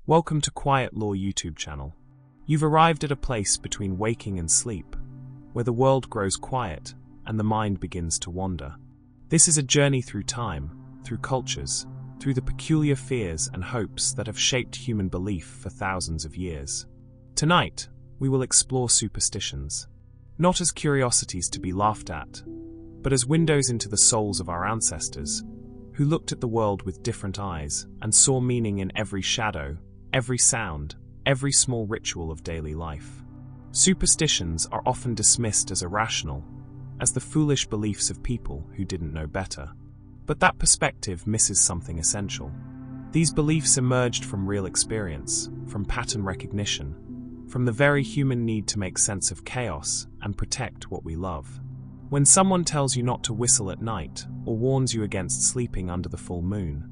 Welcome to Quiet Law YouTube channel. You've arrived at a place between waking and sleep, where the world grows quiet and the mind begins to wander. This is a journey through time, through cultures, through the peculiar fears and hopes that have shaped human belief for thousands of years. Tonight, we will explore superstitions, not as curiosities to be laughed at, but as windows into the souls of our ancestors, who looked at the world with different eyes and saw meaning in every shadow, every sound, every small ritual of daily life. Superstitions are often dismissed as irrational, as the foolish beliefs of people who didn't know better. But that perspective misses something essential. These beliefs emerged from real experience, from pattern recognition, from the very human need to make sense of chaos and protect what we love. When someone tells you not to whistle at night or warns you against sleeping under the full moon,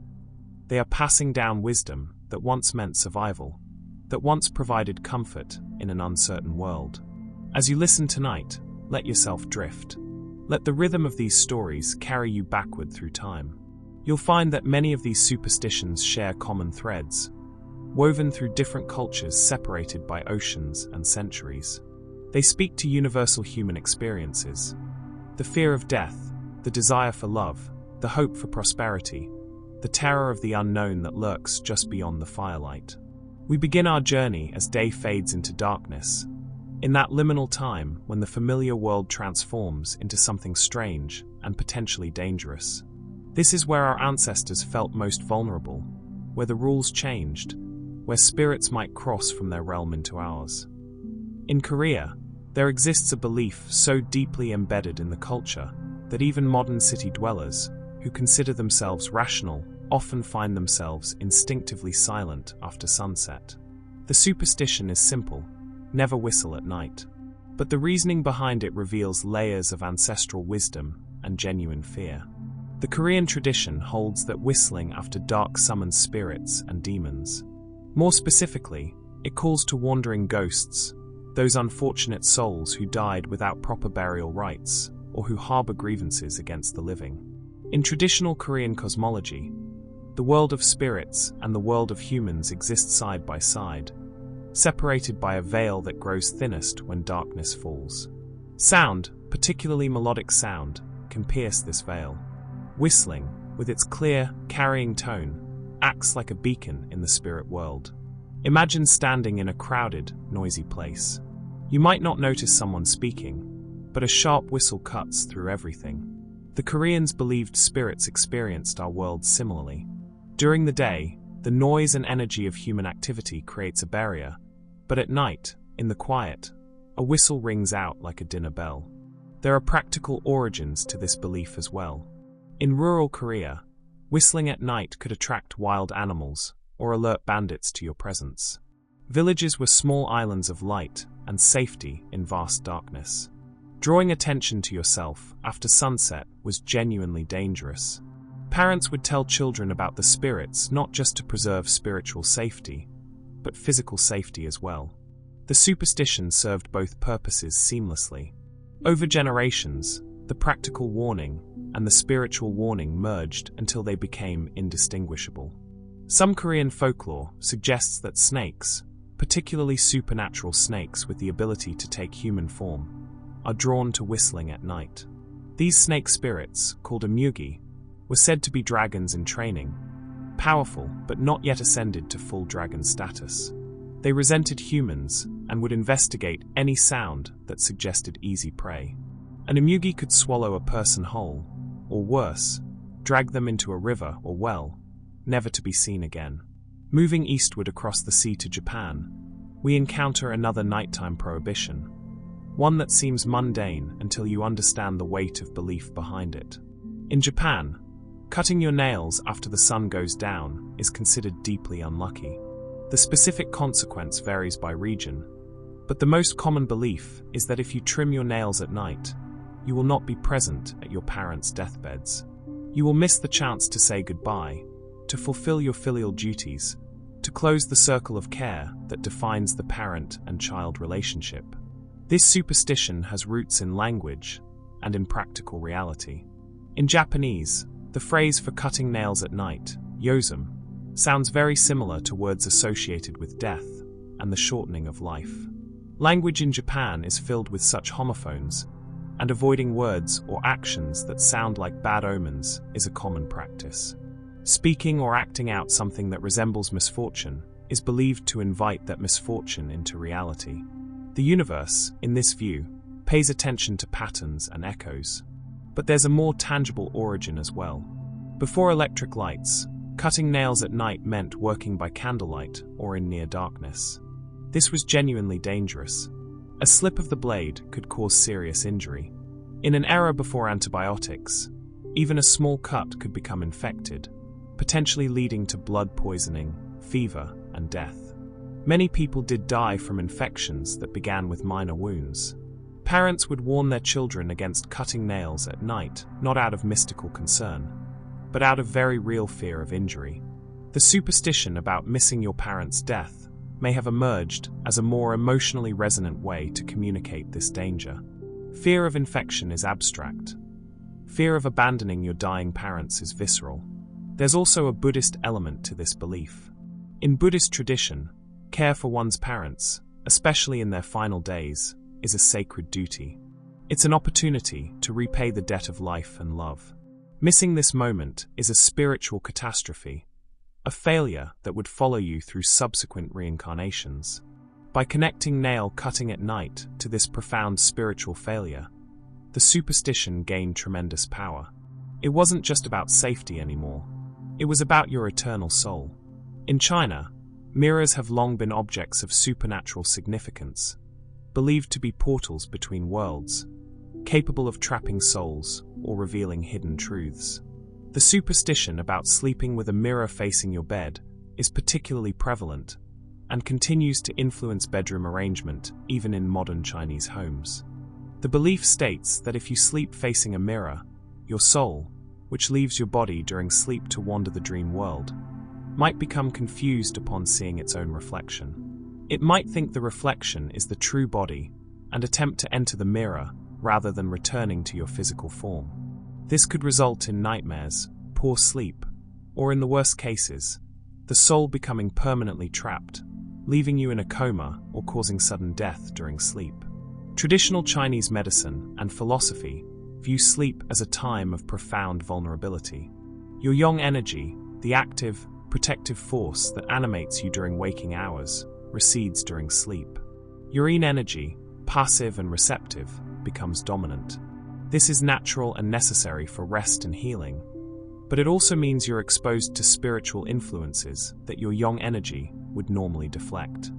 they are passing down wisdom that once meant survival, that once provided comfort in an uncertain world. As you listen tonight, let yourself drift. Let the rhythm of these stories carry you backward through time. You'll find that many of these superstitions share common threads, woven through different cultures separated by oceans and centuries. They speak to universal human experiences: the fear of death, the desire for love, the hope for prosperity, the terror of the unknown that lurks just beyond the firelight. We begin our journey as day fades into darkness, in that liminal time when the familiar world transforms into something strange and potentially dangerous. This is where our ancestors felt most vulnerable, where the rules changed, where spirits might cross from their realm into ours. In Korea, there exists a belief so deeply embedded in the culture that even modern city dwellers, who consider themselves rational, often find themselves instinctively silent after sunset. The superstition is simple: never whistle at night. But the reasoning behind it reveals layers of ancestral wisdom and genuine fear. The Korean tradition holds that whistling after dark summons spirits and demons. More specifically, it calls to wandering ghosts, those unfortunate souls who died without proper burial rites or who harbor grievances against the living. In traditional Korean cosmology, the world of spirits and the world of humans exist side by side, separated by a veil that grows thinnest when darkness falls. Sound, particularly melodic sound, can pierce this veil. Whistling, with its clear, carrying tone, acts like a beacon in the spirit world. Imagine standing in a crowded, noisy place. You might not notice someone speaking, but a sharp whistle cuts through everything. The Koreans believed spirits experienced our world similarly. During the day, the noise and energy of human activity creates a barrier, but at night, in the quiet, a whistle rings out like a dinner bell. There are practical origins to this belief as well. In rural Korea, whistling at night could attract wild animals or alert bandits to your presence. Villages were small islands of light and safety in vast darkness. Drawing attention to yourself after sunset was genuinely dangerous. Parents would tell children about the spirits not just to preserve spiritual safety, but physical safety as well. The superstition served both purposes seamlessly. Over generations, the practical warning and the spiritual warning merged until they became indistinguishable. Some Korean folklore suggests that snakes, particularly supernatural snakes with the ability to take human form, are drawn to whistling at night. These snake spirits, called amyugi, were said to be dragons in training, powerful but not yet ascended to full dragon status. They resented humans and would investigate any sound that suggested easy prey. An amyugi could swallow a person whole, or worse, drag them into a river or well, never to be seen again. Moving eastward across the sea to Japan, we encounter another nighttime prohibition, one that seems mundane until you understand the weight of belief behind it. In Japan, cutting your nails after the sun goes down is considered deeply unlucky. The specific consequence varies by region, but the most common belief is that if you trim your nails at night, you will not be present at your parents' deathbeds. You will miss the chance to say goodbye, to fulfill your filial duties, to close the circle of care that defines the parent and child relationship. This superstition has roots in language and in practical reality. In Japanese, the phrase for cutting nails at night, yosum, sounds very similar to words associated with death and the shortening of life. Language in Japan is filled with such homophones, and avoiding words or actions that sound like bad omens is a common practice. Speaking or acting out something that resembles misfortune is believed to invite that misfortune into reality. The universe, in this view, pays attention to patterns and echoes. But there's a more tangible origin as well. Before electric lights, cutting nails at night meant working by candlelight or in near darkness. This was genuinely dangerous. A slip of the blade could cause serious injury. In an era before antibiotics, even a small cut could become infected, potentially leading to blood poisoning, fever, and death. Many people did die from infections that began with minor wounds. Parents would warn their children against cutting nails at night, not out of mystical concern, but out of very real fear of injury. The superstition about missing your parents' death may have emerged as a more emotionally resonant way to communicate this danger. Fear of infection is abstract. Fear of abandoning your dying parents is visceral. There's also a Buddhist element to this belief. In Buddhist tradition, care for one's parents, especially in their final days, is a sacred duty. It's an opportunity to repay the debt of life and love. Missing this moment is a spiritual catastrophe, a failure that would follow you through subsequent reincarnations. By connecting nail cutting at night to this profound spiritual failure, the superstition gained tremendous power. It wasn't just about safety anymore. It was about your eternal soul. In China, mirrors have long been objects of supernatural significance, believed to be portals between worlds, capable of trapping souls or revealing hidden truths. The superstition about sleeping with a mirror facing your bed is particularly prevalent and continues to influence bedroom arrangement even in modern Chinese homes. The belief states that if you sleep facing a mirror, your soul, which leaves your body during sleep to wander the dream world, might become confused upon seeing its own reflection. It might think the reflection is the true body and attempt to enter the mirror rather than returning to your physical form. This could result in nightmares, poor sleep, or in the worst cases, the soul becoming permanently trapped, leaving you in a coma or causing sudden death during sleep. Traditional Chinese medicine and philosophy view sleep as a time of profound vulnerability. Your yang energy, the active, protective force that animates you during waking hours, recedes during sleep. Your yin energy, passive and receptive, becomes dominant. This is natural and necessary for rest and healing, but it also means you're exposed to spiritual influences that your yang energy would normally deflect.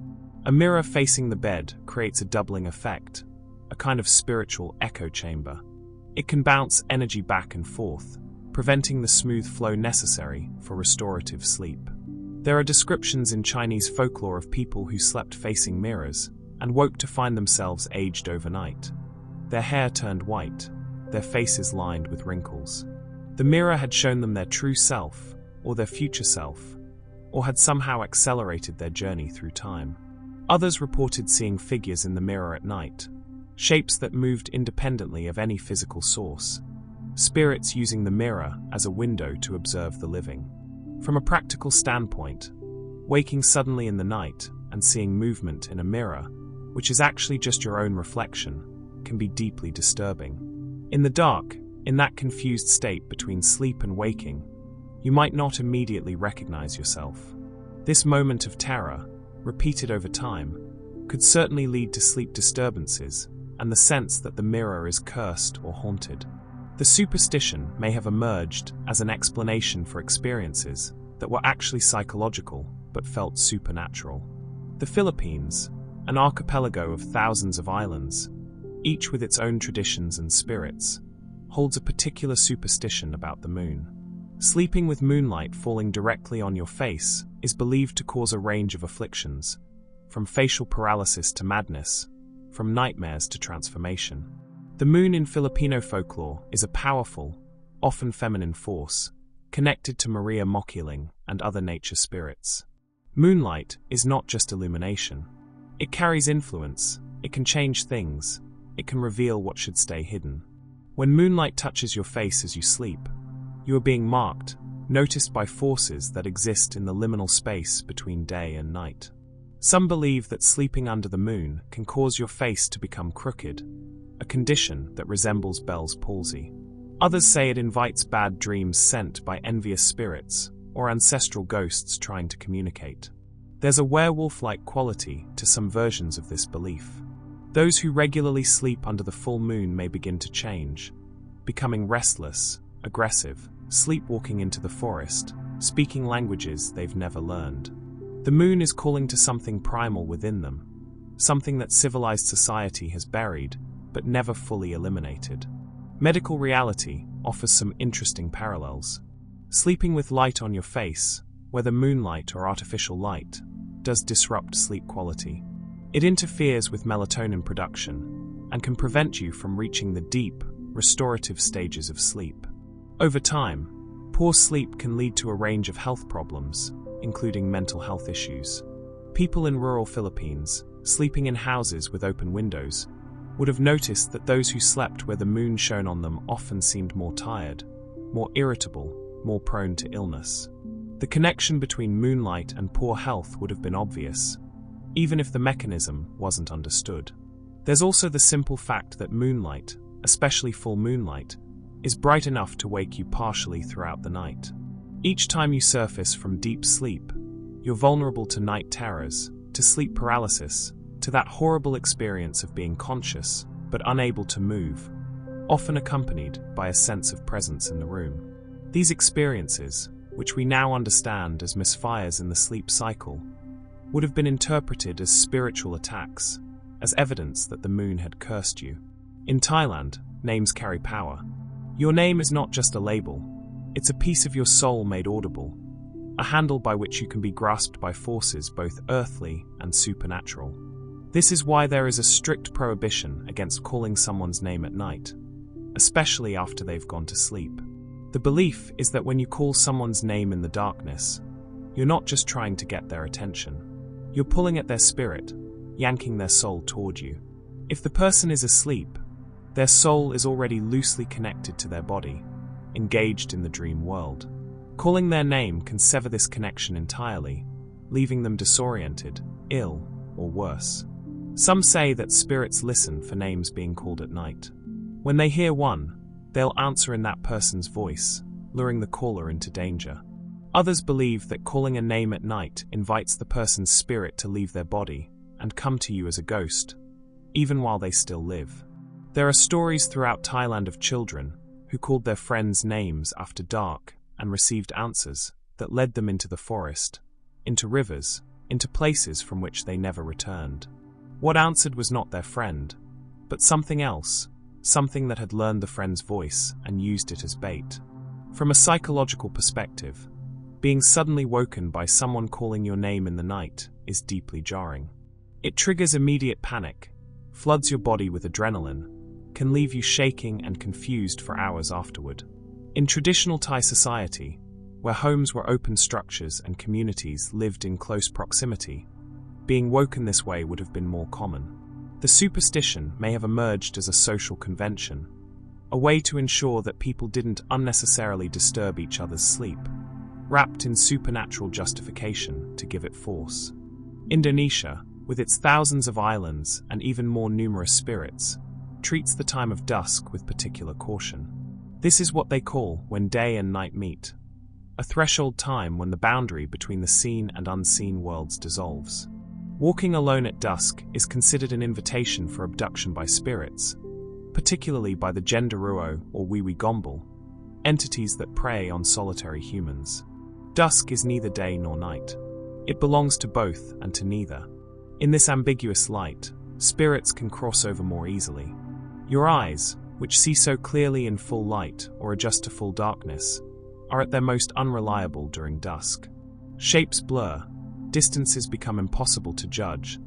A mirror facing the bed creates a doubling effect, a kind of spiritual echo chamber. It can bounce energy back and forth, preventing the smooth flow necessary for restorative sleep. There are descriptions in Chinese folklore of people who slept facing mirrors and woke to find themselves aged overnight. Their hair turned white, their faces lined with wrinkles. The mirror had shown them their true self, or their future self, or had somehow accelerated their journey through time. Others reported seeing figures in the mirror at night, shapes that moved independently of any physical source, spirits using the mirror as a window to observe the living. From a practical standpoint, waking suddenly in the night and seeing movement in a mirror, which is actually just your own reflection, can be deeply disturbing. In the dark, in that confused state between sleep and waking, you might not immediately recognize yourself. This moment of terror, repeated over time, could certainly lead to sleep disturbances and the sense that the mirror is cursed or haunted. The superstition may have emerged as an explanation for experiences that were actually psychological but felt supernatural. The Philippines, an archipelago of thousands of islands, each with its own traditions and spirits, holds a particular superstition about the moon. Sleeping with moonlight falling directly on your face is believed to cause a range of afflictions, from facial paralysis to madness, from nightmares to transformation. The moon in Filipino folklore is a powerful, often feminine force, connected to Maria Mokiling and other nature spirits. Moonlight is not just illumination. It carries influence, it can change things, it can reveal what should stay hidden. When moonlight touches your face as you sleep, you are being marked, noticed by forces that exist in the liminal space between day and night. Some believe that sleeping under the moon can cause your face to become crooked, a condition that resembles Bell's palsy. Others say it invites bad dreams sent by envious spirits or ancestral ghosts trying to communicate. There's a werewolf-like quality to some versions of this belief. Those who regularly sleep under the full moon may begin to change, becoming restless, aggressive, sleepwalking into the forest, speaking languages they've never learned. The moon is calling to something primal within them, something that civilized society has buried but never fully eliminated. Medical reality offers some interesting parallels. Sleeping with light on your face, whether moonlight or artificial light, does disrupt sleep quality. It interferes with melatonin production and can prevent you from reaching the deep, restorative stages of sleep. Over time, poor sleep can lead to a range of health problems, including mental health issues. People in rural Philippines, sleeping in houses with open windows, would have noticed that those who slept where the moon shone on them often seemed more tired, more irritable, more prone to illness. The connection between moonlight and poor health would have been obvious, even if the mechanism wasn't understood. There's also the simple fact that moonlight, especially full moonlight, is bright enough to wake you partially throughout the night. Each time you surface from deep sleep, you're vulnerable to night terrors, to sleep paralysis, to that horrible experience of being conscious but unable to move, often accompanied by a sense of presence in the room. These experiences, which we now understand as misfires in the sleep cycle, would have been interpreted as spiritual attacks, as evidence that the moon had cursed you. In Thailand, names carry power. Your name is not just a label, it's a piece of your soul made audible, a handle by which you can be grasped by forces both earthly and supernatural. This is why there is a strict prohibition against calling someone's name at night, especially after they've gone to sleep. The belief is that when you call someone's name in the darkness, you're not just trying to get their attention. You're pulling at their spirit, yanking their soul toward you. If the person is asleep, their soul is already loosely connected to their body, engaged in the dream world. Calling their name can sever this connection entirely, leaving them disoriented, ill, or worse. Some say that spirits listen for names being called at night. When they hear one, they'll answer in that person's voice, luring the caller into danger. Others believe that calling a name at night invites the person's spirit to leave their body and come to you as a ghost, even while they still live. There are stories throughout Thailand of children who called their friends' names after dark and received answers that led them into the forest, into rivers, into places from which they never returned. What answered was not their friend, but something else, something that had learned the friend's voice and used it as bait. From a psychological perspective, being suddenly woken by someone calling your name in the night is deeply jarring. It triggers immediate panic, floods your body with adrenaline, can leave you shaking and confused for hours afterward. In traditional Thai society, where homes were open structures and communities lived in close proximity, being woken this way would have been more common. The superstition may have emerged as a social convention, a way to ensure that people didn't unnecessarily disturb each other's sleep, wrapped in supernatural justification to give it force. Indonesia, with its thousands of islands and even more numerous spirits, treats the time of dusk with particular caution. This is what they call when day and night meet, a threshold time when the boundary between the seen and unseen worlds dissolves. Walking alone at dusk is considered an invitation for abduction by spirits, particularly by the Genderuo or Wiwi Gombel, entities that prey on solitary humans. Dusk is neither day nor night. It belongs to both and to neither. In this ambiguous light, spirits can cross over more easily. Your eyes, which see so clearly in full light or adjust to full darkness, are at their most unreliable during dusk. Shapes blur, distances become impossible to judge,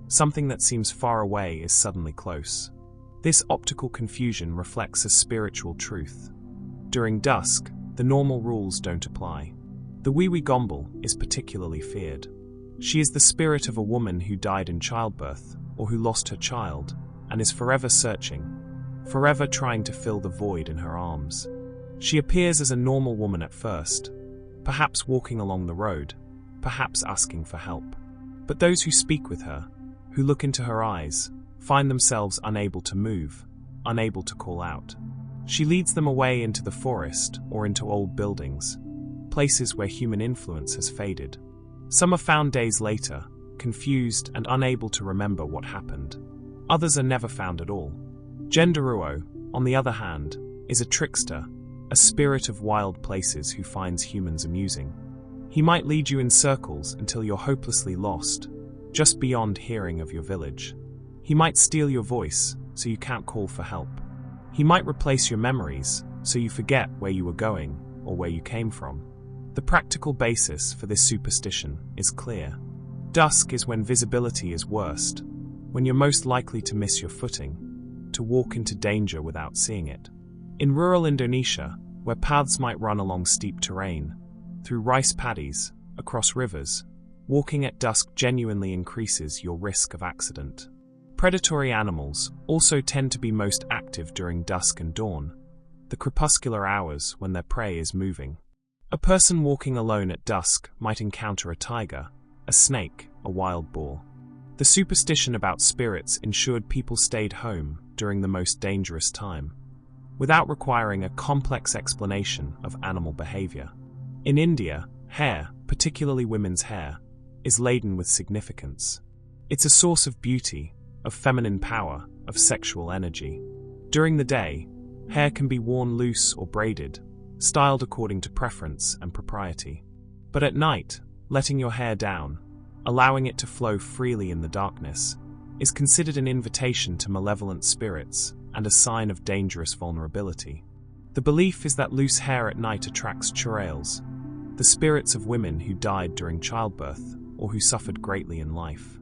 something that seems far away is suddenly close. This optical confusion reflects a spiritual truth. During dusk, the normal rules don't apply. The Wiwi Gombel is particularly feared. She is the spirit of a woman who died in childbirth or who lost her child and is forever searching, forever trying to fill the void in her arms. She appears as a normal woman at first, perhaps walking along the road, perhaps asking for help. But those who speak with her, who look into her eyes, find themselves unable to move, unable to call out. She leads them away into the forest or into old buildings, places where human influence has faded. Some are found days later, confused and unable to remember what happened. Others are never found at all. Genderuo, on the other hand, is a trickster, a spirit of wild places who finds humans amusing. He might lead you in circles until you're hopelessly lost, just beyond hearing of your village. He might steal your voice, so you can't call for help. He might replace your memories, so you forget where you were going or where you came from. The practical basis for this superstition is clear. Dusk is when visibility is worst, when you're most likely to miss your footing, to walk into danger without seeing it. In rural Indonesia, where paths might run along steep terrain, through rice paddies, across rivers, walking at dusk genuinely increases your risk of accident. Predatory animals also tend to be most active during dusk and dawn, the crepuscular hours when their prey is moving. A person walking alone at dusk might encounter a tiger, a snake, a wild boar. The superstition about spirits ensured people stayed home during the most dangerous time, without requiring a complex explanation of animal behavior. In India, hair, particularly women's hair, is laden with significance. It's a source of beauty, of feminine power, of sexual energy. During the day, hair can be worn loose or braided, styled according to preference and propriety. But at night, letting your hair down, allowing it to flow freely in the darkness, is considered an invitation to malevolent spirits and a sign of dangerous vulnerability. The belief is that loose hair at night attracts churales, the spirits of women who died during childbirth or who suffered greatly in life.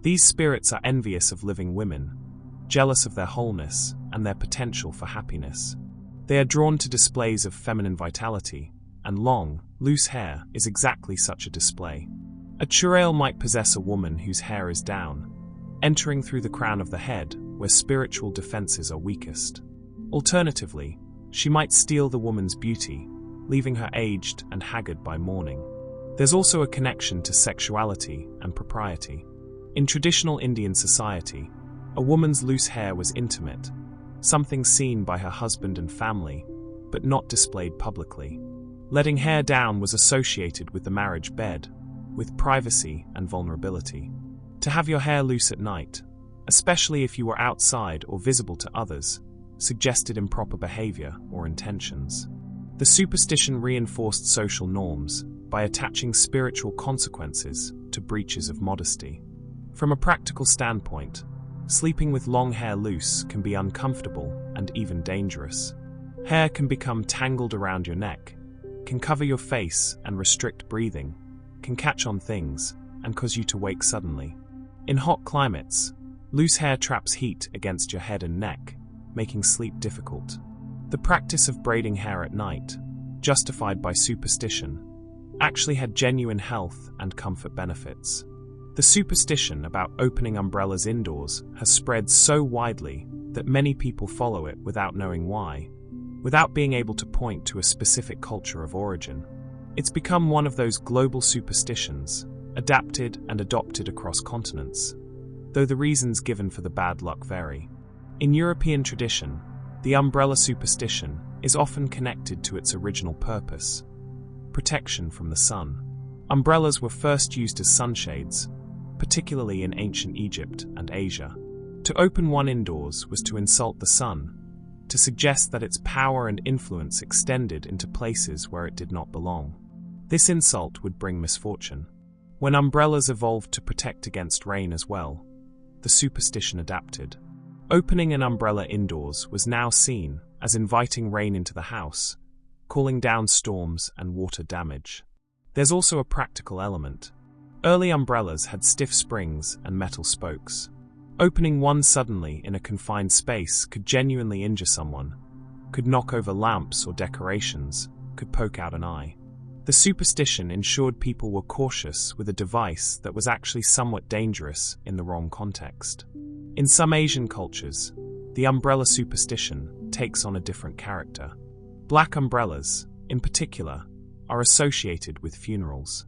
These spirits are envious of living women, jealous of their wholeness and their potential for happiness. They are drawn to displays of feminine vitality, and long, loose hair is exactly such a display. A churale might possess a woman whose hair is down, entering through the crown of the head where spiritual defenses are weakest. Alternatively, she might steal the woman's beauty, leaving her aged and haggard by mourning. There's also a connection to sexuality and propriety. In traditional Indian society, a woman's loose hair was intimate, something seen by her husband and family, but not displayed publicly. Letting hair down was associated with the marriage bed, with privacy and vulnerability. To have your hair loose at night, especially if you were outside or visible to others, suggested improper behavior or intentions. The superstition reinforced social norms by attaching spiritual consequences to breaches of modesty. From a practical standpoint, sleeping with long hair loose can be uncomfortable and even dangerous. Hair can become tangled around your neck, can cover your face and restrict breathing, can catch on things, and cause you to wake suddenly. In hot climates, loose hair traps heat against your head and neck, making sleep difficult. The practice of braiding hair at night, justified by superstition, actually had genuine health and comfort benefits. The superstition about opening umbrellas indoors has spread so widely that many people follow it without knowing why, without being able to point to a specific culture of origin. It's become one of those global superstitions, adapted and adopted across continents, though the reasons given for the bad luck vary. In European tradition, the umbrella superstition is often connected to its original purpose: protection from the sun. Umbrellas were first used as sunshades, particularly in ancient Egypt and Asia. To open one indoors was to insult the sun, to suggest that its power and influence extended into places where it did not belong. This insult would bring misfortune. When umbrellas evolved to protect against rain as well, the superstition adapted. Opening an umbrella indoors was now seen as inviting rain into the house, calling down storms and water damage. There's also a practical element. Early umbrellas had stiff springs and metal spokes. Opening one suddenly in a confined space could genuinely injure someone, could knock over lamps or decorations, could poke out an eye. The superstition ensured people were cautious with a device that was actually somewhat dangerous in the wrong context. In some Asian cultures, the umbrella superstition takes on a different character. Black umbrellas, in particular, are associated with funerals.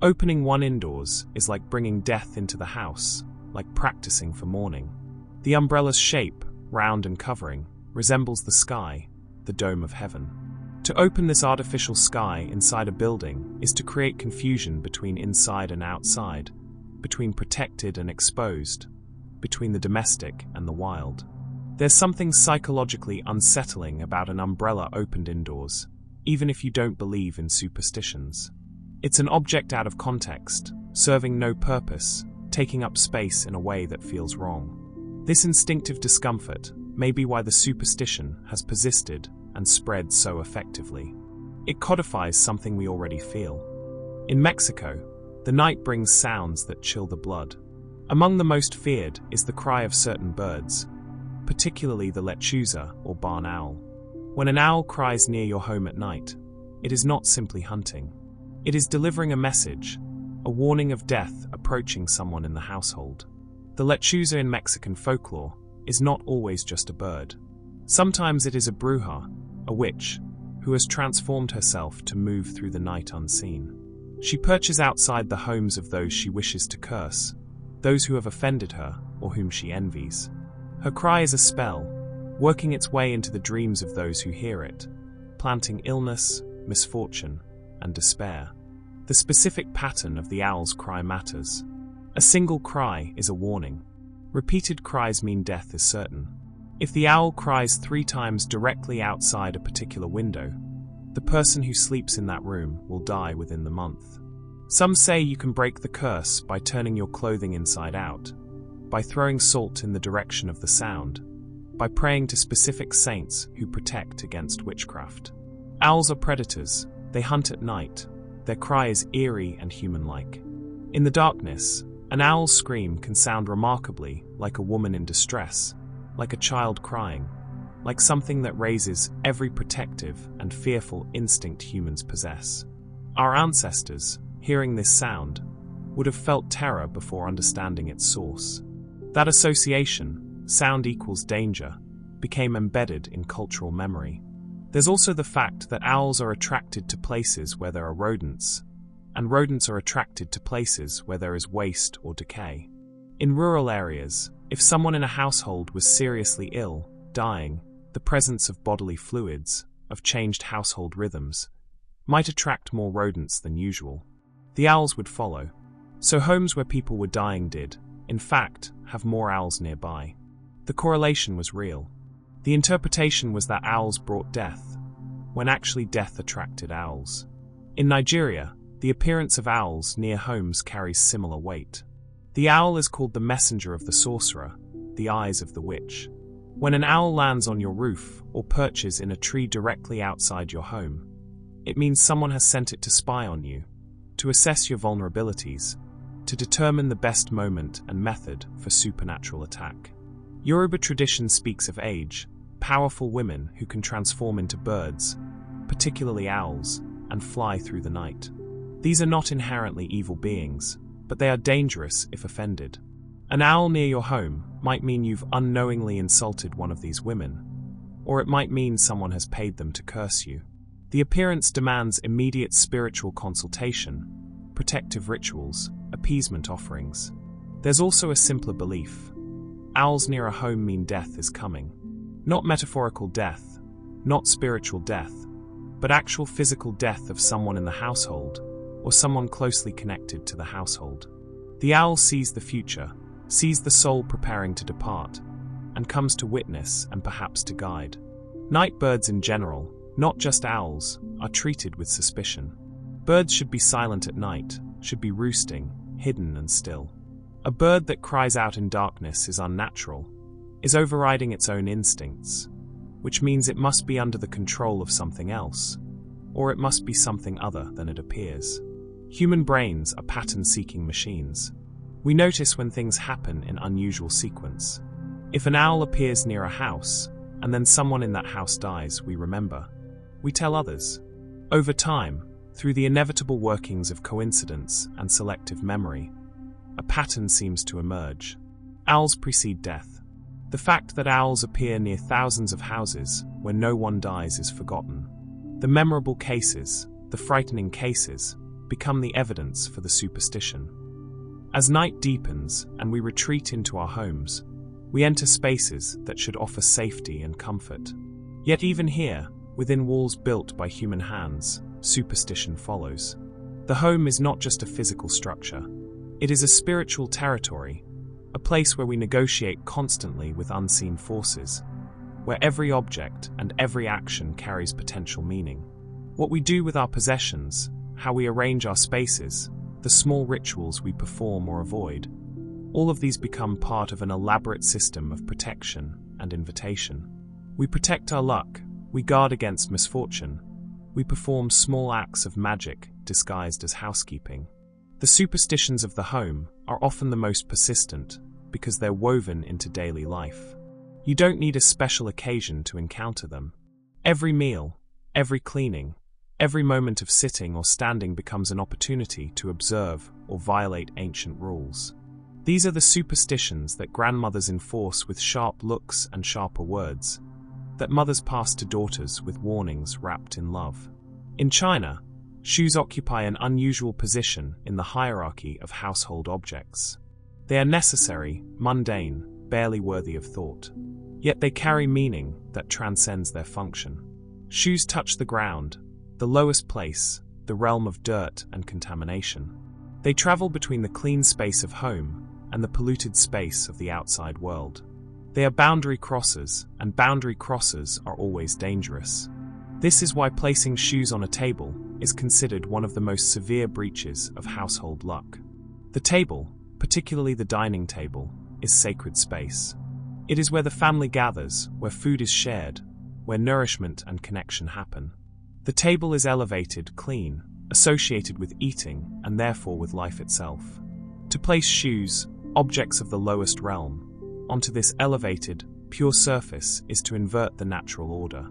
Opening one indoors is like bringing death into the house, like practicing for mourning. The umbrella's shape, round and covering, resembles the sky, the dome of heaven. To open this artificial sky inside a building is to create confusion between inside and outside, between protected and exposed, between the domestic and the wild. There's something psychologically unsettling about an umbrella opened indoors, even if you don't believe in superstitions. It's an object out of context, serving no purpose, taking up space in a way that feels wrong. This instinctive discomfort may be why the superstition has persisted and spread so effectively. It codifies something we already feel. In Mexico, the night brings sounds that chill the blood. Among the most feared is the cry of certain birds, particularly the lechuza or barn owl. When an owl cries near your home at night, it is not simply hunting. It is delivering a message, a warning of death approaching someone in the household. The lechuza in Mexican folklore is not always just a bird. Sometimes it is a bruja, a witch, who has transformed herself to move through the night unseen. She perches outside the homes of those she wishes to curse, those who have offended her or whom she envies. Her cry is a spell, working its way into the dreams of those who hear it, planting illness, misfortune, and despair. The specific pattern of the owl's cry matters. A single cry is a warning. Repeated cries mean death is certain. If the owl cries 3 times directly outside a particular window, the person who sleeps in that room will die within the month. Some say you can break the curse by turning your clothing inside out, by throwing salt in the direction of the sound, by praying to specific saints who protect against witchcraft. Owls are predators. They hunt at night. Their cry is eerie and human-like. In the darkness, an owl's scream can sound remarkably like a woman in distress, like a child crying, like something that raises every protective and fearful instinct humans possess. Our ancestors, hearing this sound, would have felt terror before understanding its source. That association, sound equals danger, became embedded in cultural memory. There's also the fact that owls are attracted to places where there are rodents, and rodents are attracted to places where there is waste or decay. In rural areas, if someone in a household was seriously ill, dying, the presence of bodily fluids, of changed household rhythms, might attract more rodents than usual. The owls would follow. So homes where people were dying did, in fact, have more owls nearby. The correlation was real. The interpretation was that owls brought death, when actually death attracted owls. In Nigeria, the appearance of owls near homes carries similar weight. The owl is called the messenger of the sorcerer, the eyes of the witch. When an owl lands on your roof or perches in a tree directly outside your home, it means someone has sent it to spy on you, to assess your vulnerabilities, to determine the best moment and method for supernatural attack. Yoruba tradition speaks of age, powerful women who can transform into birds, particularly owls, and fly through the night. These are not inherently evil beings, but they are dangerous if offended. An owl near your home might mean you've unknowingly insulted one of these women, or it might mean someone has paid them to curse you. The appearance demands immediate spiritual consultation, protective rituals, appeasement offerings. There's also a simpler belief. Owls near a home mean death is coming. Not metaphorical death, not spiritual death, but actual physical death of someone in the household, or someone closely connected to the household. The owl sees the future, sees the soul preparing to depart, and comes to witness and perhaps to guide. Night birds in general, not just owls, are treated with suspicion. Birds should be silent at night, should be roosting, hidden and still. A bird that cries out in darkness is unnatural, is overriding its own instincts, which means it must be under the control of something else, or it must be something other than it appears. Human brains are pattern-seeking machines. We notice when things happen in unusual sequence. If an owl appears near a house, and then someone in that house dies, we remember. We tell others. Over time, through the inevitable workings of coincidence and selective memory, a pattern seems to emerge. Owls precede death. The fact that owls appear near thousands of houses where no one dies is forgotten. The memorable cases, the frightening cases, become the evidence for the superstition. As night deepens and we retreat into our homes, we enter spaces that should offer safety and comfort. Yet even here, within walls built by human hands, superstition follows. The home is not just a physical structure. It is a spiritual territory, a place where we negotiate constantly with unseen forces, where every object and every action carries potential meaning. What we do with our possessions, how we arrange our spaces, the small rituals we perform or avoid, all of these become part of an elaborate system of protection and invitation. We protect our luck, we guard against misfortune, we perform small acts of magic disguised as housekeeping. The superstitions of the home are often the most persistent because they're woven into daily life. You don't need a special occasion to encounter them. Every meal, every cleaning, every moment of sitting or standing becomes an opportunity to observe or violate ancient rules. These are the superstitions that grandmothers enforce with sharp looks and sharper words, that mothers pass to daughters with warnings wrapped in love. In China, shoes occupy an unusual position in the hierarchy of household objects. They are necessary, mundane, barely worthy of thought. Yet they carry meaning that transcends their function. Shoes touch the ground, the lowest place, the realm of dirt and contamination. They travel between the clean space of home and the polluted space of the outside world. They are boundary crossers, and boundary crossers are always dangerous. This is why placing shoes on a table is considered one of the most severe breaches of household luck. The table, particularly the dining table, is sacred space. It is where the family gathers, where food is shared, where nourishment and connection happen. The table is elevated, clean, associated with eating, and therefore with life itself. To place shoes, objects of the lowest realm, onto this elevated, pure surface is to invert the natural order.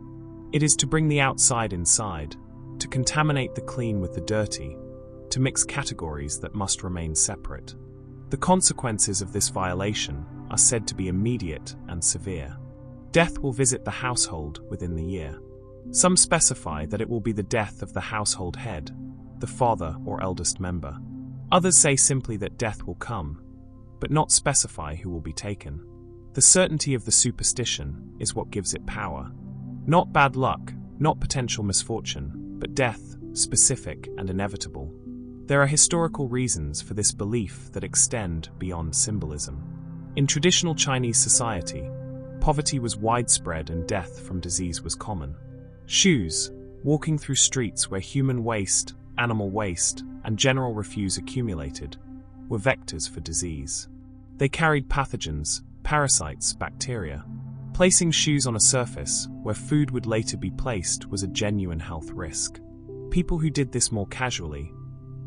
It is to bring the outside inside, to contaminate the clean with the dirty, to mix categories that must remain separate. The consequences of this violation are said to be immediate and severe. Death will visit the household within the year. Some specify that it will be the death of the household head, the father or eldest member. Others say simply that death will come, but not specify who will be taken. The certainty of the superstition is what gives it power. Not bad luck, not potential misfortune, but death, specific and inevitable. There are historical reasons for this belief that extend beyond symbolism. In traditional Chinese society, poverty was widespread and death from disease was common. Shoes, walking through streets where human waste, animal waste, and general refuse accumulated, were vectors for disease. They carried pathogens, parasites, bacteria. Placing shoes on a surface where food would later be placed was a genuine health risk. People who did this more casually,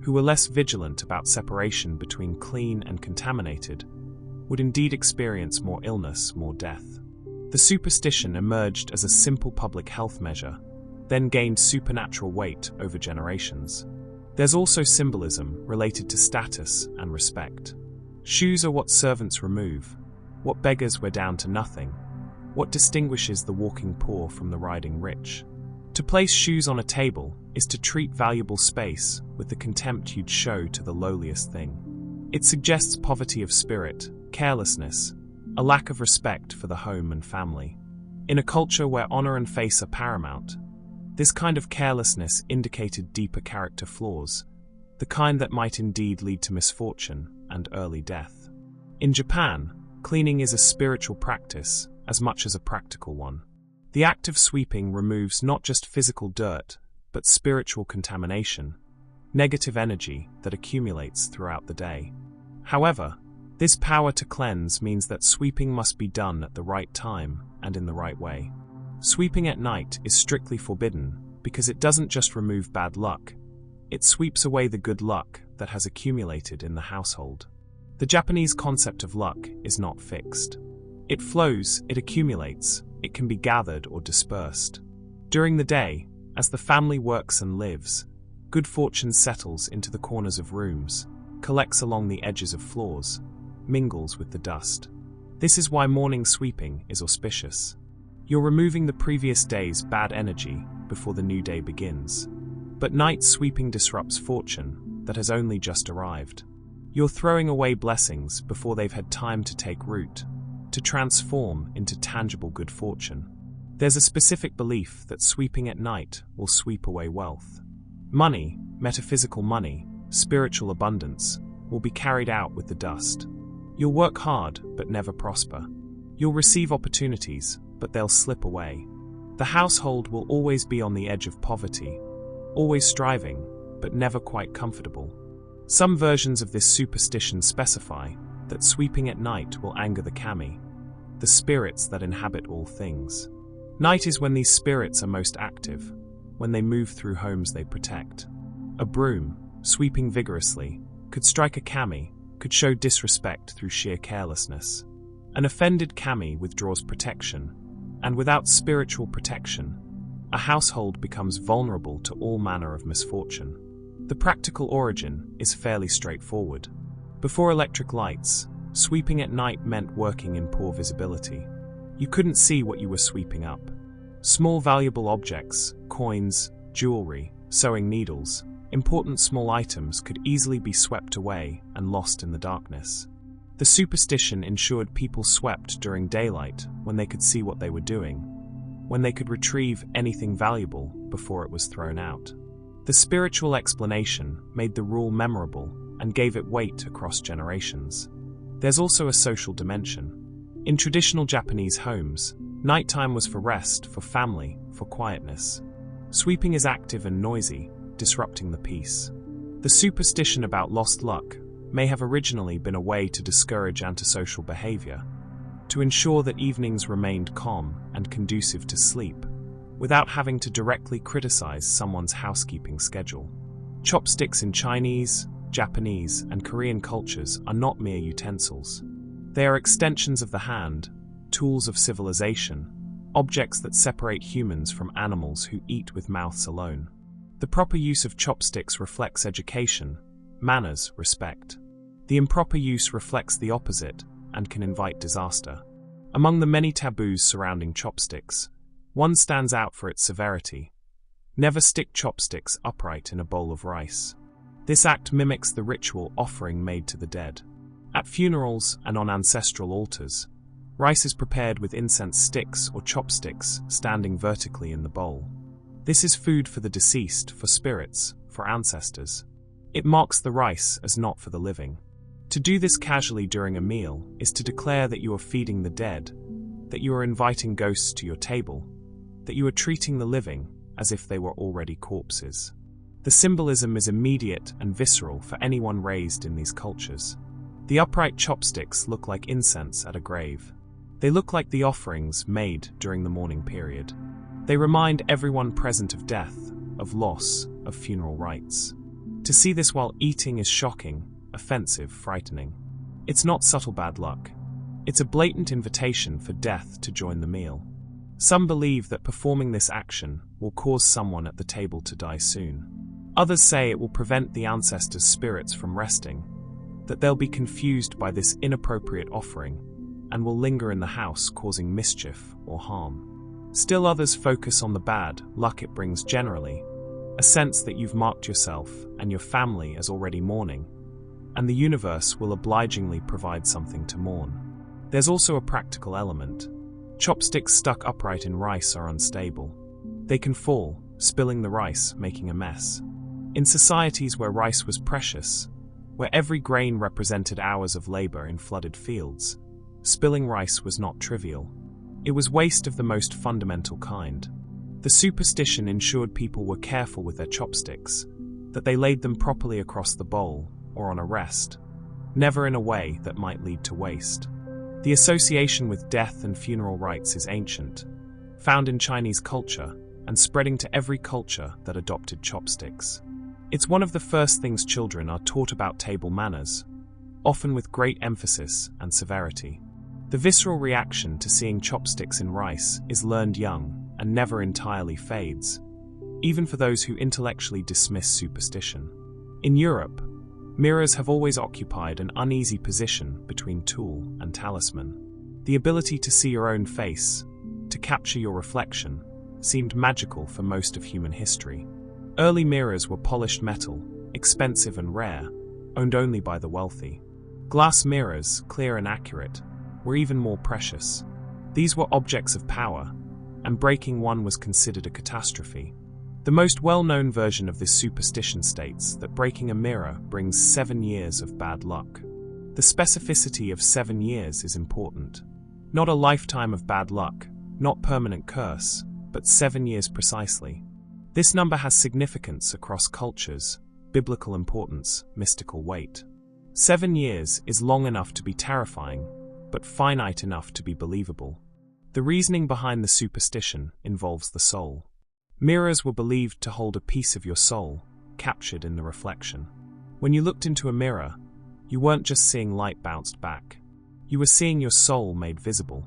who were less vigilant about separation between clean and contaminated, would indeed experience more illness, more death. The superstition emerged as a simple public health measure, then gained supernatural weight over generations. There's also symbolism related to status and respect. Shoes are what servants remove, what beggars wear down to nothing, what distinguishes the walking poor from the riding rich. To place shoes on a table is to treat valuable space with the contempt you'd show to the lowliest thing. It suggests poverty of spirit, carelessness, a lack of respect for the home and family. In a culture where honor and face are paramount, this kind of carelessness indicated deeper character flaws, the kind that might indeed lead to misfortune and early death. In Japan, cleaning is a spiritual practice as much as a practical one. The act of sweeping removes not just physical dirt, but spiritual contamination, negative energy that accumulates throughout the day. However, this power to cleanse means that sweeping must be done at the right time and in the right way. Sweeping at night is strictly forbidden because it doesn't just remove bad luck, it sweeps away the good luck that has accumulated in the household. The Japanese concept of luck is not fixed. It flows, it accumulates, it can be gathered or dispersed. During the day, as the family works and lives, good fortune settles into the corners of rooms, collects along the edges of floors, mingles with the dust. This is why morning sweeping is auspicious. You're removing the previous day's bad energy before the new day begins. But night sweeping disrupts fortune that has only just arrived. You're throwing away blessings before they've had time to take root, to transform into tangible good fortune. There's a specific belief that sweeping at night will sweep away wealth. Money, metaphysical money, spiritual abundance, will be carried out with the dust. You'll work hard, but never prosper. You'll receive opportunities, but they'll slip away. The household will always be on the edge of poverty, always striving, but never quite comfortable. Some versions of this superstition specify that sweeping at night will anger the kami, the spirits that inhabit all things. Night is when these spirits are most active, when they move through homes they protect. A broom, sweeping vigorously, could strike a kami, could show disrespect through sheer carelessness. An offended kami withdraws protection, and without spiritual protection, a household becomes vulnerable to all manner of misfortune. The practical origin is fairly straightforward. Before electric lights, sweeping at night meant working in poor visibility. You couldn't see what you were sweeping up. Small valuable objects, coins, jewelry, sewing needles, important small items could easily be swept away and lost in the darkness. The superstition ensured people swept during daylight when they could see what they were doing, when they could retrieve anything valuable before it was thrown out. The spiritual explanation made the rule memorable and gave it weight across generations. There's also a social dimension. In traditional Japanese homes, nighttime was for rest, for family, for quietness. Sweeping is active and noisy, disrupting the peace. The superstition about lost luck may have originally been a way to discourage antisocial behavior, to ensure that evenings remained calm and conducive to sleep, without having to directly criticize someone's housekeeping schedule. Chopsticks in Chinese, Japanese, and Korean cultures are not mere utensils. They are extensions of the hand, tools of civilization, objects that separate humans from animals who eat with mouths alone. The proper use of chopsticks reflects education, manners, respect. The improper use reflects the opposite and can invite disaster. Among the many taboos surrounding chopsticks, one stands out for its severity. Never stick chopsticks upright in a bowl of rice. This act mimics the ritual offering made to the dead. At funerals and on ancestral altars, rice is prepared with incense sticks or chopsticks standing vertically in the bowl. This is food for the deceased, for spirits, for ancestors. It marks the rice as not for the living. To do this casually during a meal is to declare that you are feeding the dead, that you are inviting ghosts to your table, that you are treating the living as if they were already corpses. The symbolism is immediate and visceral for anyone raised in these cultures. The upright chopsticks look like incense at a grave. They look like the offerings made during the mourning period. They remind everyone present of death, of loss, of funeral rites. To see this while eating is shocking, offensive, frightening. It's not subtle bad luck. It's a blatant invitation for death to join the meal. Some believe that performing this action will cause someone at the table to die soon. Others say it will prevent the ancestors' spirits from resting, that they'll be confused by this inappropriate offering and will linger in the house causing mischief or harm. Still others focus on the bad luck it brings generally, a sense that you've marked yourself and your family as already mourning, and the universe will obligingly provide something to mourn. There's also a practical element. Chopsticks stuck upright in rice are unstable. They can fall, spilling the rice, making a mess. In societies where rice was precious, where every grain represented hours of labor in flooded fields, spilling rice was not trivial. It was waste of the most fundamental kind. The superstition ensured people were careful with their chopsticks, that they laid them properly across the bowl or on a rest, never in a way that might lead to waste. The association with death and funeral rites is ancient, found in Chinese culture and spreading to every culture that adopted chopsticks. It's one of the first things children are taught about table manners, often with great emphasis and severity. The visceral reaction to seeing chopsticks in rice is learned young and never entirely fades, even for those who intellectually dismiss superstition. In Europe, mirrors have always occupied an uneasy position between tool and talisman. The ability to see your own face, to capture your reflection, seemed magical for most of human history. Early mirrors were polished metal, expensive and rare, owned only by the wealthy. Glass mirrors, clear and accurate, were even more precious. These were objects of power, and breaking one was considered a catastrophe. The most well-known version of this superstition states that breaking a mirror brings 7 years of bad luck. The specificity of 7 years is important. Not a lifetime of bad luck, not permanent curse, but 7 years precisely. This number has significance across cultures, biblical importance, mystical weight. 7 years is long enough to be terrifying, but finite enough to be believable. The reasoning behind the superstition involves the soul. Mirrors were believed to hold a piece of your soul, captured in the reflection. When you looked into a mirror, you weren't just seeing light bounced back. You were seeing your soul made visible.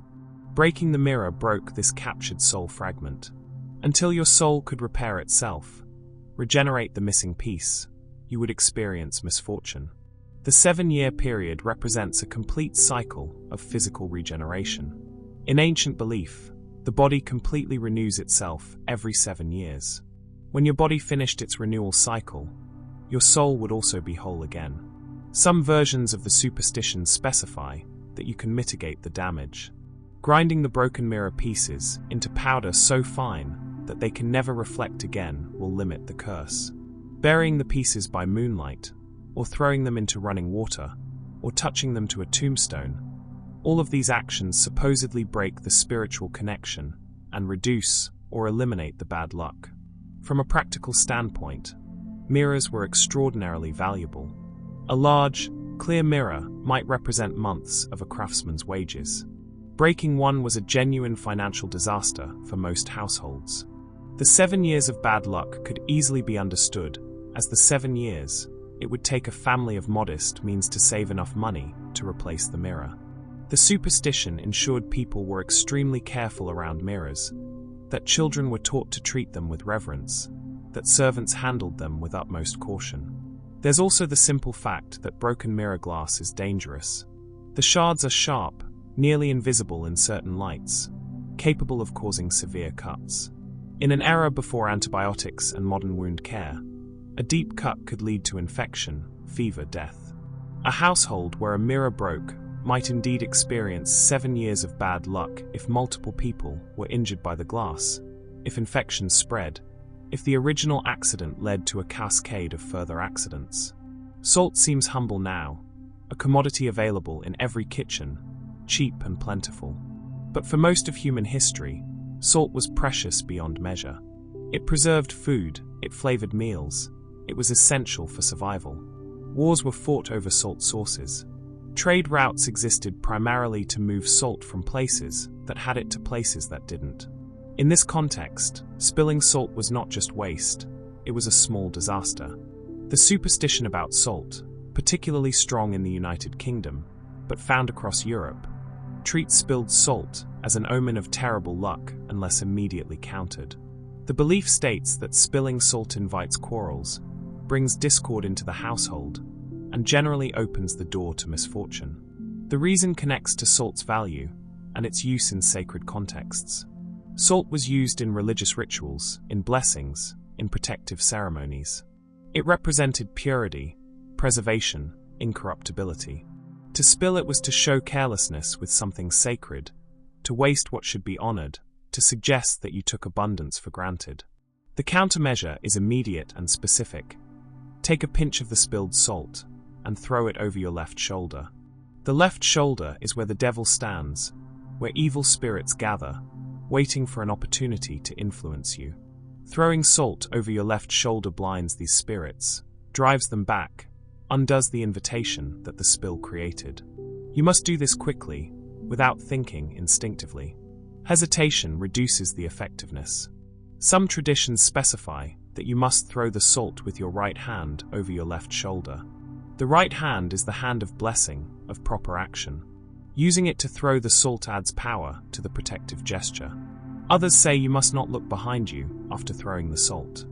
Breaking the mirror broke this captured soul fragment. Until your soul could repair itself, regenerate the missing piece, you would experience misfortune. The 7-year period represents a complete cycle of physical regeneration. In ancient belief, the body completely renews itself every 7 years. When your body finished its renewal cycle, your soul would also be whole again. Some versions of the superstition specify that you can mitigate the damage. Grinding the broken mirror pieces into powder so fine that they can never reflect again will limit the curse. Burying the pieces by moonlight, or throwing them into running water, or touching them to a tombstone, all of these actions supposedly break the spiritual connection and reduce or eliminate the bad luck. From a practical standpoint, mirrors were extraordinarily valuable. A large, clear mirror might represent months of a craftsman's wages. Breaking one was a genuine financial disaster for most households. The 7 years of bad luck could easily be understood as the 7 years it would take a family of modest means to save enough money to replace the mirror. The superstition ensured people were extremely careful around mirrors, that children were taught to treat them with reverence, that servants handled them with utmost caution. There's also the simple fact that broken mirror glass is dangerous. The shards are sharp, nearly invisible in certain lights, capable of causing severe cuts. In an era before antibiotics and modern wound care, a deep cut could lead to infection, fever, death. A household where a mirror broke might indeed experience 7 years of bad luck if multiple people were injured by the glass, if infections spread, if the original accident led to a cascade of further accidents. Salt seems humble now, a commodity available in every kitchen, cheap and plentiful. But for most of human history, salt was precious beyond measure. It preserved food, it flavored meals, it was essential for survival. Wars were fought over salt sources. Trade routes existed primarily to move salt from places that had it to places that didn't. In this context, spilling salt was not just waste, it was a small disaster. The superstition about salt, particularly strong in the United Kingdom, but found across Europe, treats spilled salt as an omen of terrible luck unless immediately countered. The belief states that spilling salt invites quarrels, brings discord into the household, and generally opens the door to misfortune. The reason connects to salt's value and its use in sacred contexts. Salt was used in religious rituals, in blessings, in protective ceremonies. It represented purity, preservation, incorruptibility. To spill it was to show carelessness with something sacred, to waste what should be honored, to suggest that you took abundance for granted. The countermeasure is immediate and specific. Take a pinch of the spilled salt and throw it over your left shoulder. The left shoulder is where the devil stands, where evil spirits gather, waiting for an opportunity to influence you. Throwing salt over your left shoulder blinds these spirits, drives them back, undoes the invitation that the spill created. You must do this quickly, without thinking instinctively. Hesitation reduces the effectiveness. Some traditions specify that you must throw the salt with your right hand over your left shoulder. The right hand is the hand of blessing, of proper action. Using it to throw the salt adds power to the protective gesture. Others say you must not look behind you after throwing the salt.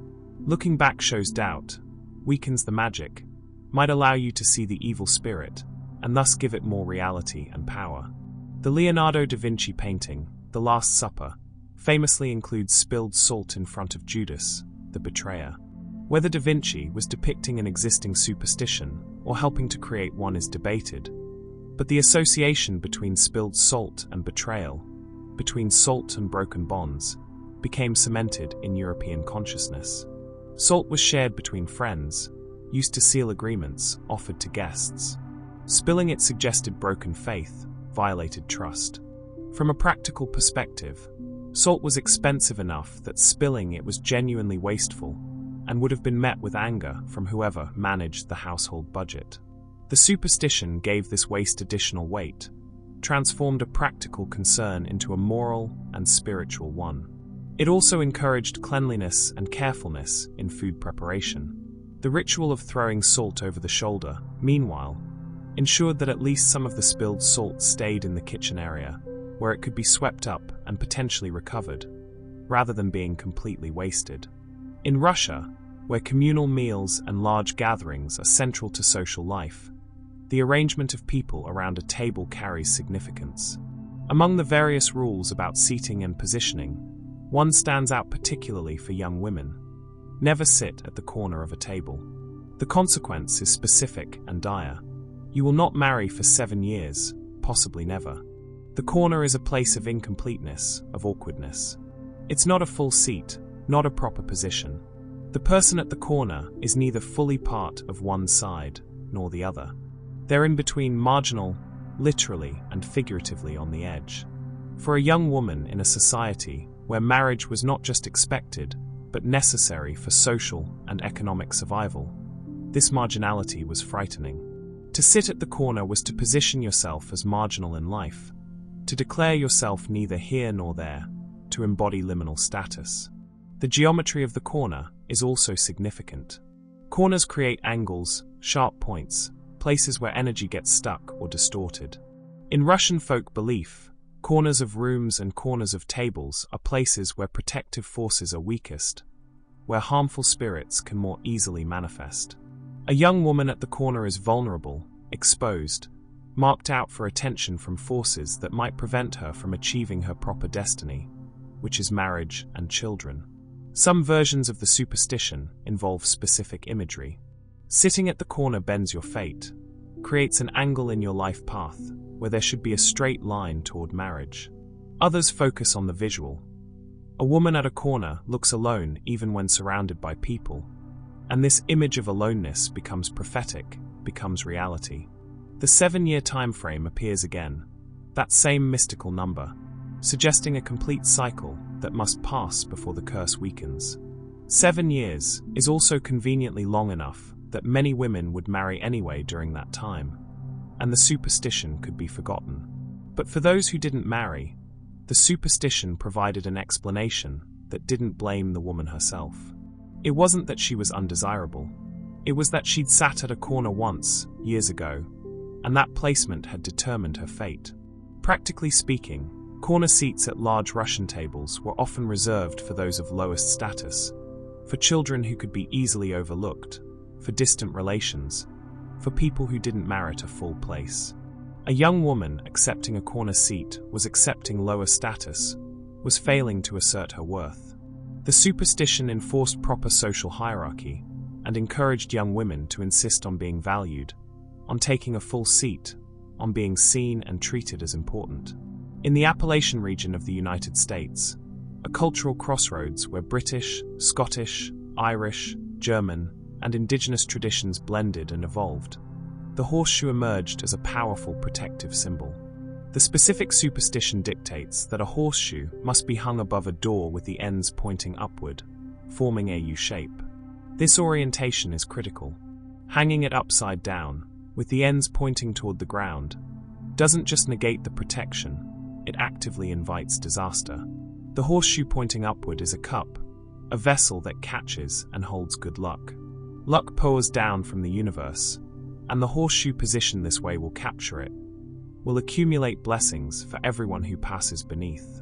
Looking back shows doubt, weakens the magic, might allow you to see the evil spirit, and thus give it more reality and power. The Leonardo da Vinci painting, The Last Supper, famously includes spilled salt in front of Judas, the betrayer. Whether Da Vinci was depicting an existing superstition or helping to create one is debated, but the association between spilled salt and betrayal, between salt and broken bonds, became cemented in European consciousness. Salt was shared between friends, used to seal agreements offered to guests. Spilling it suggested broken faith, violated trust. From a practical perspective, salt was expensive enough that spilling it was genuinely wasteful and would have been met with anger from whoever managed the household budget. The superstition gave this waste additional weight, transformed a practical concern into a moral and spiritual one. It also encouraged cleanliness and carefulness in food preparation. The ritual of throwing salt over the shoulder, meanwhile, ensured that at least some of the spilled salt stayed in the kitchen area, where it could be swept up and potentially recovered, rather than being completely wasted. In Russia, where communal meals and large gatherings are central to social life, the arrangement of people around a table carries significance. Among the various rules about seating and positioning, one stands out particularly for young women. Never sit at the corner of a table. The consequence is specific and dire. You will not marry for 7 years, possibly never. The corner is a place of incompleteness, of awkwardness. It's not a full seat, not a proper position. The person at the corner is neither fully part of one side nor the other. They're in between, marginal, literally and figuratively on the edge. For a young woman in a society where marriage was not just expected, but necessary for social and economic survival, this marginality was frightening. To sit at the corner was to position yourself as marginal in life, to declare yourself neither here nor there, to embody liminal status. The geometry of the corner is also significant. Corners create angles, sharp points, places where energy gets stuck or distorted. In Russian folk belief, corners of rooms and corners of tables are places where protective forces are weakest, where harmful spirits can more easily manifest. A young woman at the corner is vulnerable, exposed, marked out for attention from forces that might prevent her from achieving her proper destiny, which is marriage and children. Some versions of the superstition involve specific imagery. Sitting at the corner bends your fate, creates an angle in your life path where there should be a straight line toward marriage. Others focus on the visual. A woman at a corner looks alone even when surrounded by people, and this image of aloneness becomes prophetic, becomes reality. The 7-year time frame appears again, that same mystical number, suggesting a complete cycle that must pass before the curse weakens. 7 years is also conveniently long enough that many women would marry anyway during that time, and the superstition could be forgotten. But for those who didn't marry, the superstition provided an explanation that didn't blame the woman herself. It wasn't that she was undesirable. It was that she'd sat at a corner once, years ago, and that placement had determined her fate. Practically speaking, corner seats at large Russian tables were often reserved for those of lowest status, for children who could be easily overlooked, for distant relations, for people who didn't merit a full place. A young woman accepting a corner seat was accepting lower status, was failing to assert her worth. The superstition enforced proper social hierarchy and encouraged young women to insist on being valued, on taking a full seat, on being seen and treated as important. In the Appalachian region of the United States, a cultural crossroads where British, Scottish, Irish, German, and indigenous traditions blended and evolved, the horseshoe emerged as a powerful protective symbol. The specific superstition dictates that a horseshoe must be hung above a door with the ends pointing upward, forming a U shape. This orientation is critical. Hanging it upside down, with the ends pointing toward the ground, doesn't just negate the protection, it actively invites disaster. The horseshoe pointing upward is a cup, a vessel that catches and holds good luck. Luck pours down from the universe, and the horseshoe positioned this way will capture it, will accumulate blessings for everyone who passes beneath.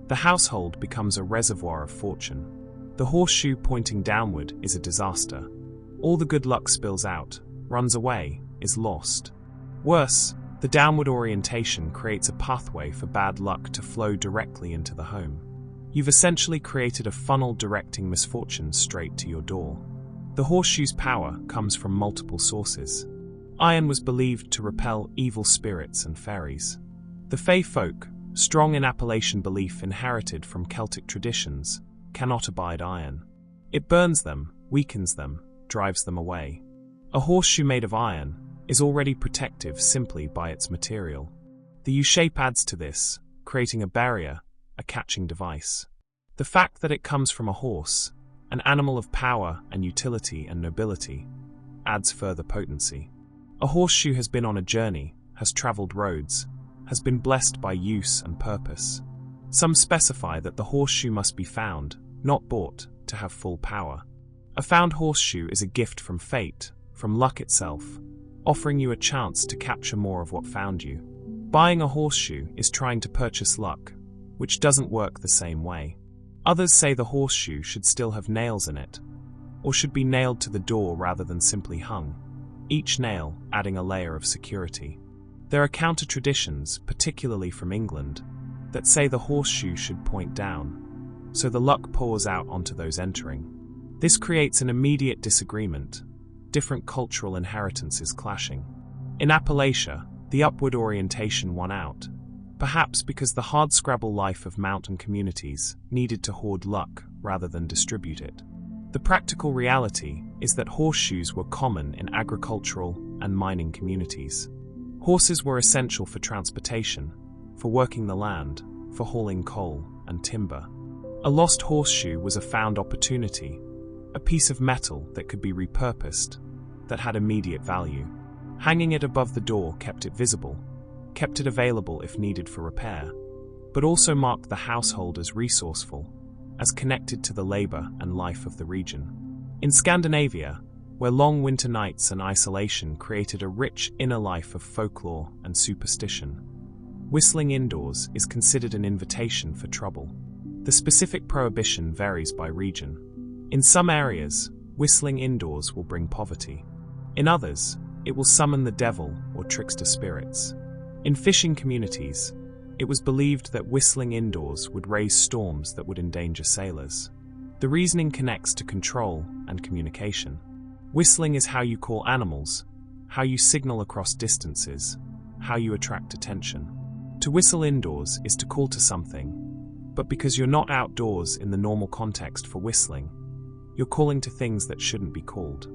The household becomes a reservoir of fortune. The horseshoe pointing downward is a disaster. All the good luck spills out, runs away, is lost. Worse, the downward orientation creates a pathway for bad luck to flow directly into the home. You've essentially created a funnel directing misfortune straight to your door. The horseshoe's power comes from multiple sources. Iron was believed to repel evil spirits and fairies. The Fey folk, strong in Appalachian belief inherited from Celtic traditions, cannot abide iron. It burns them, weakens them, drives them away. A horseshoe made of iron is already protective simply by its material. The U-shape adds to this, creating a barrier, a catching device. The fact that it comes from a horse, an animal of power and utility and nobility, adds further potency. A horseshoe has been on a journey, has traveled roads, has been blessed by use and purpose. Some specify that the horseshoe must be found, not bought, to have full power. A found horseshoe is a gift from fate, from luck itself, offering you a chance to capture more of what found you. Buying a horseshoe is trying to purchase luck, which doesn't work the same way. Others say the horseshoe should still have nails in it, or should be nailed to the door rather than simply hung, each nail adding a layer of security. There are counter-traditions, particularly from England, that say the horseshoe should point down, so the luck pours out onto those entering. This creates an immediate disagreement, different cultural inheritances clashing. In Appalachia, the upward orientation won out, perhaps because the hardscrabble life of mountain communities needed to hoard luck rather than distribute it. The practical reality is that horseshoes were common in agricultural and mining communities. Horses were essential for transportation, for working the land, for hauling coal and timber. A lost horseshoe was a found opportunity, a piece of metal that could be repurposed, that had immediate value. Hanging it above the door kept it visible, kept it available if needed for repair, but also marked the household as resourceful, as connected to the labor and life of the region. In Scandinavia, where long winter nights and isolation created a rich inner life of folklore and superstition, whistling indoors is considered an invitation for trouble. The specific prohibition varies by region. In some areas, whistling indoors will bring poverty. In others, it will summon the devil or trickster spirits. In fishing communities, it was believed that whistling indoors would raise storms that would endanger sailors. The reasoning connects to control and communication. Whistling is how you call animals, how you signal across distances, how you attract attention. To whistle indoors is to call to something, but because you're not outdoors in the normal context for whistling, you're calling to things that shouldn't be called.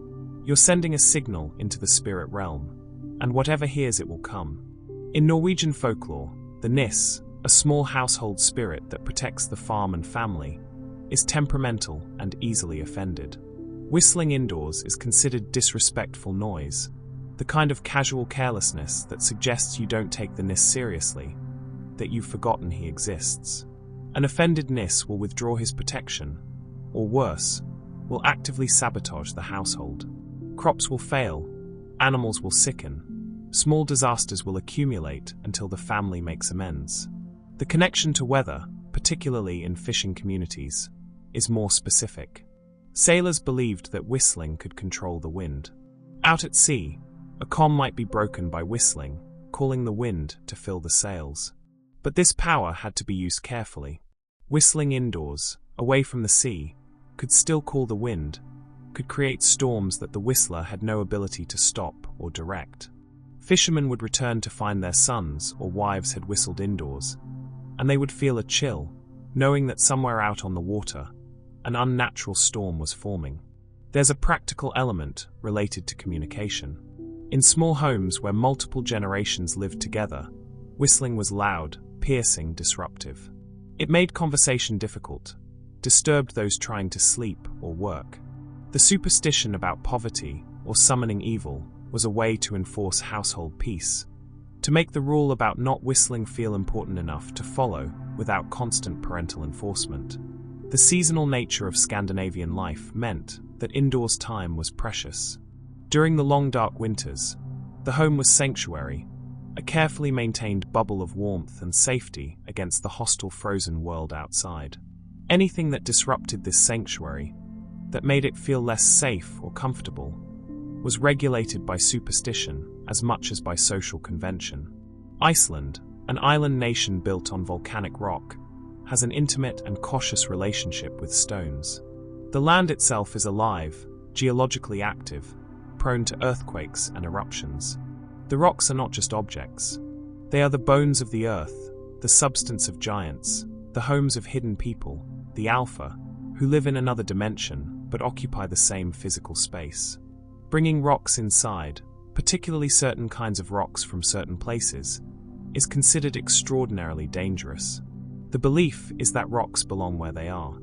You're sending a signal into the spirit realm, and whatever hears it will come. In Norwegian folklore, the Nis, a small household spirit that protects the farm and family, is temperamental and easily offended. Whistling indoors is considered disrespectful noise, the kind of casual carelessness that suggests you don't take the Nis seriously, that you've forgotten he exists. An offended Nis will withdraw his protection, or worse, will actively sabotage the household. Crops will fail, animals will sicken, small disasters will accumulate until the family makes amends. The connection to weather, particularly in fishing communities, is more specific. Sailors believed that whistling could control the wind. Out at sea, a calm might be broken by whistling, calling the wind to fill the sails. But this power had to be used carefully. Whistling indoors, away from the sea, could still call the wind, could create storms that the whistler had no ability to stop or direct. Fishermen would return to find their sons or wives had whistled indoors, and they would feel a chill, knowing that somewhere out on the water, an unnatural storm was forming. There's a practical element related to communication. In small homes where multiple generations lived together, whistling was loud, piercing, disruptive. It made conversation difficult, disturbed those trying to sleep or work. The superstition about poverty or summoning evil was a way to enforce household peace, to make the rule about not whistling feel important enough to follow without constant parental enforcement. The seasonal nature of Scandinavian life meant that indoors time was precious. During the long dark winters, the home was sanctuary, a carefully maintained bubble of warmth and safety against the hostile frozen world outside. Anything that disrupted this sanctuary, that made it feel less safe or comfortable, was regulated by superstition as much as by social convention. Iceland, an island nation built on volcanic rock, has an intimate and cautious relationship with stones. The land itself is alive, geologically active, prone to earthquakes and eruptions. The rocks are not just objects. They are the bones of the earth, the substance of giants, the homes of hidden people, the alpha, who live in another dimension but occupy the same physical space. Bringing rocks inside, particularly certain kinds of rocks from certain places, is considered extraordinarily dangerous. The belief is that rocks belong where they are.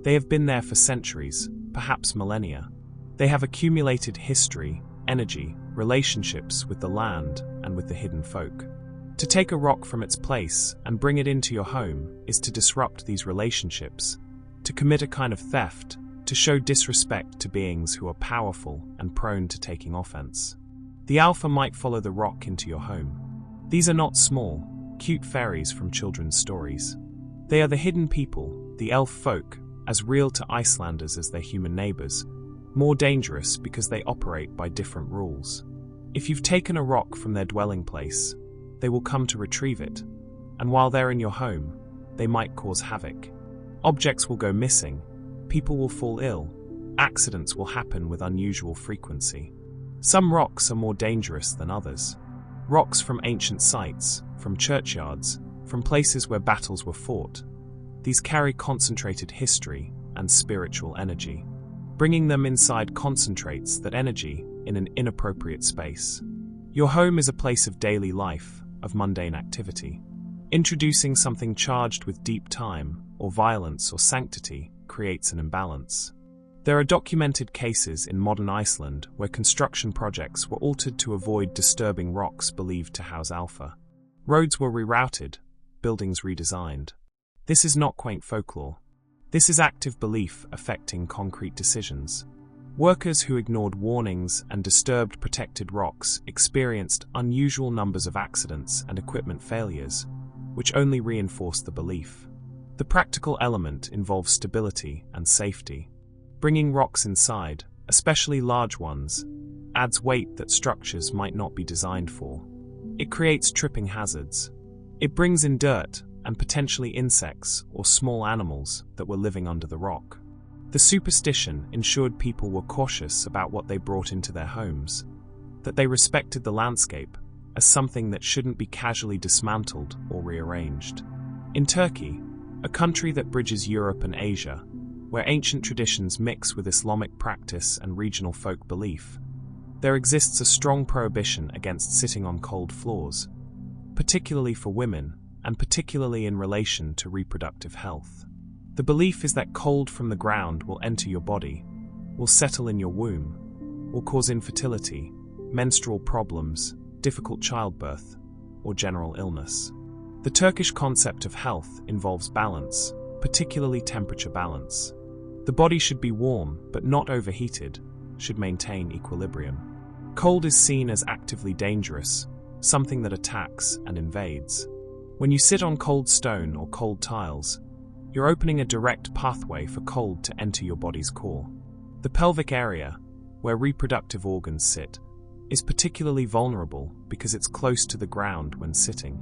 They have been there for centuries, perhaps millennia. They have accumulated history, energy, relationships with the land and with the hidden folk. To take a rock from its place and bring it into your home is to disrupt these relationships, to commit a kind of theft, to show disrespect to beings who are powerful and prone to taking offense. The alpha might follow the rock into your home. These are not small, cute fairies from children's stories. They are the hidden people, the elf folk, as real to Icelanders as their human neighbors, more dangerous because they operate by different rules. If you've taken a rock from their dwelling place, they will come to retrieve it, and while they're in your home, they might cause havoc. Objects will go missing, people will fall ill, accidents will happen with unusual frequency. Some rocks are more dangerous than others. Rocks from ancient sites, from churchyards, from places where battles were fought. These carry concentrated history and spiritual energy. Bringing them inside concentrates that energy in an inappropriate space. Your home is a place of daily life, of mundane activity. Introducing something charged with deep time, or violence or sanctity, creates an imbalance. There are documented cases in modern Iceland where construction projects were altered to avoid disturbing rocks believed to house alpha. Roads were rerouted, buildings redesigned. This is not quaint folklore. This is active belief affecting concrete decisions. Workers who ignored warnings and disturbed protected rocks experienced unusual numbers of accidents and equipment failures, which only reinforced the belief. The practical element involves stability and safety. Bringing rocks inside, especially large ones, adds weight that structures might not be designed for. It creates tripping hazards. It brings in dirt and potentially insects or small animals that were living under the rock. The superstition ensured people were cautious about what they brought into their homes, that they respected the landscape as something that shouldn't be casually dismantled or rearranged. In Turkey, a country that bridges Europe and Asia, where ancient traditions mix with Islamic practice and regional folk belief, there exists a strong prohibition against sitting on cold floors, particularly for women, and particularly in relation to reproductive health. The belief is that cold from the ground will enter your body, will settle in your womb, will cause infertility, menstrual problems, difficult childbirth, or general illness. The Turkish concept of health involves balance, particularly temperature balance. The body should be warm, but not overheated, should maintain equilibrium. Cold is seen as actively dangerous, something that attacks and invades. When you sit on cold stone or cold tiles, you're opening a direct pathway for cold to enter your body's core. The pelvic area, where reproductive organs sit, is particularly vulnerable because it's close to the ground when sitting.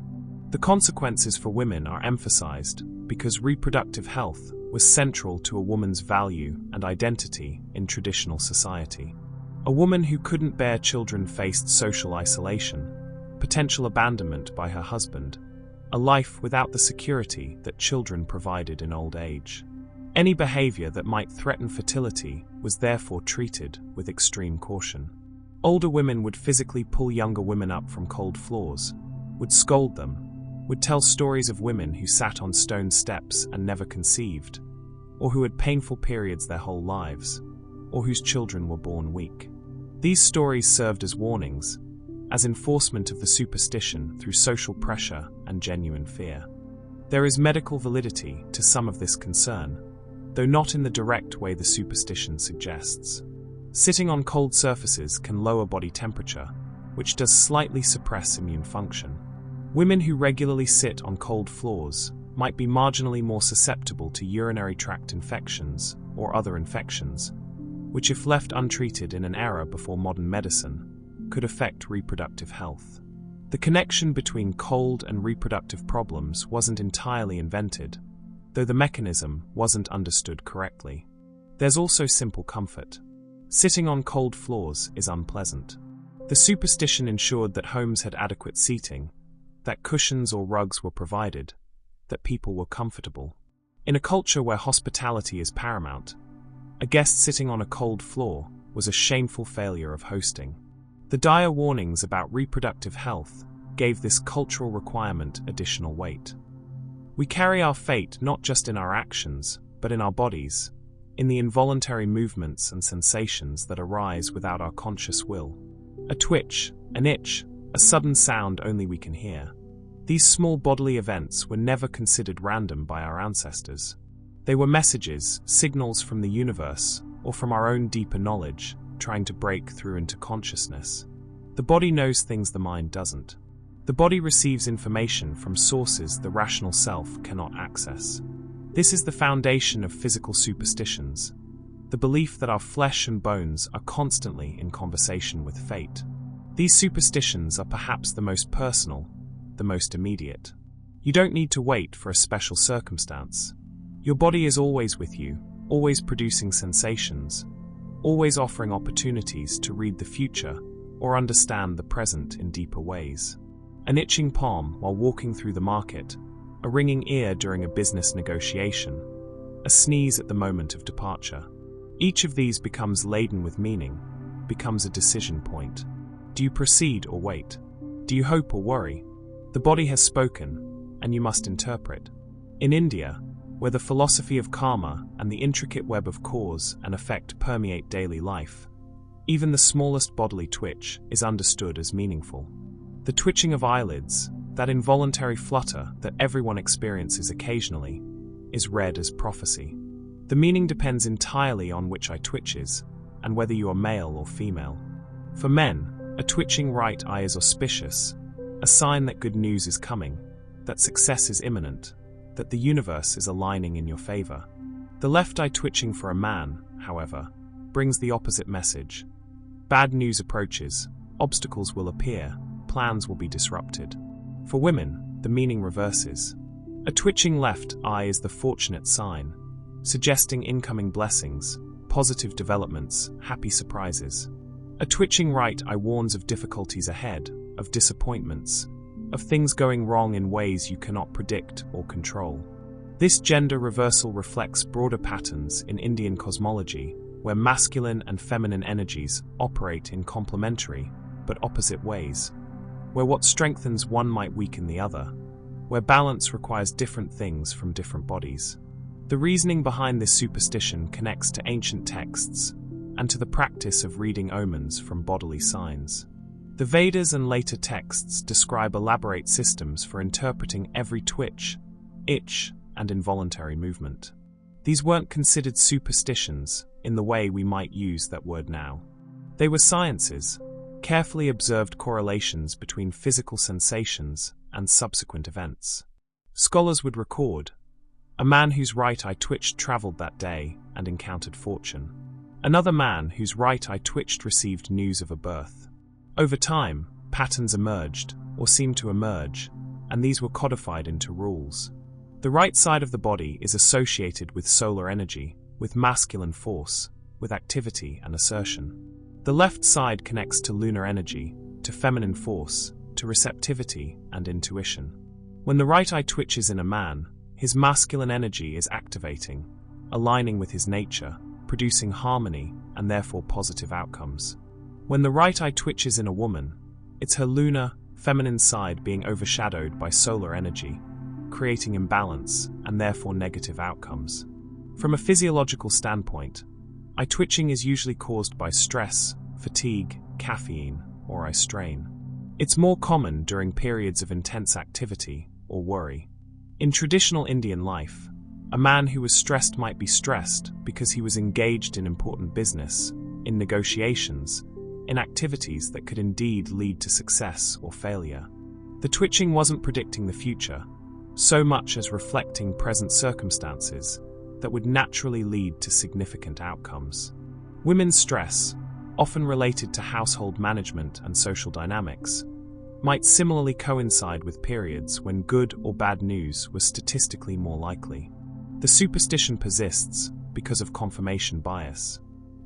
The consequences for women are emphasized because reproductive health was central to a woman's value and identity in traditional society. A woman who couldn't bear children faced social isolation, potential abandonment by her husband, a life without the security that children provided in old age. Any behavior that might threaten fertility was therefore treated with extreme caution. Older women would physically pull younger women up from cold floors, would scold them, would tell stories of women who sat on stone steps and never conceived, or who had painful periods their whole lives, or whose children were born weak. These stories served as warnings, as enforcement of the superstition through social pressure and genuine fear. There is medical validity to some of this concern, though not in the direct way the superstition suggests. Sitting on cold surfaces can lower body temperature, which does slightly suppress immune function. Women who regularly sit on cold floors might be marginally more susceptible to urinary tract infections or other infections, which, if left untreated in an era before modern medicine, could affect reproductive health. The connection between cold and reproductive problems wasn't entirely invented, though the mechanism wasn't understood correctly. There's also simple comfort. Sitting on cold floors is unpleasant. The superstition ensured that homes had adequate seating, that cushions or rugs were provided, that people were comfortable. In a culture where hospitality is paramount, a guest sitting on a cold floor was a shameful failure of hosting. The dire warnings about reproductive health gave this cultural requirement additional weight. We carry our fate not just in our actions, but in our bodies, in the involuntary movements and sensations that arise without our conscious will. A twitch, an itch, a sudden sound only we can hear. These small bodily events were never considered random by our ancestors. They were messages, signals from the universe, or from our own deeper knowledge, trying to break through into consciousness. The body knows things the mind doesn't. The body receives information from sources the rational self cannot access. This is the foundation of physical superstitions, the belief that our flesh and bones are constantly in conversation with fate. These superstitions are perhaps the most personal, the most immediate. You don't need to wait for a special circumstance. Your body is always with you, always producing sensations, always offering opportunities to read the future or understand the present in deeper ways. An itching palm while walking through the market, a ringing ear during a business negotiation, a sneeze at the moment of departure. Each of these becomes laden with meaning, becomes a decision point. Do you proceed or wait? Do you hope or worry? The body has spoken, and you must interpret. In India, where the philosophy of karma and the intricate web of cause and effect permeate daily life, even the smallest bodily twitch is understood as meaningful. The twitching of eyelids, that involuntary flutter that everyone experiences occasionally, is read as prophecy. The meaning depends entirely on which eye twitches, and whether you are male or female. For men, a twitching right eye is auspicious, a sign that good news is coming, that success is imminent, that the universe is aligning in your favor. The left eye twitching for a man, however, brings the opposite message. Bad news approaches, obstacles will appear, plans will be disrupted. For women, the meaning reverses. A twitching left eye is the fortunate sign, suggesting incoming blessings, positive developments, happy surprises. A twitching right eye warns of difficulties ahead, of disappointments, of things going wrong in ways you cannot predict or control. This gender reversal reflects broader patterns in Indian cosmology, where masculine and feminine energies operate in complementary but opposite ways, where what strengthens one might weaken the other, where balance requires different things from different bodies. The reasoning behind this superstition connects to ancient texts and to the practice of reading omens from bodily signs. The Vedas and later texts describe elaborate systems for interpreting every twitch, itch, and involuntary movement. These weren't considered superstitions in the way we might use that word now. They were sciences, carefully observed correlations between physical sensations and subsequent events. Scholars would record, a man whose right eye twitched traveled that day and encountered fortune. Another man whose right eye twitched received news of a birth. Over time, patterns emerged, or seemed to emerge, and these were codified into rules. The right side of the body is associated with solar energy, with masculine force, with activity and assertion. The left side connects to lunar energy, to feminine force, to receptivity and intuition. When the right eye twitches in a man, his masculine energy is activating, aligning with his nature, producing harmony and therefore positive outcomes. When the right eye twitches in a woman, it's her lunar, feminine side being overshadowed by solar energy, creating imbalance and therefore negative outcomes. From a physiological standpoint, eye twitching is usually caused by stress, fatigue, caffeine, or eye strain. It's more common during periods of intense activity or worry. In traditional Indian life, a man who was stressed might be stressed because he was engaged in important business, in negotiations, in activities that could indeed lead to success or failure. The twitching wasn't predicting the future, so much as reflecting present circumstances that would naturally lead to significant outcomes. Women's stress, often related to household management and social dynamics, might similarly coincide with periods when good or bad news was statistically more likely. The superstition persists because of confirmation bias.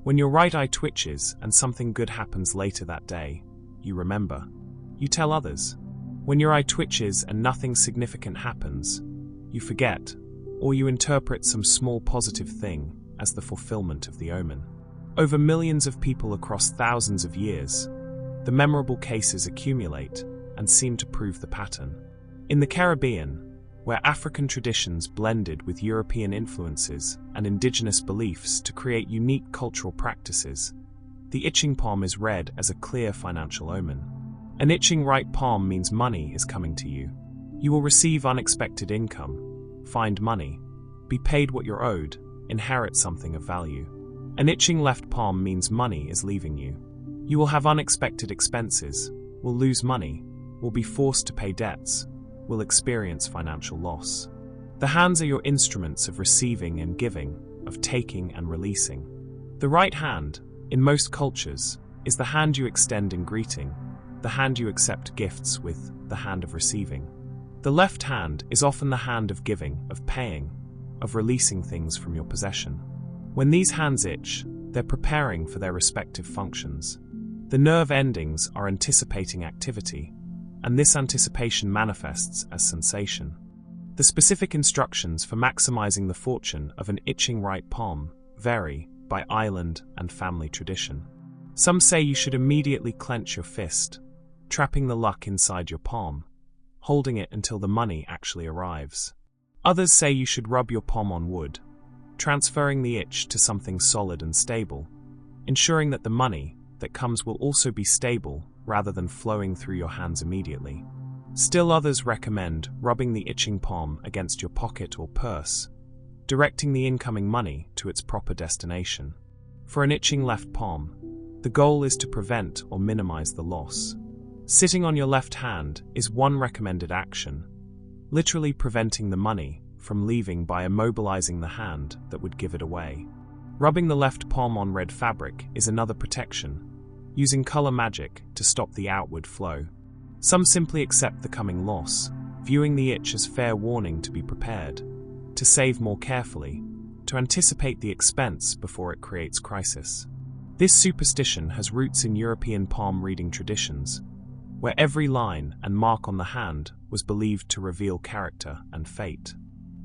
When your right eye twitches and something good happens later that day, you remember. You tell others. When your eye twitches and nothing significant happens, you forget, or you interpret some small positive thing as the fulfillment of the omen. Over millions of people across thousands of years, the memorable cases accumulate and seem to prove the pattern. In the Caribbean, where African traditions blended with European influences and indigenous beliefs to create unique cultural practices, the itching palm is read as a clear financial omen. An itching right palm means money is coming to you. You will receive unexpected income, find money, be paid what you're owed, inherit something of value. An itching left palm means money is leaving you. You will have unexpected expenses, will lose money, will be forced to pay debts, will experience financial loss. The hands are your instruments of receiving and giving, of taking and releasing. The right hand, in most cultures, is the hand you extend in greeting, the hand you accept gifts with, the hand of receiving. The left hand is often the hand of giving, of paying, of releasing things from your possession. When these hands itch, they're preparing for their respective functions. The nerve endings are anticipating activity, and this anticipation manifests as sensation. The specific instructions for maximizing the fortune of an itching right palm vary by island and family tradition. Some say you should immediately clench your fist, trapping the luck inside your palm, holding it until the money actually arrives. Others say you should rub your palm on wood, transferring the itch to something solid and stable, ensuring that the money that comes will also be stable rather than flowing through your hands immediately. Still others recommend rubbing the itching palm against your pocket or purse, directing the incoming money to its proper destination. For an itching left palm, the goal is to prevent or minimize the loss. Sitting on your left hand is one recommended action, literally preventing the money from leaving by immobilizing the hand that would give it away. Rubbing the left palm on red fabric is another protection, using color magic to stop the outward flow. Some simply accept the coming loss, viewing the itch as fair warning to be prepared, to save more carefully, to anticipate the expense before it creates crisis. This superstition has roots in European palm reading traditions, where every line and mark on the hand was believed to reveal character and fate.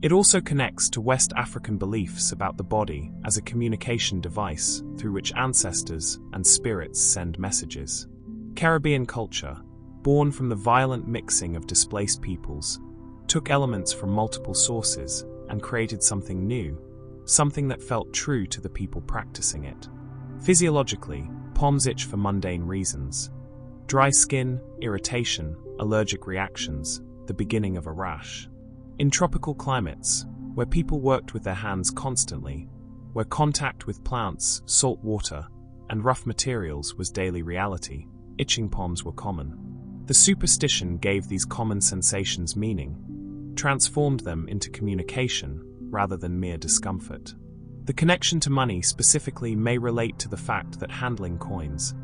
It also connects to West African beliefs about the body as a communication device through which ancestors and spirits send messages. Caribbean culture, born from the violent mixing of displaced peoples, took elements from multiple sources and created something new, something that felt true to the people practicing it. Physiologically, palms itch for mundane reasons: dry skin, irritation, allergic reactions, the beginning of a rash. In tropical climates, where people worked with their hands constantly, where contact with plants, salt water, and rough materials was daily reality, itching palms were common. The superstition gave these common sensations meaning, transformed them into communication rather than mere discomfort. The connection to money specifically may relate to the fact that handling coins,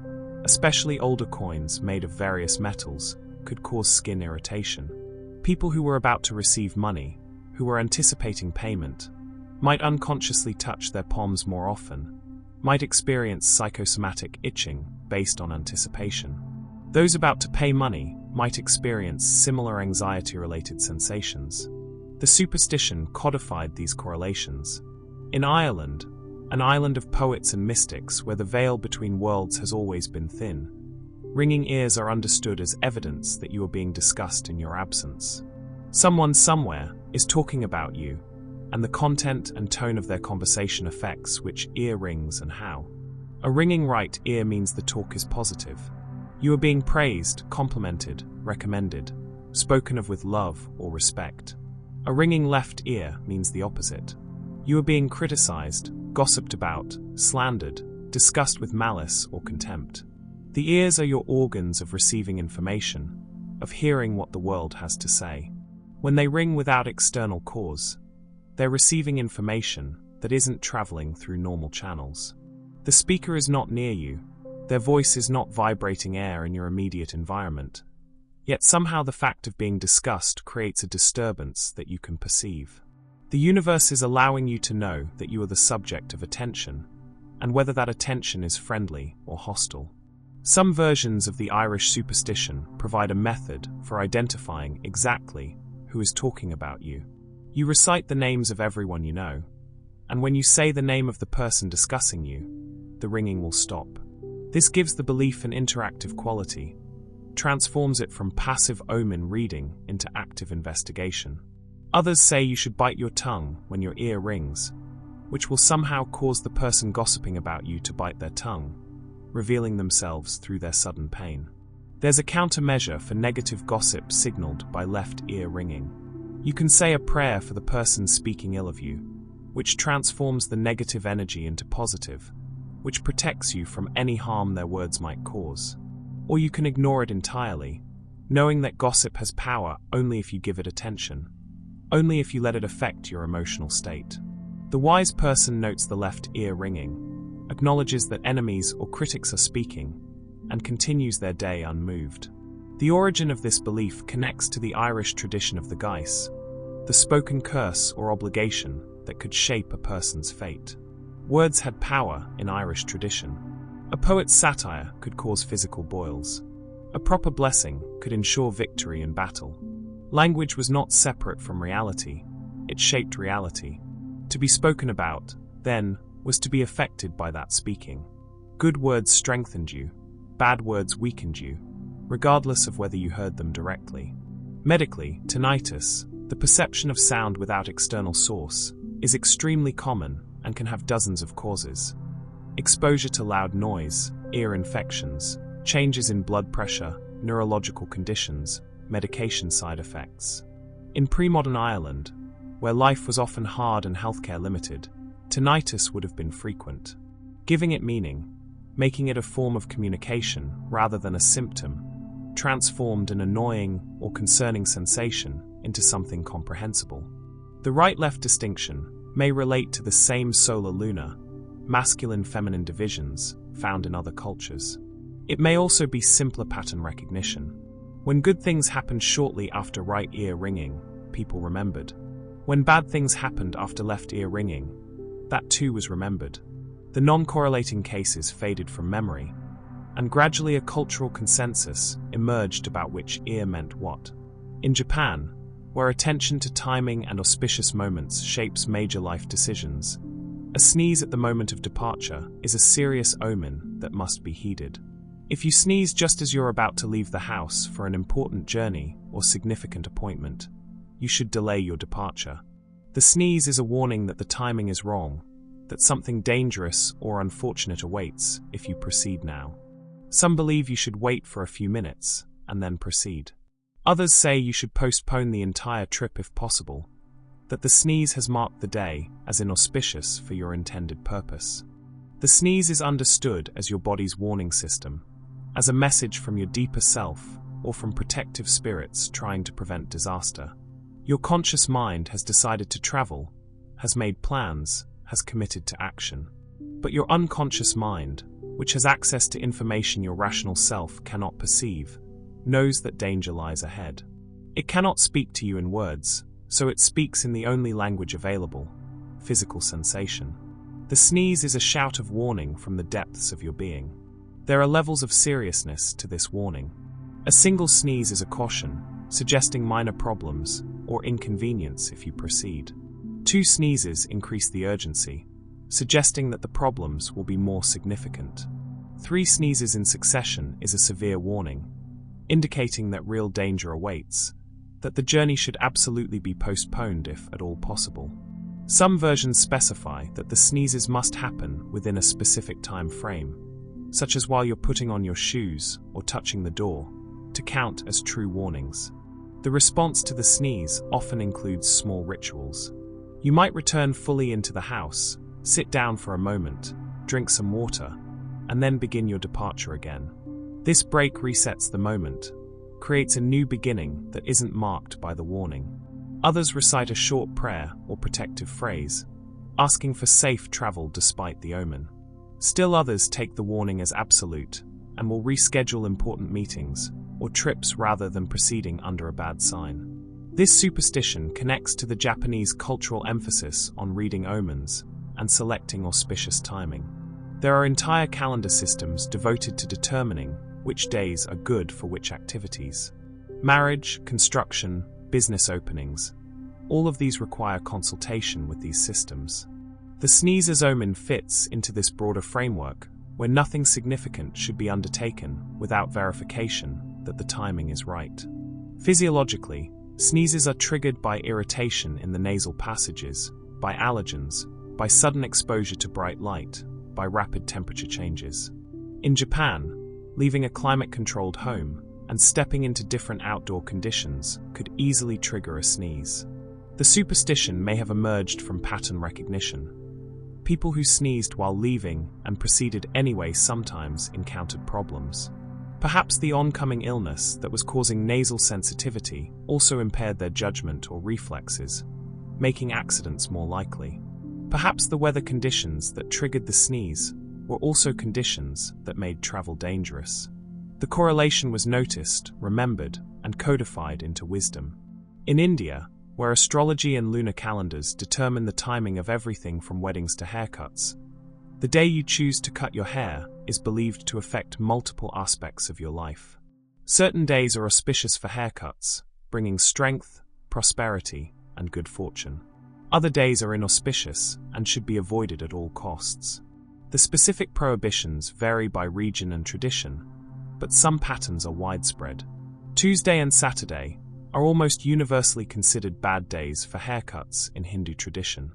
especially older coins made of various metals, could cause skin irritation. People who were about to receive money, who were anticipating payment, might unconsciously touch their palms more often, might experience psychosomatic itching based on anticipation. Those about to pay money might experience similar anxiety-related sensations. The superstition codified these correlations. In Ireland, an island of poets and mystics where the veil between worlds has always been thin, ringing ears are understood as evidence that you are being discussed in your absence. Someone somewhere is talking about you, and the content and tone of their conversation affects which ear rings and how. A ringing right ear means the talk is positive. You are being praised, complimented, recommended, spoken of with love or respect. A ringing left ear means the opposite. You are being criticized, gossiped about, slandered, discussed with malice or contempt. The ears are your organs of receiving information, of hearing what the world has to say. When they ring without external cause, they're receiving information that isn't traveling through normal channels. The speaker is not near you, their voice is not vibrating air in your immediate environment, yet somehow the fact of being discussed creates a disturbance that you can perceive. The universe is allowing you to know that you are the subject of attention, and whether that attention is friendly or hostile. Some versions of the Irish superstition provide a method for identifying exactly who is talking about you. You recite the names of everyone you know, and when you say the name of the person discussing you, the ringing will stop. This gives the belief an interactive quality, transforms it from passive omen reading into active investigation. Others say you should bite your tongue when your ear rings, which will somehow cause the person gossiping about you to bite their tongue, revealing themselves through their sudden pain. There's a countermeasure for negative gossip signaled by left ear ringing. You can say a prayer for the person speaking ill of you, which transforms the negative energy into positive, which protects you from any harm their words might cause. Or you can ignore it entirely, knowing that gossip has power only if you give it attention, only if you let it affect your emotional state. The wise person notes the left ear ringing, acknowledges that enemies or critics are speaking, and continues their day unmoved. The origin of this belief connects to the Irish tradition of the geis, the spoken curse or obligation that could shape a person's fate. Words had power in Irish tradition. A poet's satire could cause physical boils. A proper blessing could ensure victory in battle. Language was not separate from reality, it shaped reality. To be spoken about, then, was to be affected by that speaking. Good words strengthened you, bad words weakened you, regardless of whether you heard them directly. Medically, tinnitus, the perception of sound without external source, is extremely common and can have dozens of causes. Exposure to loud noise, ear infections, changes in blood pressure, neurological conditions, medication side effects. In pre-modern Ireland, where life was often hard and healthcare limited, tinnitus would have been frequent. Giving it meaning, making it a form of communication rather than a symptom, transformed an annoying or concerning sensation into something comprehensible. The right-left distinction may relate to the same solar-lunar, masculine-feminine divisions found in other cultures. It may also be simpler pattern recognition. When good things happened shortly after right ear ringing, people remembered. When bad things happened after left ear ringing, that too was remembered. The non-correlating cases faded from memory, and gradually a cultural consensus emerged about which ear meant what. In Japan, where attention to timing and auspicious moments shapes major life decisions, a sneeze at the moment of departure is a serious omen that must be heeded. If you sneeze just as you're about to leave the house for an important journey or significant appointment, you should delay your departure. The sneeze is a warning that the timing is wrong, that something dangerous or unfortunate awaits if you proceed now. Some believe you should wait for a few minutes and then proceed. Others say you should postpone the entire trip if possible, that the sneeze has marked the day as inauspicious for your intended purpose. The sneeze is understood as your body's warning system, as a message from your deeper self or from protective spirits trying to prevent disaster. Your conscious mind has decided to travel, has made plans, has committed to action. But your unconscious mind, which has access to information your rational self cannot perceive, knows that danger lies ahead. It cannot speak to you in words, so it speaks in the only language available, physical sensation. The sneeze is a shout of warning from the depths of your being. There are levels of seriousness to this warning. A single sneeze is a caution, suggesting minor problems or inconvenience if you proceed. 2 sneezes increase the urgency, suggesting that the problems will be more significant. 3 sneezes in succession is a severe warning, indicating that real danger awaits, that the journey should absolutely be postponed if at all possible. Some versions specify that the sneezes must happen within a specific time frame, such as while you're putting on your shoes or touching the door, to count as true warnings. The response to the sneeze often includes small rituals. You might return fully into the house, sit down for a moment, drink some water, and then begin your departure again. This break resets the moment, creates a new beginning that isn't marked by the warning. Others recite a short prayer or protective phrase, asking for safe travel despite the omen. Still others take the warning as absolute and will reschedule important meetings or trips rather than proceeding under a bad sign. This superstition connects to the Japanese cultural emphasis on reading omens and selecting auspicious timing. There are entire calendar systems devoted to determining which days are good for which activities. Marriage, construction, business openings, all of these require consultation with these systems. The sneezer's omen fits into this broader framework where nothing significant should be undertaken without verification that the timing is right. Physiologically, sneezes are triggered by irritation in the nasal passages, by allergens, by sudden exposure to bright light, by rapid temperature changes. In Japan, leaving a climate-controlled home and stepping into different outdoor conditions could easily trigger a sneeze. The superstition may have emerged from pattern recognition. People who sneezed while leaving and proceeded anyway sometimes encountered problems. Perhaps the oncoming illness that was causing nasal sensitivity also impaired their judgment or reflexes, making accidents more likely. Perhaps the weather conditions that triggered the sneeze were also conditions that made travel dangerous. The correlation was noticed, remembered, and codified into wisdom. In India, where astrology and lunar calendars determine the timing of everything from weddings to haircuts, the day you choose to cut your hair is believed to affect multiple aspects of your life. Certain days are auspicious for haircuts, bringing strength, prosperity, and good fortune. Other days are inauspicious and should be avoided at all costs. The specific prohibitions vary by region and tradition, but some patterns are widespread. Tuesday and Saturday are almost universally considered bad days for haircuts in Hindu tradition.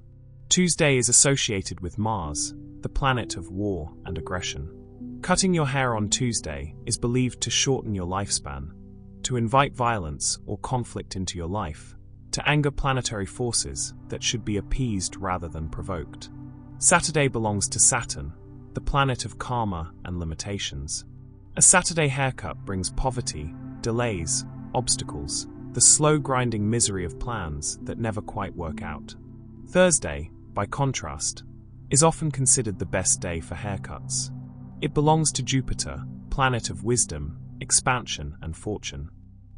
Tuesday is associated with Mars, the planet of war and aggression. Cutting your hair on Tuesday is believed to shorten your lifespan, to invite violence or conflict into your life, to anger planetary forces that should be appeased rather than provoked. Saturday belongs to Saturn, the planet of karma and limitations. A Saturday haircut brings poverty, delays, obstacles, the slow grinding misery of plans that never quite work out. Thursday, by contrast, is often considered the best day for haircuts. It belongs to Jupiter, planet of wisdom, expansion, and fortune.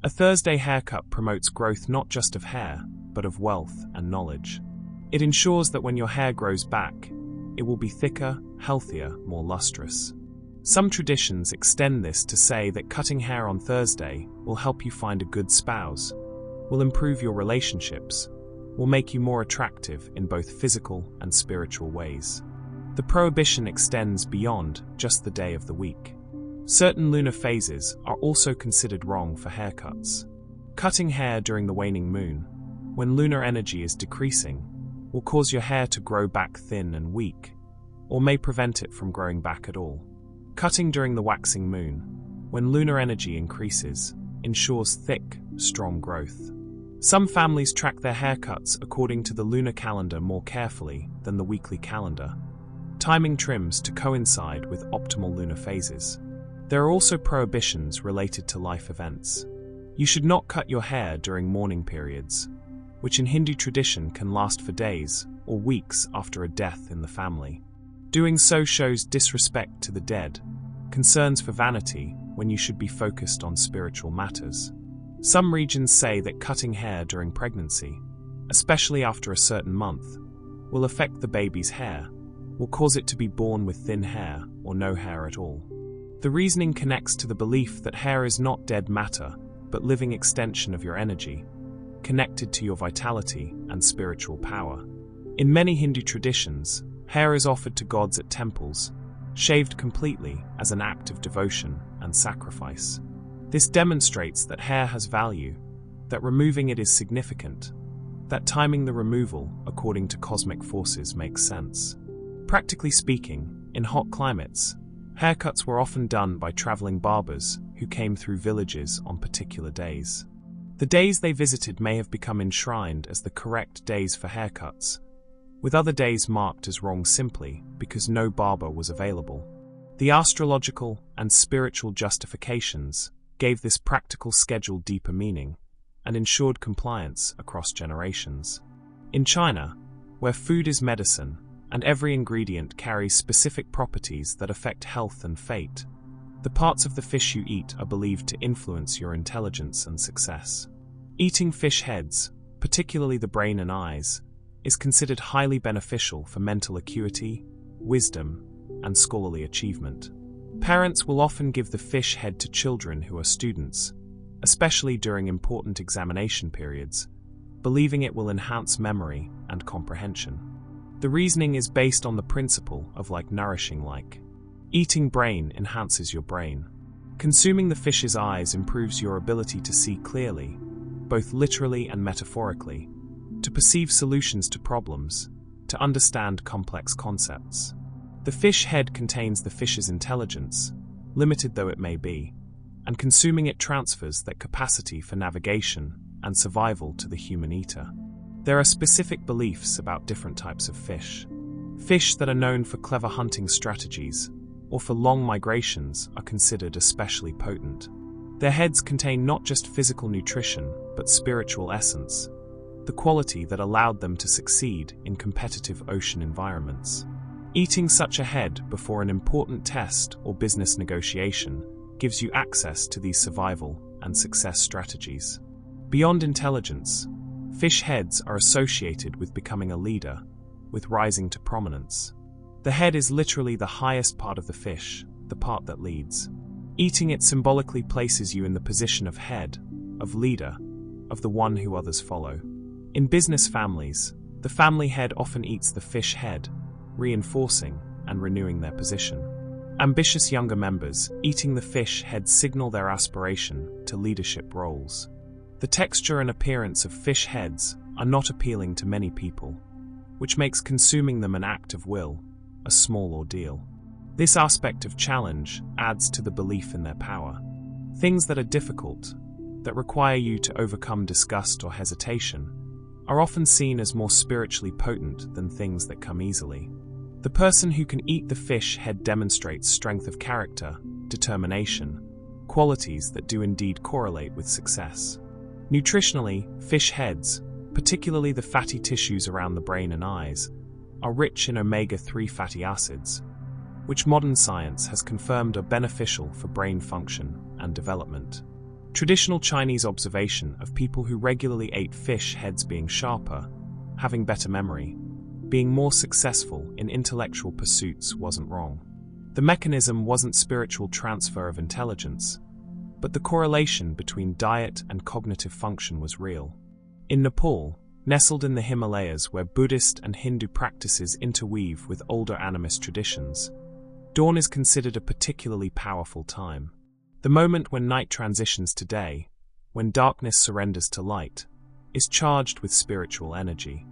A Thursday haircut promotes growth not just of hair, but of wealth and knowledge. It ensures that when your hair grows back, it will be thicker, healthier, more lustrous. Some traditions extend this to say that cutting hair on Thursday will help you find a good spouse, will improve your relationships, will make you more attractive in both physical and spiritual ways. The prohibition extends beyond just the day of the week. Certain lunar phases are also considered wrong for haircuts. Cutting hair during the waning moon, when lunar energy is decreasing, will cause your hair to grow back thin and weak, or may prevent it from growing back at all. Cutting during the waxing moon, when lunar energy increases, ensures thick, strong growth. Some families track their haircuts according to the lunar calendar more carefully than the weekly calendar, timing trims to coincide with optimal lunar phases. There are also prohibitions related to life events. You should not cut your hair during mourning periods, which in Hindu tradition can last for days or weeks after a death in the family. Doing so shows disrespect to the dead, concerns for vanity when you should be focused on spiritual matters. Some regions say that cutting hair during pregnancy, especially after a certain month, will affect the baby's hair, will cause it to be born with thin hair or no hair at all. The reasoning connects to the belief that hair is not dead matter, but living extension of your energy, connected to your vitality and spiritual power. In many Hindu traditions, hair is offered to gods at temples, shaved completely as an act of devotion and sacrifice. This demonstrates that hair has value, that removing it is significant, that timing the removal according to cosmic forces makes sense. Practically speaking, in hot climates, haircuts were often done by traveling barbers who came through villages on particular days. The days they visited may have become enshrined as the correct days for haircuts, with other days marked as wrong simply because no barber was available. The astrological and spiritual justifications gave this practical schedule deeper meaning and ensured compliance across generations. In China, where food is medicine and every ingredient carries specific properties that affect health and fate, the parts of the fish you eat are believed to influence your intelligence and success. Eating fish heads, particularly the brain and eyes, is considered highly beneficial for mental acuity, wisdom, and scholarly achievement. Parents will often give the fish head to children who are students, especially during important examination periods, believing it will enhance memory and comprehension. The reasoning is based on the principle of nourishing like. Eating brain enhances your brain. Consuming the fish's eyes improves your ability to see clearly, both literally and metaphorically, to perceive solutions to problems, to understand complex concepts. The fish head contains the fish's intelligence, limited though it may be, and consuming it transfers that capacity for navigation and survival to the human eater. There are specific beliefs about different types of fish. Fish that are known for clever hunting strategies or for long migrations are considered especially potent. Their heads contain not just physical nutrition, but spiritual essence, the quality that allowed them to succeed in competitive ocean environments. Eating such a head before an important test or business negotiation gives you access to these survival and success strategies. Beyond intelligence, fish heads are associated with becoming a leader, with rising to prominence. The head is literally the highest part of the fish, the part that leads. Eating it symbolically places you in the position of head, of leader, of the one who others follow. In business families, the family head often eats the fish head, reinforcing and renewing their position. Ambitious younger members eating the fish head signal their aspiration to leadership roles. The texture and appearance of fish heads are not appealing to many people, which makes consuming them an act of will, a small ordeal. This aspect of challenge adds to the belief in their power. Things that are difficult, that require you to overcome disgust or hesitation, are often seen as more spiritually potent than things that come easily. The person who can eat the fish head demonstrates strength of character, determination, qualities that do indeed correlate with success. Nutritionally, fish heads, particularly the fatty tissues around the brain and eyes, are rich in omega-3 fatty acids, which modern science has confirmed are beneficial for brain function and development. Traditional Chinese observation of people who regularly ate fish heads being sharper, having better memory, being more successful in intellectual pursuits wasn't wrong. The mechanism wasn't spiritual transfer of intelligence, but the correlation between diet and cognitive function was real. In Nepal, nestled in the Himalayas where Buddhist and Hindu practices interweave with older animist traditions, dawn is considered a particularly powerful time. The moment when night transitions to day, when darkness surrenders to light, is charged with spiritual energy.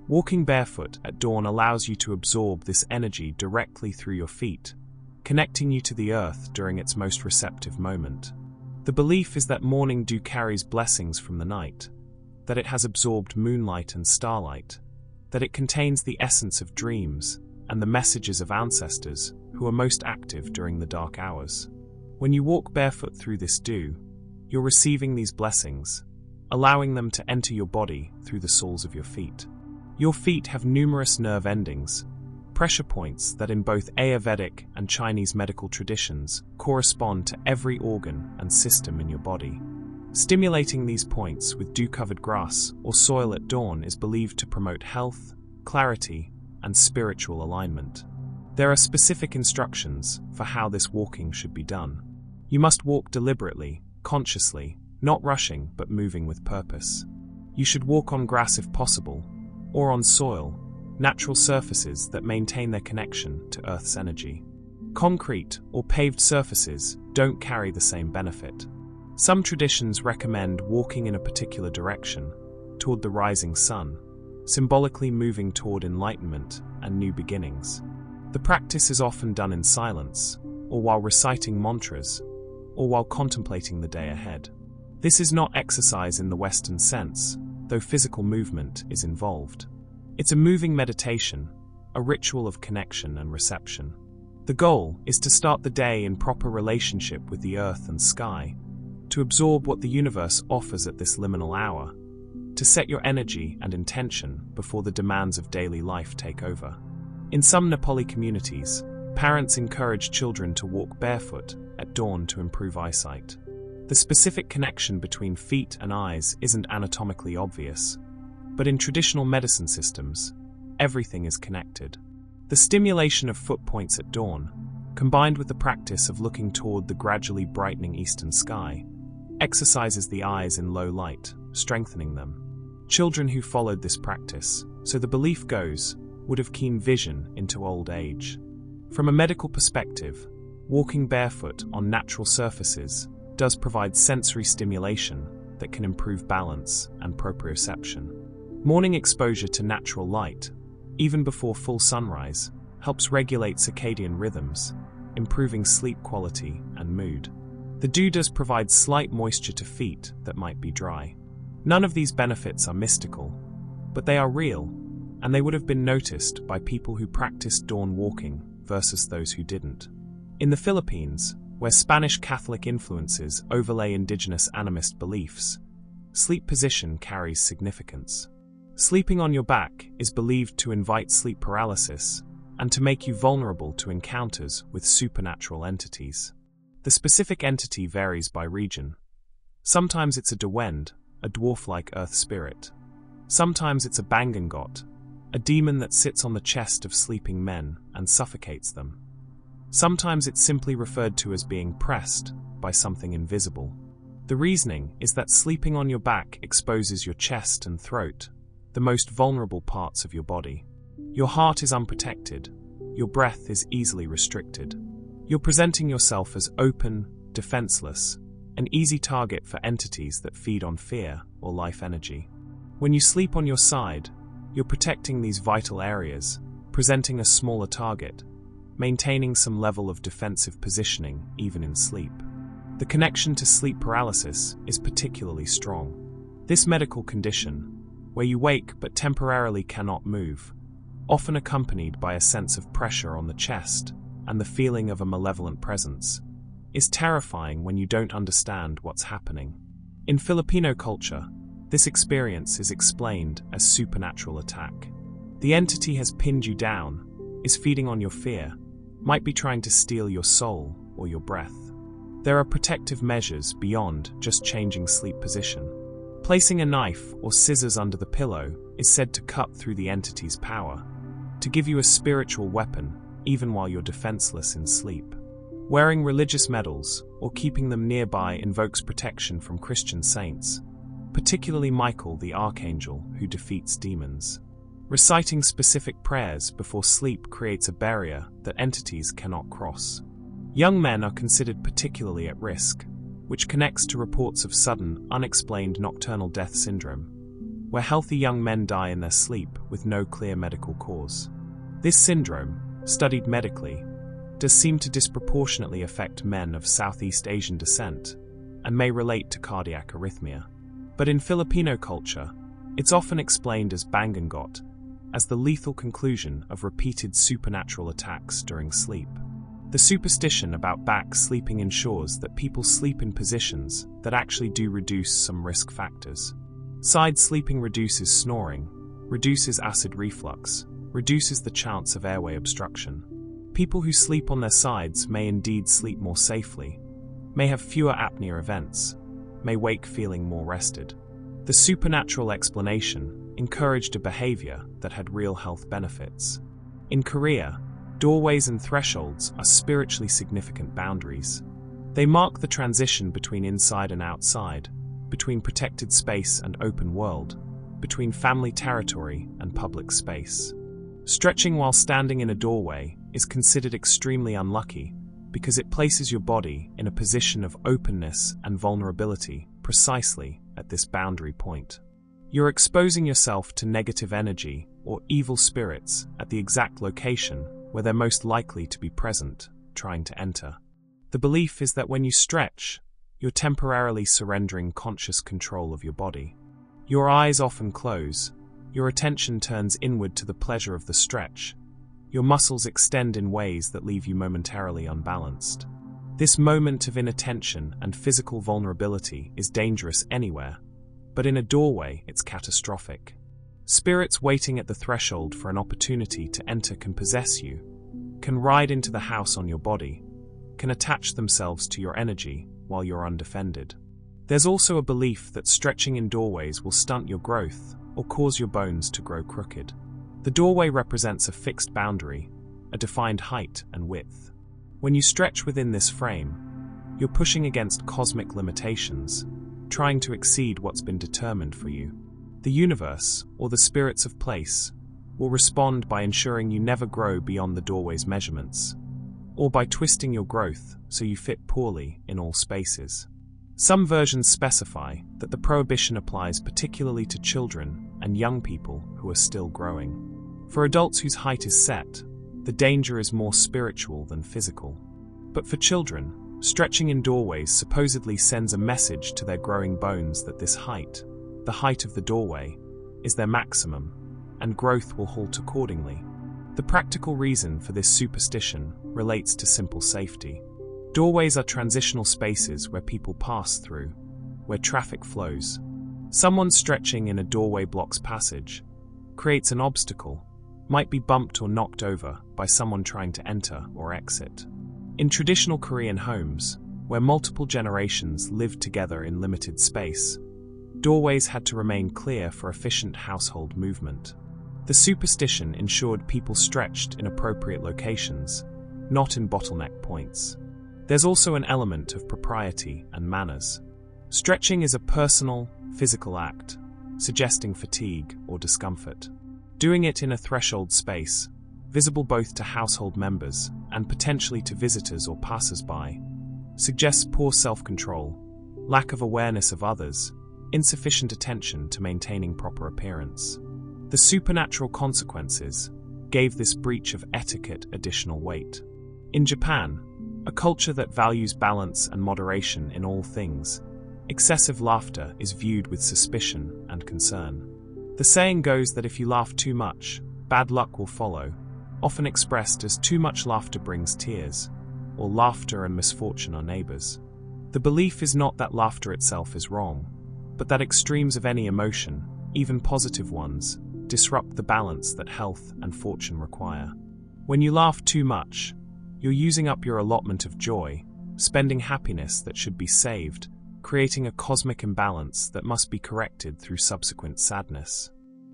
Walking barefoot at dawn allows you to absorb this energy directly through your feet, connecting you to the earth during its most receptive moment. The belief is that morning dew carries blessings from the night, that it has absorbed moonlight and starlight, that it contains the essence of dreams and the messages of ancestors who are most active during the dark hours. When you walk barefoot through this dew, you're receiving these blessings, allowing them to enter your body through the soles of your feet. Your feet have numerous nerve endings, pressure points that in both Ayurvedic and Chinese medical traditions correspond to every organ and system in your body. Stimulating these points with dew-covered grass or soil at dawn is believed to promote health, clarity, and spiritual alignment. There are specific instructions for how this walking should be done. You must walk deliberately, consciously, not rushing but moving with purpose. You should walk on grass if possible, or on soil, natural surfaces that maintain their connection to Earth's energy. Concrete or paved surfaces don't carry the same benefit. Some traditions recommend walking in a particular direction, toward the rising sun, symbolically moving toward enlightenment and new beginnings. The practice is often done in silence, or while reciting mantras, or while contemplating the day ahead. This is not exercise in the Western sense, though physical movement is involved. It's a moving meditation, a ritual of connection and reception. The goal is to start the day in proper relationship with the earth and sky, to absorb what the universe offers at this liminal hour, to set your energy and intention before the demands of daily life take over. In some Nepali communities, parents encourage children to walk barefoot at dawn to improve eyesight. The specific connection between feet and eyes isn't anatomically obvious, but in traditional medicine systems, everything is connected. The stimulation of foot points at dawn, combined with the practice of looking toward the gradually brightening eastern sky, exercises the eyes in low light, strengthening them. Children who followed this practice, so the belief goes, would have keen vision into old age. From a medical perspective, walking barefoot on natural surfaces does provide sensory stimulation that can improve balance and proprioception. Morning exposure to natural light, even before full sunrise, helps regulate circadian rhythms, improving sleep quality and mood. The dew does provide slight moisture to feet that might be dry. None of these benefits are mystical, but they are real, and they would have been noticed by people who practiced dawn walking versus those who didn't. In the Philippines, where Spanish Catholic influences overlay indigenous animist beliefs, sleep position carries significance. Sleeping on your back is believed to invite sleep paralysis and to make you vulnerable to encounters with supernatural entities. The specific entity varies by region. Sometimes it's a Dewend, a dwarf-like earth spirit. Sometimes it's a Bangangot, a demon that sits on the chest of sleeping men and suffocates them. Sometimes it's simply referred to as being pressed by something invisible. The reasoning is that sleeping on your back exposes your chest and throat, the most vulnerable parts of your body. Your heart is unprotected. Your breath is easily restricted. You're presenting yourself as open, defenseless, an easy target for entities that feed on fear or life energy. When you sleep on your side, you're protecting these vital areas, presenting a smaller target, maintaining some level of defensive positioning even in sleep. The connection to sleep paralysis is particularly strong. This medical condition, where you wake but temporarily cannot move, often accompanied by a sense of pressure on the chest and the feeling of a malevolent presence, is terrifying when you don't understand what's happening. In Filipino culture, this experience is explained as supernatural attack. The entity has pinned you down, is feeding on your fear, might be trying to steal your soul or your breath. There are protective measures beyond just changing sleep position. Placing a knife or scissors under the pillow is said to cut through the entity's power, to give you a spiritual weapon even while you're defenseless in sleep. Wearing religious medals or keeping them nearby invokes protection from Christian saints, particularly Michael the Archangel who defeats demons. Reciting specific prayers before sleep creates a barrier that entities cannot cross. Young men are considered particularly at risk, which connects to reports of sudden, unexplained nocturnal death syndrome, where healthy young men die in their sleep with no clear medical cause. This syndrome, studied medically, does seem to disproportionately affect men of Southeast Asian descent and may relate to cardiac arrhythmia. But in Filipino culture, it's often explained as Bangangot, as the lethal conclusion of repeated supernatural attacks during sleep. The superstition about back sleeping ensures that people sleep in positions that actually do reduce some risk factors. Side sleeping reduces snoring, reduces acid reflux, reduces the chance of airway obstruction. People who sleep on their sides may indeed sleep more safely, may have fewer apnea events, may wake feeling more rested. The supernatural explanation encouraged a behavior that had real health benefits. In Korea, doorways and thresholds are spiritually significant boundaries. They mark the transition between inside and outside, between protected space and open world, between family territory and public space. Stretching while standing in a doorway is considered extremely unlucky because it places your body in a position of openness and vulnerability precisely at this boundary point. You're exposing yourself to negative energy or evil spirits at the exact location where they're most likely to be present, trying to enter. The belief is that when you stretch, you're temporarily surrendering conscious control of your body. Your eyes often close, your attention turns inward to the pleasure of the stretch, your muscles extend in ways that leave you momentarily unbalanced. This moment of inattention and physical vulnerability is dangerous anywhere, but in a doorway it's catastrophic. Spirits waiting at the threshold for an opportunity to enter can possess you, can ride into the house on your body, can attach themselves to your energy while you're undefended. There's also a belief that stretching in doorways will stunt your growth or cause your bones to grow crooked. The doorway represents a fixed boundary a defined height and width. When you stretch within this frame, you're pushing against cosmic limitations, trying to exceed what's been determined for you. The universe, or the spirits of place, will respond by ensuring you never grow beyond the doorway's measurements, or by twisting your growth so you fit poorly in all spaces. Some versions specify that the prohibition applies particularly to children and young people who are still growing. For adults whose height is set, the danger is more spiritual than physical. But for children, stretching in doorways supposedly sends a message to their growing bones that this height, the height of the doorway, is their maximum, and growth will halt accordingly. The practical reason for this superstition relates to simple safety. Doorways are transitional spaces where people pass through, where traffic flows. Someone stretching in a doorway blocks passage, creates an obstacle, might be bumped or knocked over by someone trying to enter or exit. In traditional Korean homes, where multiple generations lived together in limited space, doorways had to remain clear for efficient household movement. The superstition ensured people stretched in appropriate locations, not in bottleneck points. There's also an element of propriety and manners. Stretching is a personal, physical act, suggesting fatigue or discomfort. Doing it in a threshold space, visible both to household members and potentially to visitors or passers-by, suggests poor self-control, lack of awareness of others, insufficient attention to maintaining proper appearance. The supernatural consequences gave this breach of etiquette additional weight. In Japan, a culture that values balance and moderation in all things, excessive laughter is viewed with suspicion and concern. The saying goes that if you laugh too much, bad luck will follow, often expressed as too much laughter brings tears, or laughter and misfortune are neighbors. The belief is not that laughter itself is wrong, but that extremes of any emotion, even positive ones, disrupt the balance that health and fortune require. When you laugh too much, you're using up your allotment of joy, spending happiness that should be saved, creating a cosmic imbalance that must be corrected through subsequent sadness.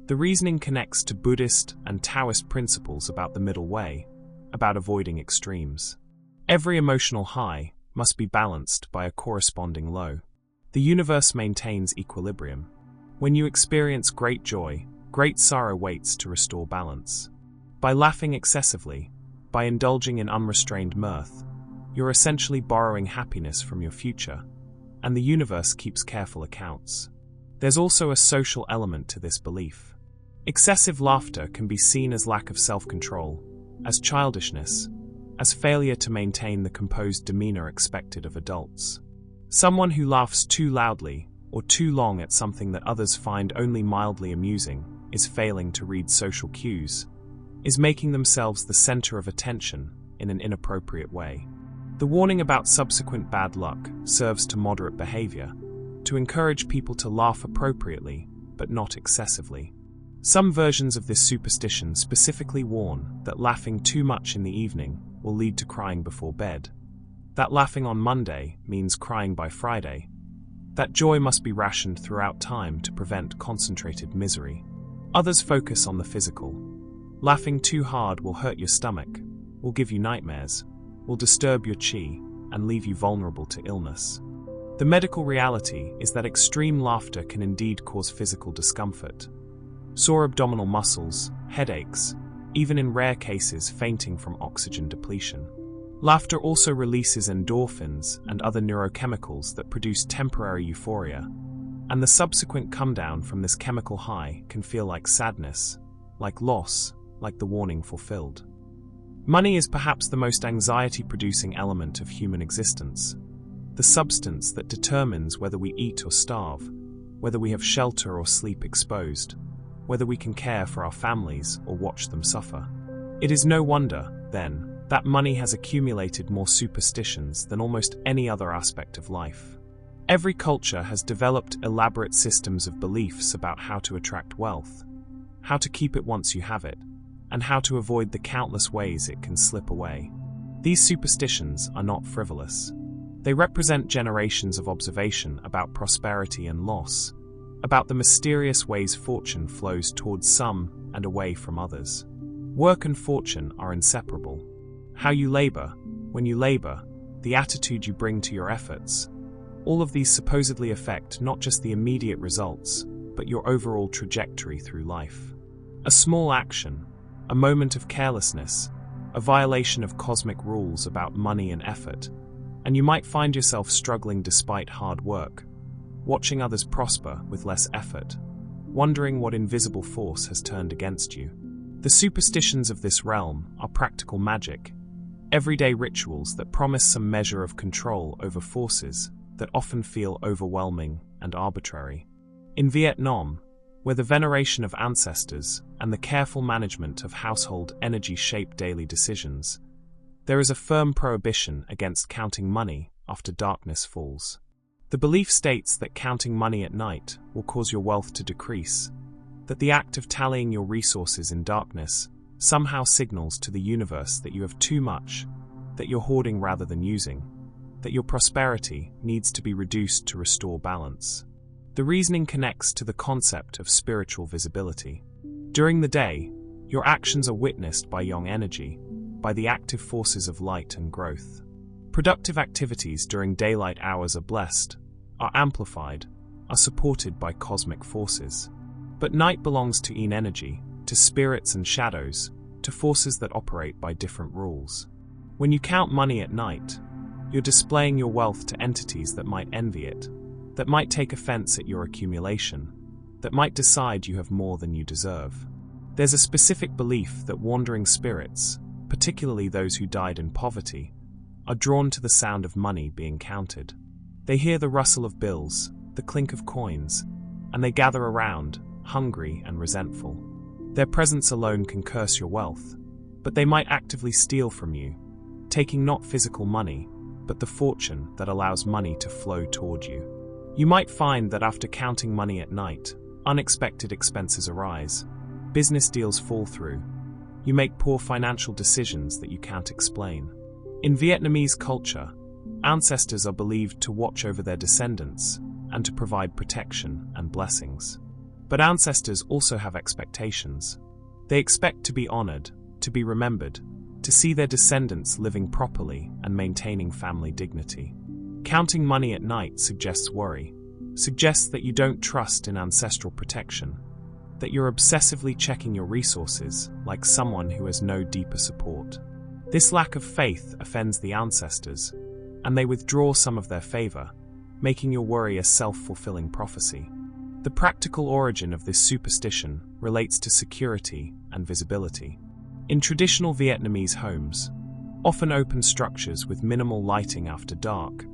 The reasoning connects to Buddhist and Taoist principles about the middle way, about avoiding extremes. Every emotional high must be balanced by a corresponding low. The universe maintains equilibrium. When you experience great joy, great sorrow waits to restore balance. By laughing excessively, by indulging in unrestrained mirth, you're essentially borrowing happiness from your future, and the universe keeps careful accounts. There's also a social element to this belief. Excessive laughter can be seen as lack of self-control, as childishness, as failure to maintain the composed demeanor expected of adults. Someone who laughs too loudly or too long at something that others find only mildly amusing is failing to read social cues, is making themselves the center of attention in an inappropriate way. The warning about subsequent bad luck serves to moderate behavior, to encourage people to laugh appropriately, but not excessively. Some versions of this superstition specifically warn that laughing too much in the evening will lead to crying before bed, that laughing on Monday means crying by Friday, that joy must be rationed throughout time to prevent concentrated misery. Others focus on the physical. Laughing too hard will hurt your stomach, will give you nightmares, will disturb your qi, and leave you vulnerable to illness. The medical reality is that extreme laughter can indeed cause physical discomfort. Sore abdominal muscles, headaches, even in rare cases fainting from oxygen depletion. Laughter also releases endorphins and other neurochemicals that produce temporary euphoria, and the subsequent come-down from this chemical high can feel like sadness, like loss, like the warning fulfilled. Money is perhaps the most anxiety-producing element of human existence, the substance that determines whether we eat or starve, whether we have shelter or sleep exposed, whether we can care for our families or watch them suffer. It is no wonder, then, that money has accumulated more superstitions than almost any other aspect of life. Every culture has developed elaborate systems of beliefs about how to attract wealth, how to keep it once you have it, and how to avoid the countless ways it can slip away. These superstitions are not frivolous. They represent generations of observation about prosperity and loss, about the mysterious ways fortune flows towards some and away from others. Work and fortune are inseparable. How you labor, when you labor, the attitude you bring to your efforts, all of these supposedly affect not just the immediate results, but your overall trajectory through life. A small action, a moment of carelessness, a violation of cosmic rules about money and effort, and you might find yourself struggling despite hard work, watching others prosper with less effort, wondering what invisible force has turned against you. The superstitions of this realm are practical magic, everyday rituals that promise some measure of control over forces that often feel overwhelming and arbitrary. In Vietnam, where the veneration of ancestors and the careful management of household energy shape daily decisions, there is a firm prohibition against counting money after darkness falls. The belief states that counting money at night will cause your wealth to decrease, that the act of tallying your resources in darkness somehow signals to the universe that you have too much, that you're hoarding rather than using, that your prosperity needs to be reduced to restore balance. The reasoning connects to the concept of spiritual visibility. During the day, your actions are witnessed by yang energy, by the active forces of light and growth. Productive activities during daylight hours are blessed, are amplified, are supported by cosmic forces. But night belongs to yin energy, to spirits and shadows, to forces that operate by different rules. When you count money at night, you're displaying your wealth to entities that might envy it, that might take offense at your accumulation, that might decide you have more than you deserve. There's a specific belief that wandering spirits, particularly those who died in poverty, are drawn to the sound of money being counted. They hear the rustle of bills, the clink of coins, and they gather around, hungry and resentful. Their presence alone can curse your wealth, but they might actively steal from you, taking not physical money, but the fortune that allows money to flow toward you. You might find that after counting money at night, unexpected expenses arise, business deals fall through, you make poor financial decisions that you can't explain. In Vietnamese culture, ancestors are believed to watch over their descendants and to provide protection and blessings. But ancestors also have expectations. They expect to be honored, to be remembered, to see their descendants living properly and maintaining family dignity. Counting money at night suggests worry, suggests that you don't trust in ancestral protection, that you're obsessively checking your resources like someone who has no deeper support. This lack of faith offends the ancestors, and they withdraw some of their favor, making your worry a self-fulfilling prophecy. The practical origin of this superstition relates to security and visibility. In traditional Vietnamese homes, often open structures with minimal lighting after dark,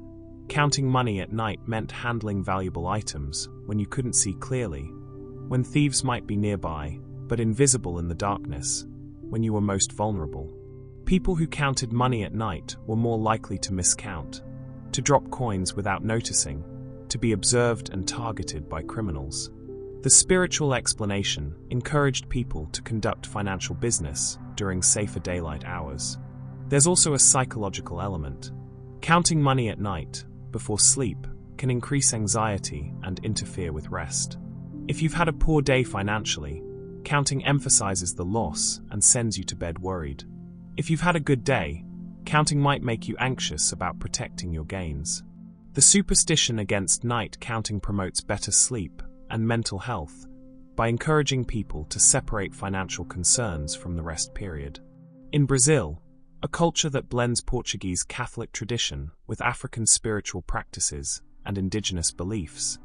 counting money at night meant handling valuable items when you couldn't see clearly, when thieves might be nearby, but invisible in the darkness, when you were most vulnerable. People who counted money at night were more likely to miscount, to drop coins without noticing, to be observed and targeted by criminals. The spiritual explanation encouraged people to conduct financial business during safer daylight hours. There's also a psychological element. Counting money at night, before sleep, can increase anxiety and interfere with rest. If you've had a poor day financially, counting emphasizes the loss and sends you to bed worried. If you've had a good day, counting might make you anxious about protecting your gains. The superstition against night counting promotes better sleep and mental health by encouraging people to separate financial concerns from the rest period. In Brazil, a culture that blends Portuguese Catholic tradition with African spiritual practices and indigenous beliefs,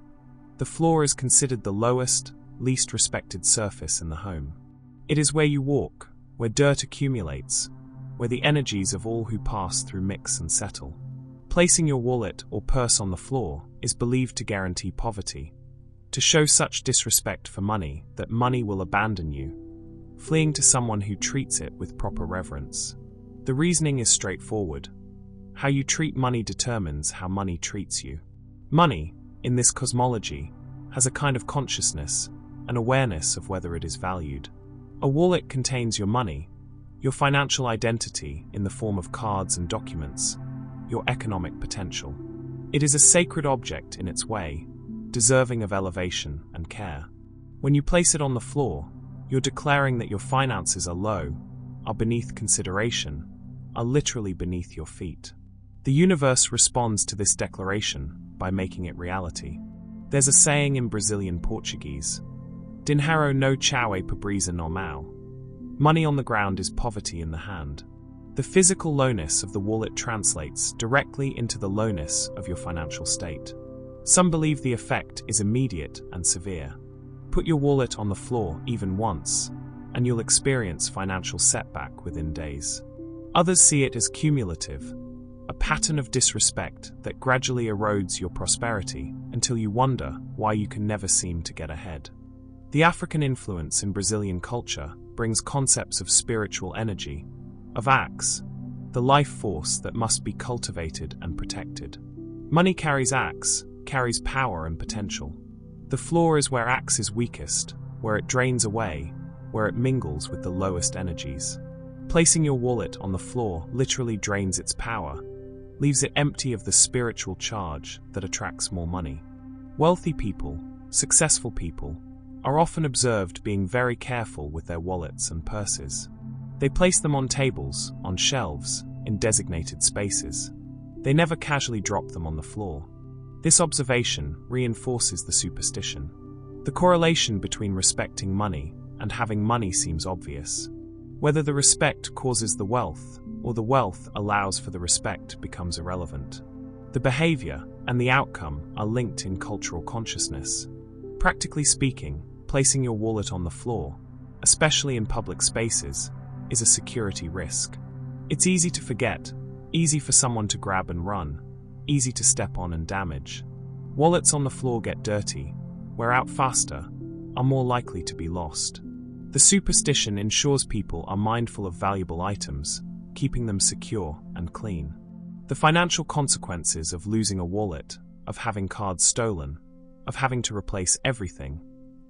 the floor is considered the lowest, least respected surface in the home. It is where you walk, where dirt accumulates, where the energies of all who pass through mix and settle. Placing your wallet or purse on the floor is believed to guarantee poverty, to show such disrespect for money that money will abandon you, fleeing to someone who treats it with proper reverence. The reasoning is straightforward. How you treat money determines how money treats you. Money, in this cosmology, has a kind of consciousness, an awareness of whether it is valued. A wallet contains your money, your financial identity in the form of cards and documents, your economic potential. It is a sacred object in its way, deserving of elevation and care. When you place it on the floor, you're declaring that your finances are low, are beneath consideration, are literally beneath your feet. The universe responds to this declaration by making it reality. There's a saying in Brazilian Portuguese, dinheiro no chão é pobreza normal. Money on the ground is poverty in the hand. The physical lowness of the wallet translates directly into the lowness of your financial state. Some believe the effect is immediate and severe. Put your wallet on the floor even once, and you'll experience financial setback within days. Others see it as cumulative, a pattern of disrespect that gradually erodes your prosperity until you wonder why you can never seem to get ahead. The African influence in Brazilian culture brings concepts of spiritual energy, of Ax, the life force that must be cultivated and protected. Money carries Ax, carries power and potential. The floor is where Ax is weakest, where it drains away, where it mingles with the lowest energies. Placing your wallet on the floor literally drains its power, leaves it empty of the spiritual charge that attracts more money. Wealthy people, successful people, are often observed being very careful with their wallets and purses. They place them on tables, on shelves, in designated spaces. They never casually drop them on the floor. This observation reinforces the superstition. The correlation between respecting money and having money seems obvious. Whether the respect causes the wealth, or the wealth allows for the respect becomes irrelevant. The behavior and the outcome are linked in cultural consciousness. Practically speaking, placing your wallet on the floor, especially in public spaces, is a security risk. It's easy to forget, easy for someone to grab and run, easy to step on and damage. Wallets on the floor get dirty, wear out faster, are more likely to be lost. The superstition ensures people are mindful of valuable items, keeping them secure and clean. The financial consequences of losing a wallet, of having cards stolen, of having to replace everything,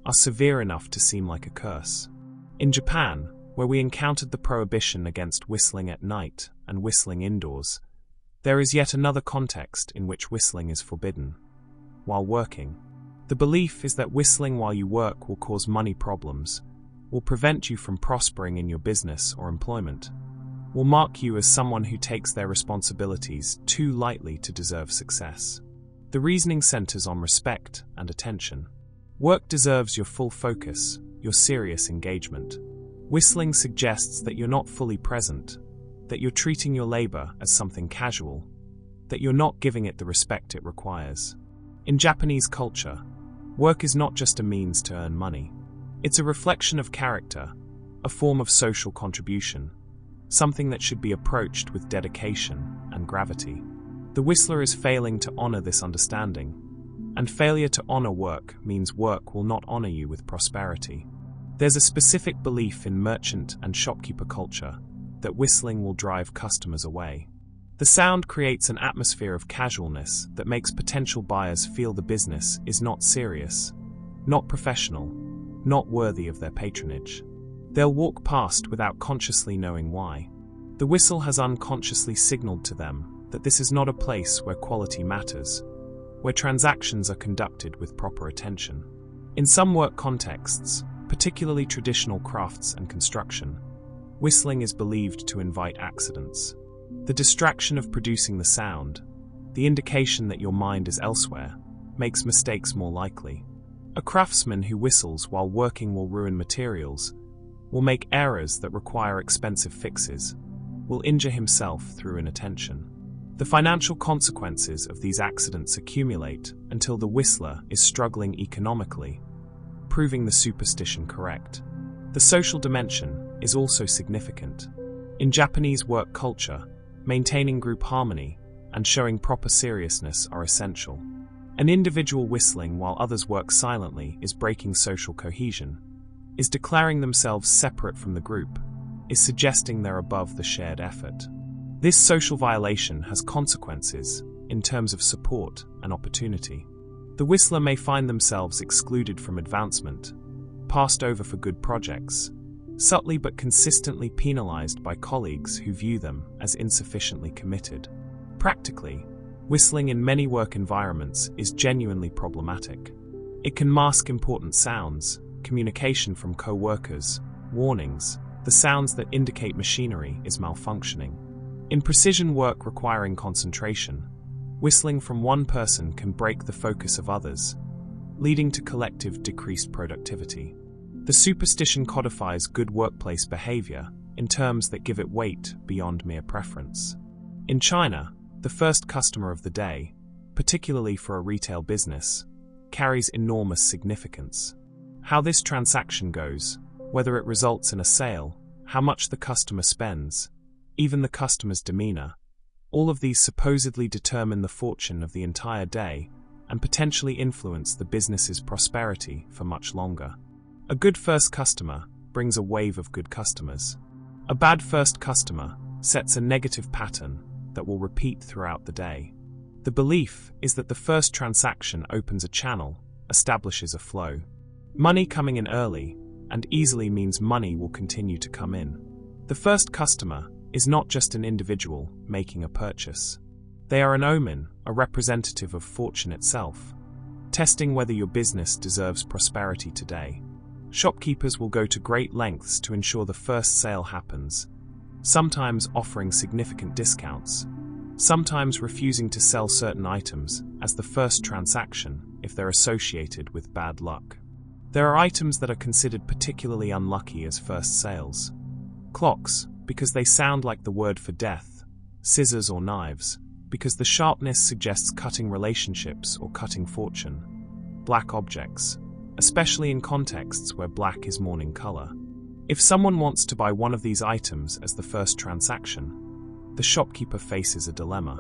are severe enough to seem like a curse. In Japan, where we encountered the prohibition against whistling at night and whistling indoors, there is yet another context in which whistling is forbidden. While working, the belief is that whistling while you work will cause money problems, will prevent you from prospering in your business or employment, will mark you as someone who takes their responsibilities too lightly to deserve success. The reasoning centers on respect and attention. Work deserves your full focus, your serious engagement. Whistling suggests that you're not fully present, that you're treating your labor as something casual, that you're not giving it the respect it requires. In Japanese culture, work is not just a means to earn money. It's a reflection of character, a form of social contribution, something that should be approached with dedication and gravity. The whistler is failing to honor this understanding, and failure to honor work means work will not honor you with prosperity. There's a specific belief in merchant and shopkeeper culture that whistling will drive customers away. The sound creates an atmosphere of casualness that makes potential buyers feel the business is not serious, not professional, not worthy of their patronage. They'll walk past without consciously knowing why. The whistle has unconsciously signaled to them that this is not a place where quality matters, where transactions are conducted with proper attention. In some work contexts, particularly traditional crafts and construction, whistling is believed to invite accidents. The distraction of producing the sound, the indication that your mind is elsewhere, makes mistakes more likely. A craftsman who whistles while working will ruin materials, will make errors that require expensive fixes, will injure himself through inattention. The financial consequences of these accidents accumulate until the whistler is struggling economically, proving the superstition correct. The social dimension is also significant. In Japanese work culture, maintaining group harmony and showing proper seriousness are essential. An individual whistling while others work silently is breaking social cohesion, is declaring themselves separate from the group, is suggesting they're above the shared effort. This social violation has consequences in terms of support and opportunity. The whistler may find themselves excluded from advancement, passed over for good projects, subtly but consistently penalized by colleagues who view them as insufficiently committed. Practically, whistling in many work environments is genuinely problematic. It can mask important sounds, communication from co-workers, warnings, the sounds that indicate machinery is malfunctioning. In precision work requiring concentration, whistling from one person can break the focus of others, leading to collective decreased productivity. The superstition codifies good workplace behavior in terms that give it weight beyond mere preference. In China, the first customer of the day, particularly for a retail business, carries enormous significance. How this transaction goes, whether it results in a sale, how much the customer spends, even the customer's demeanor, all of these supposedly determine the fortune of the entire day and potentially influence the business's prosperity for much longer. A good first customer brings a wave of good customers. A bad first customer sets a negative pattern that will repeat throughout the day. The belief is that the first transaction opens a channel, establishes a flow. Money coming in early and easily means money will continue to come in. The first customer is not just an individual making a purchase. They are an omen, a representative of fortune itself, testing whether your business deserves prosperity today. Shopkeepers will go to great lengths to ensure the first sale happens, sometimes offering significant discounts, sometimes refusing to sell certain items as the first transaction if they're associated with bad luck. There are items that are considered particularly unlucky as first sales. Clocks, because they sound like the word for death, scissors or knives, because the sharpness suggests cutting relationships or cutting fortune. Black objects, especially in contexts where black is mourning color. If someone wants to buy one of these items as the first transaction, the shopkeeper faces a dilemma.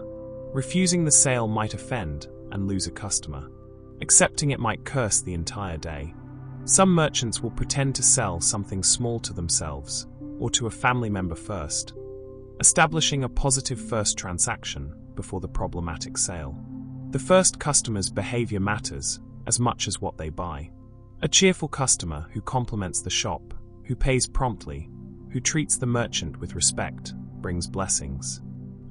Refusing the sale might offend and lose a customer. Accepting it might curse the entire day. Some merchants will pretend to sell something small to themselves or to a family member first, establishing a positive first transaction before the problematic sale. The first customer's behavior matters as much as what they buy. A cheerful customer who compliments the shop, who pays promptly, who treats the merchant with respect, brings blessings.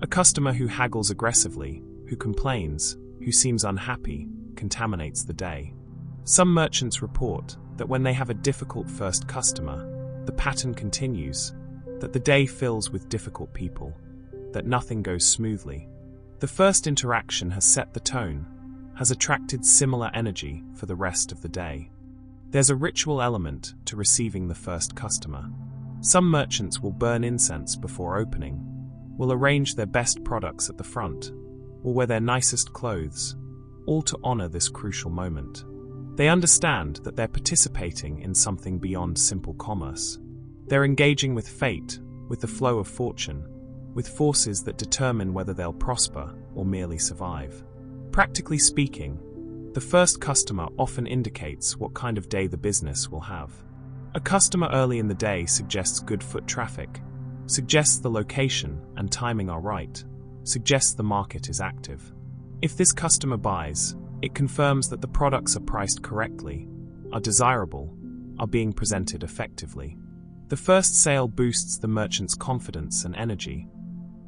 A customer who haggles aggressively, who complains, who seems unhappy, contaminates the day. Some merchants report that when they have a difficult first customer, the pattern continues, that the day fills with difficult people, that nothing goes smoothly. The first interaction has set the tone, has attracted similar energy for the rest of the day. There's a ritual element to receiving the first customer. Some merchants will burn incense before opening, will arrange their best products at the front, will wear their nicest clothes, all to honor this crucial moment. They understand that they're participating in something beyond simple commerce. They're engaging with fate, with the flow of fortune, with forces that determine whether they'll prosper or merely survive. Practically speaking, the first customer often indicates what kind of day the business will have. A customer early in the day suggests good foot traffic, suggests the location and timing are right, suggests the market is active. If this customer buys, it confirms that the products are priced correctly, are desirable, are being presented effectively. The first sale boosts the merchant's confidence and energy,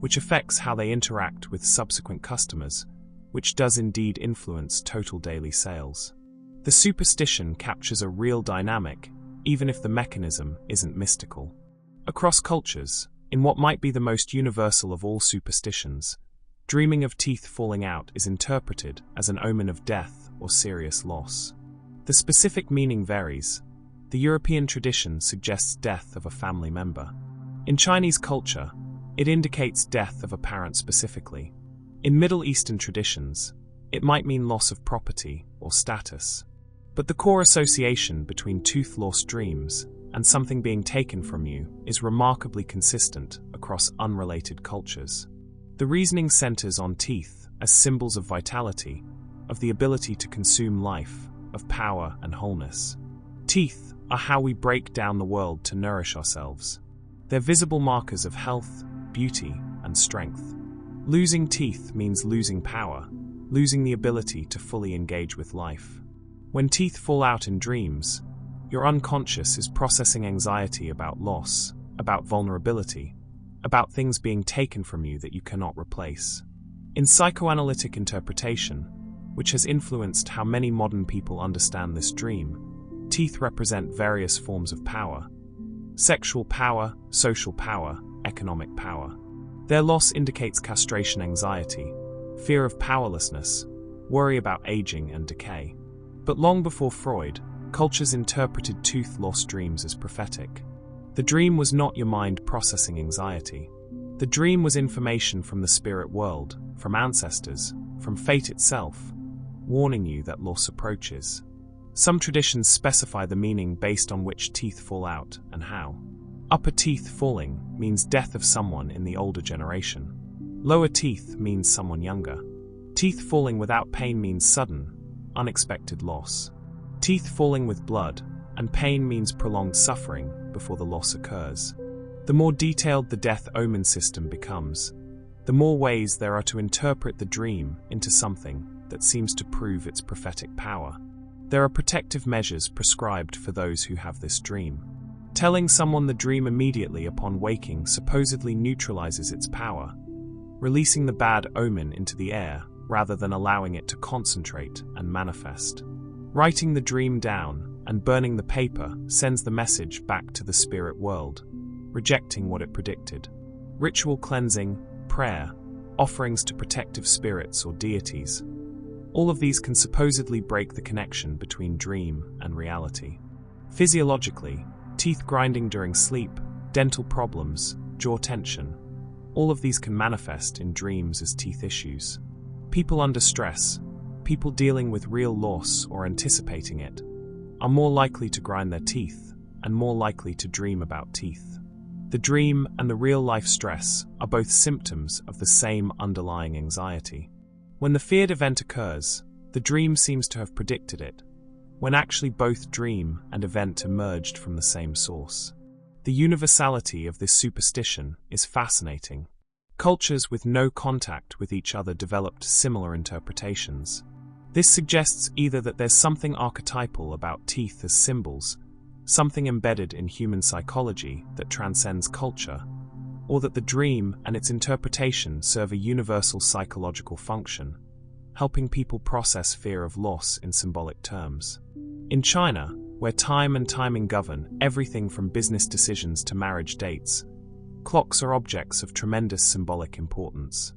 which affects how they interact with subsequent customers, which does indeed influence total daily sales. The superstition captures a real dynamic, even if the mechanism isn't mystical. Across cultures, in what might be the most universal of all superstitions, dreaming of teeth falling out is interpreted as an omen of death or serious loss. The specific meaning varies. The European tradition suggests death of a family member. In Chinese culture, it indicates death of a parent specifically. In Middle Eastern traditions, it might mean loss of property or status. But the core association between tooth loss dreams and something being taken from you is remarkably consistent across unrelated cultures. The reasoning centers on teeth as symbols of vitality, of the ability to consume life, of power and wholeness. Teeth are how we break down the world to nourish ourselves. They're visible markers of health, beauty, and strength. Losing teeth means losing power, losing the ability to fully engage with life. When teeth fall out in dreams, your unconscious is processing anxiety about loss, about vulnerability, about things being taken from you that you cannot replace. In psychoanalytic interpretation, which has influenced how many modern people understand this dream, teeth represent various forms of power. sexual power, social power, economic power. Their loss indicates castration anxiety, fear of powerlessness, worry about aging and decay. But long before Freud, cultures interpreted tooth loss dreams as prophetic. The dream was not your mind processing anxiety. The dream was information from the spirit world, from ancestors, from fate itself, warning you that loss approaches. Some traditions specify the meaning based on which teeth fall out and how. Upper teeth falling means death of someone in the older generation. Lower teeth means someone younger. Teeth falling without pain means sudden, unexpected loss. Teeth falling with blood and pain means prolonged suffering before the loss occurs. The more detailed the death omen system becomes, the more ways there are to interpret the dream into something that seems to prove its prophetic power. There are protective measures prescribed for those who have this dream. Telling someone the dream immediately upon waking supposedly neutralizes its power, releasing the bad omen into the air rather than allowing it to concentrate and manifest. Writing the dream down and burning the paper sends the message back to the spirit world, rejecting what it predicted. Ritual cleansing, prayer, offerings to protective spirits or deities, all of these can supposedly break the connection between dream and reality. Physiologically, teeth grinding during sleep, dental problems, jaw tension, all of these can manifest in dreams as teeth issues. People under stress, people dealing with real loss or anticipating it, are more likely to grind their teeth and more likely to dream about teeth. The dream and the real-life stress are both symptoms of the same underlying anxiety. When the feared event occurs, the dream seems to have predicted it, when actually both dream and event emerged from the same source. The universality of this superstition is fascinating. Cultures with no contact with each other developed similar interpretations. This suggests either that there's something archetypal about teeth as symbols, something embedded in human psychology that transcends culture, or that the dream and its interpretation serve a universal psychological function, helping people process fear of loss in symbolic terms. In China, where time and timing govern everything from business decisions to marriage dates, clocks are objects of tremendous symbolic importance.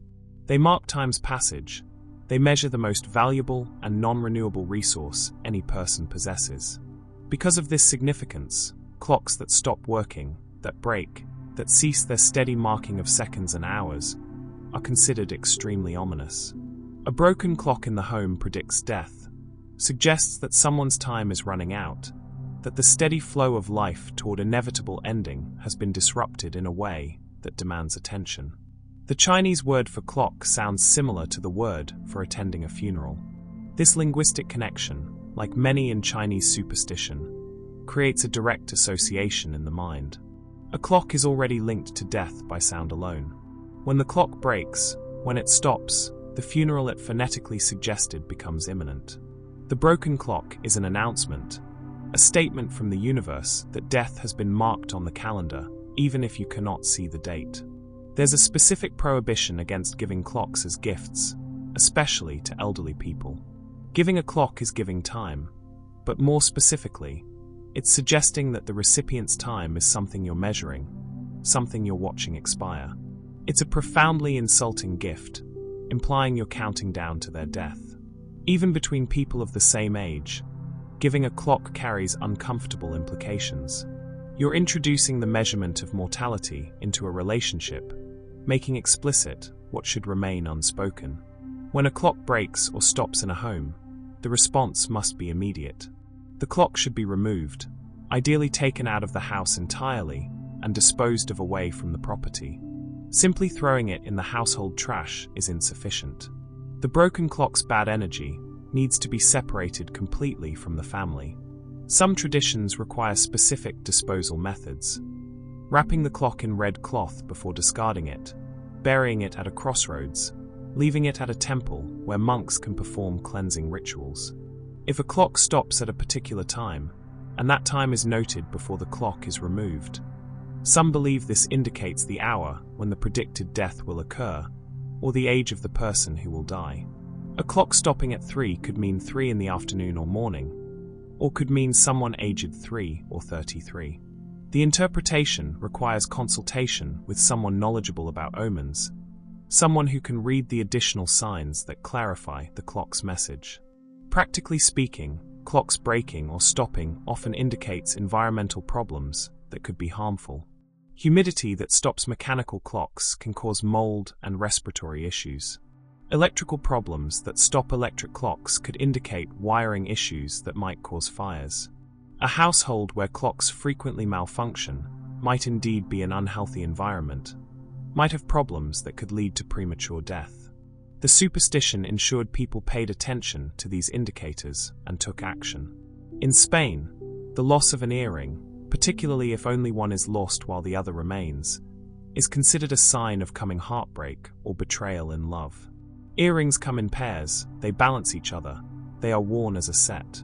They mark time's passage. They measure the most valuable and non-renewable resource any person possesses. Because of this significance, clocks that stop working, that break, that cease their steady marking of seconds and hours, are considered extremely ominous. A broken clock in the home predicts death, suggests that someone's time is running out, that the steady flow of life toward inevitable ending has been disrupted in a way that demands attention. The Chinese word for clock sounds similar to the word for attending a funeral. This linguistic connection, like many in Chinese superstition, creates a direct association in the mind. A clock is already linked to death by sound alone. When the clock breaks, when it stops, the funeral it phonetically suggested becomes imminent. The broken clock is an announcement, a statement from the universe that death has been marked on the calendar, even if you cannot see the date. There's a specific prohibition against giving clocks as gifts, especially to elderly people. Giving a clock is giving time, but more specifically, it's suggesting that the recipient's time is something you're measuring, something you're watching expire. It's a profoundly insulting gift, implying you're counting down to their death. Even between people of the same age, giving a clock carries uncomfortable implications. You're introducing the measurement of mortality into a relationship, making explicit what should remain unspoken. When a clock breaks or stops in a home, the response must be immediate. The clock should be removed, ideally taken out of the house entirely and disposed of away from the property. Simply throwing it in the household trash is insufficient. The broken clock's bad energy needs to be separated completely from the family. Some traditions require specific disposal methods. Wrapping the clock in red cloth before discarding it, burying it at a crossroads, leaving it at a temple where monks can perform cleansing rituals. If a clock stops at a particular time, and that time is noted before the clock is removed, some believe this indicates the hour when the predicted death will occur, or the age of the person who will die. A clock stopping at 3 could mean 3 in the afternoon or morning, or could mean someone aged 3 or 33. The interpretation requires consultation with someone knowledgeable about omens, someone who can read the additional signs that clarify the clock's message. Practically speaking, clocks breaking or stopping often indicates environmental problems that could be harmful. Humidity that stops mechanical clocks can cause mold and respiratory issues. Electrical problems that stop electric clocks could indicate wiring issues that might cause fires. A household where clocks frequently malfunction might indeed be an unhealthy environment, might have problems that could lead to premature death. The superstition ensured people paid attention to these indicators and took action. In Spain, the loss of an earring, particularly if only one is lost while the other remains, is considered a sign of coming heartbreak or betrayal in love. Earrings come in pairs, they balance each other, they are worn as a set.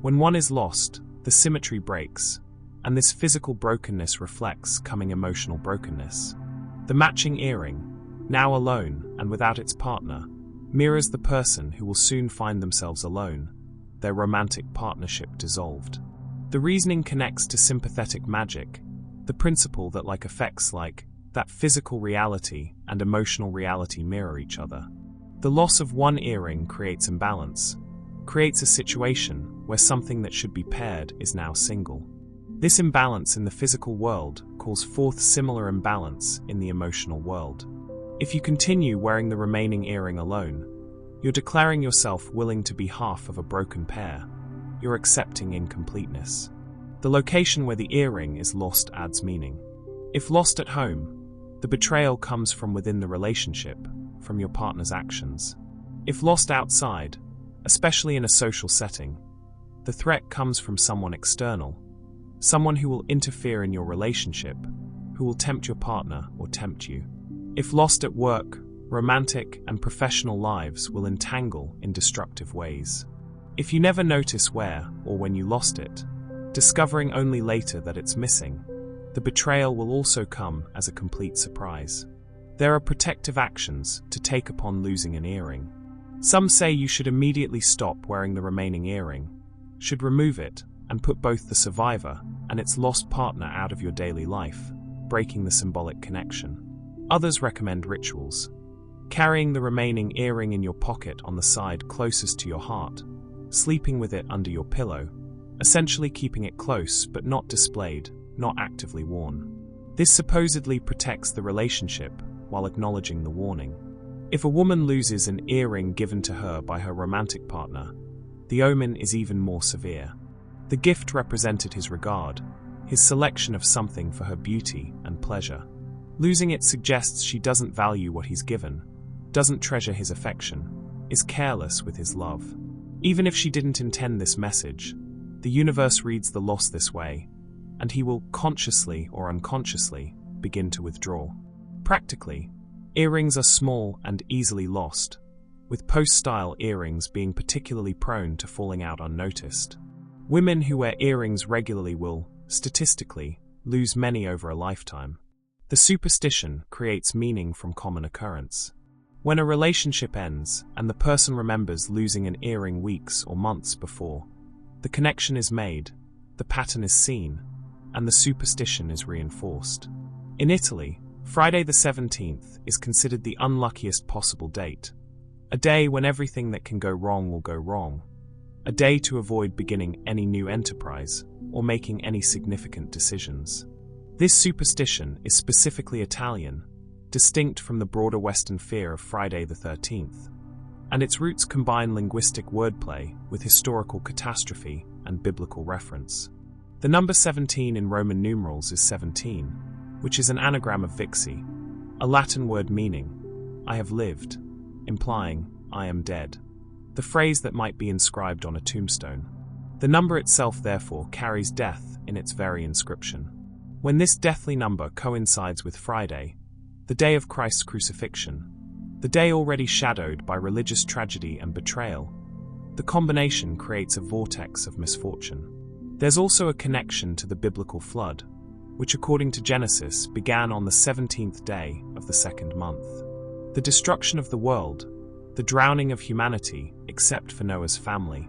When one is lost, the symmetry breaks, and this physical brokenness reflects coming emotional brokenness. The matching earring, now alone and without its partner, mirrors the person who will soon find themselves alone, their romantic partnership dissolved. The reasoning connects to sympathetic magic, the principle that that physical reality and emotional reality mirror each other. The loss of one earring creates imbalance, creates a situation where something that should be paired is now single. This imbalance in the physical world calls forth similar imbalance in the emotional world. If you continue wearing the remaining earring alone, you're declaring yourself willing to be half of a broken pair. You're accepting incompleteness. The location where the earring is lost adds meaning. If lost at home, the betrayal comes from within the relationship, from your partner's actions. If lost outside, especially in a social setting, the threat comes from someone external, someone who will interfere in your relationship, who will tempt your partner or tempt you. If lost at work, romantic and professional lives will entangle in destructive ways. If you never notice where or when you lost it, discovering only later that it's missing, the betrayal will also come as a complete surprise. There are protective actions to take upon losing an earring. Some say you should immediately stop wearing the remaining earring, should remove it, and put both the survivor and its lost partner out of your daily life, breaking the symbolic connection. Others recommend rituals. Carrying the remaining earring in your pocket on the side closest to your heart, sleeping with it under your pillow, essentially keeping it close but not displayed, not actively worn. This supposedly protects the relationship while acknowledging the warning. If a woman loses an earring given to her by her romantic partner, the omen is even more severe. The gift represented his regard, his selection of something for her beauty and pleasure. Losing it suggests she doesn't value what he's given, doesn't treasure his affection, is careless with his love. Even if she didn't intend this message, the universe reads the loss this way, and he will consciously or unconsciously begin to withdraw. Practically, earrings are small and easily lost, with post-style earrings being particularly prone to falling out unnoticed. Women who wear earrings regularly will, statistically, lose many over a lifetime. The superstition creates meaning from common occurrence. When a relationship ends and the person remembers losing an earring weeks or months before, the connection is made, the pattern is seen, and the superstition is reinforced. In Italy, Friday the 17th is considered the unluckiest possible date, a day when everything that can go wrong will go wrong, a day to avoid beginning any new enterprise or making any significant decisions. This superstition is specifically Italian, distinct from the broader Western fear of Friday the 13th, and its roots combine linguistic wordplay with historical catastrophe and biblical reference. The number 17 in Roman numerals is 17, which is an anagram of vixi, a Latin word meaning, I have lived, implying, I am dead, the phrase that might be inscribed on a tombstone. The number itself therefore carries death in its very inscription. When this deathly number coincides with Friday, the day of Christ's crucifixion, the day already shadowed by religious tragedy and betrayal, the combination creates a vortex of misfortune. There's also a connection to the biblical flood, which according to Genesis began on the 17th day of the second month. The destruction of the world, the drowning of humanity except for Noah's family,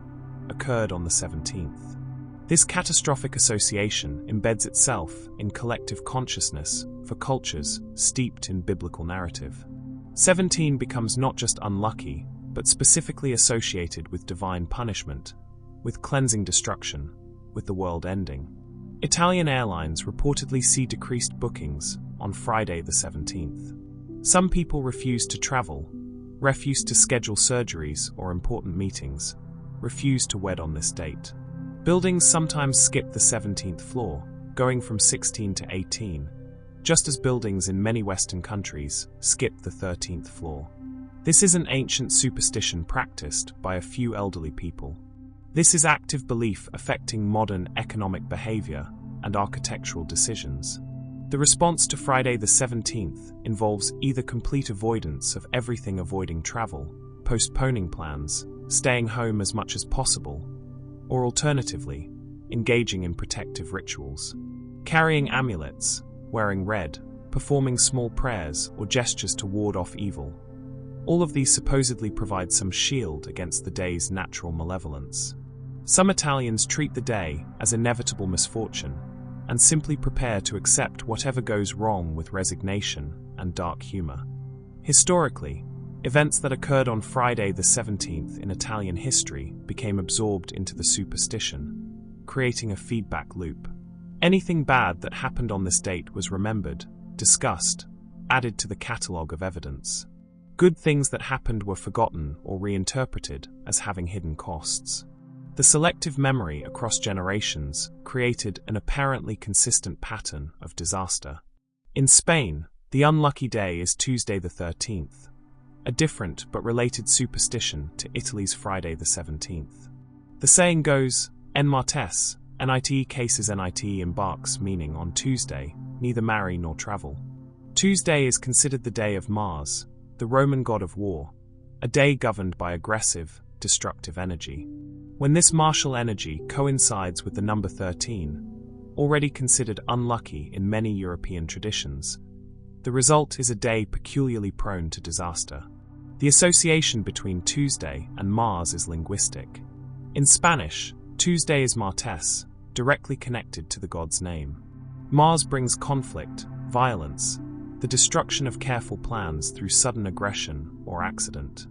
occurred on the 17th. This catastrophic association embeds itself in collective consciousness for cultures steeped in biblical narrative. 17 becomes not just unlucky, but specifically associated with divine punishment, with cleansing destruction, with the world ending. Italian airlines reportedly see decreased bookings on Friday the 17th. Some people refuse to travel, refuse to schedule surgeries or important meetings, refuse to wed on this date. Buildings sometimes skip the 17th floor, going from 16 to 18, just as buildings in many Western countries skip the 13th floor. This isn't ancient superstition practiced by a few elderly people. This is active belief affecting modern economic behavior and architectural decisions. The response to Friday the 17th involves either complete avoidance of everything avoiding travel, postponing plans, staying home as much as possible, or alternatively, engaging in protective rituals. Carrying amulets, wearing red, performing small prayers or gestures to ward off evil. All of these supposedly provide some shield against the day's natural malevolence. Some Italians treat the day as inevitable misfortune and simply prepare to accept whatever goes wrong with resignation and dark humor. Historically, events that occurred on Friday the 17th in Italian history became absorbed into the superstition, creating a feedback loop. Anything bad that happened on this date was remembered, discussed, added to the catalogue of evidence. Good things that happened were forgotten or reinterpreted as having hidden costs. The selective memory across generations created an apparently consistent pattern of disaster. In Spain, the unlucky day is Tuesday the 13th, a different but related superstition to Italy's Friday the 17th. The saying goes, en martes, nite cases nite embarks, meaning on Tuesday, neither marry nor travel. Tuesday is considered the day of Mars, the Roman god of war, a day governed by aggressive, destructive energy. When this martial energy coincides with the number 13, already considered unlucky in many European traditions, the result is a day peculiarly prone to disaster. The association between Tuesday and Mars is linguistic. In Spanish, Tuesday is martes, directly connected to the god's name. Mars brings conflict, violence, the destruction of careful plans through sudden aggression or accident.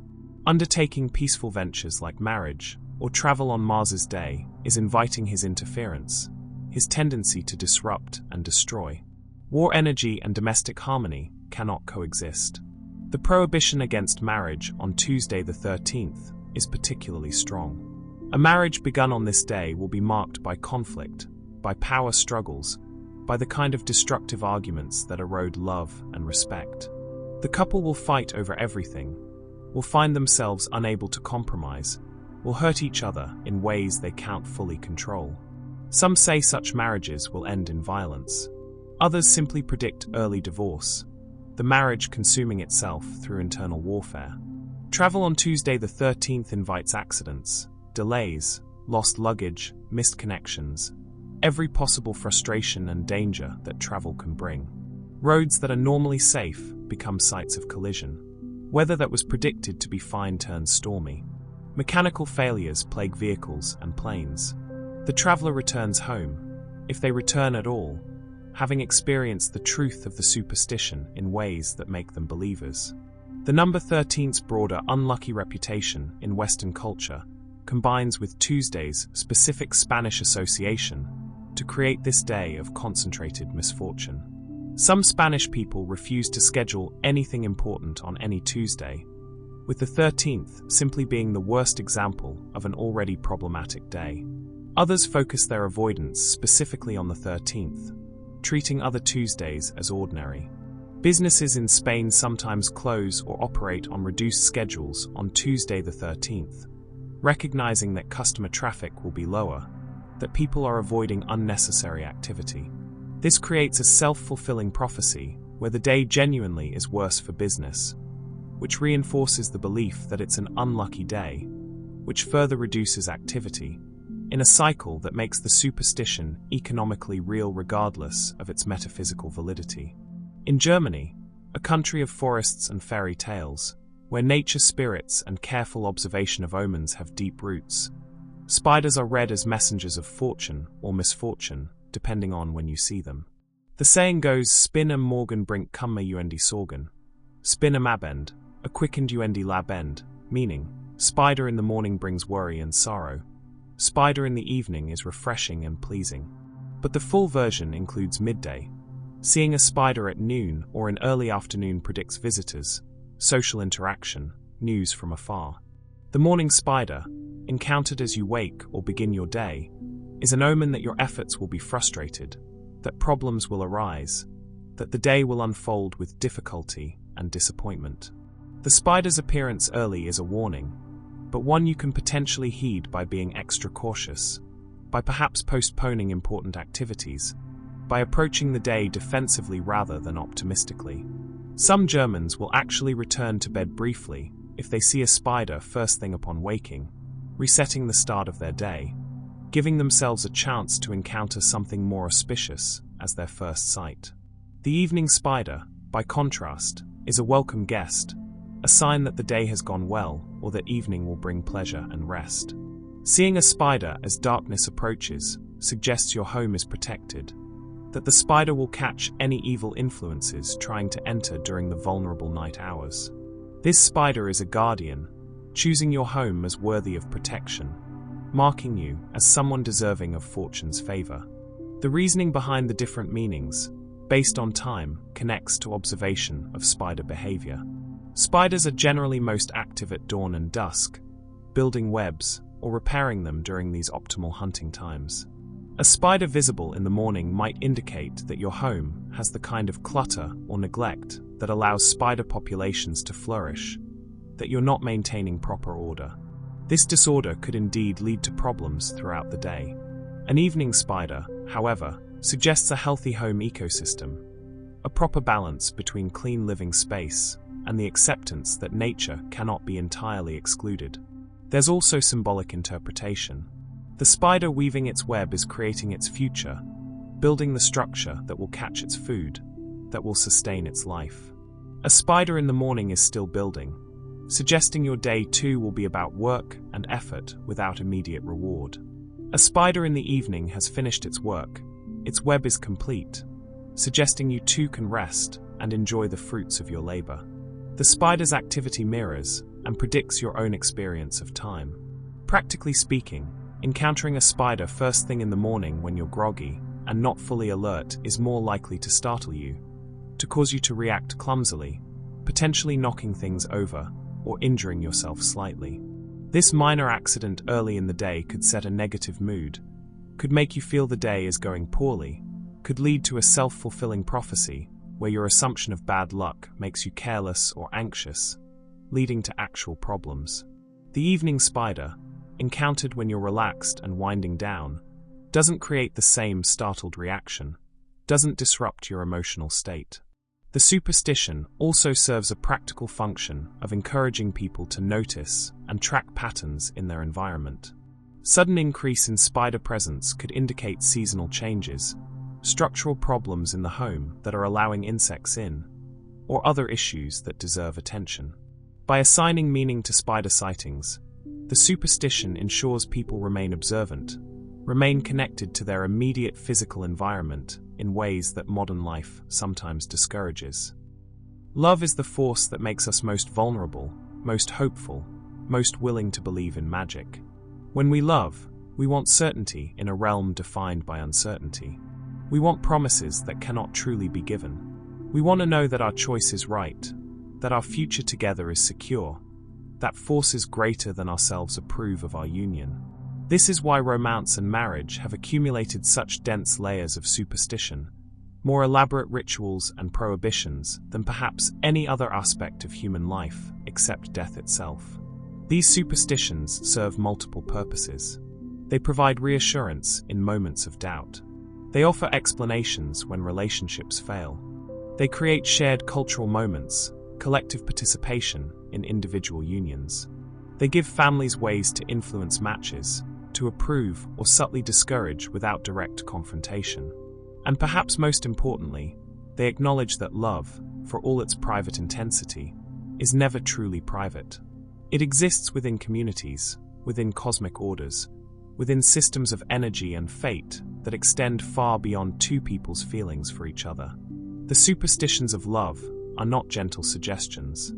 Undertaking peaceful ventures like marriage or travel on Mars's day is inviting his interference, his tendency to disrupt and destroy. War energy and domestic harmony cannot coexist. The prohibition against marriage on Tuesday the 13th is particularly strong. A marriage begun on this day will be marked by conflict, by power struggles, by the kind of destructive arguments that erode love and respect. The couple will fight over everything, will find themselves unable to compromise, will hurt each other in ways they can't fully control. Some say such marriages will end in violence. Others simply predict early divorce, the marriage consuming itself through internal warfare. Travel on Tuesday the 13th invites accidents, delays, lost luggage, missed connections, every possible frustration and danger that travel can bring. Roads that are normally safe become sites of collision. Weather that was predicted to be fine turns stormy. Mechanical failures plague vehicles and planes. The traveler returns home, if they return at all, having experienced the truth of the superstition in ways that make them believers. The number 13's broader unlucky reputation in Western culture combines with Tuesday's specific Spanish association to create this day of concentrated misfortune. Some Spanish people refuse to schedule anything important on any Tuesday, with the 13th simply being the worst example of an already problematic day. Others focus their avoidance specifically on the 13th, treating other Tuesdays as ordinary. Businesses in Spain sometimes close or operate on reduced schedules on Tuesday the 13th, recognizing that customer traffic will be lower, that people are avoiding unnecessary activity. This creates a self-fulfilling prophecy where the day genuinely is worse for business, which reinforces the belief that it's an unlucky day, which further reduces activity, in a cycle that makes the superstition economically real regardless of its metaphysical validity. In Germany, a country of forests and fairy tales, where nature spirits and careful observation of omens have deep roots, Spiders are read as messengers of fortune or misfortune, depending on when you see them. The saying goes, spin am morgen bringt kummer und sorgen. Spin am Abend, a quickened und labend, meaning, spider in the morning brings worry and sorrow. Spider in the evening is refreshing and pleasing. But the full version includes midday. Seeing a spider at noon or in early afternoon predicts visitors, social interaction, news from afar. The morning spider, encountered as you wake or begin your day, is an omen that your efforts will be frustrated, that problems will arise, that the day will unfold with difficulty and disappointment. The spider's appearance early is a warning, but one you can potentially heed by being extra cautious, by perhaps postponing important activities, by approaching the day defensively rather than optimistically. Some Germans will actually return to bed briefly if they see a spider first thing upon waking, resetting the start of their day, giving themselves a chance to encounter something more auspicious as their first sight. The evening spider, by contrast, is a welcome guest, a sign that the day has gone well or that evening will bring pleasure and rest. Seeing a spider as darkness approaches suggests your home is protected, that the spider will catch any evil influences trying to enter during the vulnerable night hours. This spider is a guardian, choosing your home as worthy of protection, marking you as someone deserving of fortune's favor. The reasoning behind the different meanings, based on time, connects to observation of spider behavior. Spiders are generally most active at dawn and dusk, building webs or repairing them during these optimal hunting times. A spider visible in the morning might indicate that your home has the kind of clutter or neglect that allows spider populations to flourish, that you're not maintaining proper order. This disorder could indeed lead to problems throughout the day. An evening spider, however, suggests a healthy home ecosystem, a proper balance between clean living space and the acceptance that nature cannot be entirely excluded. There's also symbolic interpretation. The spider weaving its web is creating its future, building the structure that will catch its food, that will sustain its life. A spider in the morning is still building, suggesting your day too will be about work and effort without immediate reward. A spider in the evening has finished its work, its web is complete, suggesting you too can rest and enjoy the fruits of your labor. The spider's activity mirrors and predicts your own experience of time. Practically speaking, encountering a spider first thing in the morning when you're groggy and not fully alert is more likely to startle you, to cause you to react clumsily, potentially knocking things over or injuring yourself slightly. This minor accident early in the day could set a negative mood, could make you feel the day is going poorly, could lead to a self-fulfilling prophecy where your assumption of bad luck makes you careless or anxious, leading to actual problems. The evening spider, encountered when you're relaxed and winding down, doesn't create the same startled reaction, doesn't disrupt your emotional state. The superstition also serves a practical function of encouraging people to notice and track patterns in their environment. Sudden increase in spider presence could indicate seasonal changes, structural problems in the home that are allowing insects in, or other issues that deserve attention. By assigning meaning to spider sightings, the superstition ensures people remain observant, remain connected to their immediate physical environment in ways that modern life sometimes discourages. Love is the force that makes us most vulnerable, most hopeful, most willing to believe in magic. When we love, we want certainty in a realm defined by uncertainty. We want promises that cannot truly be given. We want to know that our choice is right, that our future together is secure, that forces greater than ourselves approve of our union. This is why romance and marriage have accumulated such dense layers of superstition, more elaborate rituals and prohibitions than perhaps any other aspect of human life except death itself. These superstitions serve multiple purposes. They provide reassurance in moments of doubt. They offer explanations when relationships fail. They create shared cultural moments, collective participation in individual unions. They give families ways to influence matches, to approve or subtly discourage without direct confrontation. And perhaps most importantly, they acknowledge that love, for all its private intensity, is never truly private. It exists within communities, within cosmic orders, within systems of energy and fate that extend far beyond two people's feelings for each other. The superstitions of love are not gentle suggestions.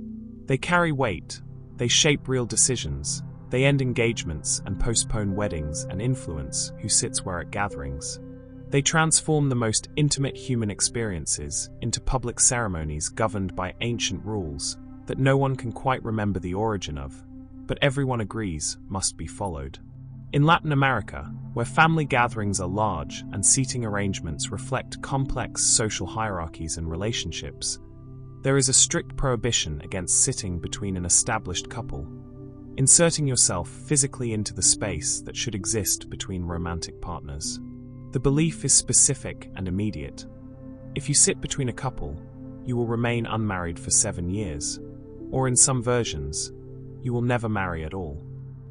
They carry weight, they shape real decisions, they end engagements and postpone weddings and influence who sits where at gatherings. They transform the most intimate human experiences into public ceremonies governed by ancient rules that no one can quite remember the origin of, but everyone agrees must be followed. In Latin America, where family gatherings are large and seating arrangements reflect complex social hierarchies and relationships, there is a strict prohibition against sitting between an established couple, inserting yourself physically into the space that should exist between romantic partners. The belief is specific and immediate. If you sit between a couple, you will remain unmarried for 7 years, or in some versions, you will never marry at all.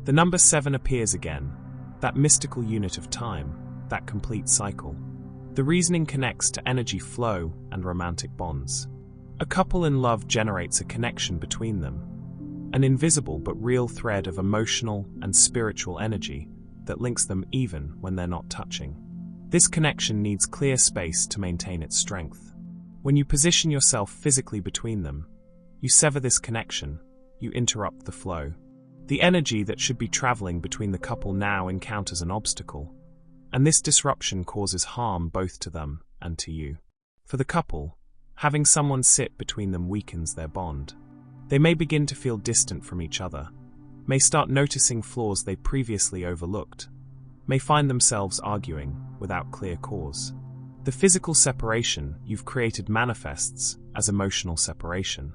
The number 7 appears again, that mystical unit of time, that complete cycle. The reasoning connects to energy flow and romantic bonds. A couple in love generates a connection between them, an invisible but real thread of emotional and spiritual energy that links them even when they're not touching. This connection needs clear space to maintain its strength. When you position yourself physically between them, you sever this connection, you interrupt the flow. The energy that should be traveling between the couple now encounters an obstacle, and this disruption causes harm both to them and to you. For the couple, having someone sit between them weakens their bond. They may begin to feel distant from each other, may start noticing flaws they previously overlooked, may find themselves arguing without clear cause. The physical separation you've created manifests as emotional separation.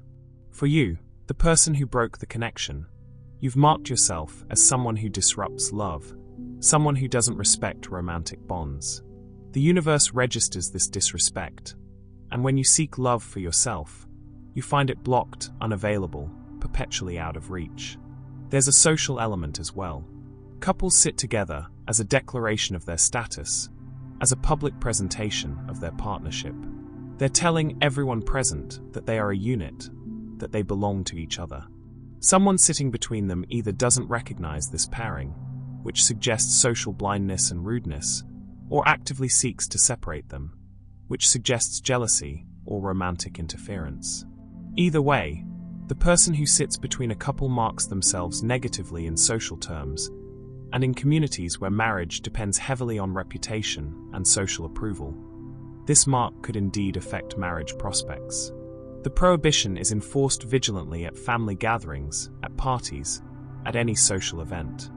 For you, the person who broke the connection, you've marked yourself as someone who disrupts love, someone who doesn't respect romantic bonds. The universe registers this disrespect, and when you seek love for yourself, you find it blocked, unavailable, perpetually out of reach. There's a social element as well. Couples sit together as a declaration of their status, as a public presentation of their partnership. They're telling everyone present that they are a unit, that they belong to each other. Someone sitting between them either doesn't recognize this pairing, which suggests social blindness and rudeness, or actively seeks to separate them, which suggests jealousy or romantic interference. Either way, the person who sits between a couple marks themselves negatively in social terms, and in communities where marriage depends heavily on reputation and social approval, this mark could indeed affect marriage prospects. The prohibition is enforced vigilantly at family gatherings, at parties, at any social event.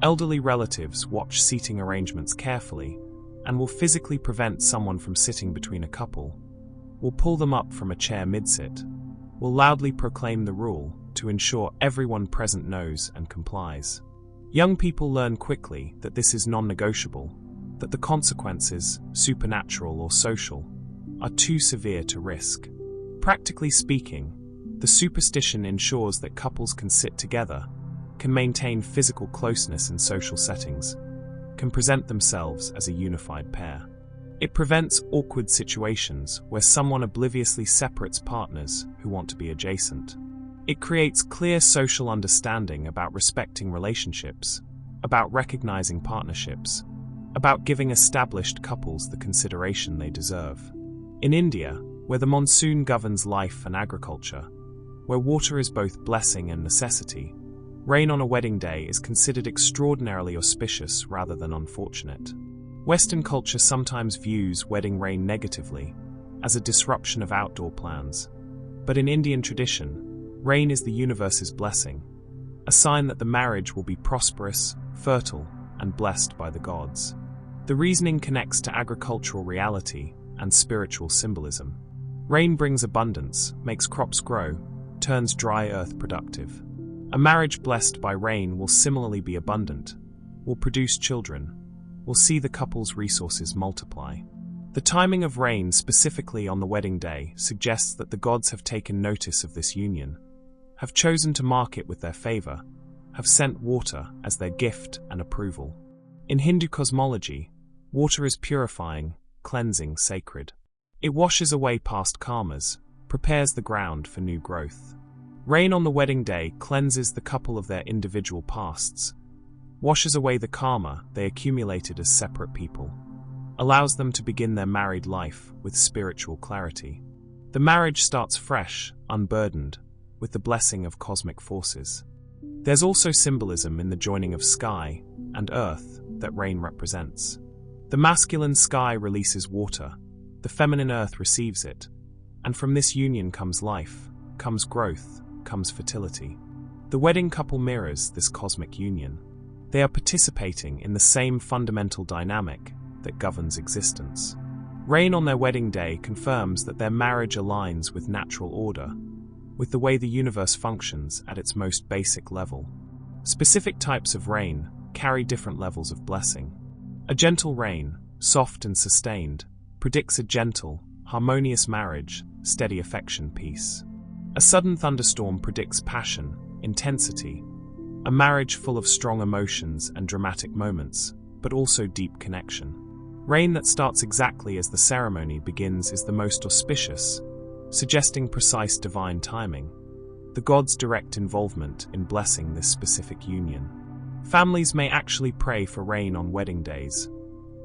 Elderly relatives watch seating arrangements carefully and will physically prevent someone from sitting between a couple, will pull them up from a chair mid-sit, will loudly proclaim the rule to ensure everyone present knows and complies. Young people learn quickly that this is non-negotiable, that the consequences, supernatural or social, are too severe to risk. Practically speaking, the superstition ensures that couples can sit together, can maintain physical closeness in social settings, can present themselves as a unified pair. It prevents awkward situations where someone obliviously separates partners who want to be adjacent. It creates clear social understanding about respecting relationships, about recognizing partnerships, about giving established couples the consideration they deserve. In India, where the monsoon governs life and agriculture, where water is both blessing and necessity, rain on a wedding day is considered extraordinarily auspicious rather than unfortunate. Western culture sometimes views wedding rain negatively, as a disruption of outdoor plans. But in Indian tradition, rain is the universe's blessing, a sign that the marriage will be prosperous, fertile, and blessed by the gods. The reasoning connects to agricultural reality and spiritual symbolism. Rain brings abundance, makes crops grow, turns dry earth productive. A marriage blessed by rain will similarly be abundant, will produce children, will see the couple's resources multiply. The timing of rain specifically on the wedding day suggests that the gods have taken notice of this union, have chosen to mark it with their favor, have sent water as their gift and approval. In Hindu cosmology, water is purifying, cleansing, sacred. It washes away past karmas, prepares the ground for new growth. Rain on the wedding day cleanses the couple of their individual pasts, washes away the karma they accumulated as separate people, allows them to begin their married life with spiritual clarity. The marriage starts fresh, unburdened, with the blessing of cosmic forces. There's also symbolism in the joining of sky and earth that rain represents. The masculine sky releases water, the feminine earth receives it, and from this union comes life, comes growth, comes fertility. The wedding couple mirrors this cosmic union. They are participating in the same fundamental dynamic that governs existence. Rain on their wedding day confirms that their marriage aligns with natural order, with the way the universe functions at its most basic level. Specific types of rain carry different levels of blessing. A gentle rain, soft and sustained, predicts a gentle, harmonious marriage, steady affection, peace. A sudden thunderstorm predicts passion, intensity, a marriage full of strong emotions and dramatic moments, but also deep connection. Rain that starts exactly as the ceremony begins is the most auspicious, suggesting precise divine timing, the gods' direct involvement in blessing this specific union. Families may actually pray for rain on wedding days,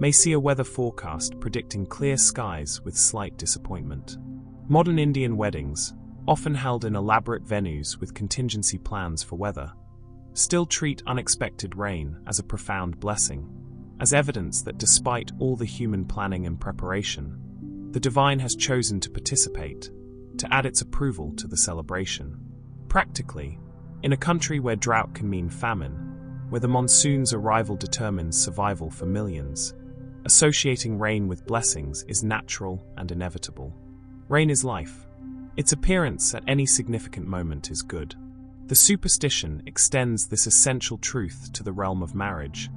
may see a weather forecast predicting clear skies with slight disappointment. Modern Indian weddings, often held in elaborate venues with contingency plans for weather, still treat unexpected rain as a profound blessing, as evidence that despite all the human planning and preparation, the divine has chosen to participate, to add its approval to the celebration. Practically, in a country where drought can mean famine, where the monsoon's arrival determines survival for millions, associating rain with blessings is natural and inevitable. Rain is life. Its appearance at any significant moment is good. The superstition extends this essential truth to the realm of marriage,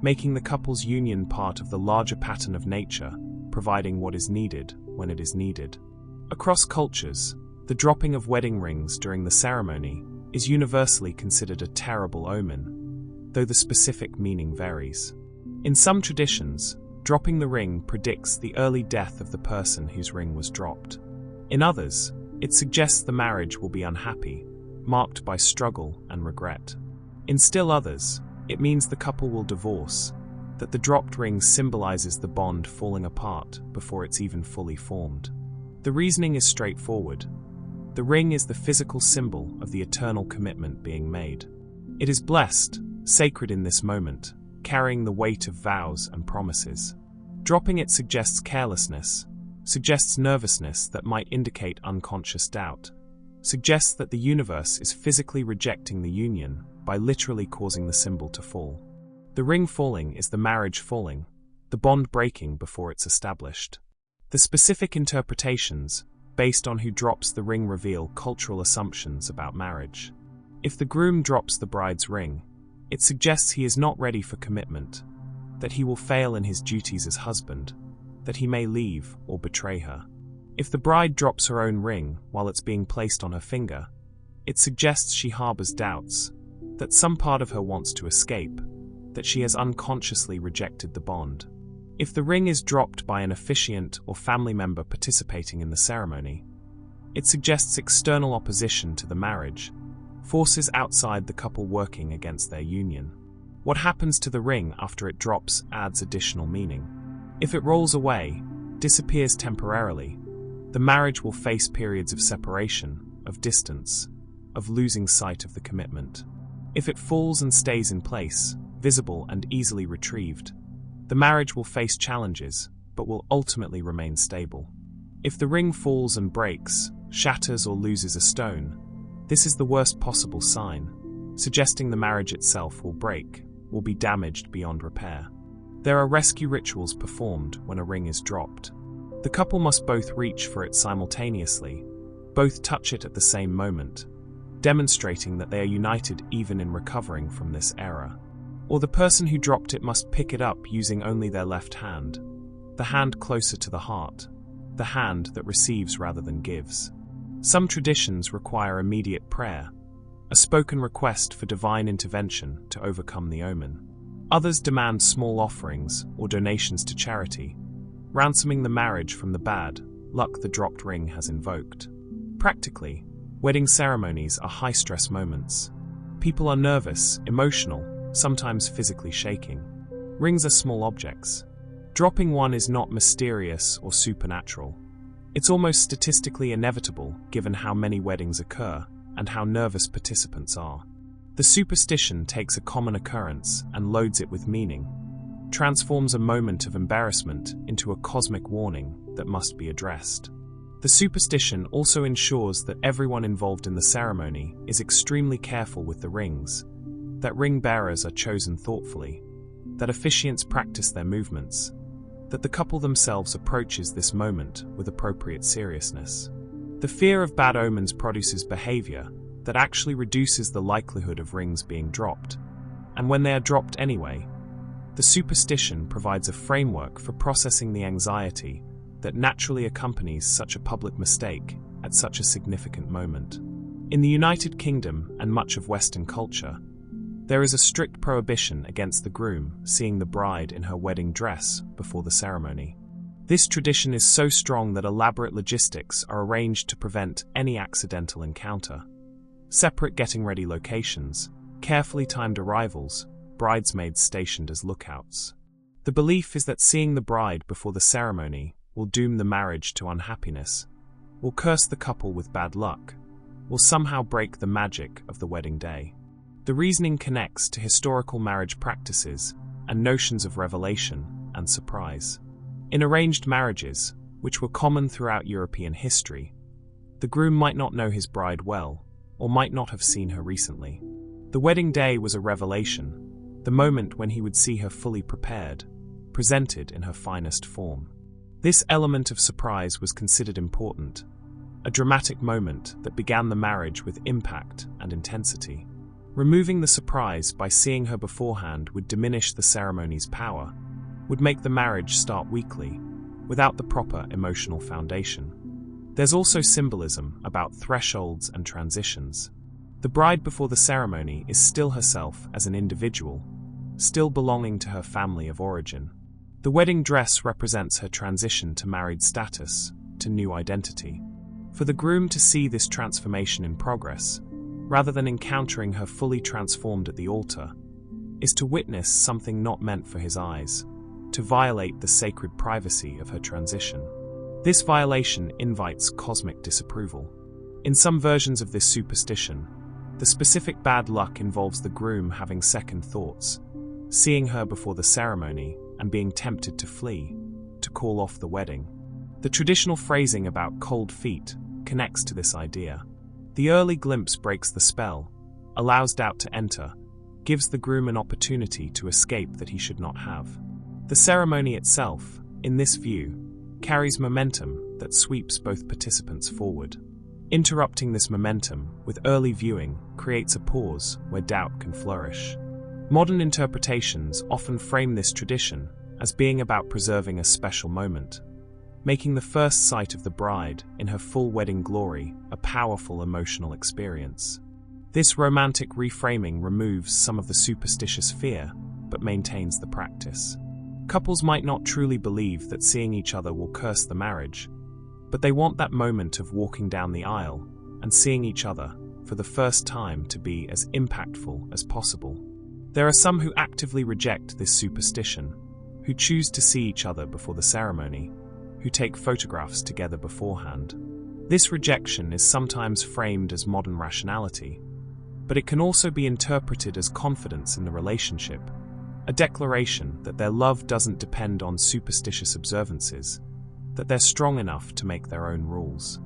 making the couple's union part of the larger pattern of nature, providing what is needed when it is needed. Across cultures, the dropping of wedding rings during the ceremony is universally considered a terrible omen, though the specific meaning varies. In some traditions, dropping the ring predicts the early death of the person whose ring was dropped. In others, it suggests the marriage will be unhappy, marked by struggle and regret. In still others, it means the couple will divorce, that the dropped ring symbolizes the bond falling apart before it's even fully formed. The reasoning is straightforward. The ring is the physical symbol of the eternal commitment being made. It is blessed, sacred in this moment, carrying the weight of vows and promises. Dropping it suggests carelessness, suggests nervousness that might indicate unconscious doubt, suggests that the universe is physically rejecting the union by literally causing the symbol to fall. The ring falling is the marriage falling, the bond breaking before it's established. The specific interpretations, based on who drops the ring, reveal cultural assumptions about marriage. If the groom drops the bride's ring, it suggests he is not ready for commitment, that he will fail in his duties as husband, that he may leave or betray her. If the bride drops her own ring while it's being placed on her finger, it suggests she harbors doubts, that some part of her wants to escape, that she has unconsciously rejected the bond. If the ring is dropped by an officiant or family member participating in the ceremony, it suggests external opposition to the marriage, forces outside the couple working against their union. What happens to the ring after it drops adds additional meaning. If it rolls away, disappears temporarily, the marriage will face periods of separation, of distance, of losing sight of the commitment. If it falls and stays in place, visible and easily retrieved, the marriage will face challenges, but will ultimately remain stable. If the ring falls and breaks, shatters or loses a stone, this is the worst possible sign, suggesting the marriage itself will break, will be damaged beyond repair. There are rescue rituals performed when a ring is dropped. The couple must both reach for it simultaneously, both touch it at the same moment, demonstrating that they are united even in recovering from this error. Or the person who dropped it must pick it up using only their left hand, the hand closer to the heart, the hand that receives rather than gives. Some traditions require immediate prayer, a spoken request for divine intervention to overcome the omen. Others demand small offerings or donations to charity, ransoming the marriage from the bad luck the dropped ring has invoked. Practically, wedding ceremonies are high-stress moments. People are nervous, emotional, sometimes physically shaking. Rings are small objects. Dropping one is not mysterious or supernatural. It's almost statistically inevitable given how many weddings occur and how nervous participants are. The superstition takes a common occurrence and loads it with meaning, transforms a moment of embarrassment into a cosmic warning that must be addressed. The superstition also ensures that everyone involved in the ceremony is extremely careful with the rings, that ring bearers are chosen thoughtfully, that officiants practice their movements, that the couple themselves approaches this moment with appropriate seriousness. The fear of bad omens produces behavior that actually reduces the likelihood of rings being dropped, and when they are dropped anyway, the superstition provides a framework for processing the anxiety that naturally accompanies such a public mistake at such a significant moment. In the United Kingdom and much of Western culture, there is a strict prohibition against the groom seeing the bride in her wedding dress before the ceremony. This tradition is so strong that elaborate logistics are arranged to prevent any accidental encounter. Separate getting-ready locations, carefully timed arrivals, bridesmaids stationed as lookouts. The belief is that seeing the bride before the ceremony will doom the marriage to unhappiness, will curse the couple with bad luck, will somehow break the magic of the wedding day. The reasoning connects to historical marriage practices and notions of revelation and surprise. In arranged marriages, which were common throughout European history, the groom might not know his bride well, or might not have seen her recently. The wedding day was a revelation, the moment when he would see her fully prepared, presented in her finest form. This element of surprise was considered important, a dramatic moment that began the marriage with impact and intensity. Removing the surprise by seeing her beforehand would diminish the ceremony's power, would make the marriage start weakly, without the proper emotional foundation. There's also symbolism about thresholds and transitions. The bride before the ceremony is still herself as an individual, still belonging to her family of origin. The wedding dress represents her transition to married status, to new identity. For the groom to see this transformation in progress, rather than encountering her fully transformed at the altar, is to witness something not meant for his eyes, to violate the sacred privacy of her transition. This violation invites cosmic disapproval. In some versions of this superstition, the specific bad luck involves the groom having second thoughts, seeing her before the ceremony and being tempted to flee, to call off the wedding. The traditional phrasing about cold feet connects to this idea. The early glimpse breaks the spell, allows doubt to enter, gives the groom an opportunity to escape that he should not have. The ceremony itself, in this view, carries momentum that sweeps both participants forward. Interrupting this momentum with early viewing creates a pause where doubt can flourish. Modern interpretations often frame this tradition as being about preserving a special moment, making the first sight of the bride in her full wedding glory a powerful emotional experience. This romantic reframing removes some of the superstitious fear, but maintains the practice. Couples might not truly believe that seeing each other will curse the marriage, but they want that moment of walking down the aisle and seeing each other for the first time to be as impactful as possible. There are some who actively reject this superstition, who choose to see each other before the ceremony, who take photographs together beforehand. This rejection is sometimes framed as modern rationality, but it can also be interpreted as confidence in the relationship, a declaration that their love doesn't depend on superstitious observances, that they're strong enough to make their own rules.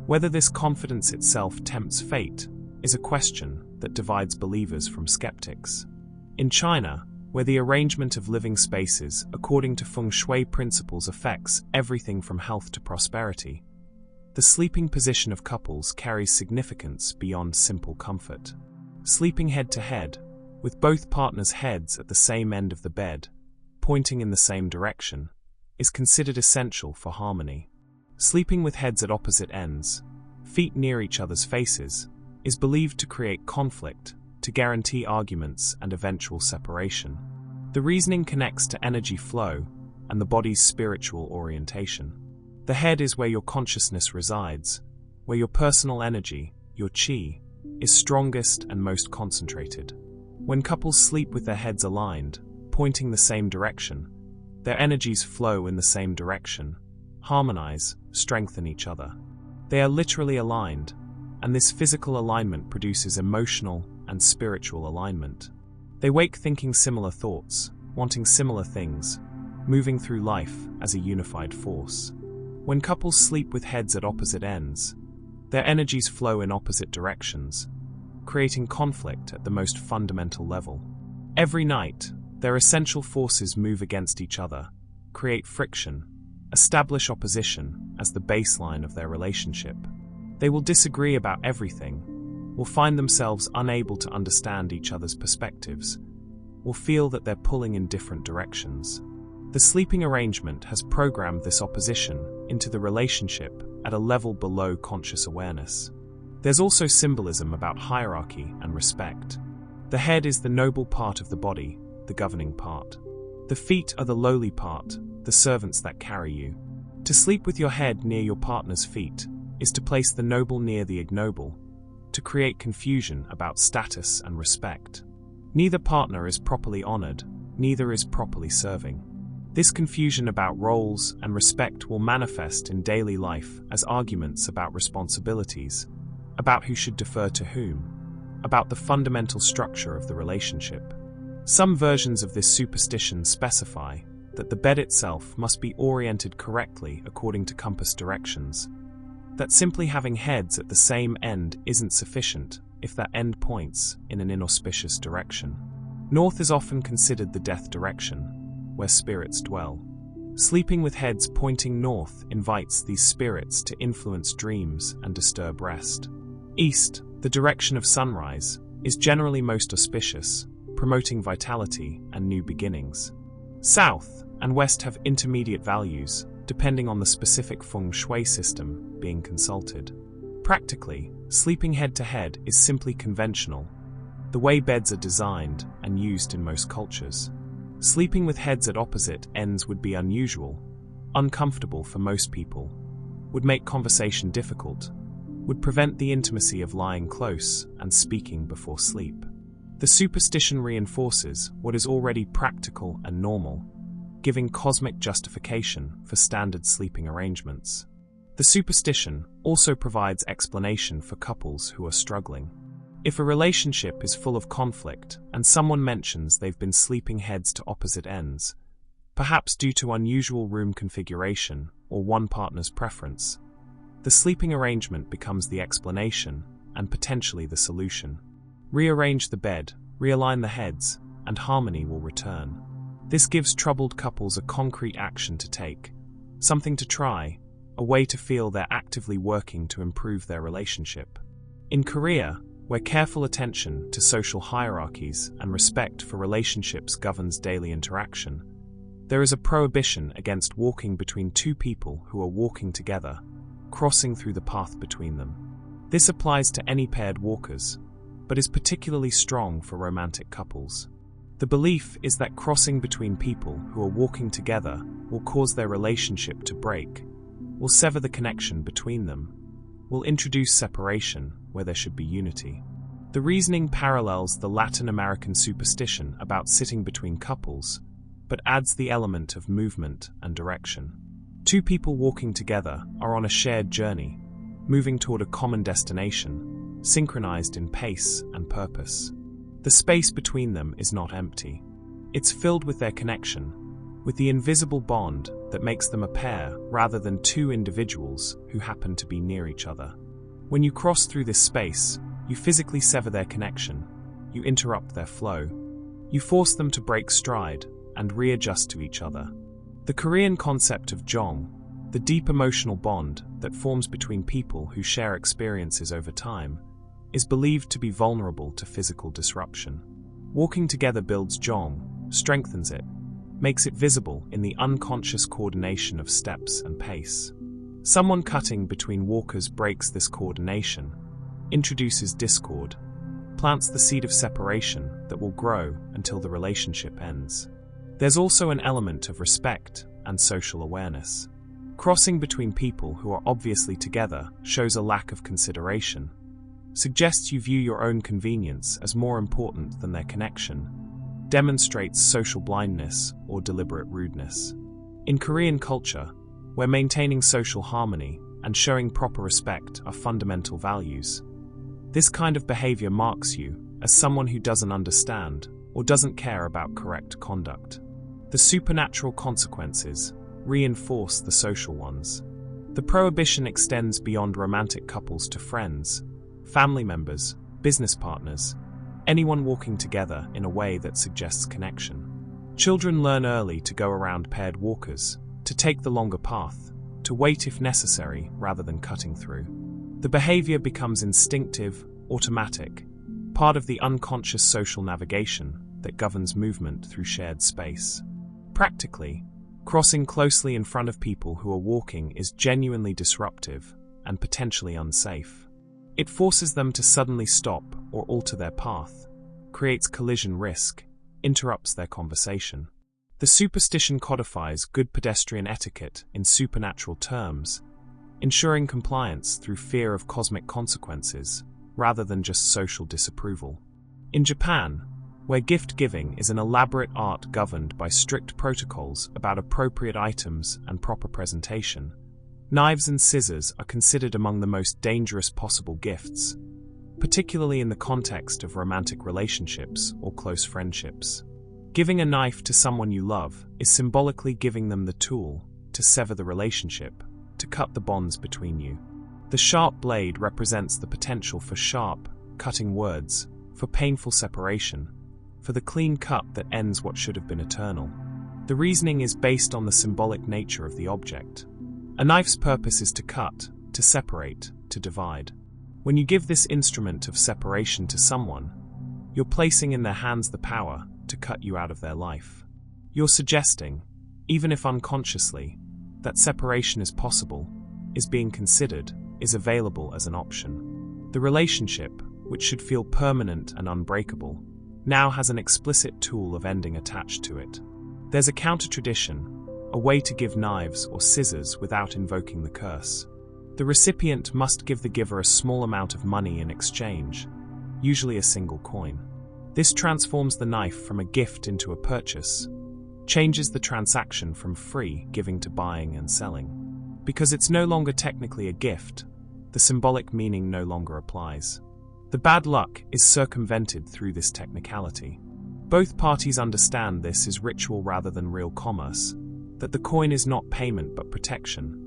Whether this confidence itself tempts fate is a question that divides believers from skeptics. In China, where the arrangement of living spaces according to feng shui principles affects everything from health to prosperity, the sleeping position of couples carries significance beyond simple comfort. Sleeping head to head, with both partners' heads at the same end of the bed, pointing in the same direction, is considered essential for harmony. Sleeping with heads at opposite ends, feet near each other's faces, is believed to create conflict, to guarantee arguments and eventual separation. The reasoning connects to energy flow and the body's spiritual orientation. The head is where your consciousness resides, where your personal energy, your qi, is strongest and most concentrated. When couples sleep with their heads aligned, pointing the same direction, their energies flow in the same direction, harmonize, strengthen each other. They are literally aligned, and this physical alignment produces emotional and spiritual alignment. They wake thinking similar thoughts, wanting similar things, moving through life as a unified force. When couples sleep with heads at opposite ends, their energies flow in opposite directions, creating conflict at the most fundamental level. Every night, their essential forces move against each other, create friction, establish opposition as the baseline of their relationship. They will disagree about everything, will find themselves unable to understand each other's perspectives, will feel that they're pulling in different directions. The sleeping arrangement has programmed this opposition into the relationship at a level below conscious awareness. There's also symbolism about hierarchy and respect. The head is the noble part of the body, the governing part. The feet are the lowly part, the servants that carry you. To sleep with your head near your partner's feet is to place the noble near the ignoble, to create confusion about status and respect. Neither partner is properly honored, neither is properly serving. This confusion about roles and respect will manifest in daily life as arguments about responsibilities, about who should defer to whom, about the fundamental structure of the relationship. Some versions of this superstition specify that the bed itself must be oriented correctly according to compass directions, that simply having heads at the same end isn't sufficient if that end points in an inauspicious direction. North is often considered the death direction, where spirits dwell. Sleeping with heads pointing north invites these spirits to influence dreams and disturb rest. East, the direction of sunrise, is generally most auspicious, promoting vitality and new beginnings. South and west have intermediate values, depending on the specific feng shui system being consulted. Practically, sleeping head to head is simply conventional, the way beds are designed and used in most cultures. Sleeping with heads at opposite ends would be unusual, uncomfortable for most people, would make conversation difficult, would prevent the intimacy of lying close and speaking before sleep. The superstition reinforces what is already practical and normal, giving cosmic justification for standard sleeping arrangements. The superstition also provides explanation for couples who are struggling. If a relationship is full of conflict and someone mentions they've been sleeping heads to opposite ends, perhaps due to unusual room configuration or one partner's preference, the sleeping arrangement becomes the explanation and potentially the solution. Rearrange the bed, realign the heads, and harmony will return. This gives troubled couples a concrete action to take, something to try, a way to feel they're actively working to improve their relationship. In Korea, where careful attention to social hierarchies and respect for relationships governs daily interaction, there is a prohibition against walking between two people who are walking together, crossing through the path between them. This applies to any paired walkers, but is particularly strong for romantic couples. The belief is that crossing between people who are walking together will cause their relationship to break, will sever the connection between them, will introduce separation where there should be unity. The reasoning parallels the Latin American superstition about sitting between couples, but adds the element of movement and direction. Two people walking together are on a shared journey, moving toward a common destination, synchronized in pace and purpose. The space between them is not empty. It's filled with their connection, with the invisible bond that makes them a pair rather than two individuals who happen to be near each other. When you cross through this space, you physically sever their connection, you interrupt their flow, you force them to break stride and readjust to each other. The Korean concept of jong, the deep emotional bond that forms between people who share experiences over time, is believed to be vulnerable to physical disruption. Walking together builds jong, strengthens it, makes it visible in the unconscious coordination of steps and pace. Someone cutting between walkers breaks this coordination, introduces discord, plants the seed of separation that will grow until the relationship ends. There's also an element of respect and social awareness. Crossing between people who are obviously together shows a lack of consideration, suggests you view your own convenience as more important than their connection, demonstrates social blindness or deliberate rudeness. In Korean culture, where maintaining social harmony and showing proper respect are fundamental values, this kind of behavior marks you as someone who doesn't understand or doesn't care about correct conduct. The supernatural consequences reinforce the social ones. The prohibition extends beyond romantic couples to friends, family members, business partners, anyone walking together in a way that suggests connection. Children learn early to go around paired walkers, to take the longer path, to wait if necessary rather than cutting through. The behavior becomes instinctive, automatic, part of the unconscious social navigation that governs movement through shared space. Practically, crossing closely in front of people who are walking is genuinely disruptive and potentially unsafe. It forces them to suddenly stop or alter their path, creates collision risk, interrupts their conversation. The superstition codifies good pedestrian etiquette in supernatural terms, ensuring compliance through fear of cosmic consequences rather than just social disapproval. In Japan, where gift-giving is an elaborate art governed by strict protocols about appropriate items and proper presentation, knives and scissors are considered among the most dangerous possible gifts, particularly in the context of romantic relationships or close friendships. Giving a knife to someone you love is symbolically giving them the tool to sever the relationship, to cut the bonds between you. The sharp blade represents the potential for sharp, cutting words, for painful separation, for the clean cut that ends what should have been eternal. The reasoning is based on the symbolic nature of the object. A knife's purpose is to cut, to separate, to divide. When you give this instrument of separation to someone, you're placing in their hands the power to cut you out of their life. You're suggesting, even if unconsciously, that separation is possible, is being considered, is available as an option. The relationship, which should feel permanent and unbreakable, now has an explicit tool of ending attached to it. There's a counter-tradition, a way to give knives or scissors without invoking the curse. The recipient must give the giver a small amount of money in exchange, usually a single coin. This transforms the knife from a gift into a purchase, changes the transaction from free giving to buying and selling. Because it's no longer technically a gift, the symbolic meaning no longer applies. The bad luck is circumvented through this technicality. Both parties understand this is ritual rather than real commerce, that the coin is not payment but protection,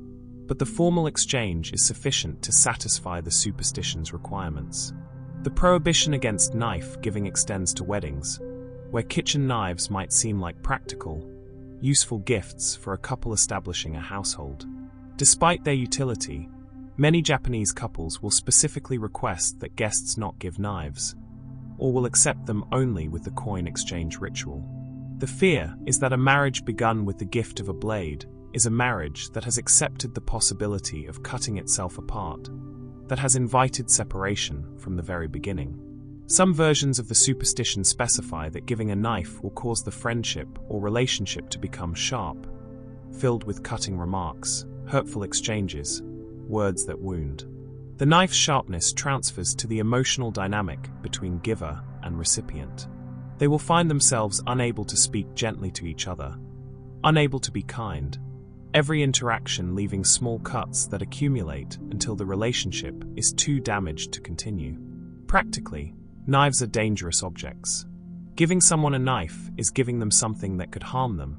but the formal exchange is sufficient to satisfy the superstition's requirements. The prohibition against knife giving extends to weddings, where kitchen knives might seem like practical, useful gifts for a couple establishing a household. Despite their utility, many Japanese couples will specifically request that guests not give knives, or will accept them only with the coin exchange ritual. The fear is that a marriage begun with the gift of a blade is a marriage that has accepted the possibility of cutting itself apart, that has invited separation from the very beginning. Some versions of the superstition specify that giving a knife will cause the friendship or relationship to become sharp, filled with cutting remarks, hurtful exchanges, words that wound. The knife's sharpness transfers to the emotional dynamic between giver and recipient. They will find themselves unable to speak gently to each other, unable to be kind, every interaction leaving small cuts that accumulate until the relationship is too damaged to continue. Practically, knives are dangerous objects. Giving someone a knife is giving them something that could harm them,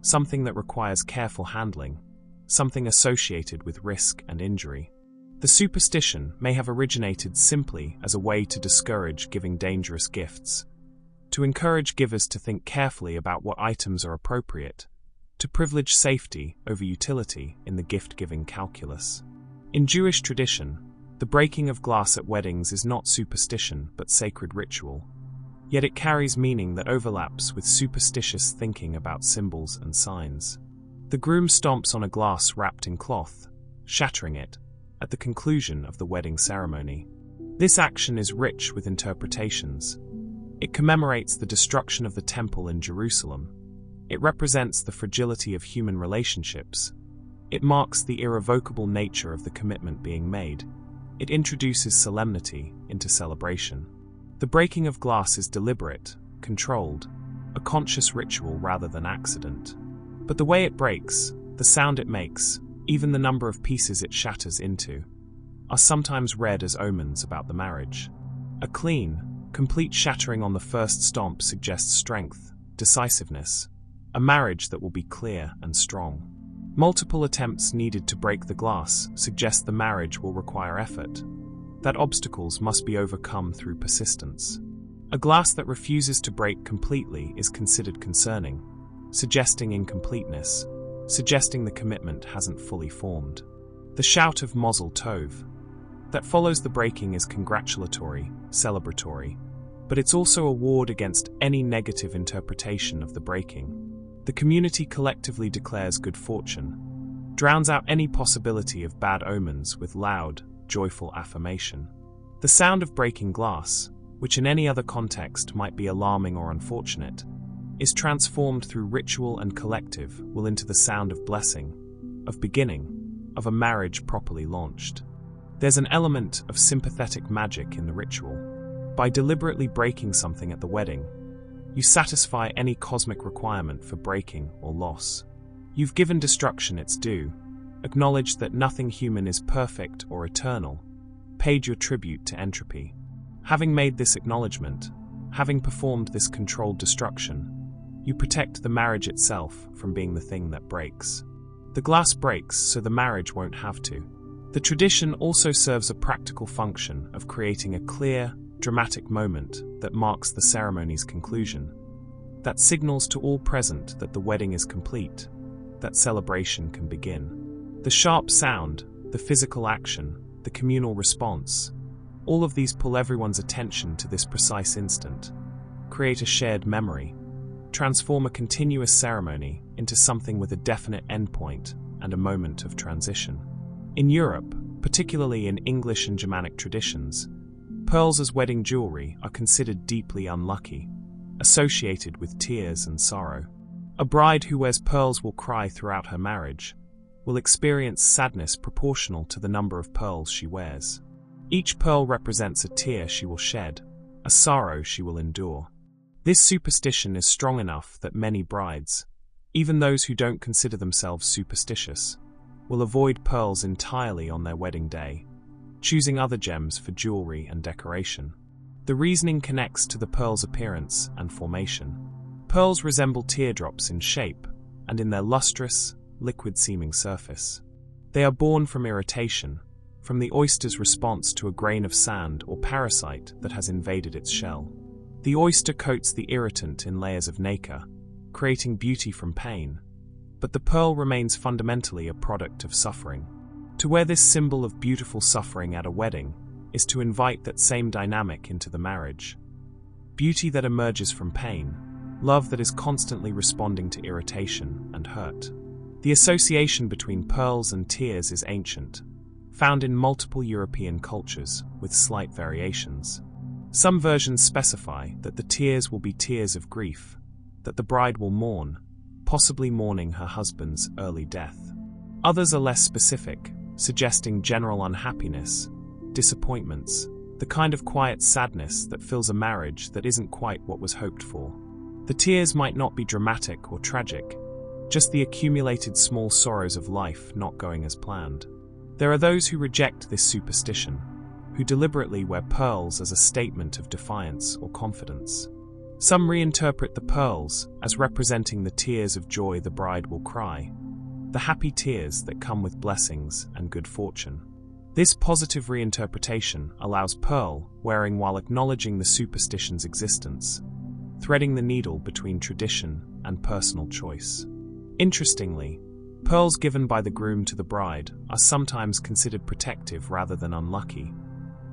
something that requires careful handling, something associated with risk and injury. The superstition may have originated simply as a way to discourage giving dangerous gifts, to encourage givers to think carefully about what items are appropriate, to privilege safety over utility in the gift-giving calculus. In Jewish tradition, the breaking of glass at weddings is not superstition but sacred ritual, yet it carries meaning that overlaps with superstitious thinking about symbols and signs. The groom stomps on a glass wrapped in cloth, shattering it, at the conclusion of the wedding ceremony. This action is rich with interpretations. It commemorates the destruction of the temple in Jerusalem. It represents the fragility of human relationships. It marks the irrevocable nature of the commitment being made. it introduces solemnity into celebration. The breaking of glass is deliberate, controlled, a conscious ritual rather than accident. But the way it breaks, the sound it makes, even the number of pieces it shatters into, are sometimes read as omens about the marriage. A clean, complete shattering on the first stomp suggests strength, decisiveness, a marriage that will be clear and strong. Multiple attempts needed to break the glass suggest the marriage will require effort, that obstacles must be overcome through persistence. A glass that refuses to break completely is considered concerning, suggesting incompleteness, suggesting the commitment hasn't fully formed. The shout of Mazel Tov that follows the breaking is congratulatory, celebratory, but it's also a ward against any negative interpretation of the breaking. The community collectively declares good fortune, drowns out any possibility of bad omens with loud, joyful affirmation. The sound of breaking glass, which in any other context might be alarming or unfortunate, is transformed through ritual and collective will into the sound of blessing, of beginning, of a marriage properly launched. There's an element of sympathetic magic in the ritual. By deliberately breaking something at the wedding, you satisfy any cosmic requirement for breaking or loss. You've given destruction its due, acknowledged that nothing human is perfect or eternal, paid your tribute to entropy. Having made this acknowledgement, having performed this controlled destruction, you protect the marriage itself from being the thing that breaks. The glass breaks so the marriage won't have to. The tradition also serves a practical function of creating a clear, dramatic moment that marks the ceremony's conclusion, that signals to all present that the wedding is complete, that celebration can begin. The sharp sound, the physical action, the communal response, all of these pull everyone's attention to this precise instant, create a shared memory, transform a continuous ceremony into something with a definite endpoint and a moment of transition. In Europe, particularly in English and Germanic traditions, pearls as wedding jewelry are considered deeply unlucky, associated with tears and sorrow. A bride who wears pearls will cry throughout her marriage, will experience sadness proportional to the number of pearls she wears. Each pearl represents a tear she will shed, a sorrow she will endure. This superstition is strong enough that many brides, even those who don't consider themselves superstitious, will avoid pearls entirely on their wedding day, choosing other gems for jewelry and decoration. The reasoning connects to the pearl's appearance and formation. Pearls resemble teardrops in shape and in their lustrous, liquid-seeming surface. They are born from irritation, from the oyster's response to a grain of sand or parasite that has invaded its shell. The oyster coats the irritant in layers of nacre, creating beauty from pain, but the pearl remains fundamentally a product of suffering. To wear this symbol of beautiful suffering at a wedding is to invite that same dynamic into the marriage. Beauty that emerges from pain, love that is constantly responding to irritation and hurt. The association between pearls and tears is ancient, found in multiple European cultures with slight variations. Some versions specify that the tears will be tears of grief, that the bride will mourn, possibly mourning her husband's early death. Others are less specific, suggesting general unhappiness, disappointments, the kind of quiet sadness that fills a marriage that isn't quite what was hoped for. The tears might not be dramatic or tragic, just the accumulated small sorrows of life not going as planned. There are those who reject this superstition, who deliberately wear pearls as a statement of defiance or confidence. Some reinterpret the pearls as representing the tears of joy the bride will cry, the happy tears that come with blessings and good fortune. This positive reinterpretation allows pearl wearing while acknowledging the superstition's existence, threading the needle between tradition and personal choice. Interestingly, pearls given by the groom to the bride are sometimes considered protective rather than unlucky,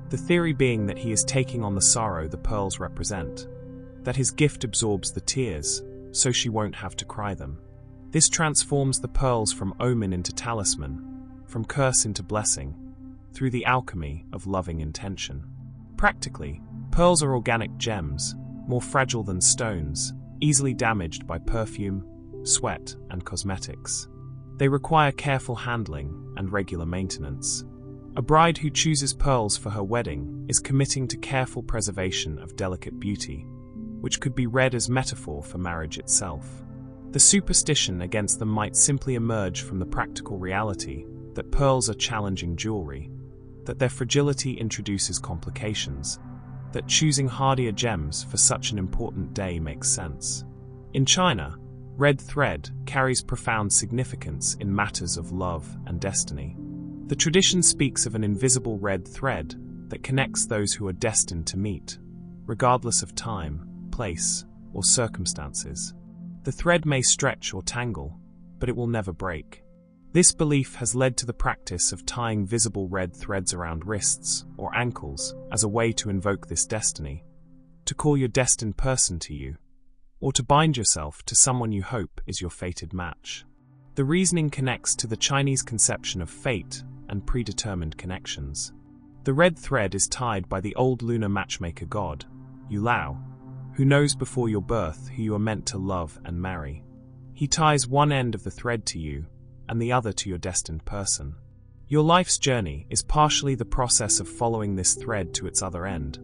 the theory being that he is taking on the sorrow the pearls represent, that his gift absorbs the tears, so she won't have to cry them. This transforms the pearls from omen into talisman, from curse into blessing, through the alchemy of loving intention. Practically, pearls are organic gems, more fragile than stones, easily damaged by perfume, sweat, and cosmetics. They require careful handling and regular maintenance. A bride who chooses pearls for her wedding is committing to careful preservation of delicate beauty, which could be read as metaphor for marriage itself. The superstition against them might simply emerge from the practical reality that pearls are challenging jewelry, that their fragility introduces complications, that choosing hardier gems for such an important day makes sense. In China, red thread carries profound significance in matters of love and destiny. The tradition speaks of an invisible red thread that connects those who are destined to meet, regardless of time, place, or circumstances. The thread may stretch or tangle, but it will never break. This belief has led to the practice of tying visible red threads around wrists or ankles as a way to invoke this destiny, to call your destined person to you, or to bind yourself to someone you hope is your fated match. The reasoning connects to the Chinese conception of fate and predetermined connections. The red thread is tied by the old lunar matchmaker god, Yu Lao, who knows before your birth who you are meant to love and marry. He ties one end of the thread to you and the other to your destined person. Your life's journey is partially the process of following this thread to its other end,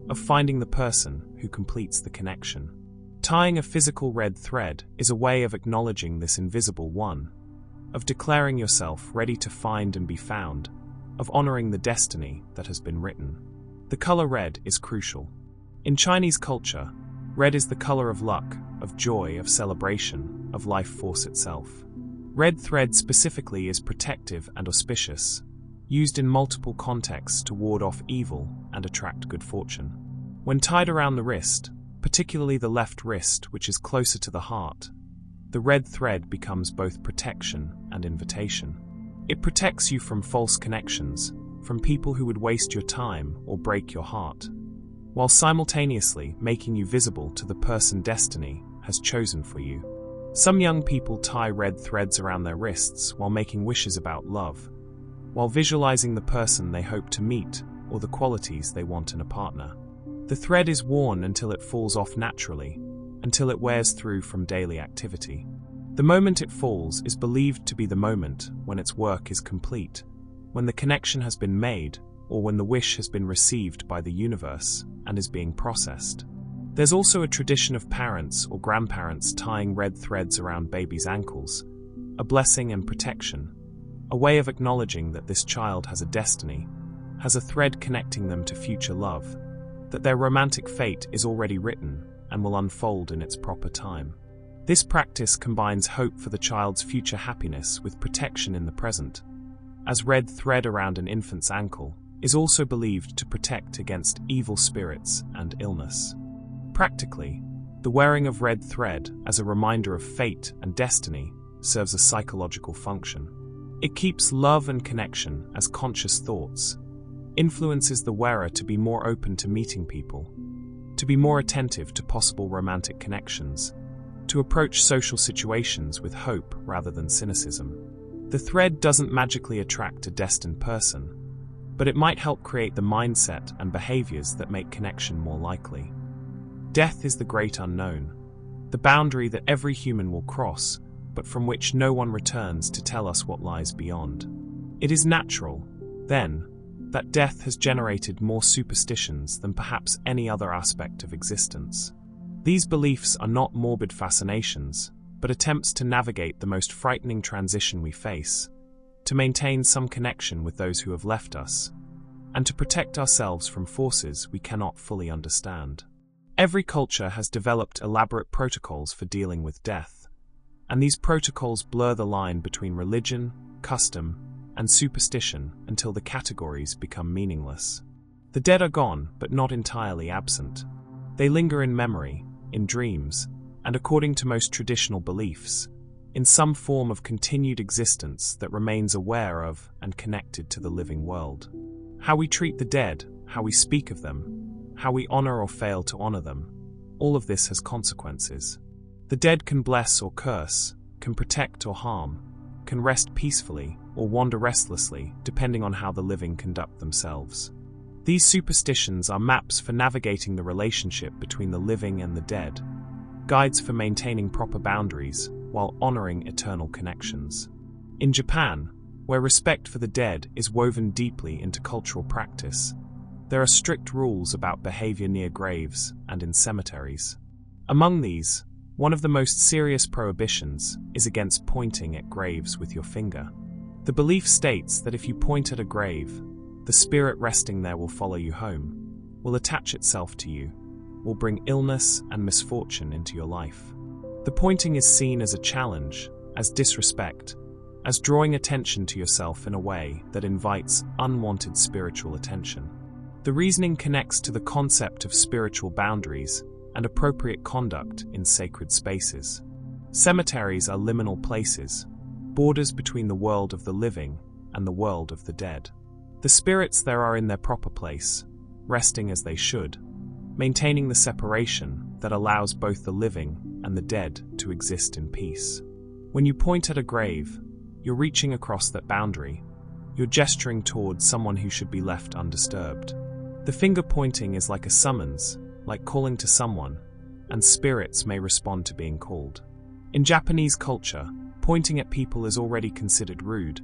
of finding the person who completes the connection. Tying a physical red thread is a way of acknowledging this invisible one, of declaring yourself ready to find and be found, of honoring the destiny that has been written. The color red is crucial. In Chinese culture, red is the color of luck, of joy, of celebration, of life force itself. Red thread specifically is protective and auspicious, used in multiple contexts to ward off evil and attract good fortune. When tied around the wrist, particularly the left wrist, which is closer to the heart, the red thread becomes both protection and invitation. It protects you from false connections, from people who would waste your time or break your heart, while simultaneously making you visible to the person destiny has chosen for you. Some young people tie red threads around their wrists while making wishes about love, while visualizing the person they hope to meet or the qualities they want in a partner. The thread is worn until it falls off naturally, until it wears through from daily activity. The moment it falls is believed to be the moment when its work is complete, when the connection has been made, or when the wish has been received by the universe and is being processed. There's also a tradition of parents or grandparents tying red threads around babies' ankles, a blessing and protection, a way of acknowledging that this child has a destiny, has a thread connecting them to future love, that their romantic fate is already written and will unfold in its proper time. This practice combines hope for the child's future happiness with protection in the present, as red thread around an infant's ankle is also believed to protect against evil spirits and illness. Practically, the wearing of red thread as a reminder of fate and destiny serves a psychological function. It keeps love and connection as conscious thoughts, influences the wearer to be more open to meeting people, to be more attentive to possible romantic connections, to approach social situations with hope rather than cynicism. The thread doesn't magically attract a destined person, but it might help create the mindset and behaviors that make connection more likely. Death is the great unknown, the boundary that every human will cross, but from which no one returns to tell us what lies beyond. It is natural, then, that death has generated more superstitions than perhaps any other aspect of existence. These beliefs are not morbid fascinations, but attempts to navigate the most frightening transition we face, to maintain some connection with those who have left us, and to protect ourselves from forces we cannot fully understand. Every culture has developed elaborate protocols for dealing with death, and these protocols blur the line between religion, custom, and superstition until the categories become meaningless. The dead are gone, but not entirely absent. They linger in memory, in dreams, and according to most traditional beliefs, in some form of continued existence that remains aware of and connected to the living world. How we treat the dead, how we speak of them, how we honor or fail to honor them, all of this has consequences. The dead can bless or curse, can protect or harm, can rest peacefully or wander restlessly, depending on how the living conduct themselves. These superstitions are maps for navigating the relationship between the living and the dead, guides for maintaining proper boundaries while honoring eternal connections. In Japan, where respect for the dead is woven deeply into cultural practice. There are strict rules about behavior near graves and in cemeteries. Among these, one of the most serious prohibitions is against pointing at graves with your finger. The belief states that if you point at a grave, the spirit resting there will follow you home, will attach itself to you, will bring illness and misfortune into your life. The pointing is seen as a challenge, as disrespect, as drawing attention to yourself in a way that invites unwanted spiritual attention. The reasoning connects to the concept of spiritual boundaries and appropriate conduct in sacred spaces. Cemeteries are liminal places, borders between the world of the living and the world of the dead. The spirits there are in their proper place, resting as they should, maintaining the separation that allows both the living and the dead to exist in peace. When you point at a grave, you're reaching across that boundary. You're gesturing towards someone who should be left undisturbed. The finger pointing is like a summons, like calling to someone, and spirits may respond to being called. In Japanese culture, pointing at people is already considered rude,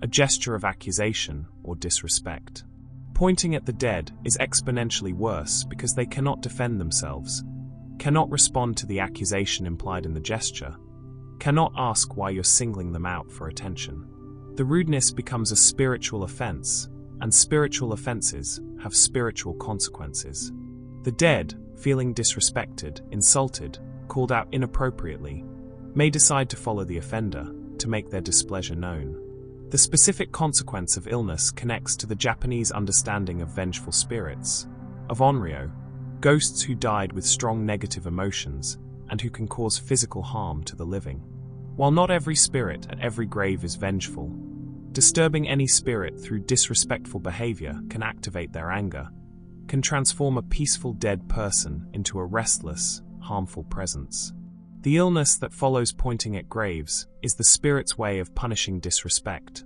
a gesture of accusation or disrespect. Pointing at the dead is exponentially worse because they cannot defend themselves, cannot respond to the accusation implied in the gesture, cannot ask why you're singling them out for attention. The rudeness becomes a spiritual offense, and spiritual offenses have spiritual consequences. The dead, feeling disrespected, insulted, called out inappropriately, may decide to follow the offender, to make their displeasure known. The specific consequence of illness connects to the Japanese understanding of vengeful spirits, of onryo, ghosts who died with strong negative emotions and who can cause physical harm to the living. While not every spirit at every grave is vengeful, disturbing any spirit through disrespectful behavior can activate their anger, can transform a peaceful dead person into a restless, harmful presence. The illness that follows pointing at graves is the spirit's way of punishing disrespect,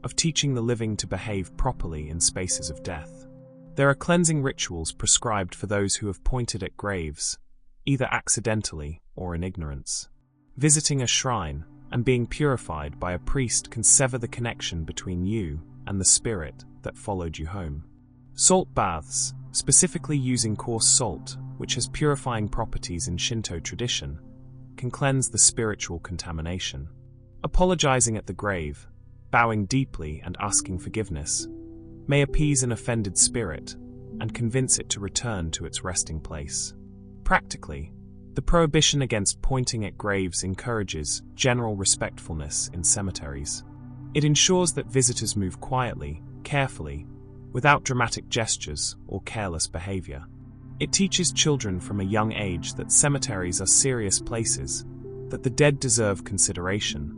of teaching the living to behave properly in spaces of death. There are cleansing rituals prescribed for those who have pointed at graves, either accidentally or in ignorance. Visiting a shrine and being purified by a priest can sever the connection between you and the spirit that followed you home. Salt baths, specifically using coarse salt, which has purifying properties in Shinto tradition, can cleanse the spiritual contamination. Apologizing at the grave, bowing deeply and asking forgiveness, may appease an offended spirit and convince it to return to its resting place. Practically, the prohibition against pointing at graves encourages general respectfulness in cemeteries. It ensures that visitors move quietly, carefully, without dramatic gestures or careless behavior. It teaches children from a young age that cemeteries are serious places, that the dead deserve consideration,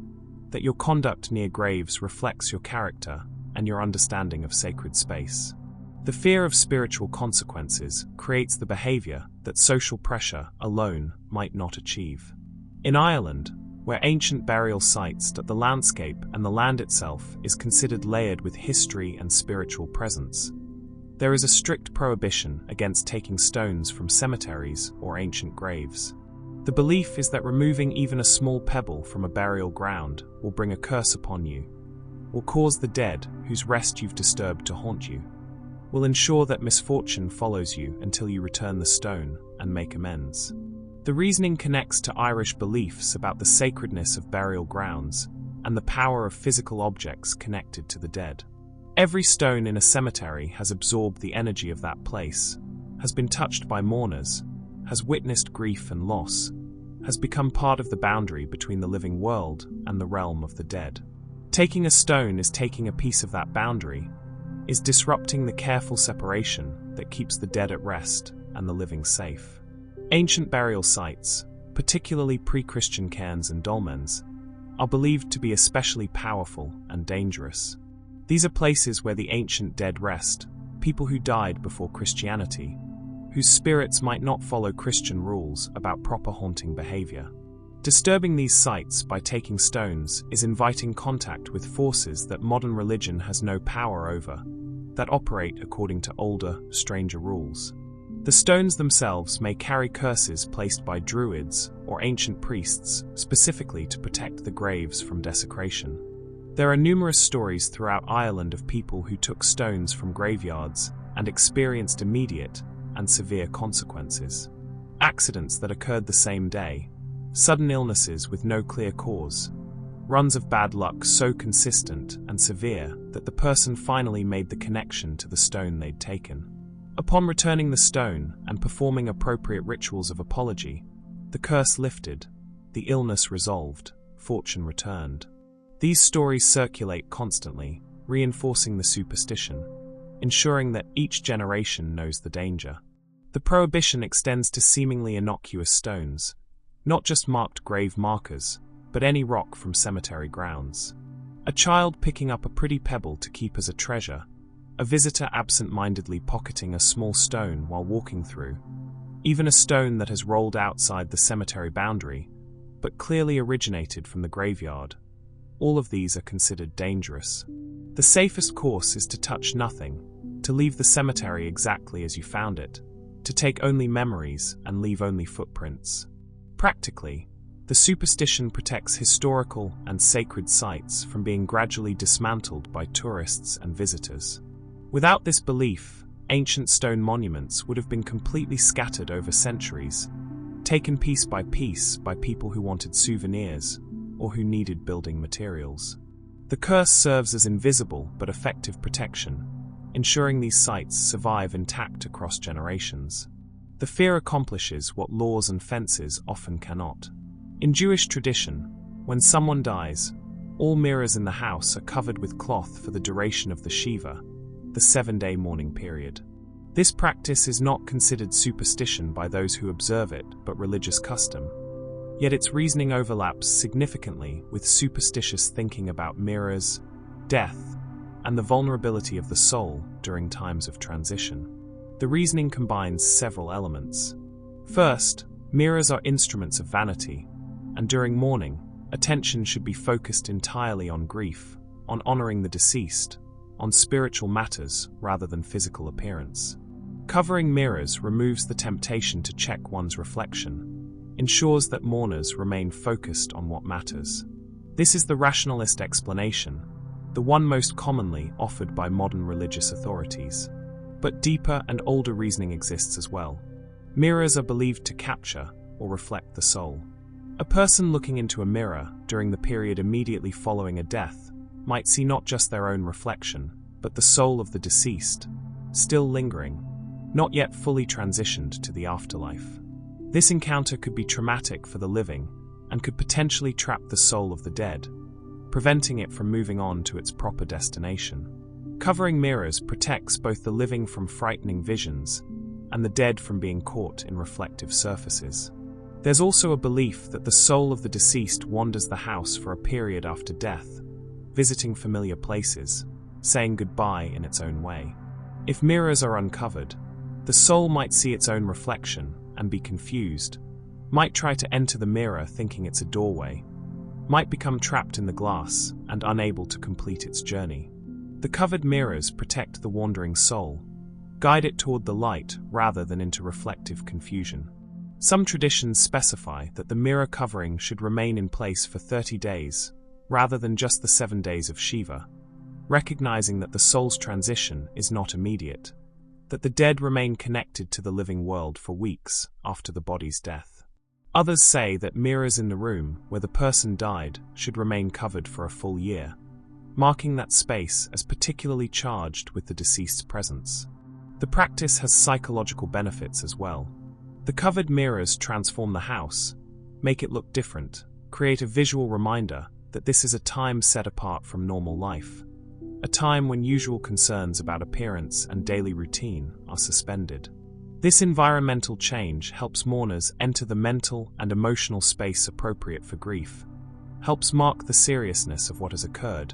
that your conduct near graves reflects your character and your understanding of sacred space. The fear of spiritual consequences creates the behavior that social pressure alone might not achieve. In Ireland, where ancient burial sites dot the landscape and the land itself is considered layered with history and spiritual presence, there is a strict prohibition against taking stones from cemeteries or ancient graves. The belief is that removing even a small pebble from a burial ground will bring a curse upon you, will cause the dead whose rest you've disturbed to haunt you, will ensure that misfortune follows you until you return the stone and make amends. The reasoning connects to Irish beliefs about the sacredness of burial grounds and the power of physical objects connected to the dead. Every stone in a cemetery has absorbed the energy of that place, has been touched by mourners, has witnessed grief and loss, has become part of the boundary between the living world and the realm of the dead. Taking a stone is taking a piece of that boundary, is disrupting the careful separation that keeps the dead at rest and the living safe. Ancient burial sites, particularly pre-Christian cairns and dolmens, are believed to be especially powerful and dangerous. These are places where the ancient dead rest, people who died before Christianity, whose spirits might not follow Christian rules about proper haunting behavior. Disturbing these sites by taking stones is inviting contact with forces that modern religion has no power over, that operate according to older, stranger rules. The stones themselves may carry curses placed by druids or ancient priests specifically to protect the graves from desecration. There are numerous stories throughout Ireland of people who took stones from graveyards and experienced immediate and severe consequences. Accidents that occurred the same day, sudden illnesses with no clear cause, runs of bad luck so consistent and severe that the person finally made the connection to the stone they'd taken. Upon returning the stone and performing appropriate rituals of apology, the curse lifted, the illness resolved, fortune returned. These stories circulate constantly, reinforcing the superstition, ensuring that each generation knows the danger. The prohibition extends to seemingly innocuous stones, not just marked grave markers, but any rock from cemetery grounds. A child picking up a pretty pebble to keep as a treasure, a visitor absent-mindedly pocketing a small stone while walking through, even a stone that has rolled outside the cemetery boundary, but clearly originated from the graveyard. All of these are considered dangerous. The safest course is to touch nothing, to leave the cemetery exactly as you found it, to take only memories and leave only footprints. Practically, the superstition protects historical and sacred sites from being gradually dismantled by tourists and visitors. Without this belief, ancient stone monuments would have been completely scattered over centuries, taken piece by people who wanted souvenirs or who needed building materials. The curse serves as invisible but effective protection, ensuring these sites survive intact across generations. The fear accomplishes what laws and fences often cannot. In Jewish tradition, when someone dies, all mirrors in the house are covered with cloth for the duration of the Shiva, the 7-day mourning period. This practice is not considered superstition by those who observe it, but religious custom. Yet its reasoning overlaps significantly with superstitious thinking about mirrors, death, and the vulnerability of the soul during times of transition. The reasoning combines several elements. First, mirrors are instruments of vanity, and during mourning, attention should be focused entirely on grief, on honoring the deceased, on spiritual matters rather than physical appearance. Covering mirrors removes the temptation to check one's reflection, ensures that mourners remain focused on what matters. This is the rationalist explanation, the one most commonly offered by modern religious authorities. But deeper and older reasoning exists as well. Mirrors are believed to capture or reflect the soul. A person looking into a mirror during the period immediately following a death might see not just their own reflection, but the soul of the deceased, still lingering, not yet fully transitioned to the afterlife. This encounter could be traumatic for the living and could potentially trap the soul of the dead, preventing it from moving on to its proper destination. Covering mirrors protects both the living from frightening visions and the dead from being caught in reflective surfaces. There's also a belief that the soul of the deceased wanders the house for a period after death, visiting familiar places, saying goodbye in its own way. If mirrors are uncovered, the soul might see its own reflection and be confused, might try to enter the mirror thinking it's a doorway, might become trapped in the glass and unable to complete its journey. The covered mirrors protect the wandering soul, guide it toward the light rather than into reflective confusion. Some traditions specify that the mirror covering should remain in place for 30 days, rather than just the 7 days of Shiva, recognizing that the soul's transition is not immediate, that the dead remain connected to the living world for weeks after the body's death. Others say that mirrors in the room where the person died should remain covered for a full year, marking that space as particularly charged with the deceased's presence. The practice has psychological benefits as well. The covered mirrors transform the house, make it look different, create a visual reminder that this is a time set apart from normal life, a time when usual concerns about appearance and daily routine are suspended. This environmental change helps mourners enter the mental and emotional space appropriate for grief, helps mark the seriousness of what has occurred,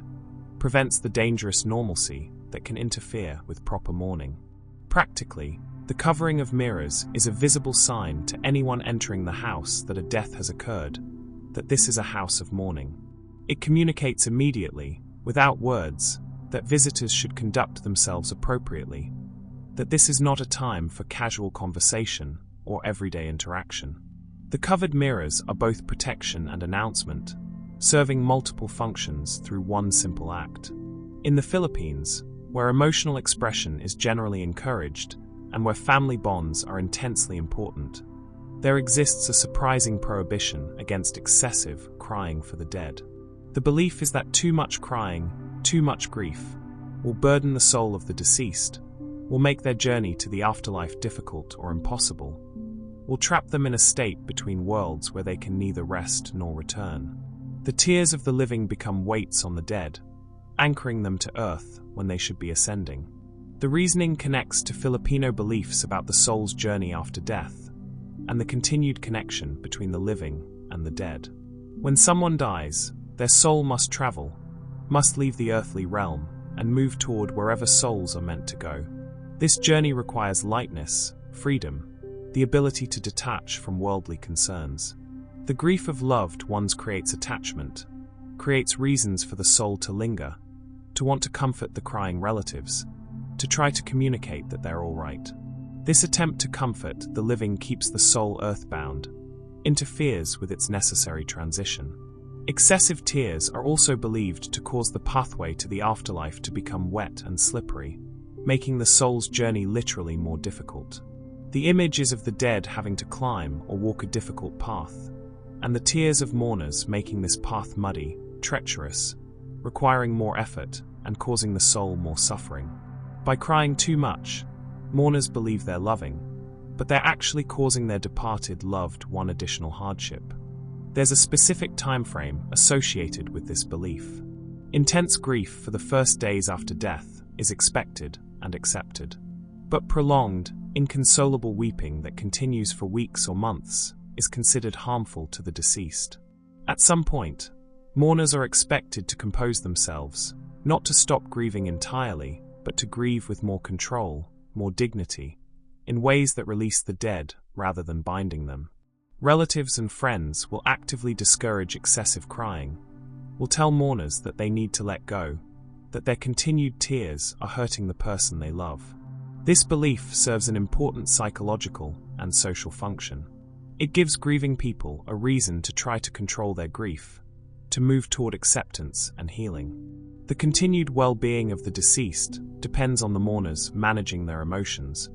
prevents the dangerous normalcy that can interfere with proper mourning. Practically, the covering of mirrors is a visible sign to anyone entering the house that a death has occurred, that this is a house of mourning. It communicates immediately, without words, that visitors should conduct themselves appropriately, that this is not a time for casual conversation or everyday interaction. The covered mirrors are both protection and announcement, serving multiple functions through one simple act. In the Philippines, where emotional expression is generally encouraged and where family bonds are intensely important, there exists a surprising prohibition against excessive crying for the dead. The belief is that too much crying, too much grief, will burden the soul of the deceased, will make their journey to the afterlife difficult or impossible, will trap them in a state between worlds where they can neither rest nor return. The tears of the living become weights on the dead, anchoring them to earth when they should be ascending. The reasoning connects to Filipino beliefs about the soul's journey after death, and the continued connection between the living and the dead. When someone dies, their soul must travel, must leave the earthly realm, and move toward wherever souls are meant to go. This journey requires lightness, freedom, the ability to detach from worldly concerns. The grief of loved ones creates attachment, creates reasons for the soul to linger, to want to comfort the crying relatives, to try to communicate that they're all right. This attempt to comfort the living keeps the soul earthbound, interferes with its necessary transition. Excessive tears are also believed to cause the pathway to the afterlife to become wet and slippery, making the soul's journey literally more difficult. The image is of the dead having to climb or walk a difficult path, and the tears of mourners making this path muddy, treacherous, requiring more effort and causing the soul more suffering. By crying too much, mourners believe they're loving, but they're actually causing their departed loved one additional hardship. There's a specific time frame associated with this belief. Intense grief for the first days after death is expected and accepted. But prolonged, inconsolable weeping that continues for weeks or months is considered harmful to the deceased. At some point, mourners are expected to compose themselves, not to stop grieving entirely, but to grieve with more control, more dignity, in ways that release the dead rather than binding them. Relatives and friends will actively discourage excessive crying, will tell mourners that they need to let go, that their continued tears are hurting the person they love. This belief serves an important psychological and social function. It gives grieving people a reason to try to control their grief, to move toward acceptance and healing. The continued well-being of the deceased depends on the mourners managing their emotions,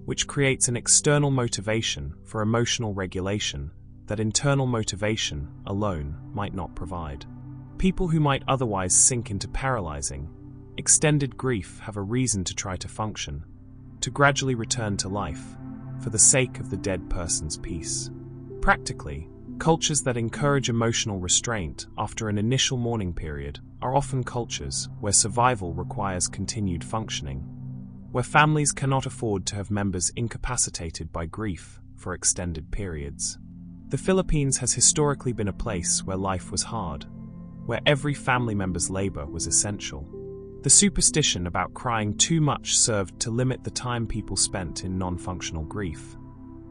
which creates an external motivation for emotional regulation that internal motivation alone might not provide. People who might otherwise sink into paralyzing, extended grief have a reason to try to function, to gradually return to life, for the sake of the dead person's peace. Practically, cultures that encourage emotional restraint after an initial mourning period are often cultures where survival requires continued functioning, where families cannot afford to have members incapacitated by grief for extended periods. The Philippines has historically been a place where life was hard, where every family member's labor was essential. The superstition about crying too much served to limit the time people spent in non-functional grief,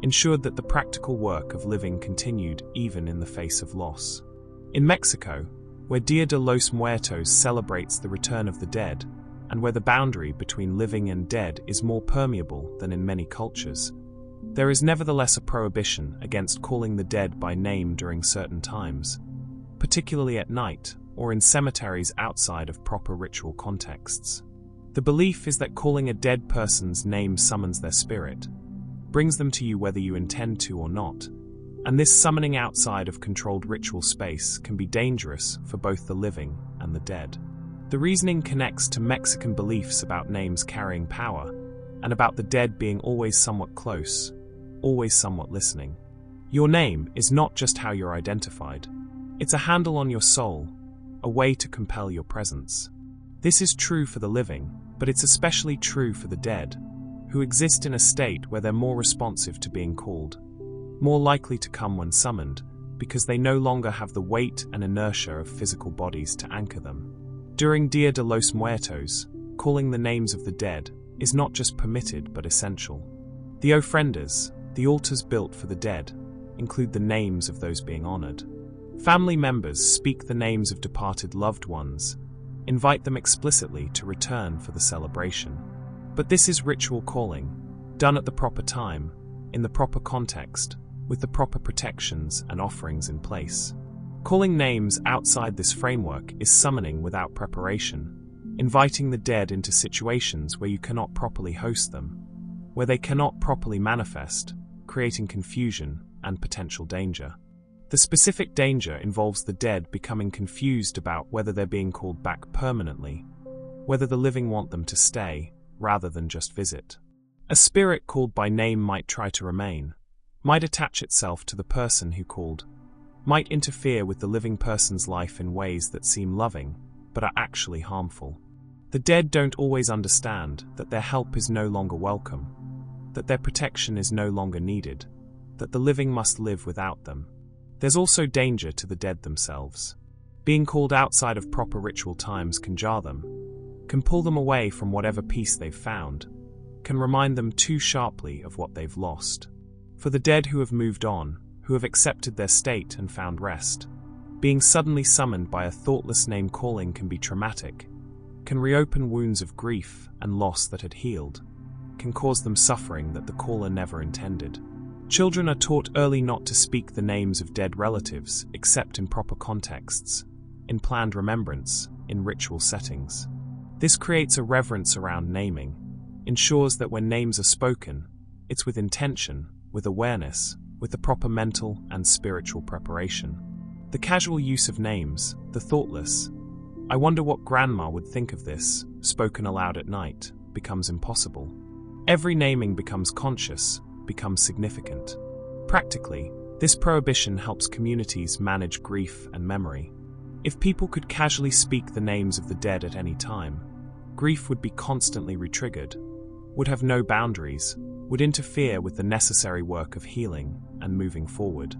ensured that the practical work of living continued even in the face of loss. In Mexico, where Dia de los Muertos celebrates the return of the dead, and where the boundary between living and dead is more permeable than in many cultures, there is nevertheless a prohibition against calling the dead by name during certain times, particularly at night or in cemeteries outside of proper ritual contexts. The belief is that calling a dead person's name summons their spirit, brings them to you whether you intend to or not, and this summoning outside of controlled ritual space can be dangerous for both the living and the dead. The reasoning connects to Mexican beliefs about names carrying power, and about the dead being always somewhat close, always somewhat listening. Your name is not just how you're identified. It's a handle on your soul, a way to compel your presence. This is true for the living, but it's especially true for the dead, who exist in a state where they're more responsive to being called, more likely to come when summoned, because they no longer have the weight and inertia of physical bodies to anchor them. During Dia de los Muertos, calling the names of the dead is not just permitted but essential. The ofrendas, the altars built for the dead, include the names of those being honored. Family members speak the names of departed loved ones, invite them explicitly to return for the celebration. But this is ritual calling, done at the proper time, in the proper context, with the proper protections and offerings in place. Calling names outside this framework is summoning without preparation, inviting the dead into situations where you cannot properly host them, where they cannot properly manifest, creating confusion and potential danger. The specific danger involves the dead becoming confused about whether they're being called back permanently, whether the living want them to stay, rather than just visit. A spirit called by name might try to remain, might attach itself to the person who called, might interfere with the living person's life in ways that seem loving, but are actually harmful. The dead don't always understand that their help is no longer welcome, that their protection is no longer needed, that the living must live without them. There's also danger to the dead themselves. Being called outside of proper ritual times can jar them, can pull them away from whatever peace they've found, can remind them too sharply of what they've lost. For the dead who have moved on, who have accepted their state and found rest, being suddenly summoned by a thoughtless name calling can be traumatic, can reopen wounds of grief and loss that had healed, can cause them suffering that the caller never intended. Children are taught early not to speak the names of dead relatives except in proper contexts, in planned remembrance, in ritual settings. This creates a reverence around naming, ensures that when names are spoken, it's with intention, with awareness, with the proper mental and spiritual preparation. The casual use of names, the thoughtless, "I wonder what grandma would think of this," spoken aloud at night, becomes impossible. Every naming becomes conscious, becomes significant. Practically, this prohibition helps communities manage grief and memory. If people could casually speak the names of the dead at any time, grief would be constantly retriggered, would have no boundaries, would interfere with the necessary work of healing and moving forward.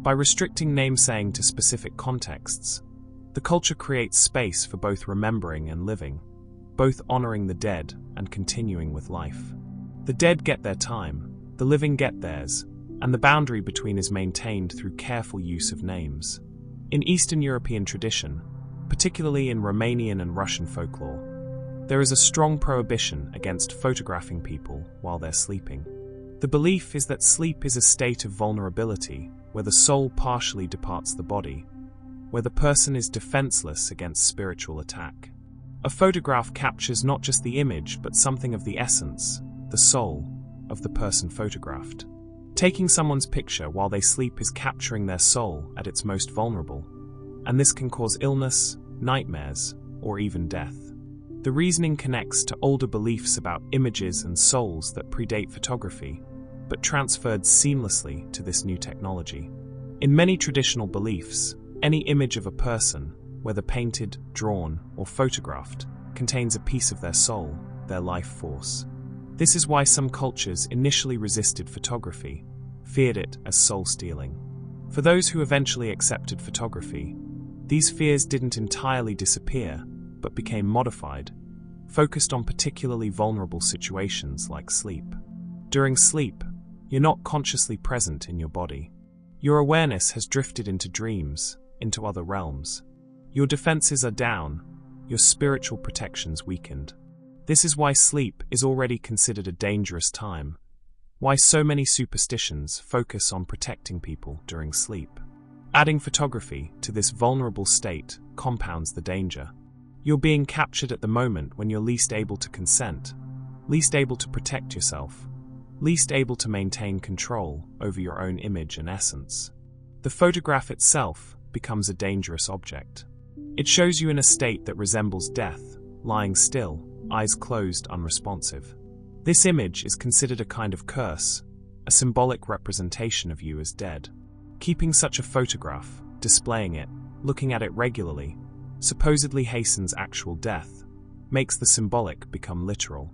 By restricting name-saying to specific contexts, the culture creates space for both remembering and living, both honoring the dead and continuing with life. The dead get their time, the living get theirs, and the boundary between is maintained through careful use of names. In Eastern European tradition, particularly in Romanian and Russian folklore, there is a strong prohibition against photographing people while they're sleeping. The belief is that sleep is a state of vulnerability where the soul partially departs the body, where the person is defenseless against spiritual attack. A photograph captures not just the image but something of the essence, the soul, of the person photographed. Taking someone's picture while they sleep is capturing their soul at its most vulnerable, and this can cause illness, nightmares, or even death. The reasoning connects to older beliefs about images and souls that predate photography, but transferred seamlessly to this new technology. In many traditional beliefs, any image of a person, whether painted, drawn, or photographed, contains a piece of their soul, their life force. This is why some cultures initially resisted photography, feared it as soul stealing. For those who eventually accepted photography, these fears didn't entirely disappear, but became modified, focused on particularly vulnerable situations like sleep. During sleep, you're not consciously present in your body. Your awareness has drifted into dreams, into other realms. Your defenses are down, your spiritual protections weakened. This is why sleep is already considered a dangerous time, why so many superstitions focus on protecting people during sleep. Adding photography to this vulnerable state compounds the danger. You're being captured at the moment when you're least able to consent, least able to protect yourself, least able to maintain control over your own image and essence. The photograph itself becomes a dangerous object. It shows you in a state that resembles death, lying still, eyes closed, unresponsive. This image is considered a kind of curse, a symbolic representation of you as dead. Keeping such a photograph, displaying it, looking at it regularly, supposedly hastens actual death, makes the symbolic become literal.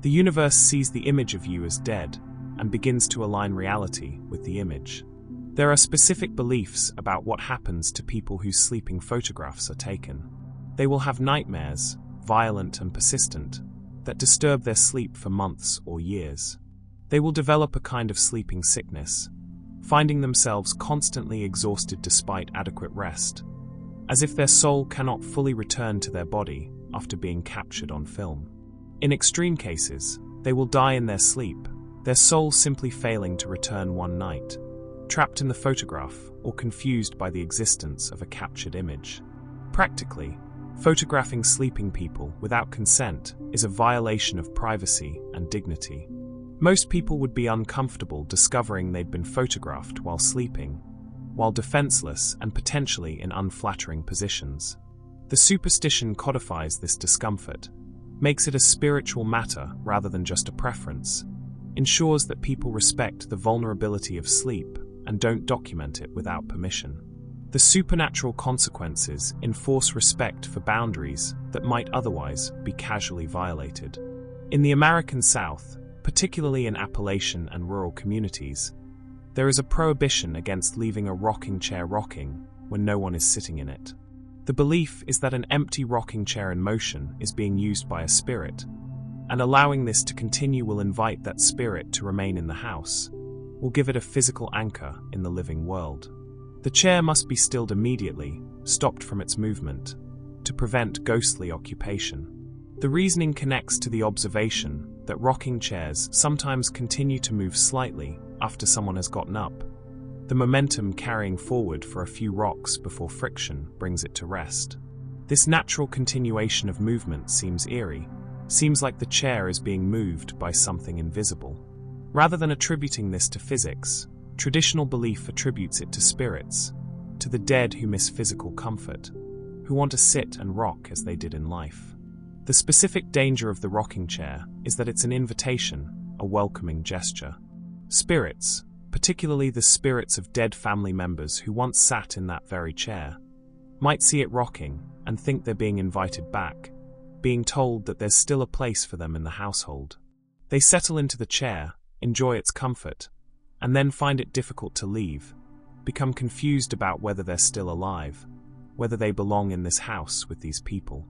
The universe sees the image of you as dead and begins to align reality with the image. There are specific beliefs about what happens to people whose sleeping photographs are taken. They will have nightmares, violent and persistent, that disturb their sleep for months or years. They will develop a kind of sleeping sickness, finding themselves constantly exhausted despite adequate rest, as if their soul cannot fully return to their body after being captured on film. In extreme cases, they will die in their sleep, their soul simply failing to return one night, trapped in the photograph, or confused by the existence of a captured image. Practically, photographing sleeping people without consent is a violation of privacy and dignity. Most people would be uncomfortable discovering they'd been photographed while sleeping, while defenseless and potentially in unflattering positions. The superstition codifies this discomfort, makes it a spiritual matter rather than just a preference, ensures that people respect the vulnerability of sleep and don't document it without permission. The supernatural consequences enforce respect for boundaries that might otherwise be casually violated. In the American South, particularly in Appalachian and rural communities, there is a prohibition against leaving a rocking chair rocking when no one is sitting in it. The belief is that an empty rocking chair in motion is being used by a spirit, and allowing this to continue will invite that spirit to remain in the house, will give it a physical anchor in the living world. The chair must be stilled immediately, stopped from its movement, to prevent ghostly occupation. The reasoning connects to the observation that rocking chairs sometimes continue to move slightly after someone has gotten up, the momentum carrying forward for a few rocks before friction brings it to rest. This natural continuation of movement seems eerie, seems like the chair is being moved by something invisible. Rather than attributing this to physics, traditional belief attributes it to spirits, to the dead who miss physical comfort, who want to sit and rock as they did in life. The specific danger of the rocking chair is that it's an invitation, a welcoming gesture. Spirits, particularly the spirits of dead family members who once sat in that very chair, might see it rocking and think they're being invited back, being told that there's still a place for them in the household. They settle into the chair, enjoy its comfort, and then find it difficult to leave, become confused about whether they're still alive, whether they belong in this house with these people.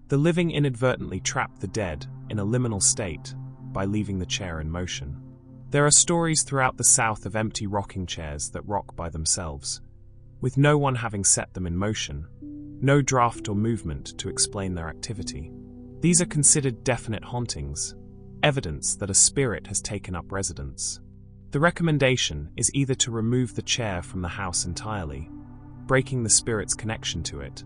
The living inadvertently trap the dead in a liminal state by leaving the chair in motion. There are stories throughout the South of empty rocking chairs that rock by themselves, with no one having set them in motion, no draft or movement to explain their activity. These are considered definite hauntings, evidence that a spirit has taken up residence. The recommendation is either to remove the chair from the house entirely, breaking the spirit's connection to it,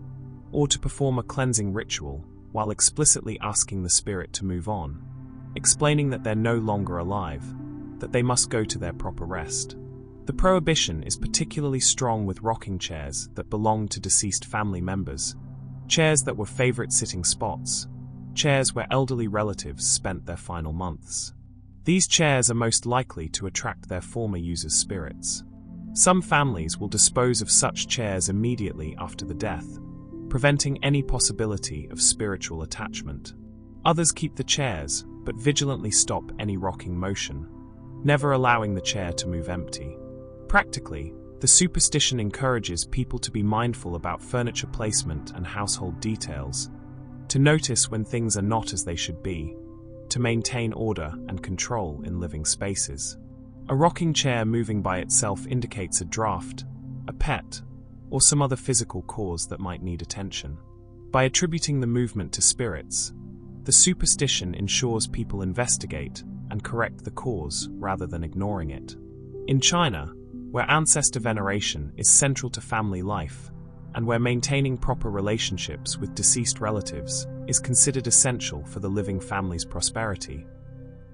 or to perform a cleansing ritual while explicitly asking the spirit to move on, explaining that they're no longer alive, that they must go to their proper rest. The prohibition is particularly strong with rocking chairs that belong to deceased family members, chairs that were favorite sitting spots, chairs where elderly relatives spent their final months. These chairs are most likely to attract their former users' spirits. Some families will dispose of such chairs immediately after the death, preventing any possibility of spiritual attachment. Others keep the chairs, but vigilantly stop any rocking motion, never allowing the chair to move empty. Practically, the superstition encourages people to be mindful about furniture placement and household details, to notice when things are not as they should be, to maintain order and control in living spaces. A rocking chair moving by itself indicates a draft, a pet, or some other physical cause that might need attention. By attributing the movement to spirits, the superstition ensures people investigate and correct the cause rather than ignoring it. In China, where ancestor veneration is central to family life, and where maintaining proper relationships with deceased relatives is considered essential for the living family's prosperity,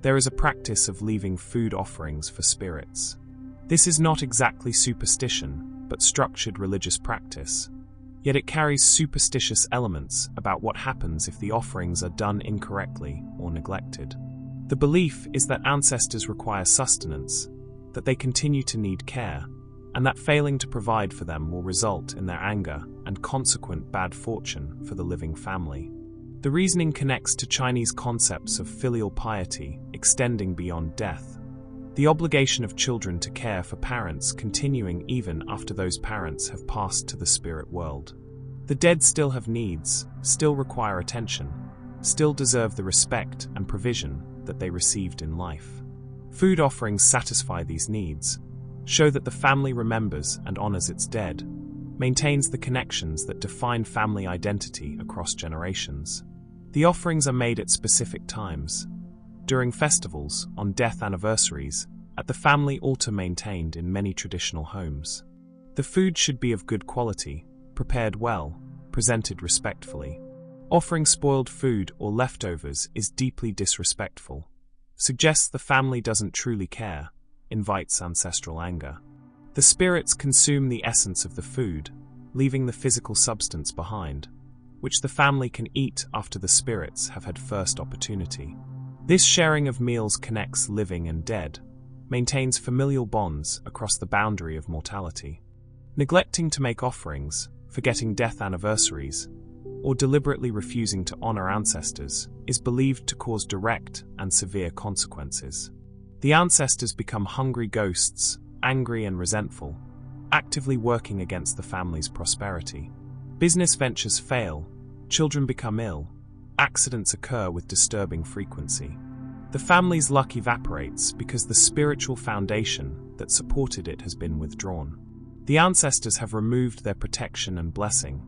there is a practice of leaving food offerings for spirits. This is not exactly superstition, but structured religious practice, yet it carries superstitious elements about what happens if the offerings are done incorrectly or neglected. The belief is that ancestors require sustenance, that they continue to need care, and that failing to provide for them will result in their anger and consequent bad fortune for the living family. The reasoning connects to Chinese concepts of filial piety extending beyond death, the obligation of children to care for parents continuing even after those parents have passed to the spirit world. The dead still have needs, still require attention, still deserve the respect and provision that they received in life. Food offerings satisfy these needs, show that the family remembers and honors its dead, maintains the connections that define family identity across generations. The offerings are made at specific times. During festivals, on death anniversaries, at the family altar maintained in many traditional homes. The food should be of good quality, prepared well, presented respectfully. Offering spoiled food or leftovers is deeply disrespectful, suggests the family doesn't truly care, invites ancestral anger. The spirits consume the essence of the food, leaving the physical substance behind, which the family can eat after the spirits have had first opportunity. This sharing of meals connects living and dead, maintains familial bonds across the boundary of mortality. Neglecting to make offerings, forgetting death anniversaries, or deliberately refusing to honor ancestors is believed to cause direct and severe consequences. The ancestors become hungry ghosts, angry and resentful, actively working against the family's prosperity. Business ventures fail, children become ill, accidents occur with disturbing frequency. The family's luck evaporates because the spiritual foundation that supported it has been withdrawn. The ancestors have removed their protection and blessing,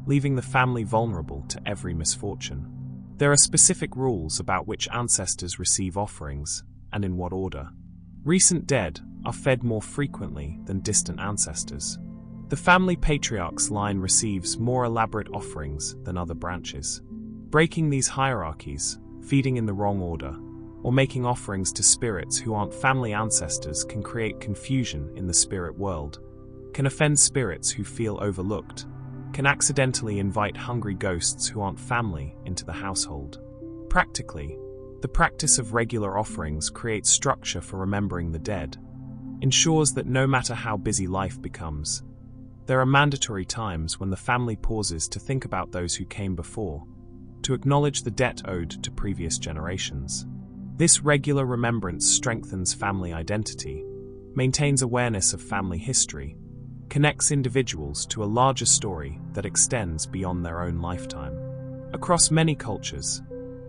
leaving the family vulnerable to every misfortune. There are specific rules about which ancestors receive offerings, and in what order. Recent dead are fed more frequently than distant ancestors. The family patriarch's line receives more elaborate offerings than other branches. Breaking these hierarchies, feeding in the wrong order, or making offerings to spirits who aren't family ancestors can create confusion in the spirit world, can offend spirits who feel overlooked, can accidentally invite hungry ghosts who aren't family into the household. Practically, the practice of regular offerings creates structure for remembering the dead, ensures that no matter how busy life becomes, there are mandatory times when the family pauses to think about those who came before, to acknowledge the debt owed to previous generations. This regular remembrance strengthens family identity, maintains awareness of family history, connects individuals to a larger story that extends beyond their own lifetime. Across many cultures,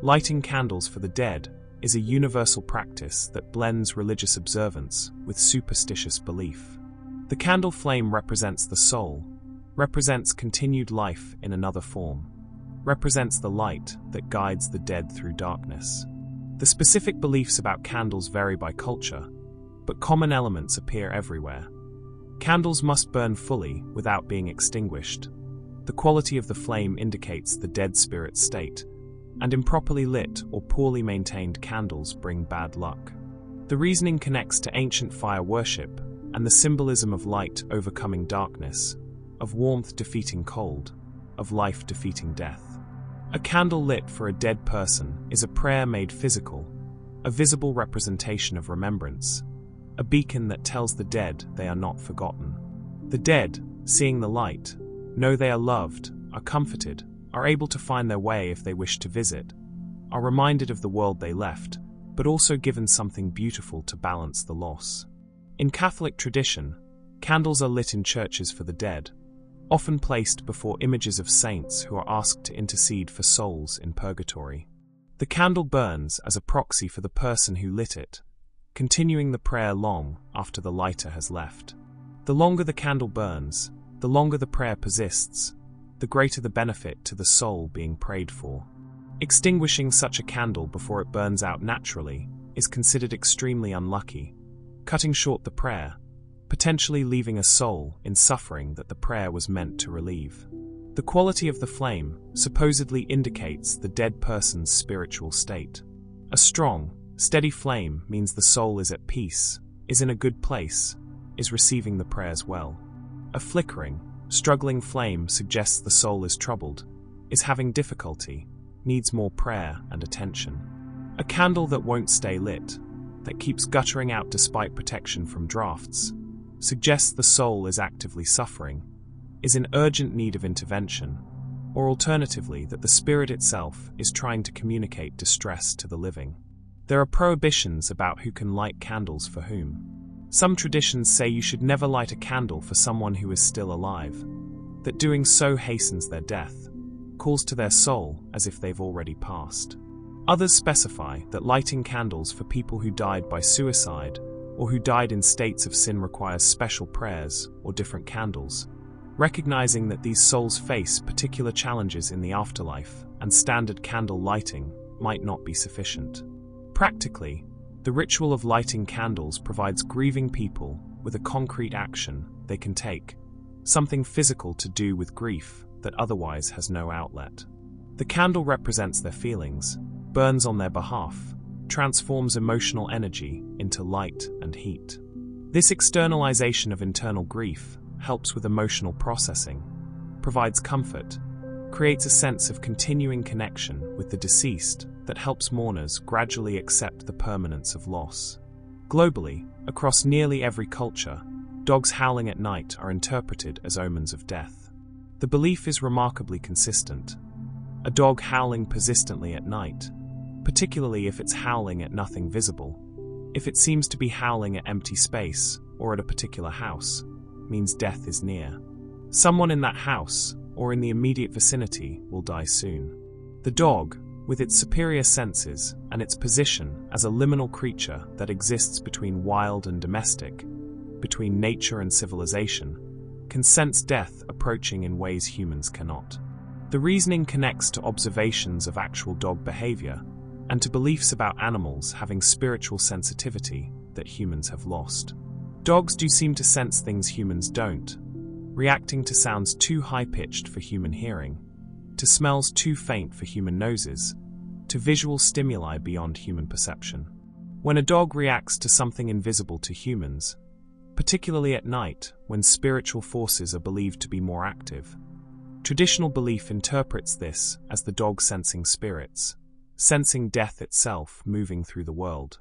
lighting candles for the dead is a universal practice that blends religious observance with superstitious belief. The candle flame represents the soul, represents continued life in another form, represents the light that guides the dead through darkness. The specific beliefs about candles vary by culture, but common elements appear everywhere. Candles must burn fully without being extinguished. The quality of the flame indicates the dead spirit's state, and improperly lit or poorly maintained candles bring bad luck. The reasoning connects to ancient fire worship and the symbolism of light overcoming darkness, of warmth defeating cold, of life defeating death. A candle lit for a dead person is a prayer made physical, a visible representation of remembrance, a beacon that tells the dead they are not forgotten. The dead, seeing the light, know they are loved, are comforted, are able to find their way if they wish to visit, are reminded of the world they left, but also given something beautiful to balance the loss. In Catholic tradition, candles are lit in churches for the dead, often placed before images of saints who are asked to intercede for souls in purgatory. The candle burns as a proxy for the person who lit it, continuing the prayer long after the lighter has left. The longer the candle burns, the longer the prayer persists, the greater the benefit to the soul being prayed for. Extinguishing such a candle before it burns out naturally is considered extremely unlucky, cutting short the prayer, potentially leaving a soul in suffering that the prayer was meant to relieve. The quality of the flame supposedly indicates the dead person's spiritual state. A strong, steady flame means the soul is at peace, is in a good place, is receiving the prayers well. A flickering, struggling flame suggests the soul is troubled, is having difficulty, needs more prayer and attention. A candle that won't stay lit, that keeps guttering out despite protection from drafts, suggests the soul is actively suffering, is in urgent need of intervention, or alternatively that the spirit itself is trying to communicate distress to the living. There are prohibitions about who can light candles for whom. Some traditions say you should never light a candle for someone who is still alive, that doing so hastens their death, calls to their soul as if they've already passed. Others specify that lighting candles for people who died by suicide or who died in states of sin requires special prayers or different candles, recognizing that these souls face particular challenges in the afterlife and standard candle lighting might not be sufficient. Practically, The ritual of lighting candles provides grieving people with a concrete action they can take, something physical to do with grief that otherwise has no outlet. The candle represents their feelings, burns on their behalf, transforms emotional energy into light and heat. This externalization of internal grief helps with emotional processing, provides comfort, creates a sense of continuing connection with the deceased that helps mourners gradually accept the permanence of loss. Globally, across nearly every culture, dogs howling at night are interpreted as omens of death. The belief is remarkably consistent. A dog howling persistently at night, particularly if it's howling at nothing visible, if it seems to be howling at empty space or at a particular house, means death is near. Someone in that house or in the immediate vicinity will die soon. The dog, with its superior senses and its position as a liminal creature that exists between wild and domestic, between nature and civilization, can sense death approaching in ways humans cannot. The reasoning connects to observations of actual dog behavior and to beliefs about animals having spiritual sensitivity that humans have lost. Dogs do seem to sense things humans don't, reacting to sounds too high-pitched for human hearing, to smells too faint for human noses, to visual stimuli beyond human perception. When a dog reacts to something invisible to humans, particularly at night when spiritual forces are believed to be more active, traditional belief interprets this as the dog sensing spirits, sensing death itself moving through the world.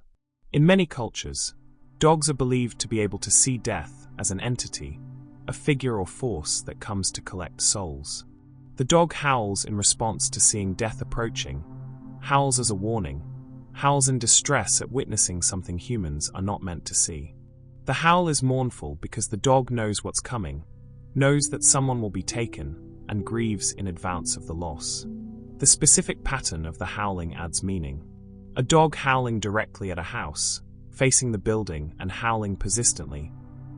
In many cultures, dogs are believed to be able to see death as an entity, a figure or force that comes to collect souls. The dog howls in response to seeing death approaching, howls as a warning, howls in distress at witnessing something humans are not meant to see. The howl is mournful because the dog knows what's coming, knows that someone will be taken, and grieves in advance of the loss. The specific pattern of the howling adds meaning. A dog howling directly at a house, facing the building and howling persistently,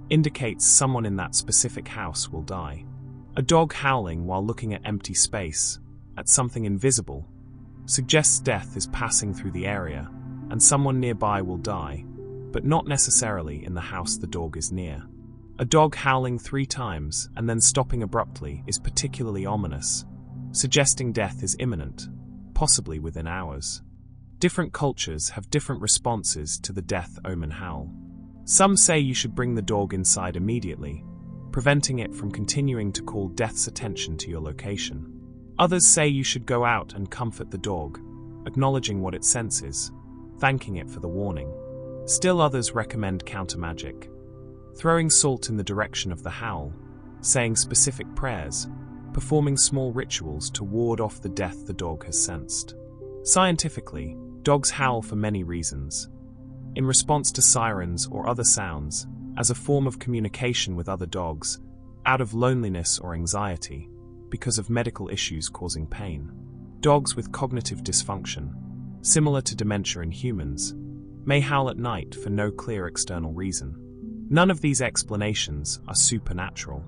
indicates someone in that specific house will die. A dog howling while looking at empty space, at something invisible, suggests death is passing through the area, and someone nearby will die, but not necessarily in the house the dog is near. A dog howling 3 times and then stopping abruptly is particularly ominous, suggesting death is imminent, possibly within hours. Different cultures have different responses to the death omen howl. Some say you should bring the dog inside immediately, preventing it from continuing to call death's attention to your location. Others say you should go out and comfort the dog, acknowledging what it senses, thanking it for the warning. Still others recommend counter-magic, throwing salt in the direction of the howl, saying specific prayers, performing small rituals to ward off the death the dog has sensed. Scientifically, dogs howl for many reasons. In response to sirens or other sounds, as a form of communication with other dogs, out of loneliness or anxiety, because of medical issues causing pain. Dogs with cognitive dysfunction, similar to dementia in humans, may howl at night for no clear external reason. None of these explanations are supernatural,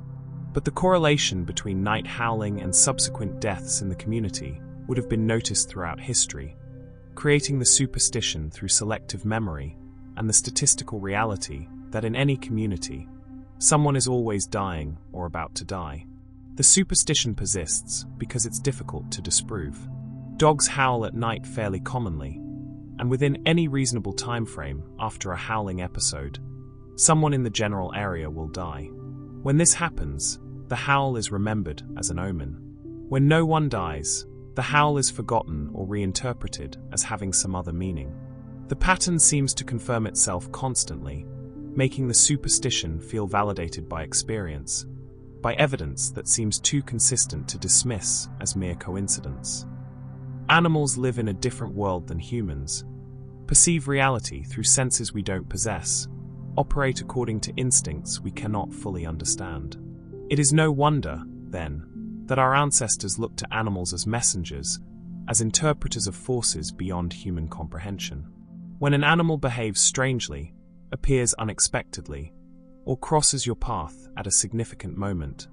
but the correlation between night howling and subsequent deaths in the community would have been noticed throughout history, creating the superstition through selective memory and the statistical reality that in any community, someone is always dying or about to die. The superstition persists because it's difficult to disprove. Dogs howl at night fairly commonly, and within any reasonable time frame after a howling episode, someone in the general area will die. When this happens, the howl is remembered as an omen. When no one dies, the howl is forgotten or reinterpreted as having some other meaning. The pattern seems to confirm itself constantly, making the superstition feel validated by experience, by evidence that seems too consistent to dismiss as mere coincidence. Animals live in a different world than humans, perceive reality through senses we don't possess, operate according to instincts we cannot fully understand. It is no wonder, then, that our ancestors looked to animals as messengers, as interpreters of forces beyond human comprehension. When an animal behaves strangely, appears unexpectedly, or crosses your path at a significant moment,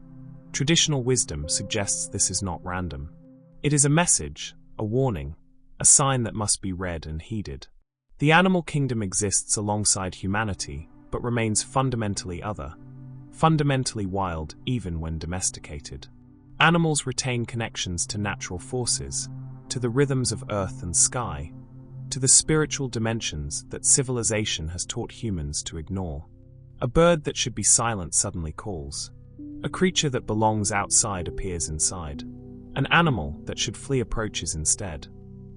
traditional wisdom suggests this is not random. It is a message, a warning, a sign that must be read and heeded. The animal kingdom exists alongside humanity, but remains fundamentally other, fundamentally wild even when domesticated. Animals retain connections to natural forces, to the rhythms of earth and sky, to the spiritual dimensions that civilization has taught humans to ignore. A bird that should be silent suddenly calls. A creature that belongs outside appears inside. An animal that should flee approaches instead.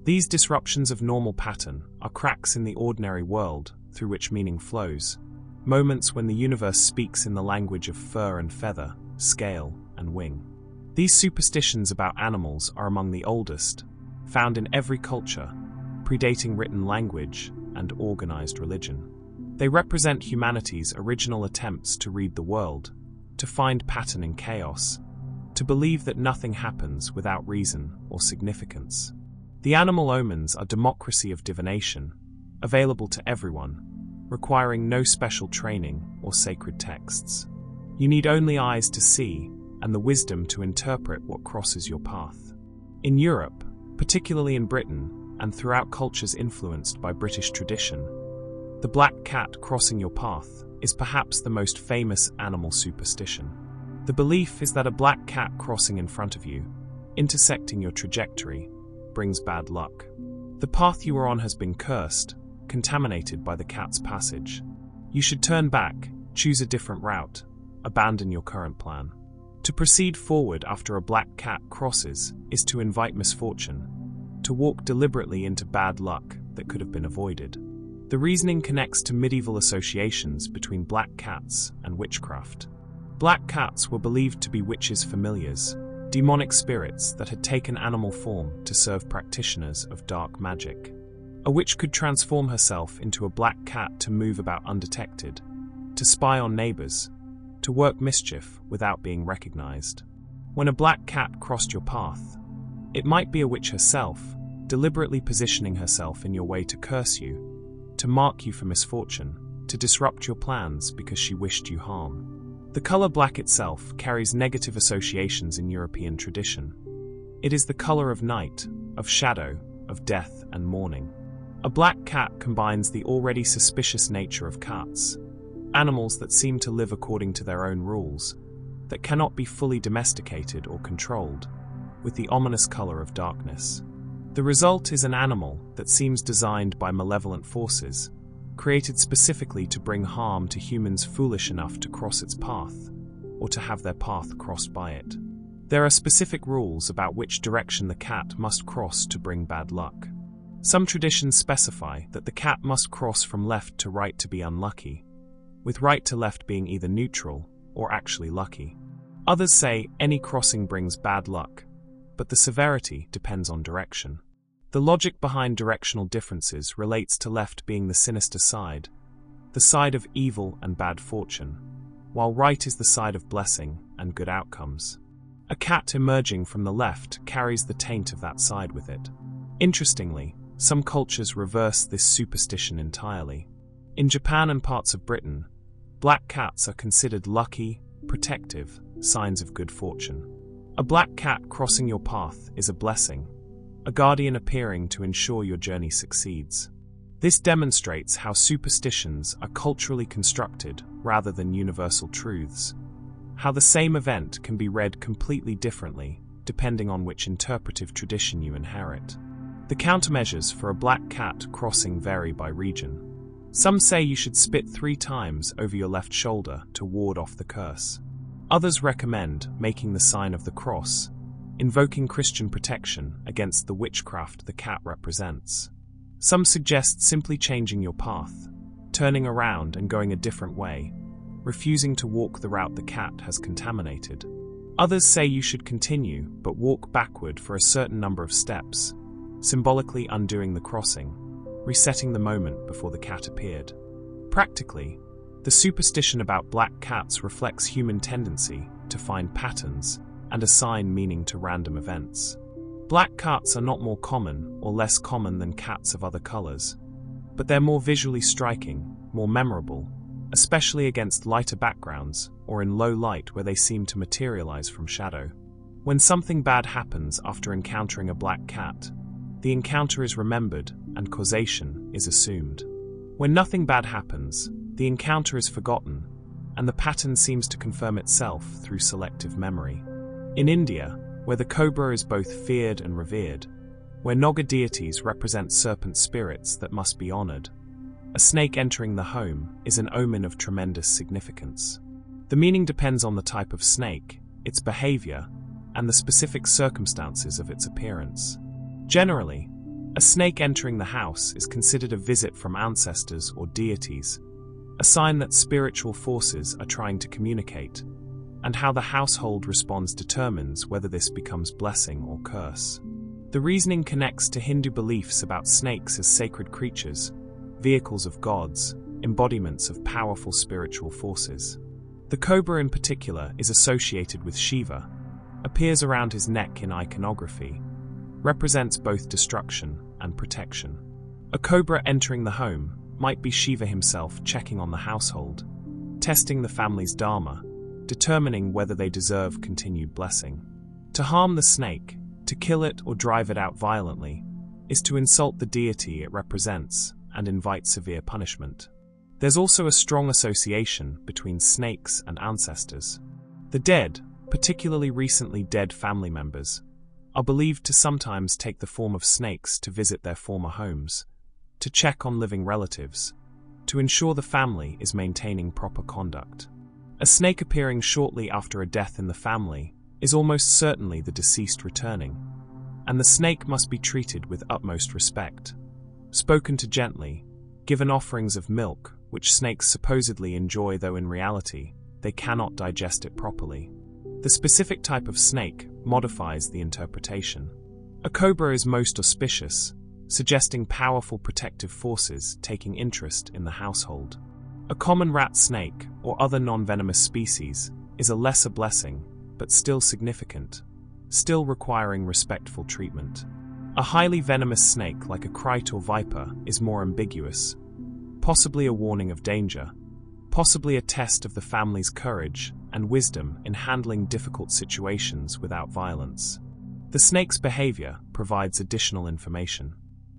These disruptions of normal pattern are cracks in the ordinary world through which meaning flows, moments when the universe speaks in the language of fur and feather, scale and wing. These superstitions about animals are among the oldest, found in every culture, predating written language and organized religion. They represent humanity's original attempts to read the world, to find pattern in chaos, to believe that nothing happens without reason or significance. The animal omens are democracy of divination, available to everyone, requiring no special training or sacred texts. You need only eyes to see and the wisdom to interpret what crosses your path. In Europe, particularly in Britain, and throughout cultures influenced by British tradition, the black cat crossing your path is perhaps the most famous animal superstition. The belief is that a black cat crossing in front of you, intersecting your trajectory, brings bad luck. The path you are on has been cursed, contaminated by the cat's passage. You should turn back, choose a different route, abandon your current plan. To proceed forward after a black cat crosses is to invite misfortune, to walk deliberately into bad luck that could have been avoided. The reasoning connects to medieval associations between black cats and witchcraft. Black cats were believed to be witches' familiars, demonic spirits that had taken animal form to serve practitioners of dark magic. A witch could transform herself into a black cat to move about undetected, to spy on neighbors, to work mischief without being recognized. When a black cat crossed your path, it might be a witch herself, deliberately positioning herself in your way to curse you, to mark you for misfortune, to disrupt your plans because she wished you harm. The color black itself carries negative associations in European tradition. It is the color of night, of shadow, of death and mourning. A black cat combines the already suspicious nature of cats, animals that seem to live according to their own rules, that cannot be fully domesticated or controlled, with the ominous color of darkness. The result is an animal that seems designed by malevolent forces, created specifically to bring harm to humans foolish enough to cross its path, or to have their path crossed by it. There are specific rules about which direction the cat must cross to bring bad luck. Some traditions specify that the cat must cross from left to right to be unlucky, with right to left being either neutral or actually lucky. Others say any crossing brings bad luck, but the severity depends on direction. The logic behind directional differences relates to left being the sinister side, the side of evil and bad fortune, while right is the side of blessing and good outcomes. A cat emerging from the left carries the taint of that side with it. Interestingly, some cultures reverse this superstition entirely. In Japan and parts of Britain, black cats are considered lucky, protective, signs of good fortune. A black cat crossing your path is a blessing, a guardian appearing to ensure your journey succeeds. This demonstrates how superstitions are culturally constructed rather than universal truths, how the same event can be read completely differently depending on which interpretive tradition you inherit. The countermeasures for a black cat crossing vary by region. Some say you should spit 3 times over your left shoulder to ward off the curse. Others recommend making the sign of the cross, invoking Christian protection against the witchcraft the cat represents. Some suggest simply changing your path, turning around and going a different way, refusing to walk the route the cat has contaminated. Others say you should continue but walk backward for a certain number of steps, symbolically undoing the crossing, resetting the moment before the cat appeared. Practically, the superstition about black cats reflects human tendency to find patterns and assign meaning to random events. Black cats are not more common or less common than cats of other colors, but they're more visually striking, more memorable, especially against lighter backgrounds or in low light where they seem to materialize from shadow. When something bad happens after encountering a black cat, the encounter is remembered and causation is assumed. When nothing bad happens, the encounter is forgotten, and the pattern seems to confirm itself through selective memory. In India, where the cobra is both feared and revered, where Naga deities represent serpent spirits that must be honored, a snake entering the home is an omen of tremendous significance. The meaning depends on the type of snake, its behavior, and the specific circumstances of its appearance. Generally, a snake entering the house is considered a visit from ancestors or deities, a sign that spiritual forces are trying to communicate, and how the household responds determines whether this becomes blessing or curse. The reasoning connects to Hindu beliefs about snakes as sacred creatures, vehicles of gods, embodiments of powerful spiritual forces. The cobra in particular is associated with Shiva, appears around his neck in iconography, represents both destruction and protection. A cobra entering the home might be Shiva himself checking on the household, testing the family's dharma, determining whether they deserve continued blessing. To harm the snake, to kill it or drive it out violently, is to insult the deity it represents and invite severe punishment. There's also a strong association between snakes and ancestors. The dead, particularly recently dead family members, are believed to sometimes take the form of snakes to visit their former homes, to check on living relatives, to ensure the family is maintaining proper conduct. A snake appearing shortly after a death in the family is almost certainly the deceased returning, and the snake must be treated with utmost respect, spoken to gently, given offerings of milk, which snakes supposedly enjoy, though in reality, they cannot digest it properly. The specific type of snake modifies the interpretation. A cobra is most auspicious, suggesting powerful protective forces taking interest in the household. A common rat snake or other non-venomous species is a lesser blessing, but still significant, still requiring respectful treatment. A highly venomous snake like a kite or viper is more ambiguous, possibly a warning of danger, possibly a test of the family's courage and wisdom in handling difficult situations without violence. The snake's behavior provides additional information.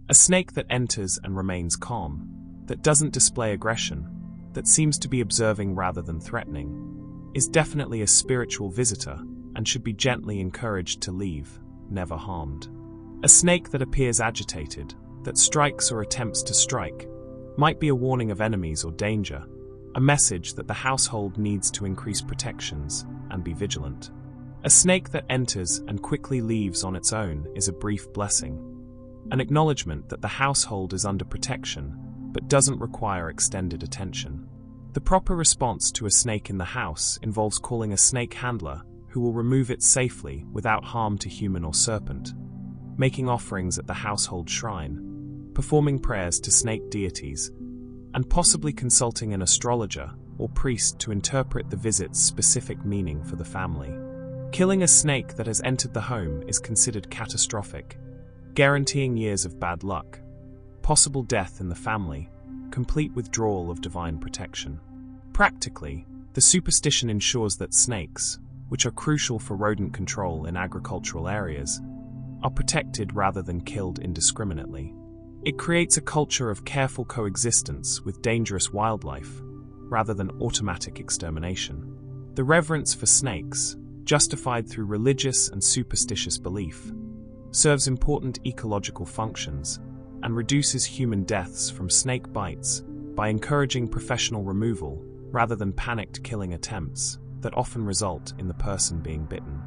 A snake that enters and remains calm, that doesn't display aggression, that seems to be observing rather than threatening, is definitely a spiritual visitor and should be gently encouraged to leave, never harmed. A snake that appears agitated, that strikes or attempts to strike, might be a warning of enemies or danger, a message that the household needs to increase protections and be vigilant. A snake that enters and quickly leaves on its own is a brief blessing, an acknowledgement that the household is under protection but doesn't require extended attention. The proper response to a snake in the house involves calling a snake handler who will remove it safely without harm to human or serpent, making offerings at the household shrine, performing prayers to snake deities, and possibly consulting an astrologer or priest to interpret the visit's specific meaning for the family. Killing a snake that has entered the home is considered catastrophic, guaranteeing years of bad luck, possible death in the family, complete withdrawal of divine protection. Practically, the superstition ensures that snakes, which are crucial for rodent control in agricultural areas, are protected rather than killed indiscriminately. It creates a culture of careful coexistence with dangerous wildlife, rather than automatic extermination. The reverence for snakes, justified through religious and superstitious belief, serves important ecological functions and reduces human deaths from snake bites by encouraging professional removal rather than panicked killing attempts that often result in the person being bitten.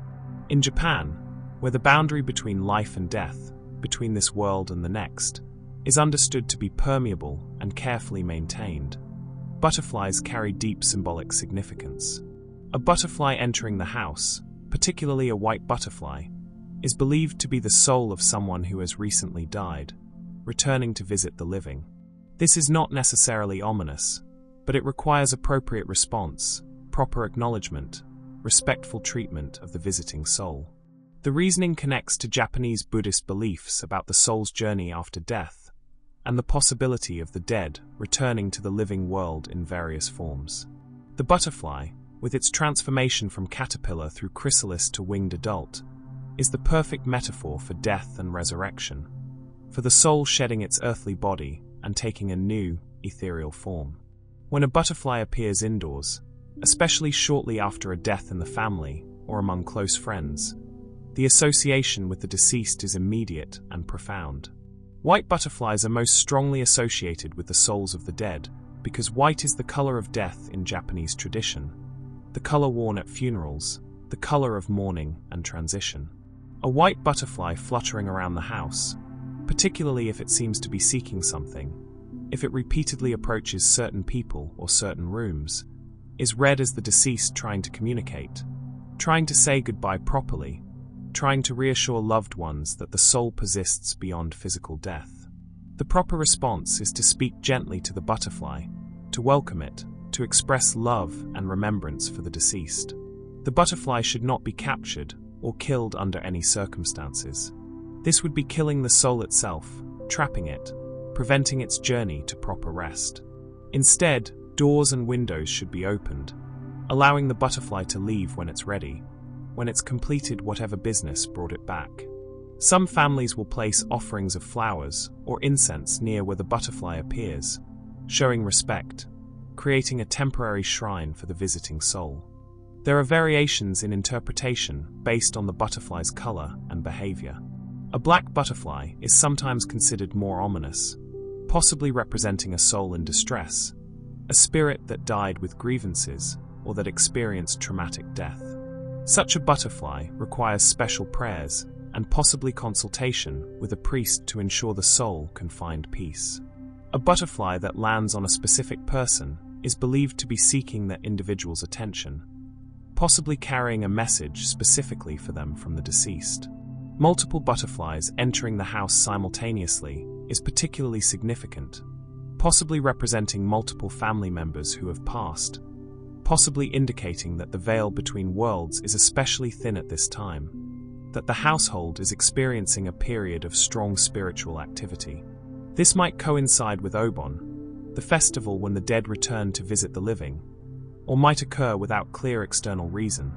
In Japan, where the boundary between life and death, between this world and the next, is understood to be permeable and carefully maintained, butterflies carry deep symbolic significance. A butterfly entering the house, particularly a white butterfly, is believed to be the soul of someone who has recently died, returning to visit the living. This is not necessarily ominous, but it requires appropriate response, proper acknowledgement, respectful treatment of the visiting soul. The reasoning connects to Japanese Buddhist beliefs about the soul's journey after death, and the possibility of the dead returning to the living world in various forms. The butterfly, with its transformation from caterpillar through chrysalis to winged adult, is the perfect metaphor for death and resurrection, for the soul shedding its earthly body and taking a new, ethereal form. When a butterfly appears indoors, especially shortly after a death in the family or among close friends, the association with the deceased is immediate and profound. White butterflies are most strongly associated with the souls of the dead because white is the color of death in Japanese tradition, the color worn at funerals, the color of mourning and transition. A white butterfly fluttering around the house, particularly if it seems to be seeking something, if it repeatedly approaches certain people or certain rooms, is read as the deceased trying to communicate, trying to say goodbye properly, trying to reassure loved ones that the soul persists beyond physical death. The proper response is to speak gently to the butterfly, to welcome it, to express love and remembrance for the deceased. The butterfly should not be captured or killed under any circumstances. This would be killing the soul itself, trapping it, preventing its journey to proper rest. Instead, doors and windows should be opened, allowing the butterfly to leave when it's ready, when it's completed whatever business brought it back. Some families will place offerings of flowers or incense near where the butterfly appears, showing respect, creating a temporary shrine for the visiting soul. There are variations in interpretation based on the butterfly's color and behavior. A black butterfly is sometimes considered more ominous, possibly representing a soul in distress, a spirit that died with grievances or that experienced traumatic death. Such a butterfly requires special prayers and possibly consultation with a priest to ensure the soul can find peace. A butterfly that lands on a specific person is believed to be seeking that individual's attention, possibly carrying a message specifically for them from the deceased. Multiple butterflies entering the house simultaneously is particularly significant, possibly representing multiple family members who have passed, possibly indicating that the veil between worlds is especially thin at this time, that the household is experiencing a period of strong spiritual activity. This might coincide with Obon, the festival when the dead return to visit the living, or might occur without clear external reason,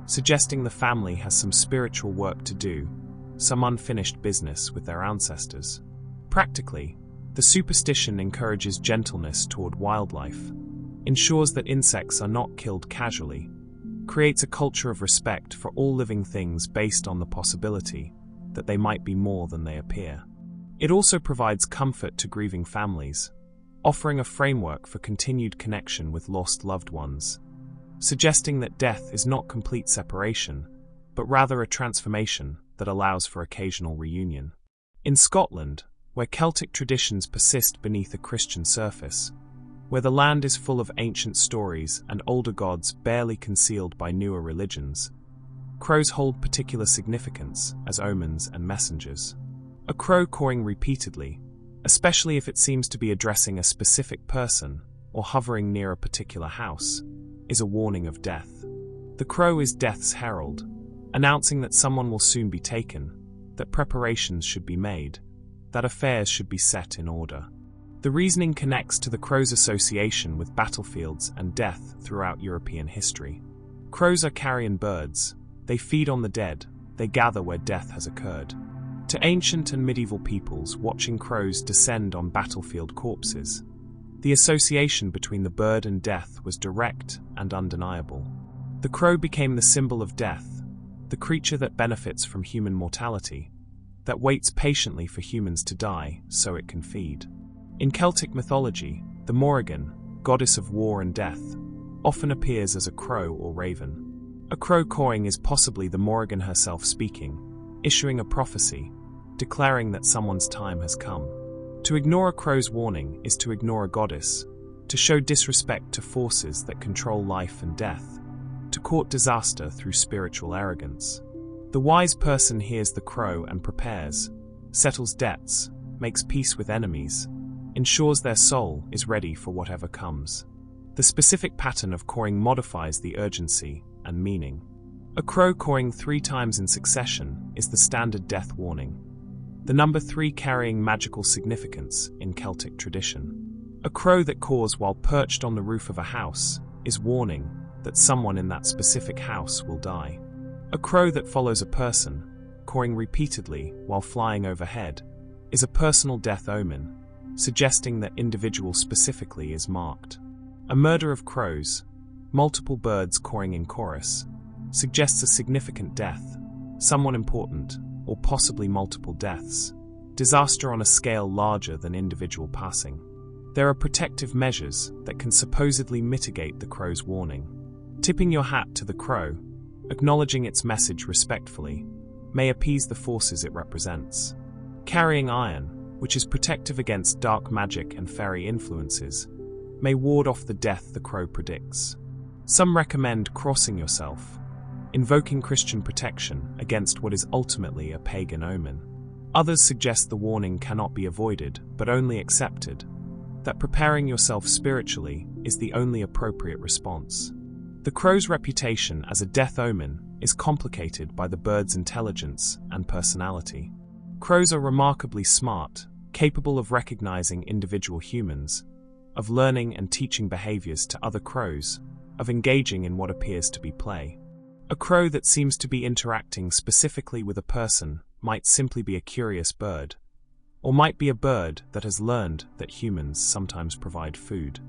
suggesting the family has some spiritual work to do, some unfinished business with their ancestors. Practically, the superstition encourages gentleness toward wildlife, ensures that insects are not killed casually, creates a culture of respect for all living things based on the possibility that they might be more than they appear. It also provides comfort to grieving families, offering a framework for continued connection with lost loved ones, suggesting that death is not complete separation, but rather a transformation that allows for occasional reunion. In Scotland, where Celtic traditions persist beneath a Christian surface, where the land is full of ancient stories and older gods barely concealed by newer religions, crows hold particular significance as omens and messengers. A crow cawing repeatedly, especially if it seems to be addressing a specific person or hovering near a particular house, is a warning of death. The crow is death's herald, announcing that someone will soon be taken, that preparations should be made, that affairs should be set in order. The reasoning connects to the crow's association with battlefields and death throughout European history. Crows are carrion birds. They feed on the dead. They gather where death has occurred. To ancient and medieval peoples watching crows descend on battlefield corpses, the association between the bird and death was direct and undeniable. The crow became the symbol of death, the creature that benefits from human mortality, that waits patiently for humans to die so it can feed. In Celtic mythology, the Morrigan, goddess of war and death, often appears as a crow or raven. A crow cawing is possibly the Morrigan herself speaking, issuing a prophecy, declaring that someone's time has come. To ignore a crow's warning is to ignore a goddess, to show disrespect to forces that control life and death, to court disaster through spiritual arrogance. The wise person hears the crow and prepares, settles debts, makes peace with enemies, ensures their soul is ready for whatever comes. The specific pattern of cawing modifies the urgency and meaning. A crow cawing 3 times in succession is the standard death warning, the number 3 carrying magical significance in Celtic tradition. A crow that caws while perched on the roof of a house is warning that someone in that specific house will die. A crow that follows a person, cawing repeatedly while flying overhead, is a personal death omen, suggesting that individual specifically is marked. A murder of crows, multiple birds cawing in chorus, suggests a significant death, someone important, or possibly multiple deaths, disaster on a scale larger than individual passing. There are protective measures that can supposedly mitigate the crow's warning. Tipping your hat to the crow, acknowledging its message respectfully, may appease the forces it represents. Carrying iron, which is protective against dark magic and fairy influences, may ward off the death the crow predicts. Some recommend crossing yourself, invoking Christian protection against what is ultimately a pagan omen. Others suggest the warning cannot be avoided, but only accepted, that preparing yourself spiritually is the only appropriate response. The crow's reputation as a death omen is complicated by the bird's intelligence and personality. Crows are remarkably smart, capable of recognizing individual humans, of learning and teaching behaviors to other crows, of engaging in what appears to be play. A crow that seems to be interacting specifically with a person might simply be a curious bird, or might be a bird that has learned that humans sometimes provide food.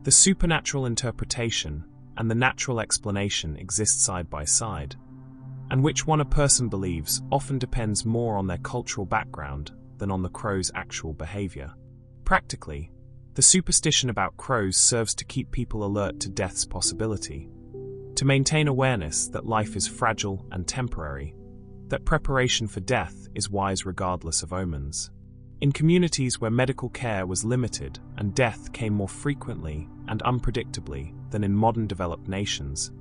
The supernatural interpretation and the natural explanation exist side by side, and which one a person believes often depends more on their cultural background than on the crow's actual behavior. Practically, the superstition about crows serves to keep people alert to death's possibility, to maintain awareness that life is fragile and temporary, that preparation for death is wise regardless of omens. In communities where medical care was limited and death came more frequently and unpredictably than in modern developed nations,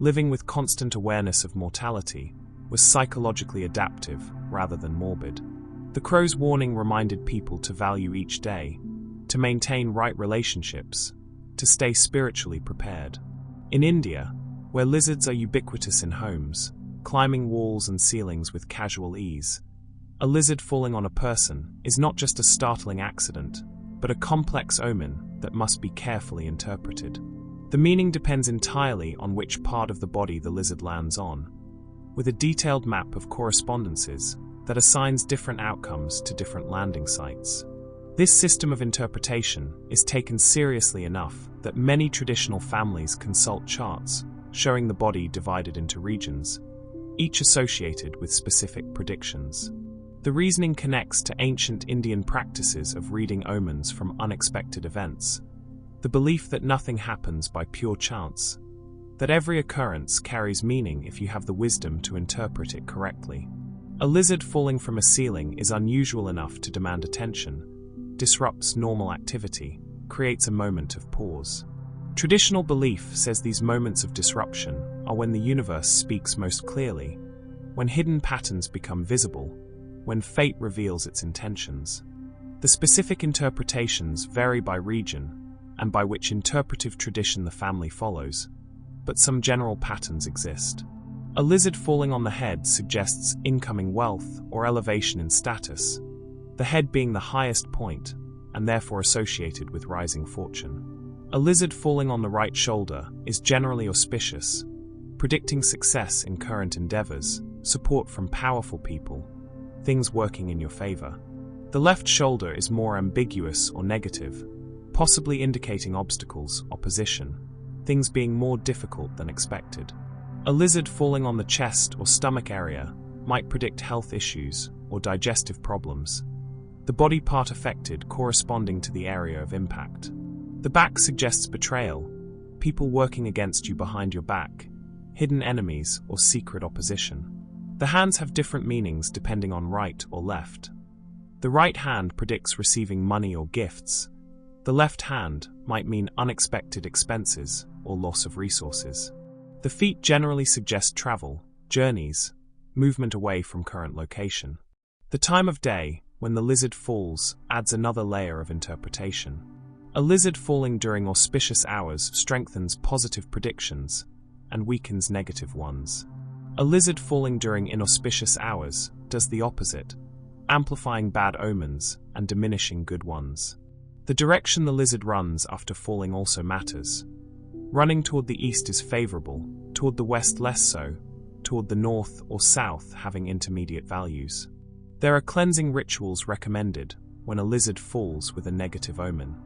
living with constant awareness of mortality was psychologically adaptive rather than morbid. The crow's warning reminded people to value each day, to maintain right relationships, to stay spiritually prepared. In India, where lizards are ubiquitous in homes, climbing walls and ceilings with casual ease, a lizard falling on a person is not just a startling accident, but a complex omen that must be carefully interpreted. The meaning depends entirely on which part of the body the lizard lands on, with a detailed map of correspondences that assigns different outcomes to different landing sites. This system of interpretation is taken seriously enough that many traditional families consult charts showing the body divided into regions, each associated with specific predictions. The reasoning connects to ancient Indian practices of reading omens from unexpected events, the belief that nothing happens by pure chance, that every occurrence carries meaning if you have the wisdom to interpret it correctly. A lizard falling from a ceiling is unusual enough to demand attention, disrupts normal activity, creates a moment of pause. Traditional belief says these moments of disruption are when the universe speaks most clearly, when hidden patterns become visible, when fate reveals its intentions. The specific interpretations vary by region and by which interpretive tradition the family follows, but some general patterns exist. A lizard falling on the head suggests incoming wealth or elevation in status, the head being the highest point and therefore associated with rising fortune. A lizard falling on the right shoulder is generally auspicious, predicting success in current endeavors, support from powerful people, things working in your favor. The left shoulder is more ambiguous or negative, possibly indicating obstacles, opposition, things being more difficult than expected. A lizard falling on the chest or stomach area might predict health issues or digestive problems, the body part affected corresponding to the area of impact. The back suggests betrayal, people working against you behind your back, hidden enemies or secret opposition. The hands have different meanings depending on right or left. The right hand predicts receiving money or gifts. The left hand might mean unexpected expenses or loss of resources. The feet generally suggest travel, journeys, movement away from current location. The time of day, when the lizard falls, adds another layer of interpretation. A lizard falling during auspicious hours strengthens positive predictions and weakens negative ones. A lizard falling during inauspicious hours does the opposite, amplifying bad omens and diminishing good ones. The direction the lizard runs after falling also matters. Running toward the east is favorable, toward the west less so, toward the north or south having intermediate values. There are cleansing rituals recommended when a lizard falls with a negative omen.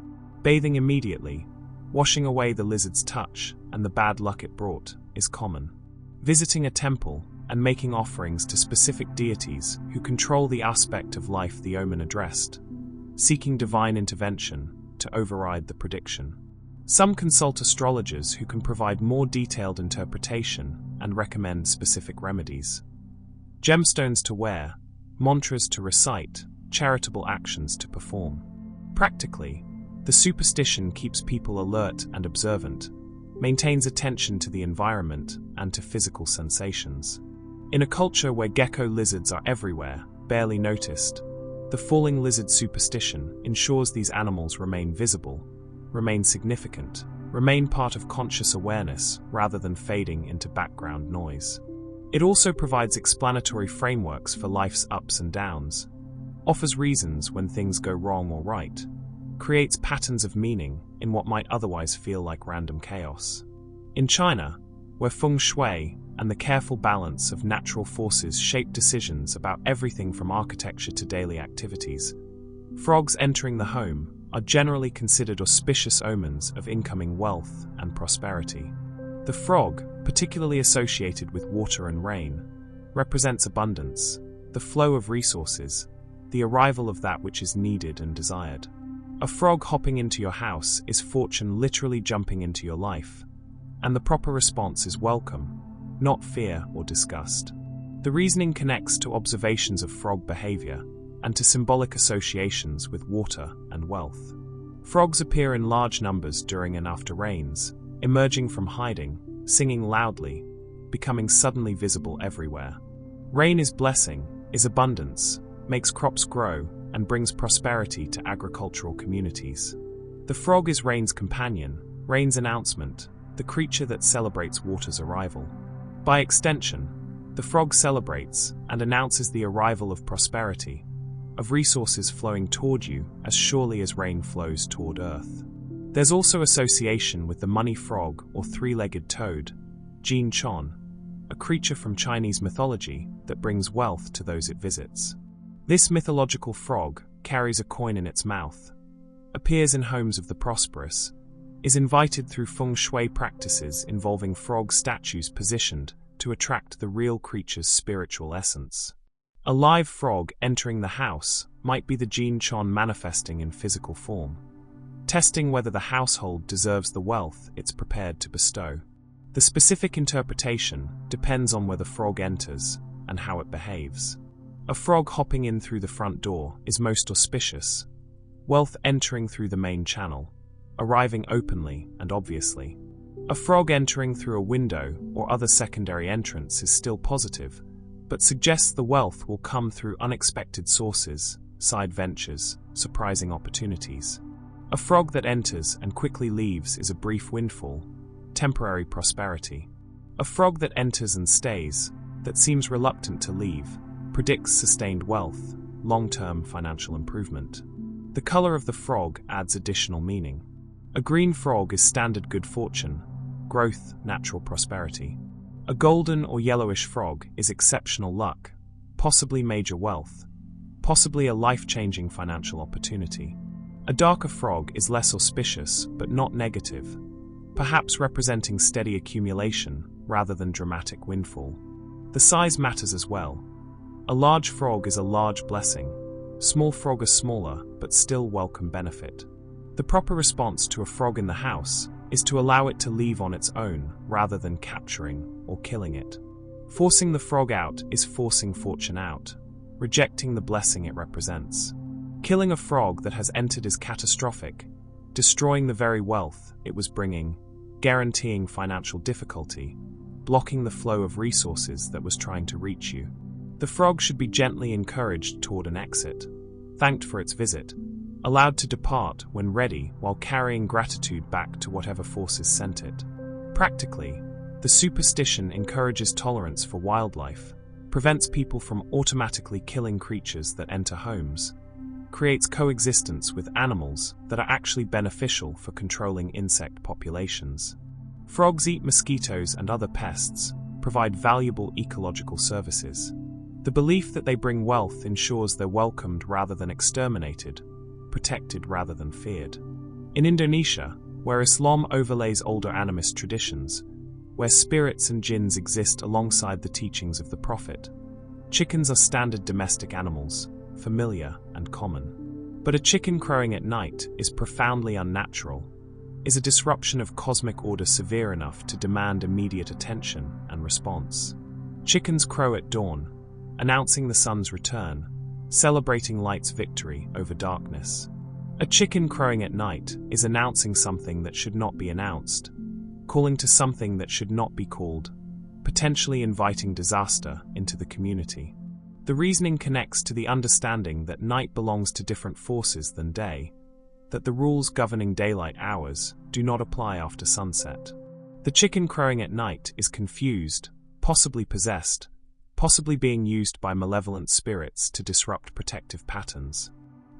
Bathing immediately, washing away the lizard's touch and the bad luck it brought, is common. Visiting a temple and making offerings to specific deities who control the aspect of life the omen addressed, seeking divine intervention to override the prediction. Some consult astrologers who can provide more detailed interpretation and recommend specific remedies. Gemstones to wear, mantras to recite, charitable actions to perform. Practically, the superstition keeps people alert and observant, maintains attention to the environment and to physical sensations. In a culture where gecko lizards are everywhere, barely noticed, the falling lizard superstition ensures these animals remain visible, remain significant, remain part of conscious awareness rather than fading into background noise. It also provides explanatory frameworks for life's ups and downs, offers reasons when things go wrong or right, creates patterns of meaning in what might otherwise feel like random chaos. In China, where feng shui and the careful balance of natural forces shape decisions about everything from architecture to daily activities, frogs entering the home are generally considered auspicious omens of incoming wealth and prosperity. The frog, particularly associated with water and rain, represents abundance, the flow of resources, the arrival of that which is needed and desired. A frog hopping into your house is fortune literally jumping into your life, and the proper response is welcome, not fear or disgust. The reasoning connects to observations of frog behavior and to symbolic associations with water and wealth. Frogs appear in large numbers during and after rains, emerging from hiding, singing loudly, becoming suddenly visible everywhere. Rain is blessing, is abundance, makes crops grow, and brings prosperity to agricultural communities. The frog is rain's companion, rain's announcement, the creature that celebrates water's arrival. By extension, the frog celebrates and announces the arrival of prosperity, of resources flowing toward you as surely as rain flows toward earth. There's also association with the money frog or three-legged toad, Jin Chon, a creature from Chinese mythology that brings wealth to those it visits. This mythological frog carries a coin in its mouth, appears in homes of the prosperous, is invited through feng shui practices involving frog statues positioned to attract the real creature's spiritual essence. A live frog entering the house might be the Jin Chon manifesting in physical form, testing whether the household deserves the wealth it's prepared to bestow. The specific interpretation depends on where the frog enters and how it behaves. A frog hopping in through the front door is most auspicious, wealth entering through the main channel, arriving openly and obviously. A frog entering through a window or other secondary entrance is still positive, but suggests the wealth will come through unexpected sources, side ventures, surprising opportunities. A frog that enters and quickly leaves is a brief windfall, temporary prosperity. A frog that enters and stays, that seems reluctant to leave, predicts sustained wealth, long-term financial improvement. The color of the frog adds additional meaning. A green frog is standard good fortune, growth, natural prosperity. A golden or yellowish frog is exceptional luck, possibly major wealth, possibly a life-changing financial opportunity. A darker frog is less auspicious but not negative, perhaps representing steady accumulation rather than dramatic windfall. The size matters as well. A large frog is a large blessing, small frog a smaller but still welcome benefit. The proper response to a frog in the house is to allow it to leave on its own rather than capturing or killing it. Forcing the frog out is forcing fortune out, rejecting the blessing it represents. Killing a frog that has entered is catastrophic, destroying the very wealth it was bringing, guaranteeing financial difficulty, blocking the flow of resources that was trying to reach you. The frog should be gently encouraged toward an exit, thanked for its visit, allowed to depart when ready while carrying gratitude back to whatever forces sent it. Practically, the superstition encourages tolerance for wildlife, prevents people from automatically killing creatures that enter homes, creates coexistence with animals that are actually beneficial for controlling insect populations. Frogs eat mosquitoes and other pests, provide valuable ecological services. The belief that they bring wealth ensures they're welcomed rather than exterminated, protected rather than feared. In Indonesia, where Islam overlays older animist traditions, where spirits and jinns exist alongside the teachings of the Prophet, chickens are standard domestic animals, familiar and common. But a chicken crowing at night is profoundly unnatural, is a disruption of cosmic order severe enough to demand immediate attention and response. Chickens crow at dawn, announcing the sun's return, celebrating light's victory over darkness. A chicken crowing at night is announcing something that should not be announced, calling to something that should not be called, potentially inviting disaster into the community. The reasoning connects to the understanding that night belongs to different forces than day, that the rules governing daylight hours do not apply after sunset. The chicken crowing at night is confused, possibly possessed, possibly being used by malevolent spirits to disrupt protective patterns.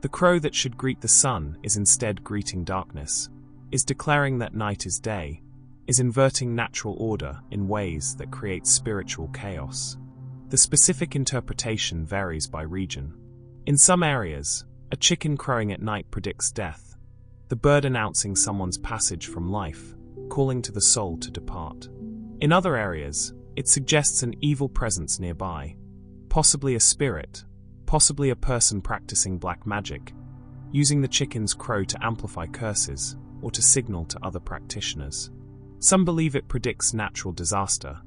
The crow that should greet the sun is instead greeting darkness, is declaring that night is day, is inverting natural order in ways that create spiritual chaos. The specific interpretation varies by region. In some areas, a chicken crowing at night predicts death, the bird announcing someone's passage from life, calling to the soul to depart. In other areas, it suggests an evil presence nearby, possibly a spirit, possibly a person practicing black magic, using the chicken's crow to amplify curses or to signal to other practitioners. Some believe it predicts natural disaster,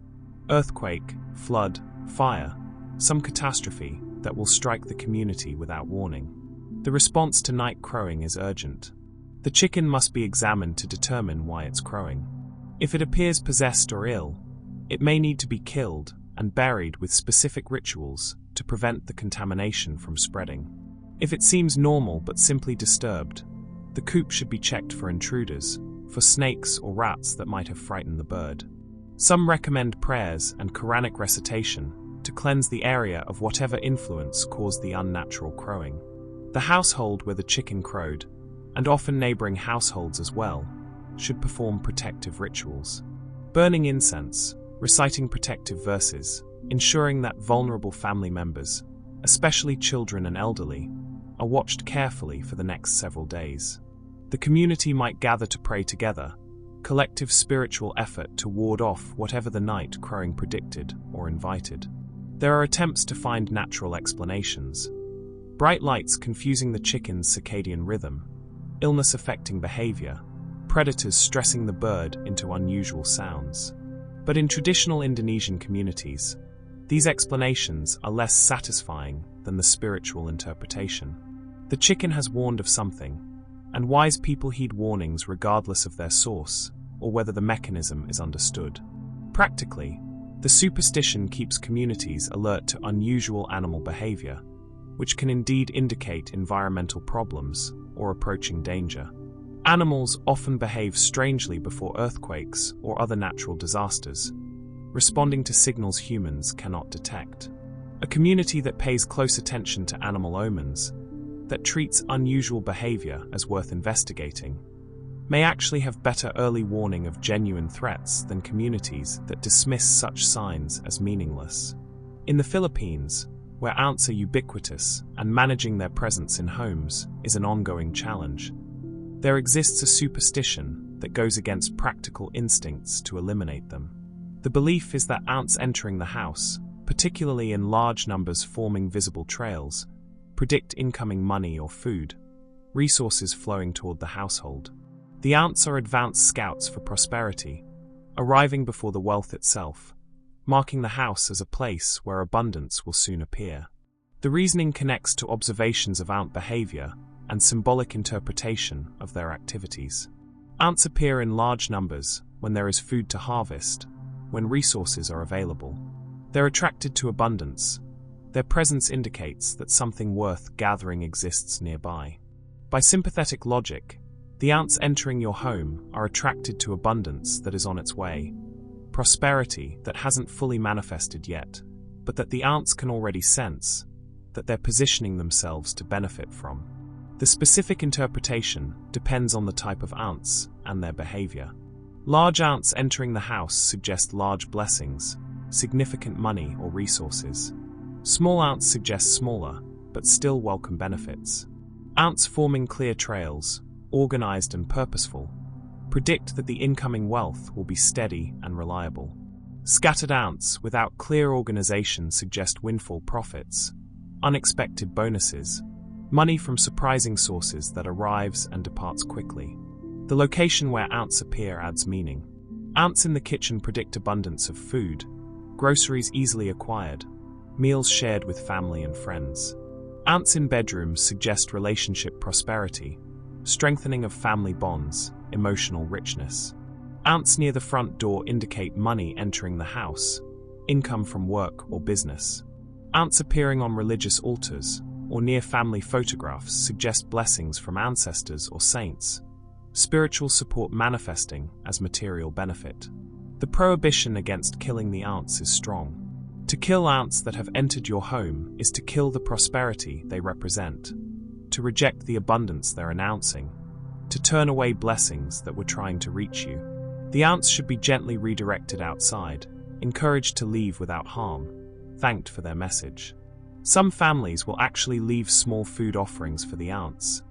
earthquake, flood, fire, some catastrophe that will strike the community without warning. The response to night crowing is urgent. The chicken must be examined to determine why it's crowing. If it appears possessed or ill, it may need to be killed and buried with specific rituals to prevent the contamination from spreading. If it seems normal but simply disturbed, the coop should be checked for intruders, for snakes or rats that might have frightened the bird. Some recommend prayers and Quranic recitation to cleanse the area of whatever influence caused the unnatural crowing. The household where the chicken crowed, and often neighboring households as well, should perform protective rituals. Burning incense, reciting protective verses, ensuring that vulnerable family members, especially children and elderly, are watched carefully for the next several days. The community might gather to pray together, collective spiritual effort to ward off whatever the night crowing predicted or invited. There are attempts to find natural explanations. Bright lights confusing the chicken's circadian rhythm, illness affecting behavior, predators stressing the bird into unusual sounds. But in traditional Indonesian communities, these explanations are less satisfying than the spiritual interpretation. The chicken has warned of something, and wise people heed warnings regardless of their source or whether the mechanism is understood. Practically, the superstition keeps communities alert to unusual animal behavior, which can indeed indicate environmental problems or approaching danger. Animals often behave strangely before earthquakes or other natural disasters, responding to signals humans cannot detect. A community that pays close attention to animal omens, that treats unusual behavior as worth investigating, may actually have better early warning of genuine threats than communities that dismiss such signs as meaningless. In the Philippines, where ants are ubiquitous and managing their presence in homes is an ongoing challenge, there exists a superstition that goes against practical instincts to eliminate them. The belief is that ants entering the house, particularly in large numbers forming visible trails, predict incoming money or food, resources flowing toward the household. The ants are advanced scouts for prosperity, arriving before the wealth itself, marking the house as a place where abundance will soon appear. The reasoning connects to observations of ant behavior and symbolic interpretation of their activities. Ants appear in large numbers when there is food to harvest, when resources are available. They're attracted to abundance. Their presence indicates that something worth gathering exists nearby. By sympathetic logic, the ants entering your home are attracted to abundance that is on its way, prosperity that hasn't fully manifested yet, but that the ants can already sense, that they're positioning themselves to benefit from. The specific interpretation depends on the type of ants and their behavior. Large ants entering the house suggest large blessings, significant money or resources. Small ants suggest smaller, but still welcome benefits. Ants forming clear trails, organized and purposeful, predict that the incoming wealth will be steady and reliable. Scattered ants without clear organization suggest windfall profits, unexpected bonuses, money from surprising sources that arrives and departs quickly. The location where ants appear adds meaning. Ants in the kitchen predict abundance of food, groceries easily acquired, meals shared with family and friends. Ants in bedrooms suggest relationship prosperity, strengthening of family bonds, emotional richness. Ants near the front door indicate money entering the house, income from work or business. Ants appearing on religious altars or near family photographs suggest blessings from ancestors or saints, spiritual support manifesting as material benefit. The prohibition against killing the ants is strong. To kill ants that have entered your home is to kill the prosperity they represent, to reject the abundance they're announcing, to turn away blessings that were trying to reach you. The ants should be gently redirected outside, encouraged to leave without harm, thanked for their message. Some families will actually leave small food offerings for the ants,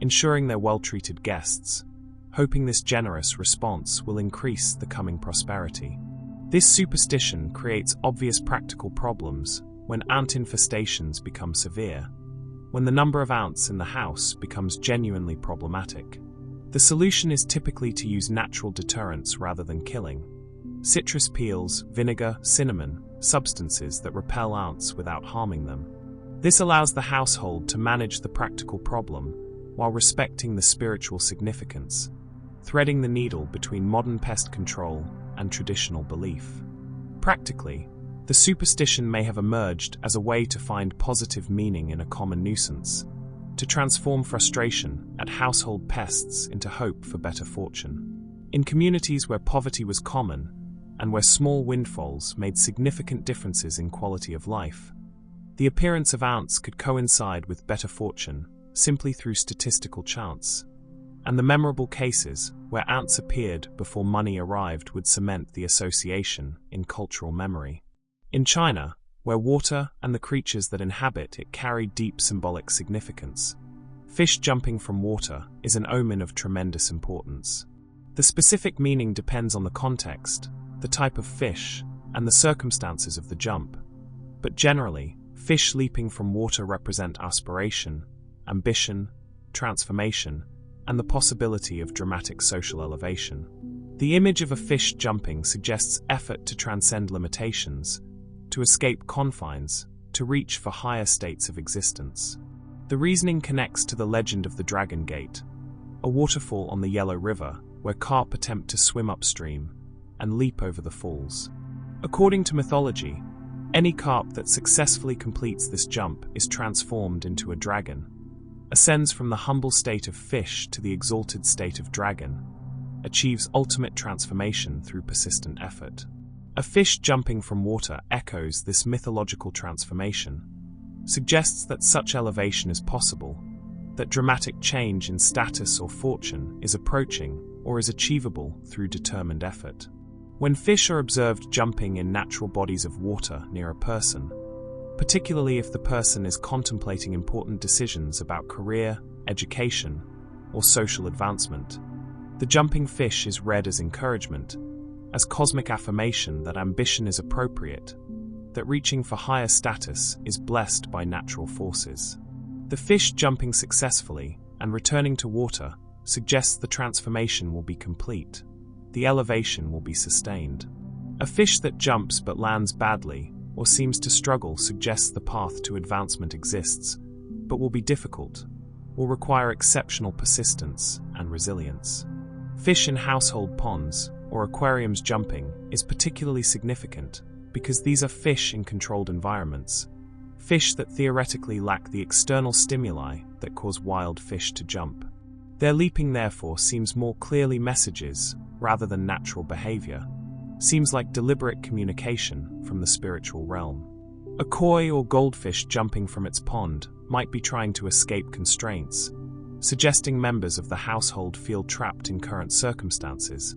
ensuring they're well-treated guests, hoping this generous response will increase the coming prosperity. This superstition creates obvious practical problems when ant infestations become severe, when the number of ants in the house becomes genuinely problematic. The solution is typically to use natural deterrents rather than killing. Citrus peels, vinegar, cinnamon, substances that repel ants without harming them. This allows the household to manage the practical problem while respecting the spiritual significance, threading the needle between modern pest control and traditional belief. Practically, the superstition may have emerged as a way to find positive meaning in a common nuisance, to transform frustration at household pests into hope for better fortune. In communities where poverty was common, and where small windfalls made significant differences in quality of life, the appearance of ants could coincide with better fortune simply through statistical chance. And the memorable cases where ants appeared before money arrived would cement the association in cultural memory. In China, where water and the creatures that inhabit it carry deep symbolic significance, fish jumping from water is an omen of tremendous importance. The specific meaning depends on the context, the type of fish, and the circumstances of the jump. But generally, fish leaping from water represent aspiration, ambition, transformation, and the possibility of dramatic social elevation. The image of a fish jumping suggests effort to transcend limitations, to escape confines, to reach for higher states of existence. The reasoning connects to the legend of the Dragon Gate, a waterfall on the Yellow River where carp attempt to swim upstream and leap over the falls. According to mythology, any carp that successfully completes this jump is transformed into a dragon, ascends from the humble state of fish to the exalted state of dragon, achieves ultimate transformation through persistent effort. A fish jumping from water echoes this mythological transformation, suggests that such elevation is possible, that dramatic change in status or fortune is approaching or is achievable through determined effort. When fish are observed jumping in natural bodies of water near a person, particularly if the person is contemplating important decisions about career, education, or social advancement, the jumping fish is read as encouragement, as cosmic affirmation that ambition is appropriate, that reaching for higher status is blessed by natural forces. The fish jumping successfully and returning to water suggests the transformation will be complete, the elevation will be sustained. A fish that jumps but lands badly or seems to struggle suggests the path to advancement exists, but will be difficult, will require exceptional persistence and resilience. Fish in household ponds or aquariums jumping is particularly significant because these are fish in controlled environments, fish that theoretically lack the external stimuli that cause wild fish to jump. Their leaping therefore seems more clearly messages rather than natural behavior, seems like deliberate communication from the spiritual realm. A koi or goldfish jumping from its pond might be trying to escape constraints, suggesting members of the household feel trapped in current circumstances,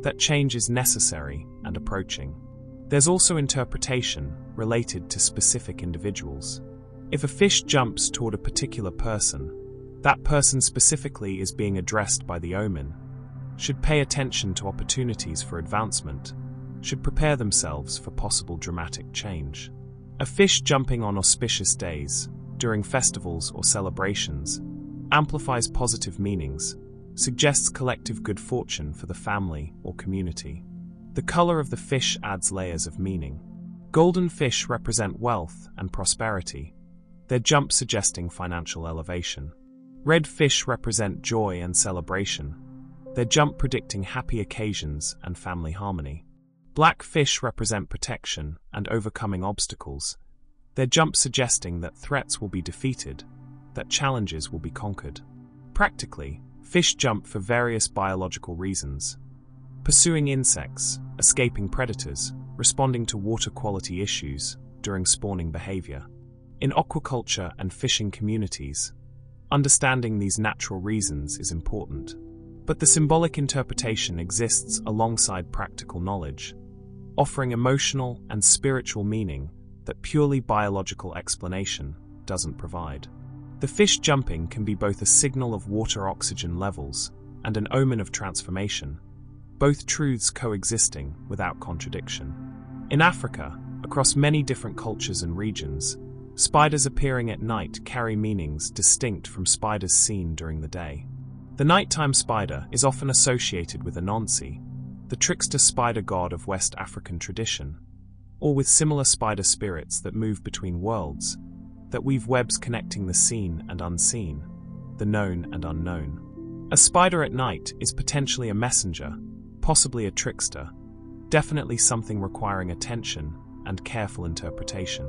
that change is necessary and approaching. There's also interpretation related to specific individuals. If a fish jumps toward a particular person, that person specifically is being addressed by the omen, should pay attention to opportunities for advancement, should prepare themselves for possible dramatic change. A fish jumping on auspicious days, during festivals or celebrations, amplifies positive meanings, suggests collective good fortune for the family or community. The color of the fish adds layers of meaning. Golden fish represent wealth and prosperity, their jump suggesting financial elevation. Red fish represent joy and celebration, their jump predicting happy occasions and family harmony. Black fish represent protection and overcoming obstacles, their jump suggesting that threats will be defeated, that challenges will be conquered. Practically, fish jump for various biological reasons: pursuing insects, escaping predators, responding to water quality issues during spawning behavior. In aquaculture and fishing communities, understanding these natural reasons is important. But the symbolic interpretation exists alongside practical knowledge, offering emotional and spiritual meaning that purely biological explanation doesn't provide. The fish jumping can be both a signal of water oxygen levels and an omen of transformation, both truths coexisting without contradiction. In Africa, across many different cultures and regions, spiders appearing at night carry meanings distinct from spiders seen during the day. The nighttime spider is often associated with Anansi, the trickster spider god of West African tradition, or with similar spider spirits that move between worlds, that weave webs connecting the seen and unseen, the known and unknown. A spider at night is potentially a messenger, possibly a trickster, definitely something requiring attention and careful interpretation.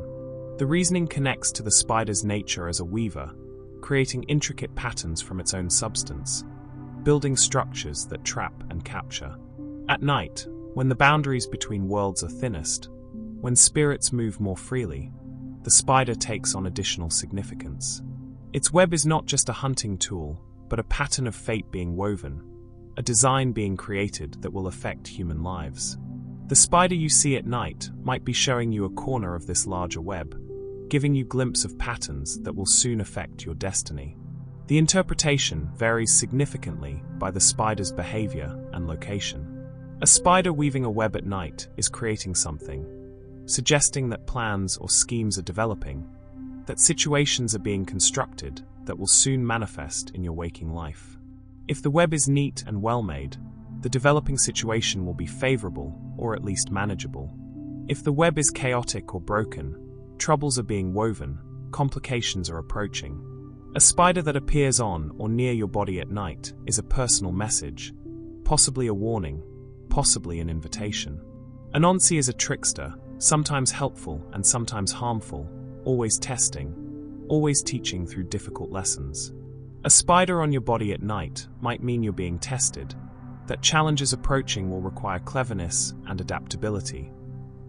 The reasoning connects to the spider's nature as a weaver, creating intricate patterns from its own substance, building structures that trap and capture. At night, when the boundaries between worlds are thinnest, when spirits move more freely, the spider takes on additional significance. Its web is not just a hunting tool, but a pattern of fate being woven, a design being created that will affect human lives. The spider you see at night might be showing you a corner of this larger web, giving you a glimpse of patterns that will soon affect your destiny. The interpretation varies significantly by the spider's behavior and location. A spider weaving a web at night is creating something, suggesting that plans or schemes are developing, that situations are being constructed that will soon manifest in your waking life. If the web is neat and well-made, the developing situation will be favorable or at least manageable. If the web is chaotic or broken, troubles are being woven, complications are approaching. A spider that appears on or near your body at night is a personal message, possibly a warning, possibly an invitation. Anansi is a trickster, sometimes helpful and sometimes harmful, always testing, always teaching through difficult lessons. A spider on your body at night might mean you're being tested, that challenges approaching will require cleverness and adaptability,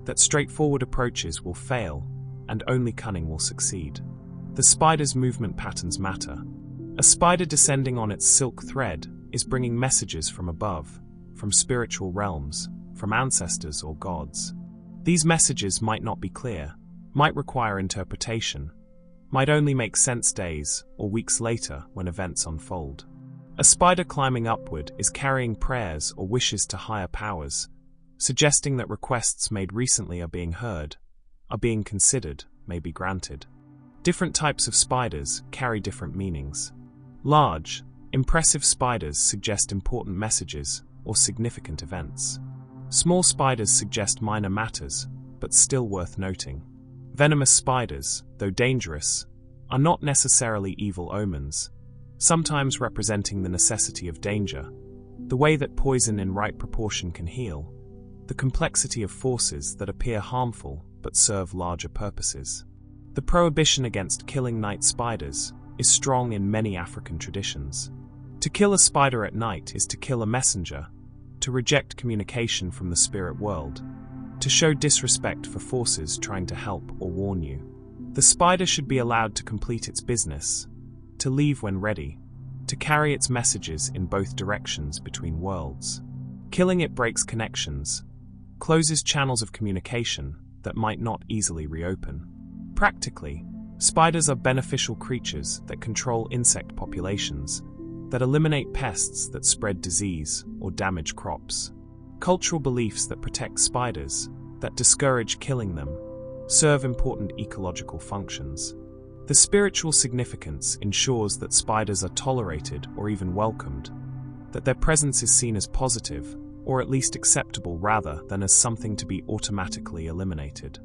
that straightforward approaches will fail, and only cunning will succeed. The spider's movement patterns matter. A spider descending on its silk thread is bringing messages from above, from spiritual realms, from ancestors or gods. These messages might not be clear, might require interpretation, might only make sense days or weeks later when events unfold. A spider climbing upward is carrying prayers or wishes to higher powers, suggesting that requests made recently are being heard, are being considered, may be granted. Different types of spiders carry different meanings. Large, impressive spiders suggest important messages or significant events. Small spiders suggest minor matters, but still worth noting. Venomous spiders, though dangerous, are not necessarily evil omens, sometimes representing the necessity of danger, the way that poison in right proportion can heal, the complexity of forces that appear harmful but serve larger purposes. The prohibition against killing night spiders is strong in many African traditions. To kill a spider at night is to kill a messenger, to reject communication from the spirit world, to show disrespect for forces trying to help or warn you. The spider should be allowed to complete its business, to leave when ready, to carry its messages in both directions between worlds. Killing it breaks connections, closes channels of communication that might not easily reopen. Practically, spiders are beneficial creatures that control insect populations, that eliminate pests that spread disease or damage crops. Cultural beliefs that protect spiders, that discourage killing them, serve important ecological functions. The spiritual significance ensures that spiders are tolerated or even welcomed, that their presence is seen as positive, or at least acceptable rather than as something to be automatically eliminated.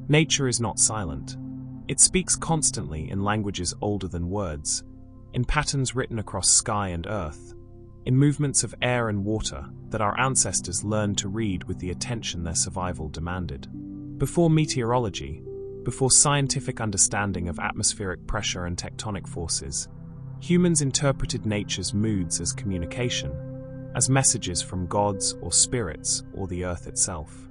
Nature is not silent. It speaks constantly in languages older than words, in patterns written across sky and earth, in movements of air and water that our ancestors learned to read with the attention their survival demanded. Before meteorology, before scientific understanding of atmospheric pressure and tectonic forces, humans interpreted nature's moods as communication, as messages from gods or spirits or the earth itself.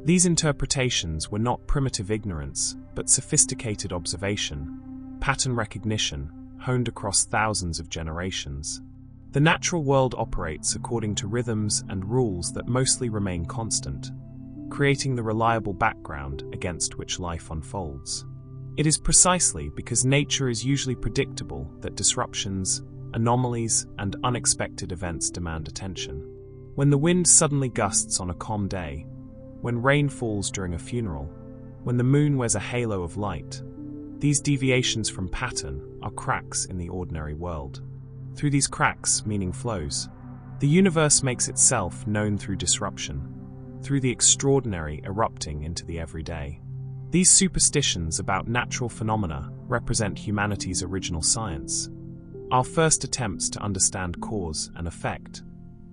These interpretations were not primitive ignorance, but sophisticated observation, pattern recognition, honed across thousands of generations. The natural world operates according to rhythms and rules that mostly remain constant, creating the reliable background against which life unfolds. It is precisely because nature is usually predictable that disruptions, anomalies, and unexpected events demand attention. When the wind suddenly gusts on a calm day, when rain falls during a funeral, when the moon wears a halo of light, these deviations from pattern are cracks in the ordinary world. Through these cracks, meaning flows. The universe makes itself known through disruption, through the extraordinary erupting into the everyday. These superstitions about natural phenomena represent humanity's original science, our first attempts to understand cause and effect,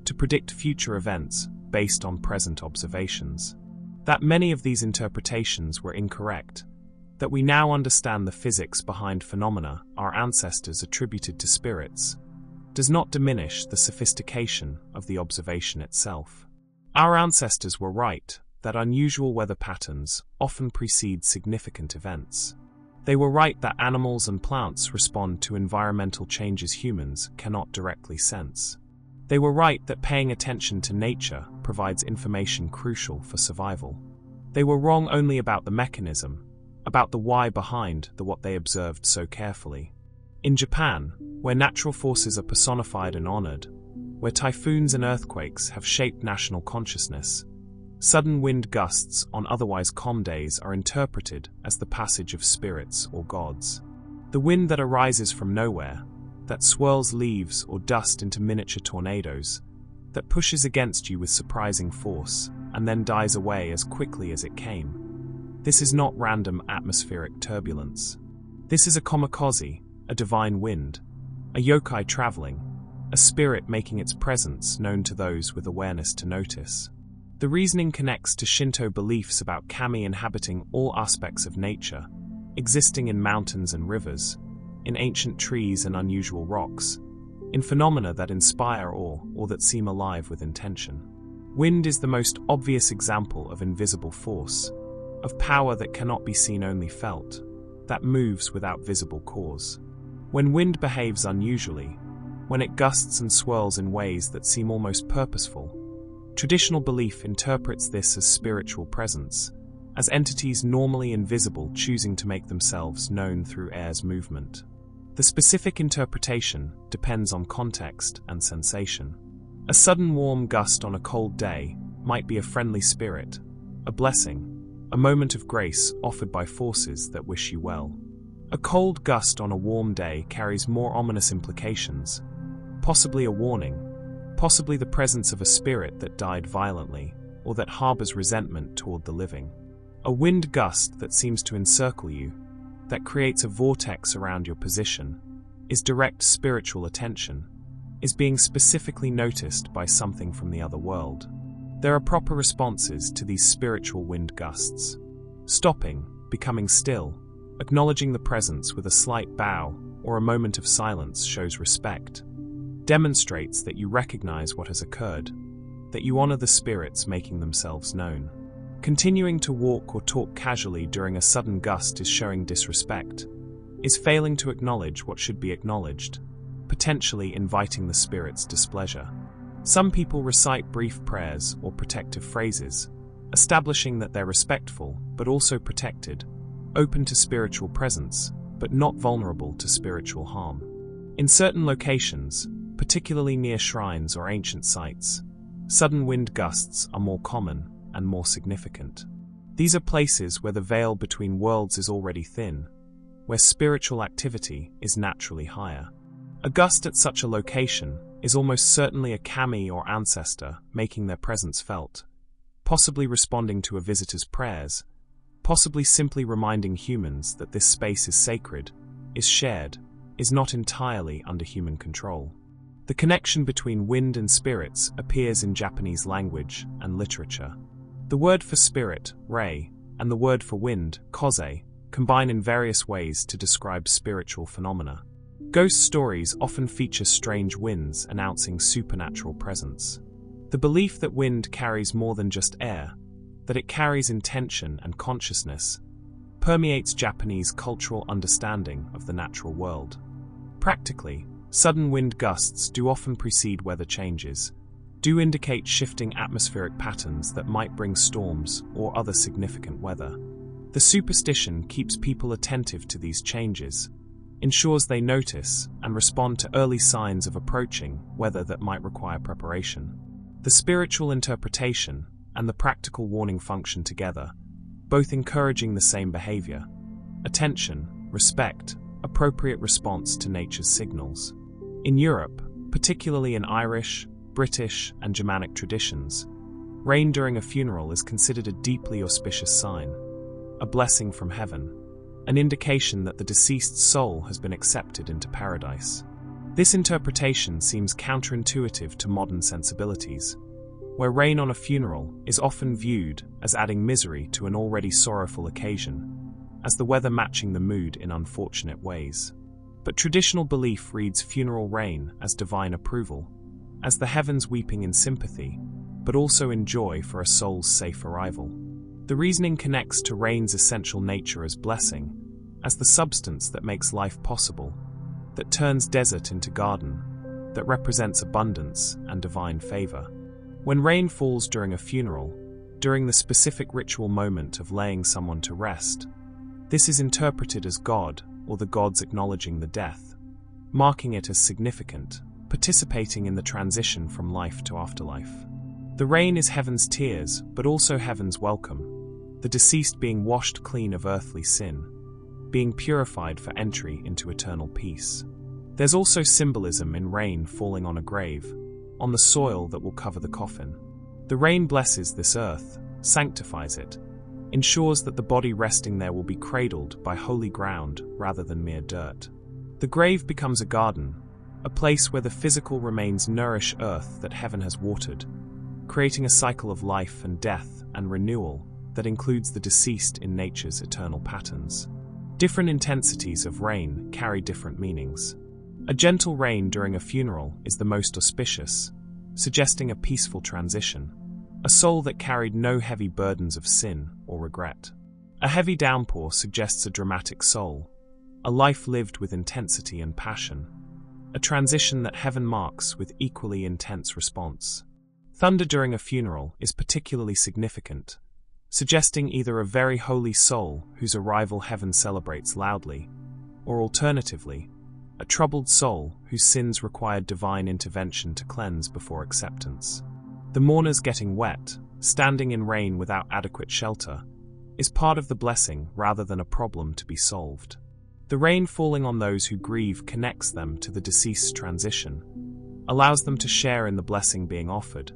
to predict future events based on present observations. That many of these interpretations were incorrect, that we now understand the physics behind phenomena our ancestors attributed to spirits, does not diminish the sophistication of the observation itself. Our ancestors were right that unusual weather patterns often precede significant events. They were right that animals and plants respond to environmental changes humans cannot directly sense. They were right that paying attention to nature provides information crucial for survival. They were wrong only about the mechanism, about the why behind the what they observed so carefully. In Japan, where natural forces are personified and honored, where typhoons and earthquakes have shaped national consciousness, sudden wind gusts on otherwise calm days are interpreted as the passage of spirits or gods. The wind that arises from nowhere, that swirls leaves or dust into miniature tornadoes, that pushes against you with surprising force and then dies away as quickly as it came. This is not random atmospheric turbulence. This is a kamikaze, a divine wind, a yokai traveling, a spirit making its presence known to those with awareness to notice. The reasoning connects to Shinto beliefs about kami inhabiting all aspects of nature, existing in mountains and rivers, in ancient trees and unusual rocks, in phenomena that inspire awe or that seem alive with intention. Wind is the most obvious example of invisible force, of power that cannot be seen only felt, that moves without visible cause. When wind behaves unusually, when it gusts and swirls in ways that seem almost purposeful, traditional belief interprets this as spiritual presence, as entities normally invisible choosing to make themselves known through air's movement. The specific interpretation depends on context and sensation. A sudden warm gust on a cold day might be a friendly spirit, a blessing, a moment of grace offered by forces that wish you well. A cold gust on a warm day carries more ominous implications, possibly a warning, possibly the presence of a spirit that died violently or that harbors resentment toward the living. A wind gust that seems to encircle you, that creates a vortex around your position, is direct spiritual attention, is being specifically noticed by something from the other world. There are proper responses to these spiritual wind gusts. Stopping, becoming still, acknowledging the presence with a slight bow or a moment of silence shows respect, demonstrates that you recognize what has occurred, that you honor the spirits making themselves known. Continuing to walk or talk casually during a sudden gust is showing disrespect, is failing to acknowledge what should be acknowledged, potentially inviting the spirit's displeasure. Some people recite brief prayers or protective phrases, establishing that they're respectful but also protected, open to spiritual presence but not vulnerable to spiritual harm. In certain locations, particularly near shrines or ancient sites, sudden wind gusts are more common and more significant. These are places where the veil between worlds is already thin, where spiritual activity is naturally higher. A gust at such a location is almost certainly a kami or ancestor making their presence felt, possibly responding to a visitor's prayers, possibly simply reminding humans that this space is sacred, is shared, is not entirely under human control. The connection between wind and spirits appears in Japanese language and literature. The word for spirit, rei, and the word for wind, koze, combine in various ways to describe spiritual phenomena. Ghost stories often feature strange winds announcing supernatural presence. The belief that wind carries more than just air, that it carries intention and consciousness, permeates Japanese cultural understanding of the natural world. Practically, sudden wind gusts do often precede weather changes, do indicate shifting atmospheric patterns that might bring storms or other significant weather. The superstition keeps people attentive to these changes, ensures they notice and respond to early signs of approaching weather that might require preparation. The spiritual interpretation and the practical warning function together, both encouraging the same behavior: attention, respect, appropriate response to nature's signals. In Europe, particularly in Irish, British, and Germanic traditions, rain during a funeral is considered a deeply auspicious sign, a blessing from heaven, an indication that the deceased's soul has been accepted into paradise. This interpretation seems counterintuitive to modern sensibilities, where rain on a funeral is often viewed as adding misery to an already sorrowful occasion, as the weather matching the mood in unfortunate ways. But traditional belief reads funeral rain as divine approval, as the heavens weeping in sympathy, but also in joy for a soul's safe arrival. The reasoning connects to rain's essential nature as blessing, as the substance that makes life possible, that turns desert into garden, that represents abundance and divine favor. When rain falls during a funeral, during the specific ritual moment of laying someone to rest, this is interpreted as God or the gods acknowledging the death, marking it as significant, participating in the transition from life to afterlife. The rain is heaven's tears, but also heaven's welcome, the deceased being washed clean of earthly sin, being purified for entry into eternal peace. There's also symbolism in rain falling on a grave, on the soil that will cover the coffin. The rain blesses this earth, sanctifies it, ensures that the body resting there will be cradled by holy ground rather than mere dirt. The grave becomes a garden, a place where the physical remains nourish earth that heaven has watered, creating a cycle of life and death and renewal that includes the deceased in nature's eternal patterns. Different intensities of rain carry different meanings. A gentle rain during a funeral is the most auspicious, suggesting a peaceful transition, a soul that carried no heavy burdens of sin or regret. A heavy downpour suggests a dramatic soul, a life lived with intensity and passion, a transition that heaven marks with equally intense response. Thunder during a funeral is particularly significant, suggesting either a very holy soul whose arrival heaven celebrates loudly, or alternatively, a troubled soul whose sins required divine intervention to cleanse before acceptance. The mourners getting wet, standing in rain without adequate shelter, is part of the blessing rather than a problem to be solved. The rain falling on those who grieve connects them to the deceased's transition, allows them to share in the blessing being offered,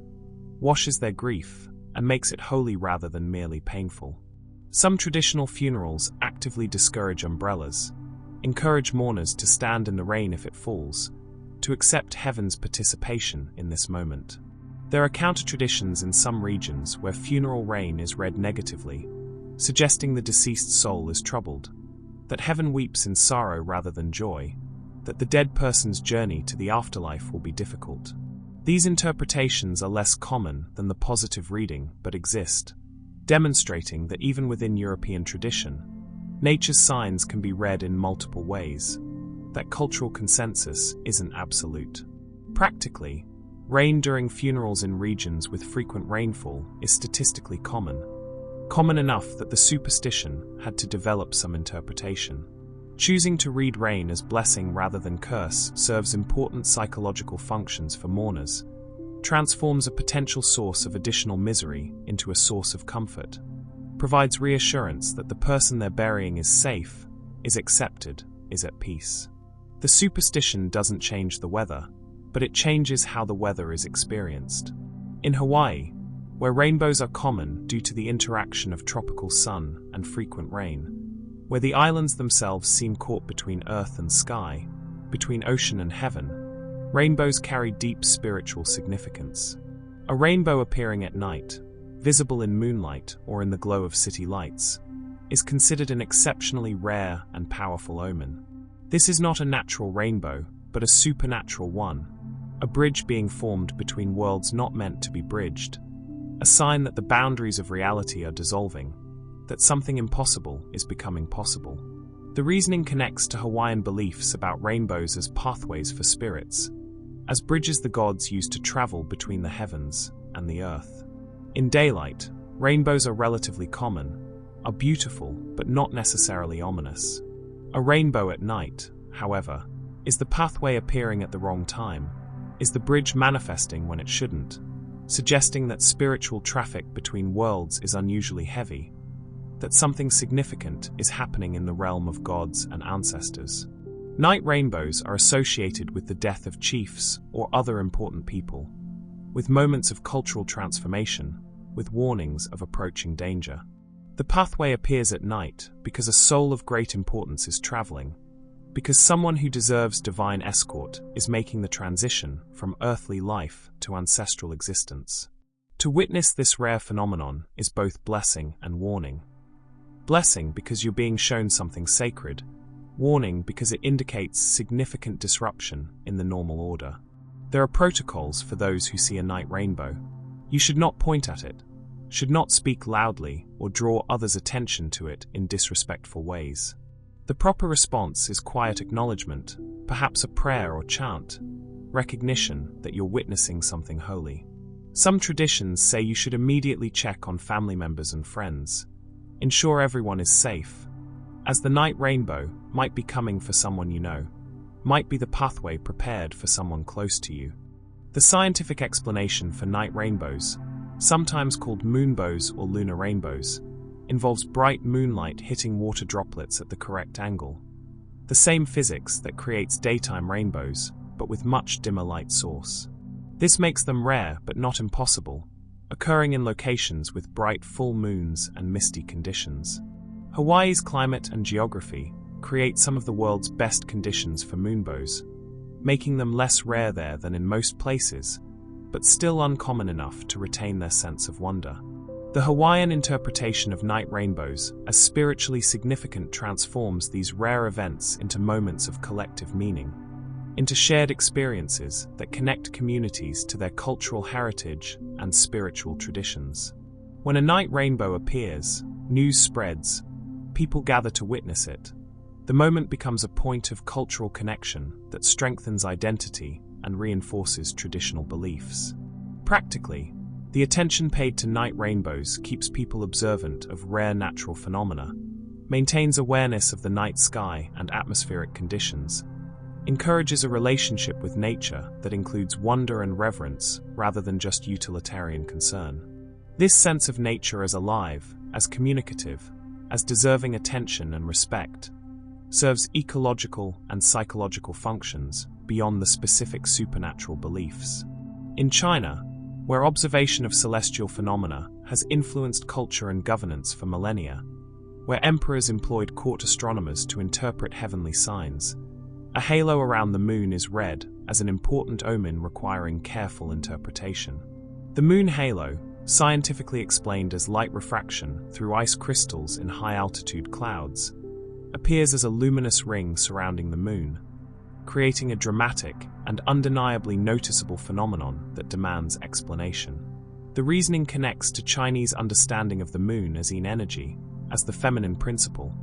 washes their grief, and makes it holy rather than merely painful. Some traditional funerals actively discourage umbrellas, encourage mourners to stand in the rain if it falls, to accept heaven's participation in this moment. There are counter-traditions in some regions where funeral rain is read negatively, suggesting the deceased soul is troubled, that heaven weeps in sorrow rather than joy, that the dead person's journey to the afterlife will be difficult. These interpretations are less common than the positive reading but exist, demonstrating that even within European tradition, nature's signs can be read in multiple ways, that cultural consensus isn't absolute. Practically, Rain during funerals in regions with frequent rainfall is statistically common enough that the superstition had to develop some interpretation. Choosing to read rain as blessing rather than curse serves important psychological functions for mourners, transforms a potential source of additional misery into a source of comfort, provides reassurance that the person they're burying is safe, is accepted, is at peace. The superstition doesn't change the weather, but it changes how the weather is experienced. In Hawaii, where rainbows are common due to the interaction of tropical sun and frequent rain, where the islands themselves seem caught between earth and sky, between ocean and heaven, rainbows carry deep spiritual significance. A rainbow appearing at night, visible in moonlight or in the glow of city lights, is considered an exceptionally rare and powerful omen. This is not a natural rainbow, but a supernatural one, a bridge being formed between worlds not meant to be bridged, a sign that the boundaries of reality are dissolving, that something impossible is becoming possible. The reasoning connects to Hawaiian beliefs about rainbows as pathways for spirits, as bridges the gods use to travel between the heavens and the earth. In daylight, rainbows are relatively common, are beautiful but not necessarily ominous. A rainbow at night, however, is the pathway appearing at the wrong time, is the bridge manifesting when it shouldn't, suggesting that spiritual traffic between worlds is unusually heavy, that something significant is happening in the realm of gods and ancestors. Night rainbows are associated with the death of chiefs or other important people, with moments of cultural transformation, with warnings of approaching danger. The pathway appears at night because a soul of great importance is traveling, because someone who deserves divine escort is making the transition from earthly life to ancestral existence. To witness this rare phenomenon is both blessing and warning. Blessing because you're being shown something sacred, warning because it indicates significant disruption in the normal order. There are protocols for those who see a night rainbow. You should not point at it, should not speak loudly or draw others' attention to it in disrespectful ways. The proper response is quiet acknowledgement, perhaps a prayer or chant, recognition that you're witnessing something holy. Some traditions say you should immediately check on family members and friends, ensure everyone is safe, as the night rainbow might be coming for someone you know, might be the pathway prepared for someone close to you. The scientific explanation for night rainbows, sometimes called moonbows or lunar rainbows, involves bright moonlight hitting water droplets at the correct angle, the same physics that creates daytime rainbows, but with much dimmer light source. This makes them rare but not impossible, occurring in locations with bright full moons and misty conditions. Hawaii's climate and geography create some of the world's best conditions for moonbows, making them less rare there than in most places, but still uncommon enough to retain their sense of wonder. The Hawaiian interpretation of night rainbows as spiritually significant transforms these rare events into moments of collective meaning, into shared experiences that connect communities to their cultural heritage and spiritual traditions. When a night rainbow appears, news spreads, people gather to witness it. The moment becomes a point of cultural connection that strengthens identity and reinforces traditional beliefs. Practically, the attention paid to night rainbows keeps people observant of rare natural phenomena, maintains awareness of the night sky and atmospheric conditions, encourages a relationship with nature that includes wonder and reverence rather than just utilitarian concern. This sense of nature as alive, as communicative, as deserving attention and respect, serves ecological and psychological functions beyond the specific supernatural beliefs. In China, where observation of celestial phenomena has influenced culture and governance for millennia, where emperors employed court astronomers to interpret heavenly signs, a halo around the moon is read as an important omen requiring careful interpretation. The moon halo, scientifically explained as light refraction through ice crystals in high-altitude clouds, appears as a luminous ring surrounding the moon, creating a dramatic and undeniably noticeable phenomenon that demands explanation. The reasoning connects to Chinese understanding of the moon as yin energy, as the feminine principle,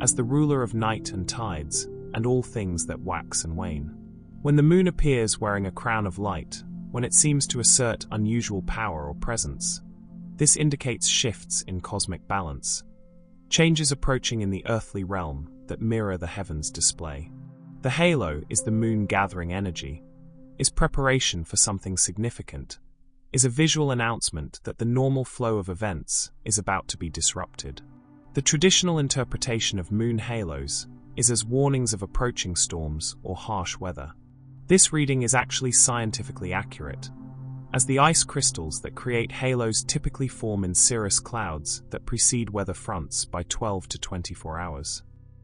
as the ruler of night and tides, and all things that wax and wane. When the moon appears wearing a crown of light, when it seems to assert unusual power or presence. This indicates shifts in cosmic balance, changes approaching in the earthly realm that mirror the heavens' display. The halo is the moon gathering energy, is preparation for something significant, is a visual announcement that the normal flow of events is about to be disrupted. The traditional interpretation of moon halos is as warnings of approaching storms or harsh weather. This reading is actually scientifically accurate, as the ice crystals that create halos typically form in cirrus clouds that precede weather fronts by 12 to 24 hours.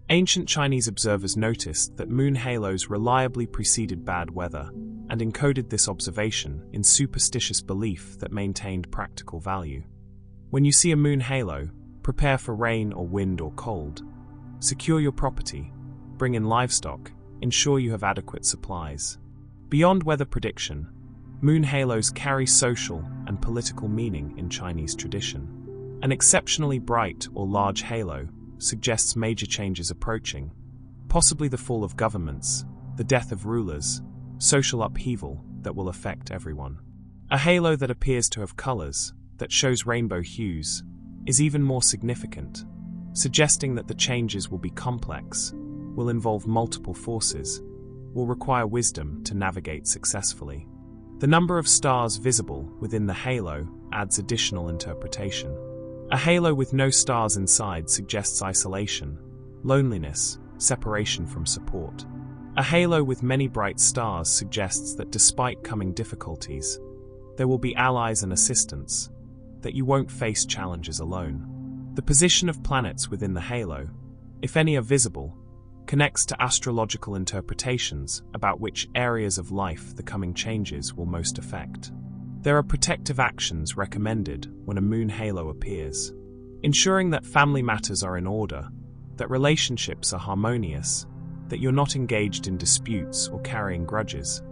Ancient Chinese observers noticed that moon halos reliably preceded bad weather and encoded this observation in superstitious belief that maintained practical value. When you see a moon halo, prepare for rain or wind or cold. Secure your property, bring in livestock, ensure you have adequate supplies. Beyond weather prediction, moon halos carry social and political meaning in Chinese tradition. An exceptionally bright or large halo suggests major changes approaching, possibly the fall of governments, the death of rulers, social upheaval that will affect everyone. A halo that appears to have colors, that shows rainbow hues, is even more significant, suggesting that the changes will be complex, will involve multiple forces, will require wisdom to navigate successfully. The number of stars visible within the halo adds additional interpretation. A halo with no stars inside suggests isolation, loneliness, separation from support. A halo with many bright stars suggests that despite coming difficulties, there will be allies and assistance, that you won't face challenges alone. The position of planets within the halo, if any are visible, connects to astrological interpretations about which areas of life the coming changes will most affect. There are protective actions recommended when a moon halo appears, ensuring that family matters are in order, that relationships are harmonious, that you're not engaged in disputes or carrying grudges.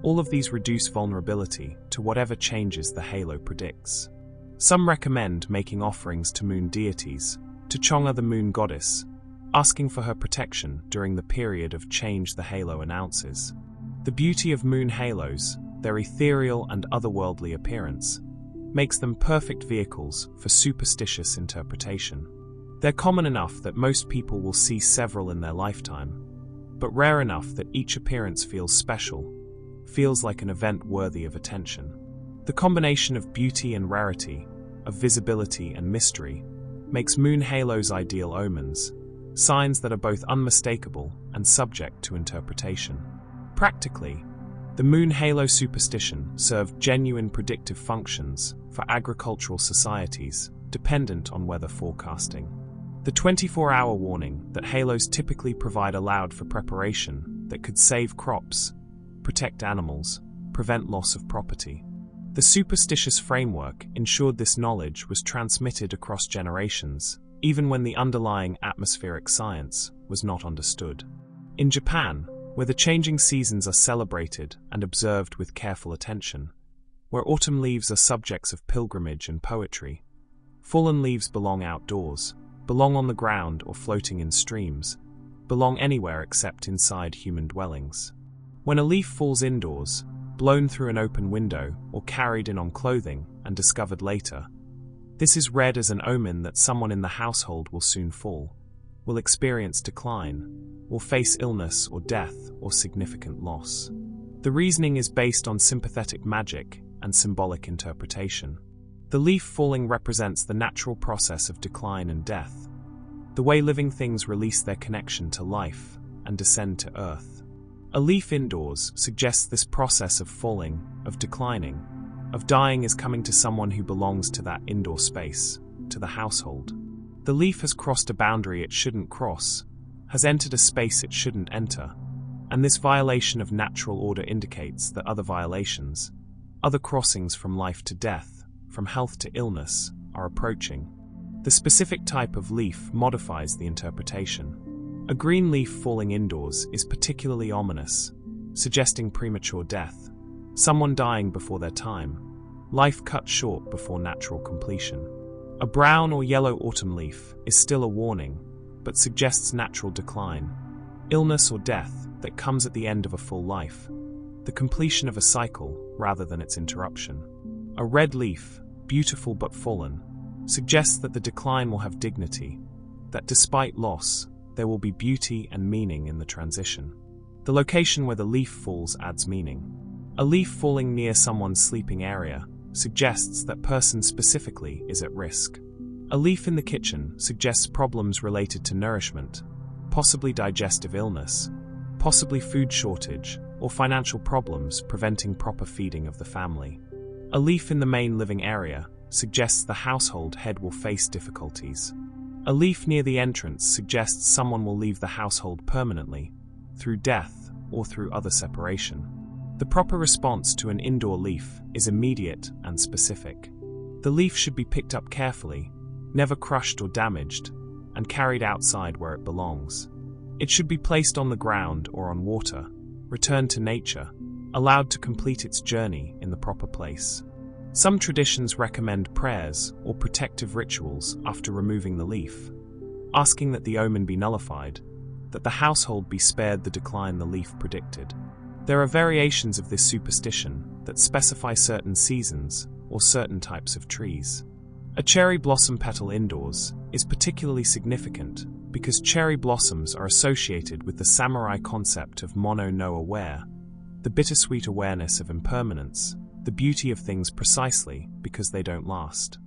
All of these reduce vulnerability to whatever changes the halo predicts. Some recommend making offerings to moon deities, to Chang'e the moon goddess, asking for her protection during the period of change the halo announces. The beauty of moon halos, their ethereal and otherworldly appearance, makes them perfect vehicles for superstitious interpretation. They're common enough that most people will see several in their lifetime, but rare enough that each appearance feels special, feels like an event worthy of attention. The combination of beauty and rarity, of visibility and mystery, makes moon halos ideal omens, signs that are both unmistakable and subject to interpretation. Practically, the moon halo superstition served genuine predictive functions for agricultural societies dependent on weather forecasting. The 24-hour warning that halos typically provide allowed for preparation that could save crops, protect animals, prevent loss of property. The superstitious framework ensured this knowledge was transmitted across generations, even when the underlying atmospheric science was not understood. In Japan, where the changing seasons are celebrated and observed with careful attention, where autumn leaves are subjects of pilgrimage and poetry, fallen leaves belong outdoors, belong on the ground or floating in streams, belong anywhere except inside human dwellings. When a leaf falls indoors, blown through an open window or carried in on clothing and discovered later, this is read as an omen that someone in the household will soon fall, will experience decline, will face illness or death or significant loss. The reasoning is based on sympathetic magic and symbolic interpretation. The leaf falling represents the natural process of decline and death, the way living things release their connection to life and descend to earth. A leaf indoors suggests this process of falling, of declining, of dying is coming to someone who belongs to that indoor space, to the household. The leaf has crossed a boundary it shouldn't cross, has entered a space it shouldn't enter, and this violation of natural order indicates that other violations, other crossings from life to death, from health to illness, are approaching. The specific type of leaf modifies the interpretation. A green leaf falling indoors is particularly ominous, suggesting premature death, someone dying before their time, life cut short before natural completion. A brown or yellow autumn leaf is still a warning, but suggests natural decline, illness or death that comes at the end of a full life, the completion of a cycle rather than its interruption. A red leaf, beautiful but fallen, suggests that the decline will have dignity, that despite loss, there will be beauty and meaning in the transition. The location where the leaf falls adds meaning. A leaf falling near someone's sleeping area suggests that person specifically is at risk. A leaf in the kitchen suggests problems related to nourishment, possibly digestive illness, possibly food shortage, or financial problems preventing proper feeding of the family. A leaf in the main living area suggests the household head will face difficulties. A leaf near the entrance suggests someone will leave the household permanently, through death or through other separation. The proper response to an indoor leaf is immediate and specific. The leaf should be picked up carefully, never crushed or damaged, and carried outside where it belongs. It should be placed on the ground or on water, returned to nature, allowed to complete its journey in the proper place. Some traditions recommend prayers or protective rituals after removing the leaf, asking that the omen be nullified, that the household be spared the decline the leaf predicted. There are variations of this superstition that specify certain seasons or certain types of trees. A cherry blossom petal indoors is particularly significant because cherry blossoms are associated with the samurai concept of mono no aware, the bittersweet awareness of impermanence, the beauty of things precisely because they don't last.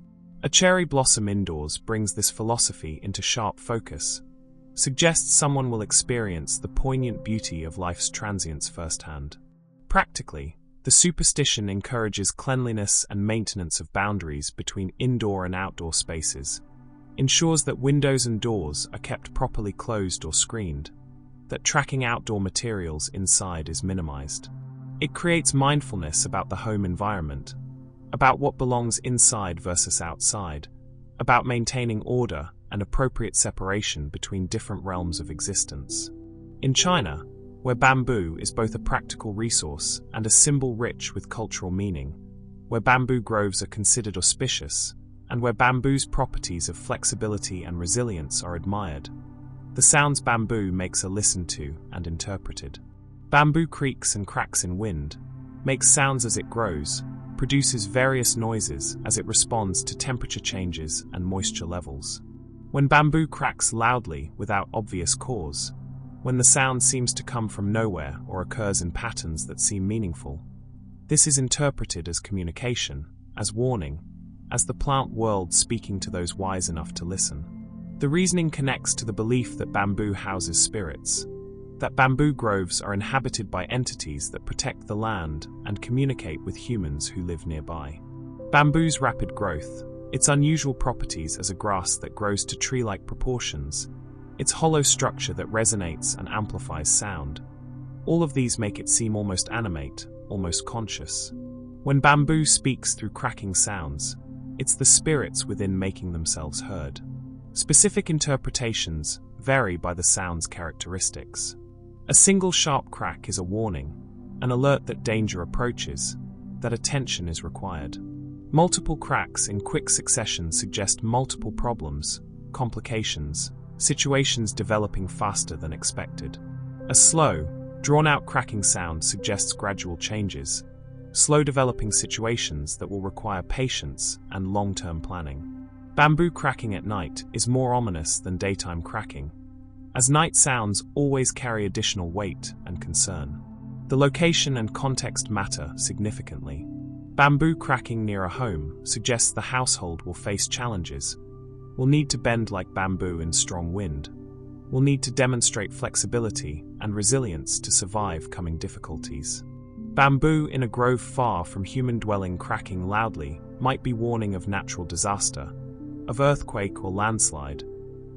A cherry blossom indoors brings this philosophy into sharp focus, suggests someone will experience the poignant beauty of life's transience firsthand. Practically, the superstition encourages cleanliness and maintenance of boundaries between indoor and outdoor spaces, ensures that windows and doors are kept properly closed or screened, that tracking outdoor materials inside is minimized. It creates mindfulness about the home environment, about what belongs inside versus outside, about maintaining order and appropriate separation between different realms of existence. In China, where bamboo is both a practical resource and a symbol rich with cultural meaning, where bamboo groves are considered auspicious, and where bamboo's properties of flexibility and resilience are admired, the sounds bamboo makes are listened to and interpreted. Bamboo creaks and cracks in wind, makes sounds as it grows, produces various noises as it responds to temperature changes and moisture levels. When bamboo cracks loudly without obvious cause, when the sound seems to come from nowhere or occurs in patterns that seem meaningful, this is interpreted as communication, as warning, as the plant world speaking to those wise enough to listen. The reasoning connects to the belief that bamboo houses spirits, that bamboo groves are inhabited by entities that protect the land and communicate with humans who live nearby. Bamboo's rapid growth, its unusual properties as a grass that grows to tree-like proportions, its hollow structure that resonates and amplifies sound, all of these make it seem almost animate, almost conscious. When bamboo speaks through cracking sounds, it's the spirits within making themselves heard. Specific interpretations vary by the sound's characteristics. A single sharp crack is a warning, an alert that danger approaches, that attention is required. Multiple cracks in quick succession suggest multiple problems, complications, situations developing faster than expected. A slow, drawn-out cracking sound suggests gradual changes, slow developing situations that will require patience and long-term planning. Bamboo cracking at night is more ominous than daytime cracking, as night sounds always carry additional weight and concern. The location and context matter significantly. Bamboo cracking near a home suggests the household will face challenges, will need to bend like bamboo in strong wind, will need to demonstrate flexibility and resilience to survive coming difficulties. Bamboo in a grove far from human dwelling cracking loudly might be warning of natural disaster, of earthquake or landslide,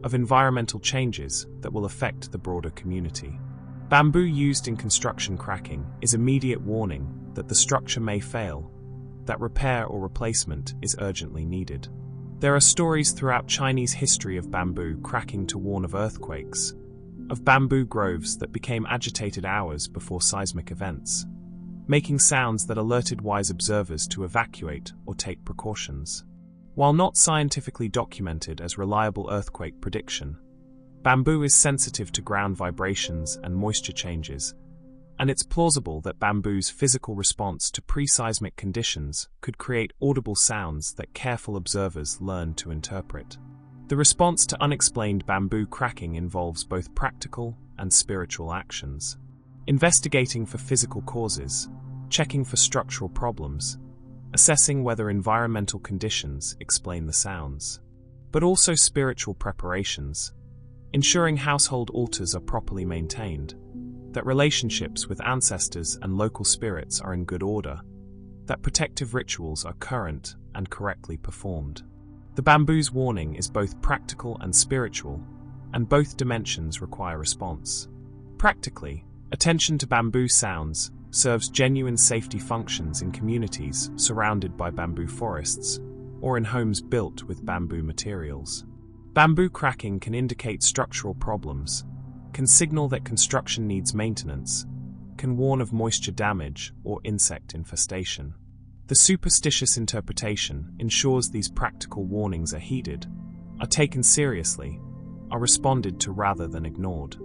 of environmental changes that will affect the broader community. Bamboo used in construction cracking is immediate warning that the structure may fail, that repair or replacement is urgently needed. There are stories throughout Chinese history of bamboo cracking to warn of earthquakes, of bamboo groves that became agitated hours before seismic events, making sounds that alerted wise observers to evacuate or take precautions. While not scientifically documented as reliable earthquake prediction, bamboo is sensitive to ground vibrations and moisture changes, and it's plausible that bamboo's physical response to pre-seismic conditions could create audible sounds that careful observers learn to interpret. The response to unexplained bamboo cracking involves both practical and spiritual actions. Investigating for physical causes, checking for structural problems, assessing whether environmental conditions explain the sounds. But also spiritual preparations, ensuring household altars are properly maintained, that relationships with ancestors and local spirits are in good order, that protective rituals are current and correctly performed. The bamboo's warning is both practical and spiritual, and both dimensions require response. Practically, attention to bamboo sounds serves genuine safety functions in communities surrounded by bamboo forests or in homes built with bamboo materials. Bamboo cracking can indicate structural problems, can signal that construction needs maintenance, can warn of moisture damage or insect infestation. The superstitious interpretation ensures these practical warnings are heeded, are taken seriously, are responded to rather than ignored.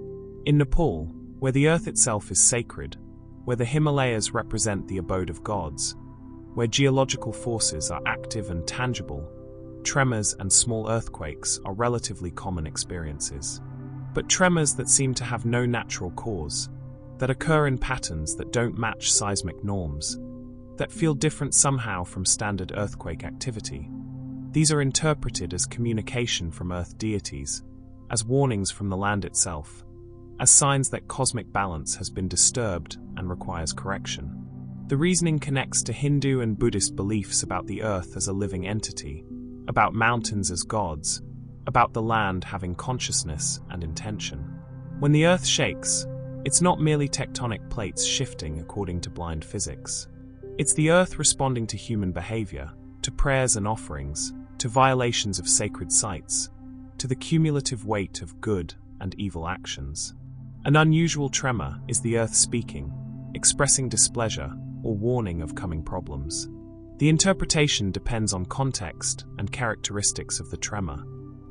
In Nepal, where the earth itself is sacred, where the Himalayas represent the abode of gods, where geological forces are active and tangible, tremors and small earthquakes are relatively common experiences. But tremors that seem to have no natural cause, that occur in patterns that don't match seismic norms, that feel different somehow from standard earthquake activity, these are interpreted as communication from earth deities, as warnings from the land itself, as signs that cosmic balance has been disturbed and requires correction. The reasoning connects to Hindu and Buddhist beliefs about the earth as a living entity, about mountains as gods, about the land having consciousness and intention. When the earth shakes, it's not merely tectonic plates shifting according to blind physics. It's the earth responding to human behavior, to prayers and offerings, to violations of sacred sites, to the cumulative weight of good and evil actions. An unusual tremor is the earth speaking, expressing displeasure or warning of coming problems. The interpretation depends on context and characteristics of the tremor.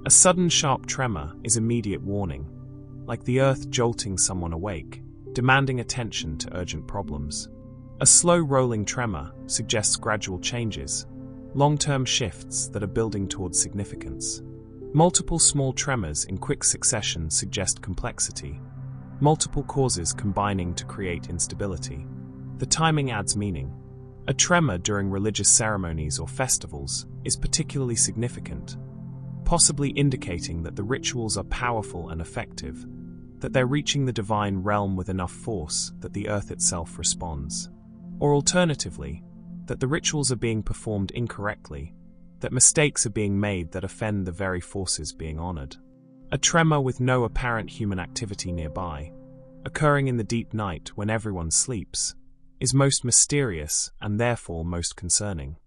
A sudden sharp tremor is immediate warning, like the earth jolting someone awake, demanding attention to urgent problems. A slow rolling tremor suggests gradual changes, long-term shifts that are building towards significance. Multiple small tremors in quick succession suggest complexity, multiple causes combining to create instability. The timing adds meaning. A tremor during religious ceremonies or festivals is particularly significant, possibly indicating that the rituals are powerful and effective, that they're reaching the divine realm with enough force that the earth itself responds. Or alternatively, that the rituals are being performed incorrectly, that mistakes are being made that offend the very forces being honored. A tremor with no apparent human activity nearby, occurring in the deep night when everyone sleeps, is most mysterious and therefore most concerning.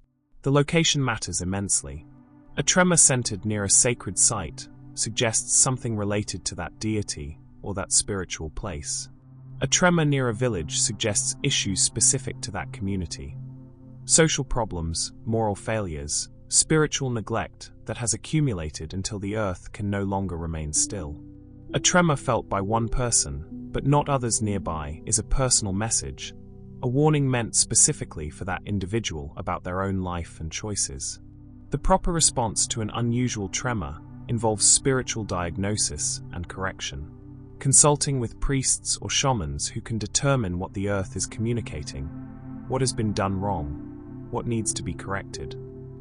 The location matters immensely. A tremor centered near a sacred site suggests something related to that deity or that spiritual place. A tremor near a village suggests issues specific to that community. Social problems, moral failures, spiritual neglect that has accumulated until the earth can no longer remain still. A tremor felt by one person, but not others nearby, is a personal message, a warning meant specifically for that individual about their own life and choices. The proper response to an unusual tremor involves spiritual diagnosis and correction. Consulting with priests or shamans who can determine what the earth is communicating, what has been done wrong, what needs to be corrected.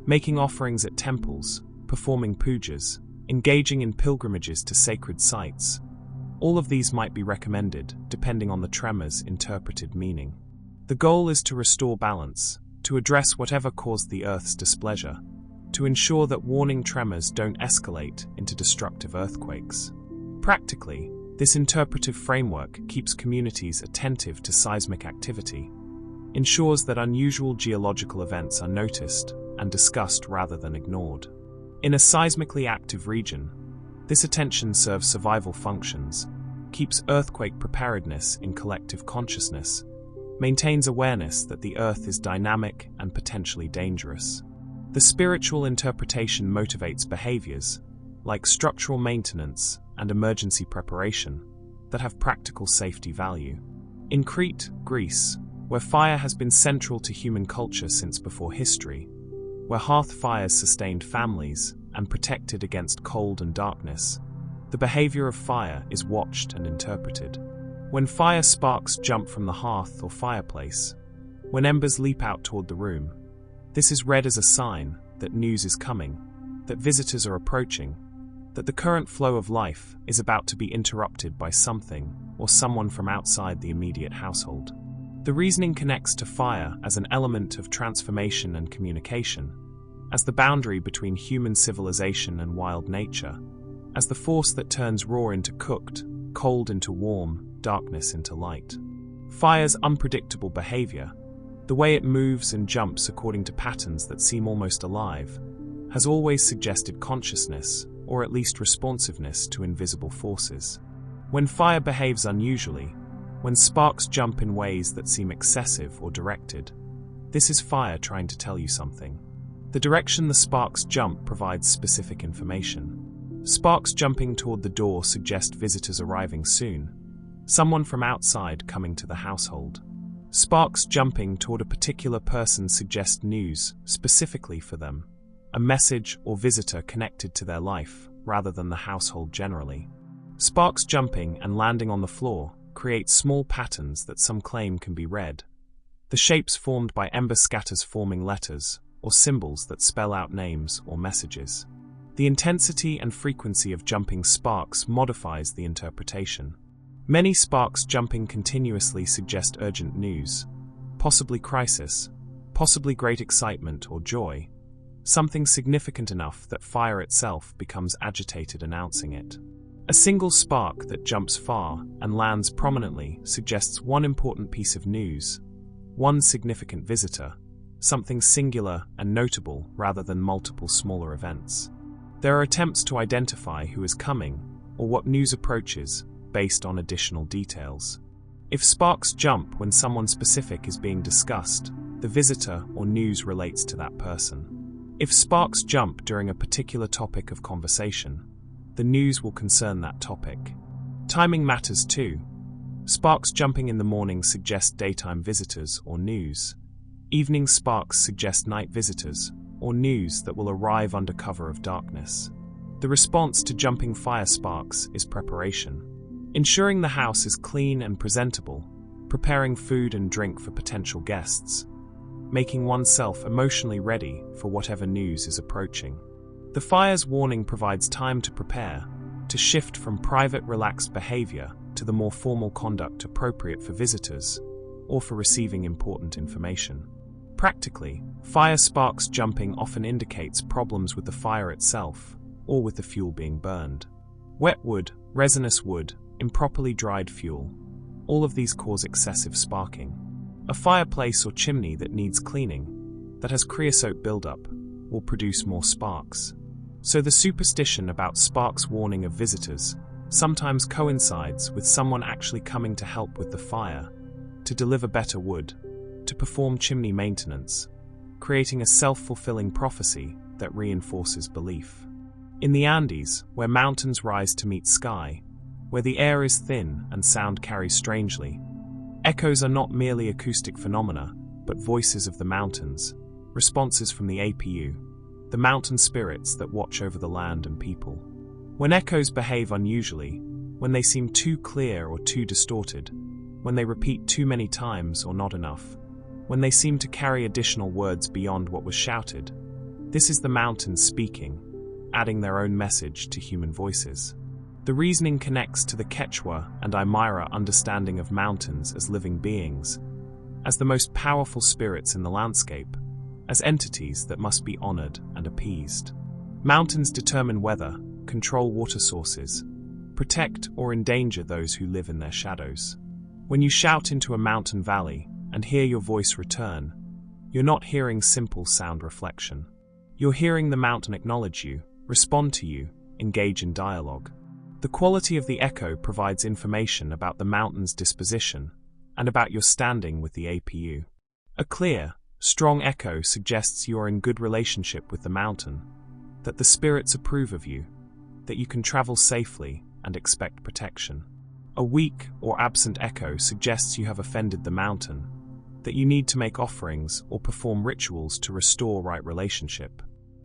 Making offerings at temples, performing pujas, engaging in pilgrimages to sacred sites. All of these might be recommended, depending on the tremor's interpreted meaning. The goal is to restore balance, to address whatever caused the earth's displeasure, to ensure that warning tremors don't escalate into destructive earthquakes. Practically, this interpretive framework keeps communities attentive to seismic activity, ensures that unusual geological events are noticed and discussed rather than ignored. In a seismically active region, this attention serves survival functions, keeps earthquake preparedness in collective consciousness, maintains awareness that the earth is dynamic and potentially dangerous. The spiritual interpretation motivates behaviors, like structural maintenance and emergency preparation, that have practical safety value. In Crete, Greece, where fire has been central to human culture since before history, where hearth fires sustained families and protected against cold and darkness, the behavior of fire is watched and interpreted. When fire sparks jump from the hearth or fireplace, when embers leap out toward the room, this is read as a sign that news is coming, that visitors are approaching, that the current flow of life is about to be interrupted by something or someone from outside the immediate household. The reasoning connects to fire as an element of transformation and communication, as the boundary between human civilization and wild nature, as the force that turns raw into cooked, cold into warm, darkness into light. Fire's unpredictable behavior, the way it moves and jumps according to patterns that seem almost alive, has always suggested consciousness, or at least responsiveness to invisible forces. When fire behaves unusually, when sparks jump in ways that seem excessive or directed, this is fire trying to tell you something. The direction the sparks jump provides specific information. Sparks jumping toward the door suggest visitors arriving soon, someone from outside coming to the household. Sparks jumping toward a particular person suggest news specifically for them, a message or visitor connected to their life rather than the household generally. Sparks jumping and landing on the floor create small patterns that some claim can be read. The shapes formed by ember scatters forming letters or symbols that spell out names or messages. The intensity and frequency of jumping sparks modifies the interpretation. Many sparks jumping continuously suggest urgent news, possibly crisis, possibly great excitement or joy, something significant enough that fire itself becomes agitated announcing it. A single spark that jumps far and lands prominently suggests one important piece of news, one significant visitor, something singular and notable rather than multiple smaller events. There are attempts to identify who is coming or what news approaches based on additional details. If sparks jump when someone specific is being discussed, the visitor or news relates to that person. If sparks jump during a particular topic of conversation, the news will concern that topic. Timing matters too. Sparks jumping in the morning suggest daytime visitors or news. Evening sparks suggest night visitors or news that will arrive under cover of darkness. The response to jumping fire sparks is preparation. Ensuring the house is clean and presentable, preparing food and drink for potential guests, making oneself emotionally ready for whatever news is approaching. The fire's warning provides time to prepare, to shift from private, relaxed behavior to the more formal conduct appropriate for visitors or for receiving important information. Practically, fire sparks jumping often indicates problems with the fire itself or with the fuel being burned. Wet wood, resinous wood, improperly dried fuel, all of these cause excessive sparking. A fireplace or chimney that needs cleaning, that has creosote buildup, will produce more sparks. So the superstition about sparks warning of visitors sometimes coincides with someone actually coming to help with the fire, to deliver better wood, to perform chimney maintenance, creating a self-fulfilling prophecy that reinforces belief. In the Andes, where mountains rise to meet sky, where the air is thin and sound carries strangely, echoes are not merely acoustic phenomena, but voices of the mountains, responses from the APU, the mountain spirits that watch over the land and people. When echoes behave unusually, when they seem too clear or too distorted, when they repeat too many times or not enough, when they seem to carry additional words beyond what was shouted, this is the mountains speaking, adding their own message to human voices. The reasoning connects to the Quechua and Aymara understanding of mountains as living beings, as the most powerful spirits in the landscape, as entities that must be honored and appeased. Mountains determine weather, control water sources, protect or endanger those who live in their shadows. When you shout into a mountain valley and hear your voice return, you're not hearing simple sound reflection. You're hearing the mountain acknowledge you, respond to you, engage in dialogue. The quality of the echo provides information about the mountain's disposition and about your standing with the APU. A clear, strong echo suggests you are in good relationship with the mountain, that the spirits approve of you, that you can travel safely and expect protection. A weak or absent echo suggests you have offended the mountain, that you need to make offerings or perform rituals to restore right relationship.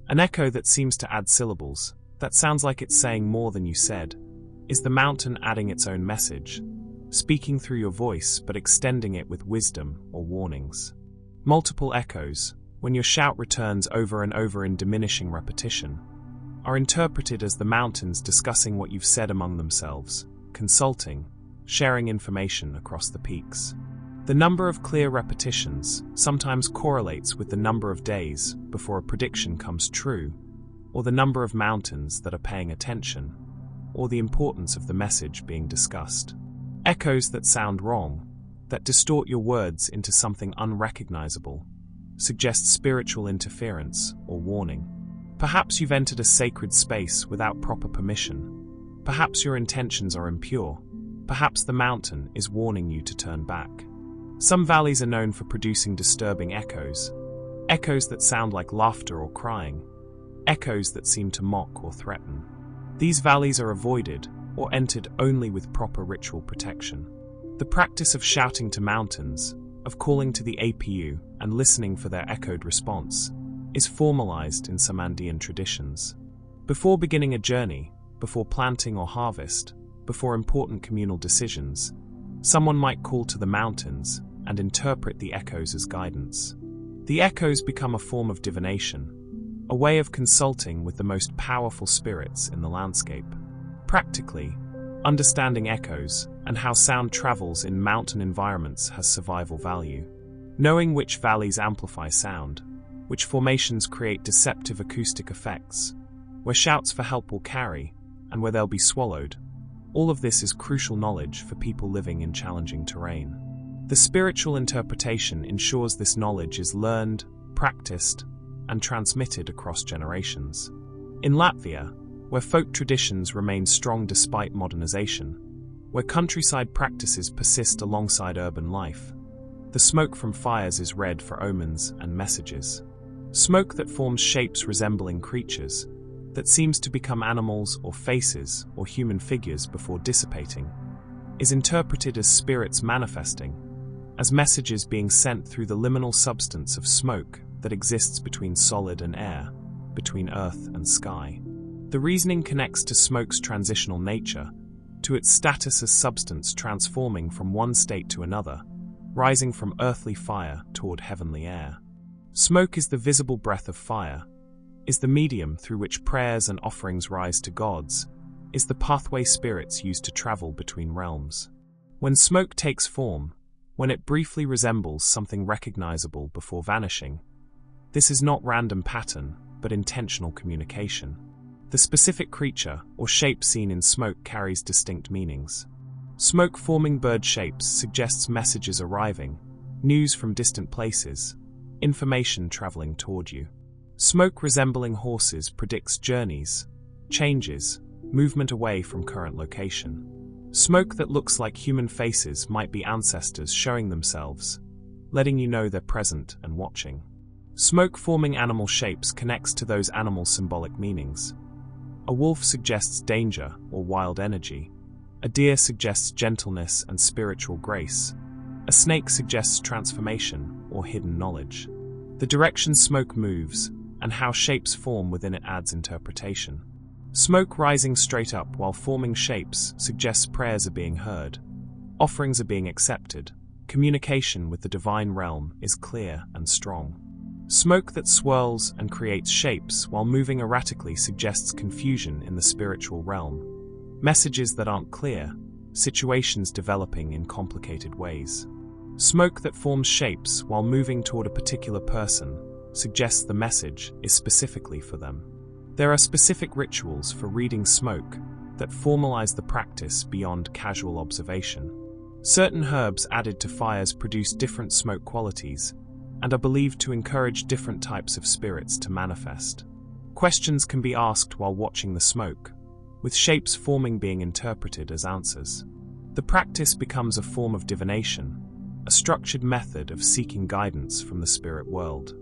An echo that seems to add syllables, that sounds like it's saying more than you said, is the mountain adding its own message, speaking through your voice but extending it with wisdom or warnings. Multiple echoes, when your shout returns over and over in diminishing repetition, are interpreted as the mountains discussing what you've said among themselves, consulting, sharing information across the peaks. The number of clear repetitions sometimes correlates with the number of days before a prediction comes true, or the number of mountains that are paying attention, or the importance of the message being discussed. Echoes that sound wrong, that distort your words into something unrecognizable, suggest spiritual interference or warning. Perhaps you've entered a sacred space without proper permission. Perhaps your intentions are impure. Perhaps the mountain is warning you to turn back. Some valleys are known for producing disturbing echoes. Echoes that sound like laughter or crying. Echoes that seem to mock or threaten. These valleys are avoided or entered only with proper ritual protection. The practice of shouting to mountains, of calling to the APU and listening for their echoed response, is formalized in some Andean traditions. Before beginning a journey, before planting or harvest, before important communal decisions, someone might call to the mountains and interpret the echoes as guidance. The echoes become a form of divination, a way of consulting with the most powerful spirits in the landscape. Practically, understanding echoes and how sound travels in mountain environments has survival value. Knowing which valleys amplify sound, which formations create deceptive acoustic effects, where shouts for help will carry, and where they'll be swallowed. All of this is crucial knowledge for people living in challenging terrain. The spiritual interpretation ensures this knowledge is learned, practiced, and transmitted across generations. In Latvia, where folk traditions remain strong despite modernization, where countryside practices persist alongside urban life, the smoke from fires is read for omens and messages. Smoke that forms shapes resembling creatures, that seems to become animals or faces or human figures before dissipating, is interpreted as spirits manifesting, as messages being sent through the liminal substance of smoke that exists between solid and air, between earth and sky. The reasoning connects to smoke's transitional nature, to its status as substance transforming from one state to another, rising from earthly fire toward heavenly air. Smoke is the visible breath of fire, is the medium through which prayers and offerings rise to gods, is the pathway spirits use to travel between realms. When smoke takes form, when it briefly resembles something recognizable before vanishing, this is not random pattern, but intentional communication. The specific creature or shape seen in smoke carries distinct meanings. Smoke forming bird shapes suggests messages arriving, news from distant places, information traveling toward you. Smoke resembling horses predicts journeys, changes, movement away from current location. Smoke that looks like human faces might be ancestors showing themselves, letting you know they're present and watching. Smoke forming animal shapes connects to those animal symbolic meanings. A wolf suggests danger or wild energy. A deer suggests gentleness and spiritual grace. A snake suggests transformation or hidden knowledge. The direction smoke moves and how shapes form within it adds interpretation. Smoke rising straight up while forming shapes suggests prayers are being heard, offerings are being accepted, communication with the divine realm is clear and strong. Smoke that swirls and creates shapes while moving erratically suggests confusion in the spiritual realm, messages that aren't clear, situations developing in complicated ways. Smoke that forms shapes while moving toward a particular person suggests the message is specifically for them. There are specific rituals for reading smoke that formalize the practice beyond casual observation. Certain herbs added to fires produce different smoke qualities and are believed to encourage different types of spirits to manifest. Questions can be asked while watching the smoke, with shapes forming being interpreted as answers. The practice becomes a form of divination, a structured method of seeking guidance from the spirit world.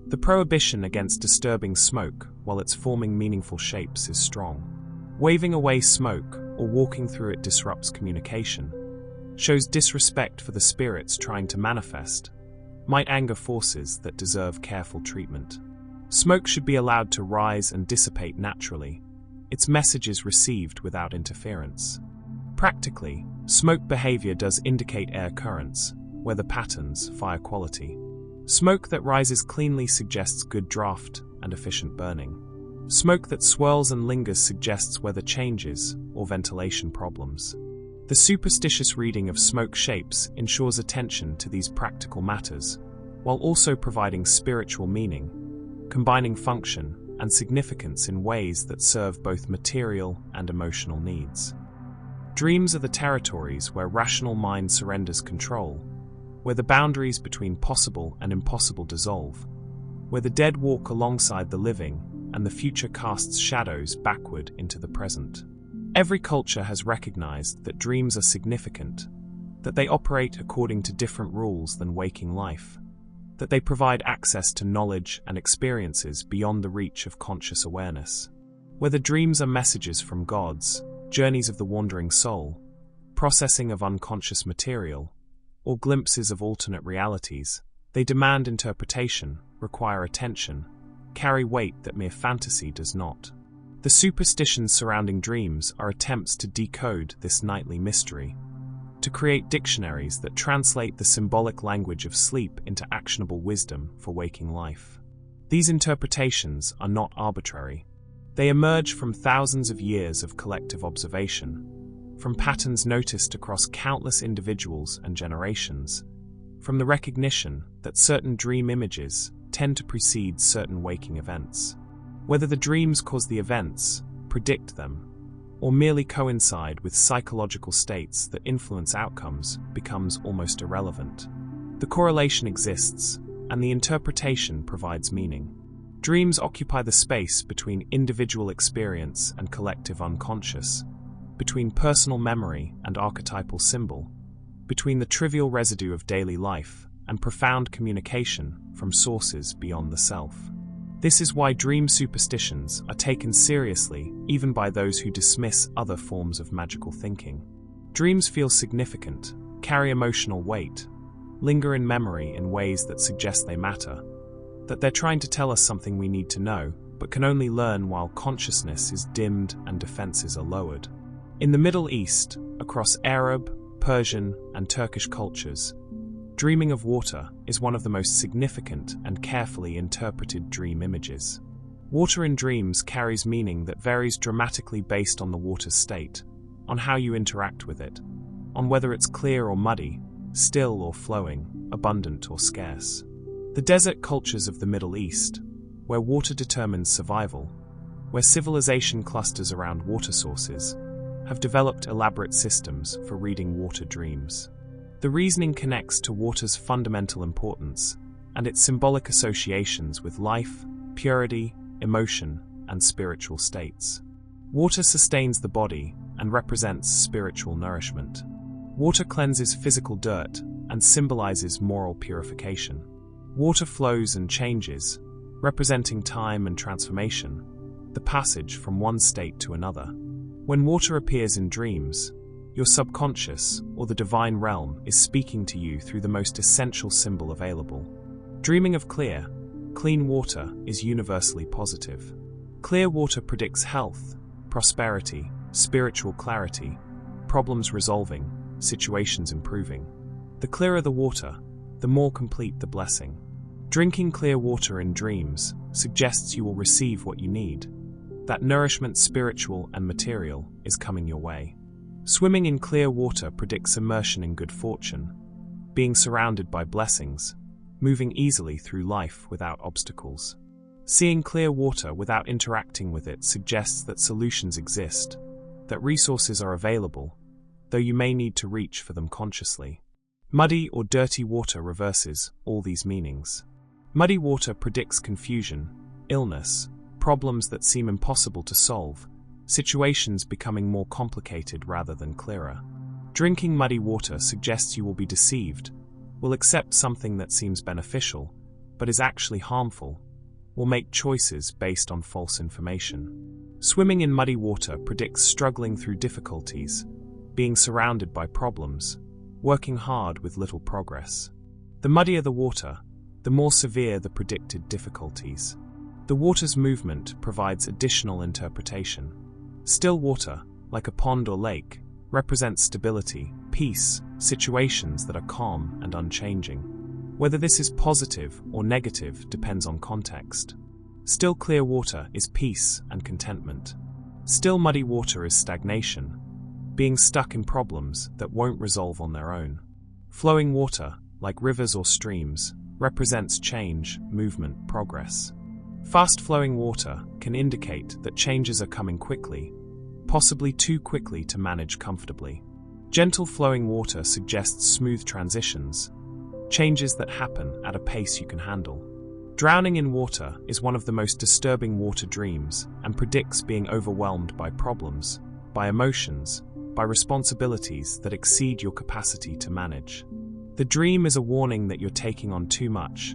The prohibition against disturbing smoke while it's forming meaningful shapes is strong. Waving away smoke or walking through it disrupts communication, shows disrespect for the spirits trying to manifest, might anger forces that deserve careful treatment. Smoke should be allowed to rise and dissipate naturally. Its message is received without interference. Practically, smoke behavior does indicate air currents, weather patterns, fire quality. Smoke that rises cleanly suggests good draft and efficient burning. Smoke that swirls and lingers suggests weather changes or ventilation problems. The superstitious reading of smoke shapes ensures attention to these practical matters, while also providing spiritual meaning, combining function and significance in ways that serve both material and emotional needs. Dreams are the territories where rational mind surrenders control, where the boundaries between possible and impossible dissolve, where the dead walk alongside the living and the future casts shadows backward into the present. Every culture has recognized that dreams are significant, that they operate according to different rules than waking life, that they provide access to knowledge and experiences beyond the reach of conscious awareness. Whether dreams are messages from gods, journeys of the wandering soul, processing of unconscious material, or glimpses of alternate realities, they demand interpretation, require attention, carry weight that mere fantasy does not. The superstitions surrounding dreams are attempts to decode this nightly mystery, to create dictionaries that translate the symbolic language of sleep into actionable wisdom for waking life. These interpretations are not arbitrary. They emerge from thousands of years of collective observation, from patterns noticed across countless individuals and generations, from the recognition that certain dream images tend to precede certain waking events. Whether the dreams cause the events, predict them, or merely coincide with psychological states that influence outcomes becomes almost irrelevant. The correlation exists, and the interpretation provides meaning. Dreams occupy the space between individual experience and collective unconscious, between personal memory and archetypal symbol, between the trivial residue of daily life and profound communication from sources beyond the self. This is why dream superstitions are taken seriously even by those who dismiss other forms of magical thinking. Dreams feel significant, carry emotional weight, linger in memory in ways that suggest they matter, that they're trying to tell us something we need to know, but can only learn while consciousness is dimmed and defenses are lowered. In the Middle East, across Arab, Persian, and Turkish cultures, dreaming of water is one of the most significant and carefully interpreted dream images. Water in dreams carries meaning that varies dramatically based on the water's state, on how you interact with it, on whether it's clear or muddy, still or flowing, abundant or scarce. The desert cultures of the Middle East, where water determines survival, where civilization clusters around water sources, have developed elaborate systems for reading water dreams. The reasoning connects to water's fundamental importance and its symbolic associations with life, purity, emotion, and spiritual states. Water sustains the body and represents spiritual nourishment. Water cleanses physical dirt and symbolizes moral purification. Water flows and changes, representing time and transformation, the passage from one state to another. When water appears in dreams, your subconscious, or the divine realm, is speaking to you through the most essential symbol available. Dreaming of clear, clean water is universally positive. Clear water predicts health, prosperity, spiritual clarity, problems resolving, situations improving. The clearer the water, the more complete the blessing. Drinking clear water in dreams suggests you will receive what you need. That nourishment, spiritual and material, is coming your way. Swimming in clear water predicts immersion in good fortune, being surrounded by blessings, moving easily through life without obstacles. Seeing clear water without interacting with it suggests that solutions exist, that resources are available, though you may need to reach for them consciously. Muddy or dirty water reverses all these meanings. Muddy water predicts confusion, illness, problems that seem impossible to solve, situations becoming more complicated rather than clearer. Drinking muddy water suggests you will be deceived, will accept something that seems beneficial, but is actually harmful, or make choices based on false information. Swimming in muddy water predicts struggling through difficulties, being surrounded by problems, working hard with little progress. The muddier the water, the more severe the predicted difficulties. The water's movement provides additional interpretation. Still water, like a pond or lake, represents stability, peace, situations that are calm and unchanging. Whether this is positive or negative depends on context. Still clear water is peace and contentment. Still muddy water is stagnation, being stuck in problems that won't resolve on their own. Flowing water, like rivers or streams, represents change, movement, progress. Fast-flowing water can indicate that changes are coming quickly, possibly too quickly to manage comfortably. Gentle flowing water suggests smooth transitions, changes that happen at a pace you can handle. Drowning in water is one of the most disturbing water dreams and predicts being overwhelmed by problems, by emotions, by responsibilities that exceed your capacity to manage. The dream is a warning that you're taking on too much,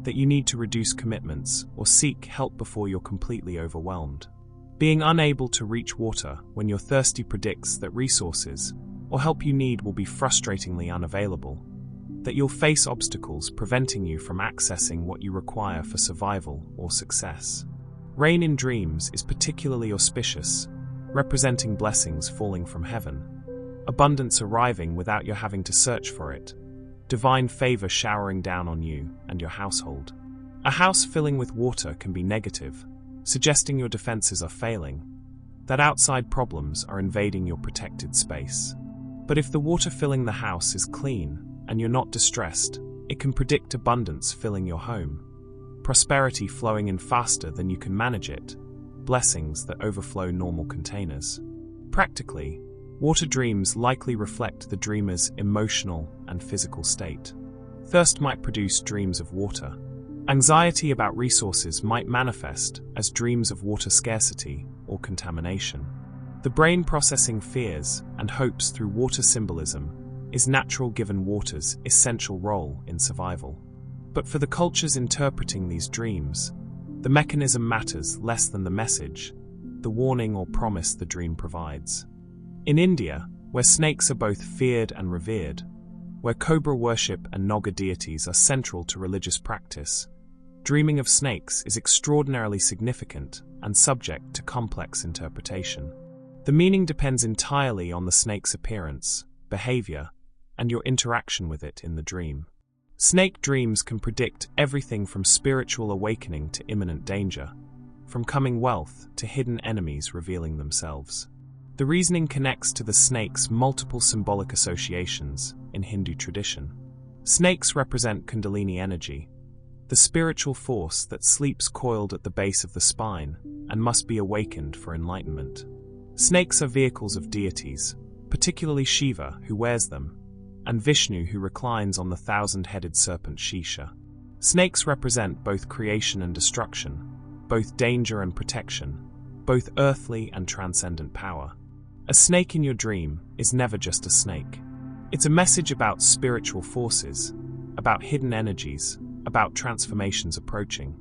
that you need to reduce commitments or seek help before you're completely overwhelmed. Being unable to reach water when you're thirsty predicts that resources or help you need will be frustratingly unavailable, that you'll face obstacles preventing you from accessing what you require for survival or success. Rain in dreams is particularly auspicious, representing blessings falling from heaven, abundance arriving without you having to search for it, divine favor showering down on you and your household. A house filling with water can be negative, suggesting your defenses are failing, that outside problems are invading your protected space. But if the water filling the house is clean and you're not distressed, it can predict abundance filling your home, prosperity flowing in faster than you can manage it, blessings that overflow normal containers. Practically, water dreams likely reflect the dreamer's emotional and physical state. Thirst might produce dreams of water. Anxiety about resources might manifest as dreams of water scarcity or contamination. The brain processing fears and hopes through water symbolism is natural given water's essential role in survival. But for the cultures interpreting these dreams, the mechanism matters less than the message, the warning or promise the dream provides. In India, where snakes are both feared and revered, where cobra worship and Naga deities are central to religious practice, dreaming of snakes is extraordinarily significant and subject to complex interpretation. The meaning depends entirely on the snake's appearance, behavior, and your interaction with it in the dream. Snake dreams can predict everything from spiritual awakening to imminent danger, from coming wealth to hidden enemies revealing themselves. The reasoning connects to the snake's multiple symbolic associations in Hindu tradition. Snakes represent Kundalini energy, the spiritual force that sleeps coiled at the base of the spine and must be awakened for enlightenment. Snakes are vehicles of deities, particularly Shiva, who wears them, and Vishnu, who reclines on the thousand-headed serpent Shisha. Snakes represent both creation and destruction, both danger and protection, both earthly and transcendent power. A snake in your dream is never just a snake. It's a message about spiritual forces, about hidden energies, about transformations approaching.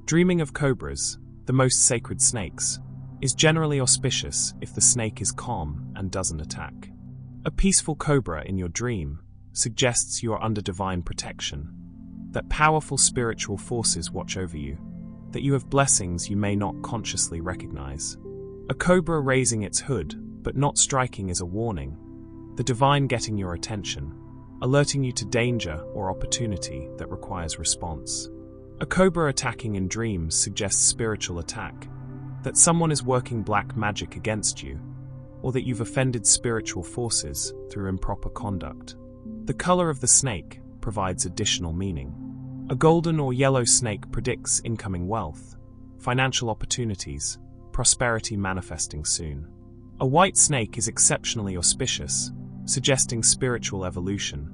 Dreaming of cobras, the most sacred snakes, is generally auspicious if the snake is calm and doesn't attack. A peaceful cobra in your dream suggests you are under divine protection, that powerful spiritual forces watch over you, that you have blessings you may not consciously recognize. A cobra raising its hood but not striking is a warning, the divine getting your attention, alerting you to danger or opportunity that requires response. A cobra attacking in dreams suggests spiritual attack, that someone is working black magic against you, or that you've offended spiritual forces through improper conduct. The color of the snake provides additional meaning. A golden or yellow snake predicts incoming wealth, financial opportunities, prosperity manifesting soon. A white snake is exceptionally auspicious, suggesting spiritual evolution,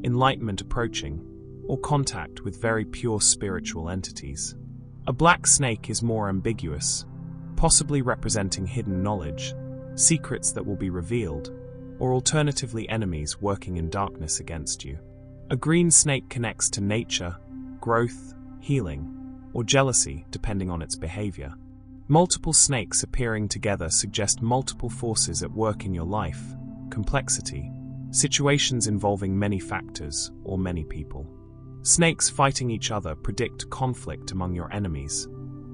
enlightenment approaching, or contact with very pure spiritual entities. A black snake is more ambiguous, possibly representing hidden knowledge, secrets that will be revealed, or alternatively enemies working in darkness against you. A green snake connects to nature, growth, healing, or jealousy, depending on its behavior. Multiple snakes appearing together suggest multiple forces at work in your life, complexity, situations involving many factors or many people. Snakes fighting each other predict conflict among your enemies,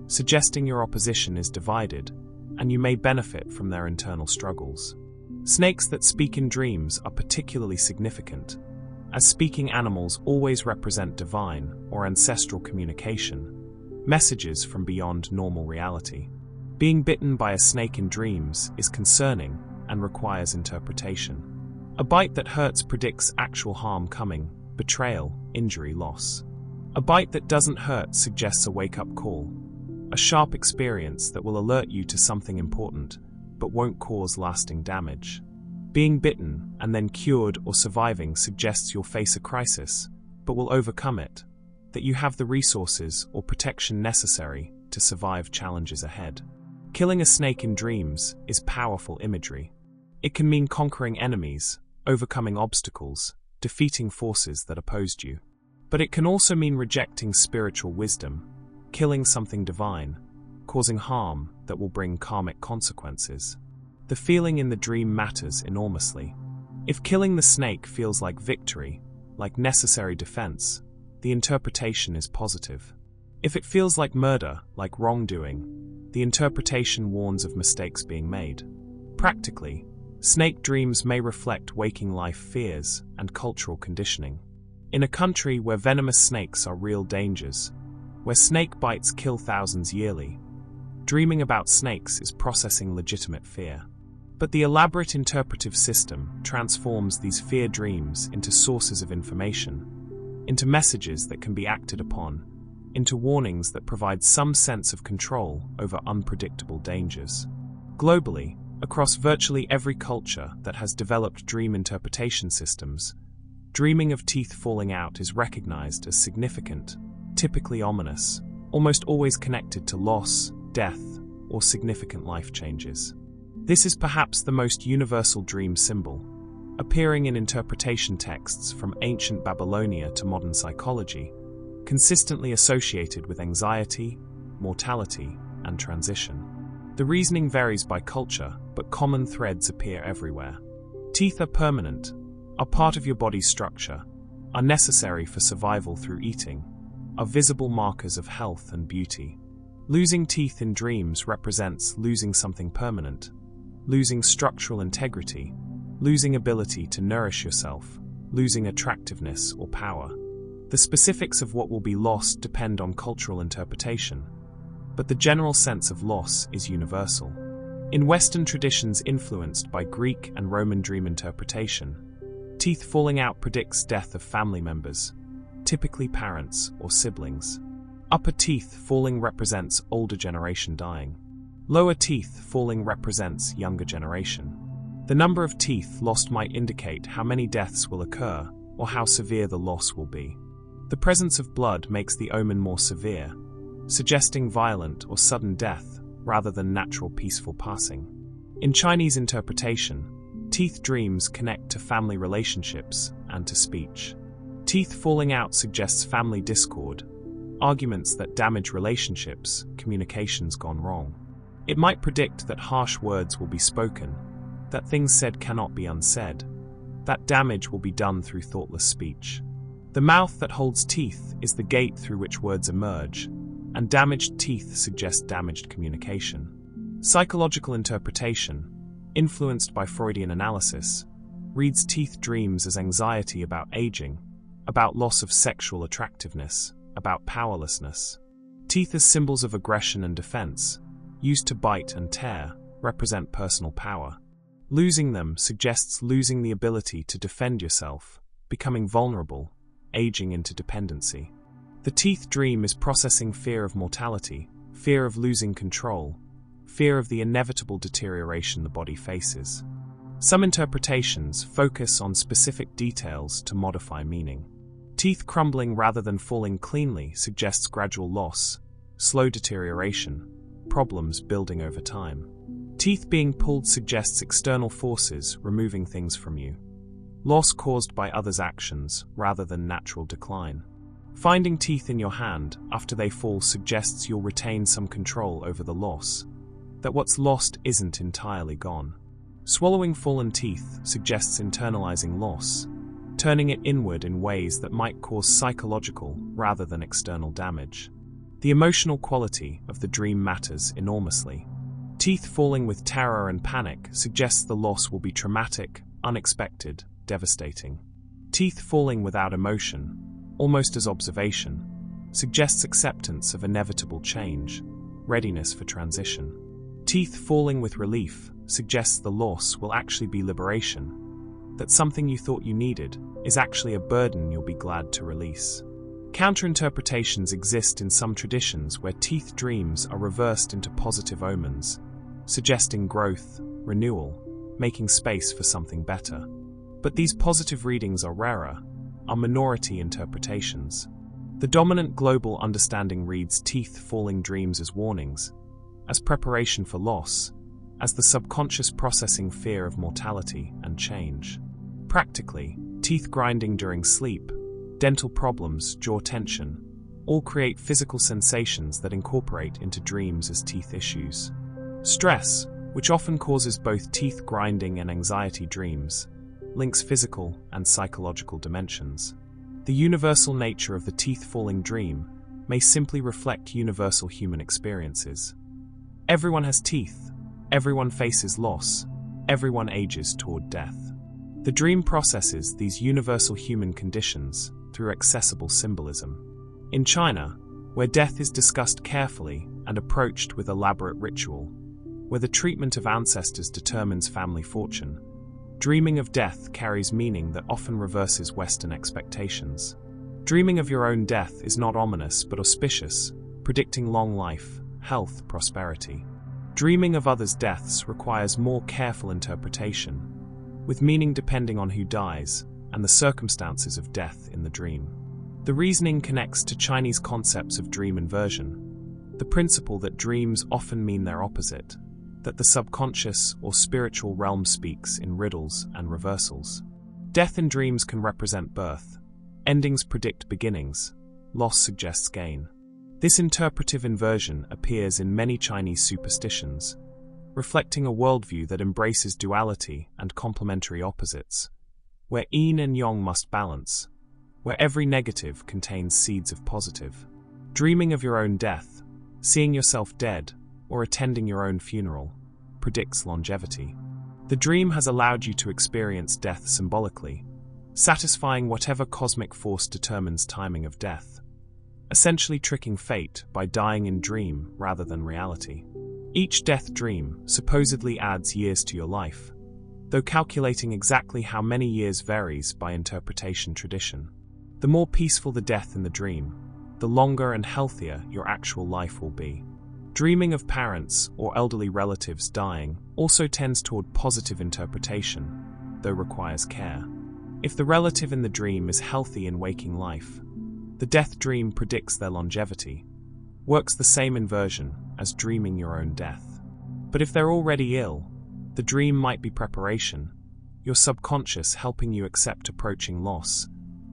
suggesting your opposition is divided, and you may benefit from their internal struggles. Snakes that speak in dreams are particularly significant, as speaking animals always represent divine or ancestral communication, messages from beyond normal reality. Being bitten by a snake in dreams is concerning and requires interpretation. A bite that hurts predicts actual harm coming, betrayal, injury, loss. A bite that doesn't hurt suggests a wake-up call, a sharp experience that will alert you to something important, but won't cause lasting damage. Being bitten and then cured or surviving suggests you'll face a crisis, but will overcome it, that you have the resources or protection necessary to survive challenges ahead. Killing a snake in dreams is powerful imagery. It can mean conquering enemies, overcoming obstacles, defeating forces that opposed you. But it can also mean rejecting spiritual wisdom, killing something divine, causing harm that will bring karmic consequences. The feeling in the dream matters enormously. If killing the snake feels like victory, like necessary defense, the interpretation is positive. If it feels like murder, like wrongdoing, the interpretation warns of mistakes being made. Practically, snake dreams may reflect waking life fears and cultural conditioning. In a country where venomous snakes are real dangers, where snake bites kill thousands yearly, dreaming about snakes is processing legitimate fear. But the elaborate interpretive system transforms these fear dreams into sources of information, into messages that can be acted upon, into warnings that provide some sense of control over unpredictable dangers. Globally, across virtually every culture that has developed dream interpretation systems, dreaming of teeth falling out is recognized as significant, typically ominous, almost always connected to loss, death, or significant life changes. This is perhaps the most universal dream symbol, appearing in interpretation texts from ancient Babylonia to modern psychology, consistently associated with anxiety, mortality, and transition. The reasoning varies by culture, but common threads appear everywhere. Teeth are permanent, are part of your body's structure, are necessary for survival through eating, are visible markers of health and beauty. Losing teeth in dreams represents losing something permanent, losing structural integrity, losing ability to nourish yourself, losing attractiveness or power. The specifics of what will be lost depend on cultural interpretation, but the general sense of loss is universal. In Western traditions influenced by Greek and Roman dream interpretation, teeth falling out predicts death of family members, typically parents or siblings. Upper teeth falling represents older generation dying. Lower teeth falling represents younger generation. The number of teeth lost might indicate how many deaths will occur or how severe the loss will be. The presence of blood makes the omen more severe, suggesting violent or sudden death rather than natural peaceful passing. In Chinese interpretation, teeth dreams connect to family relationships and to speech. Teeth falling out suggests family discord, arguments that damage relationships, communications gone wrong. It might predict that harsh words will be spoken, that things said cannot be unsaid, that damage will be done through thoughtless speech. The mouth that holds teeth is the gate through which words emerge, and damaged teeth suggest damaged communication. Psychological interpretation, influenced by Freudian analysis, reads teeth dreams as anxiety about aging, about loss of sexual attractiveness, about powerlessness. Teeth as symbols of aggression and defense, used to bite and tear, represent personal power. Losing them suggests losing the ability to defend yourself, becoming vulnerable, aging into dependency. The teeth dream is processing fear of mortality, fear of losing control, fear of the inevitable deterioration the body faces. Some interpretations focus on specific details to modify meaning. Teeth crumbling rather than falling cleanly suggests gradual loss, slow deterioration, problems building over time. Teeth being pulled suggests external forces removing things from you. Loss caused by others' actions rather than natural decline. Finding teeth in your hand after they fall suggests you'll retain some control over the loss, that what's lost isn't entirely gone. Swallowing fallen teeth suggests internalizing loss, turning it inward in ways that might cause psychological rather than external damage. The emotional quality of the dream matters enormously. Teeth falling with terror and panic suggests the loss will be traumatic, unexpected, devastating. Teeth falling without emotion, almost as observation, suggests acceptance of inevitable change, readiness for transition. Teeth falling with relief suggests the loss will actually be liberation, that something you thought you needed is actually a burden you'll be glad to release. Counterinterpretations exist in some traditions where teeth dreams are reversed into positive omens, suggesting growth, renewal, making space for something better. But these positive readings are rarer, are minority interpretations. The dominant global understanding reads teeth falling dreams as warnings, as preparation for loss, as the subconscious processing fear of mortality and change. Practically, teeth grinding during sleep, dental problems, jaw tension, all create physical sensations that incorporate into dreams as teeth issues. Stress, which often causes both teeth grinding and anxiety dreams, links physical and psychological dimensions. The universal nature of the teeth-falling dream may simply reflect universal human experiences. Everyone has teeth, everyone faces loss, everyone ages toward death. The dream processes these universal human conditions through accessible symbolism. In China, where death is discussed carefully and approached with elaborate ritual, where the treatment of ancestors determines family fortune, dreaming of death carries meaning that often reverses Western expectations. Dreaming of your own death is not ominous but auspicious, predicting long life, health, prosperity. Dreaming of others' deaths requires more careful interpretation, with meaning depending on who dies and the circumstances of death in the dream. The reasoning connects to Chinese concepts of dream inversion, the principle that dreams often mean their opposite, that the subconscious or spiritual realm speaks in riddles and reversals. Death in dreams can represent birth. Endings predict beginnings. Loss suggests gain. This interpretive inversion appears in many Chinese superstitions, reflecting a worldview that embraces duality and complementary opposites, where yin and yang must balance, where every negative contains seeds of positive. Dreaming of your own death, seeing yourself dead, or attending your own funeral, predicts longevity. The dream has allowed you to experience death symbolically, satisfying whatever cosmic force determines timing of death, essentially tricking fate by dying in dream rather than reality. Each death dream supposedly adds years to your life, though calculating exactly how many years varies by interpretation tradition. The more peaceful the death in the dream, the longer and healthier your actual life will be. Dreaming of parents or elderly relatives dying also tends toward positive interpretation, though requires care. If the relative in the dream is healthy in waking life, the death dream predicts their longevity, works the same inversion as dreaming your own death. But if they're already ill, the dream might be preparation, your subconscious helping you accept approaching loss,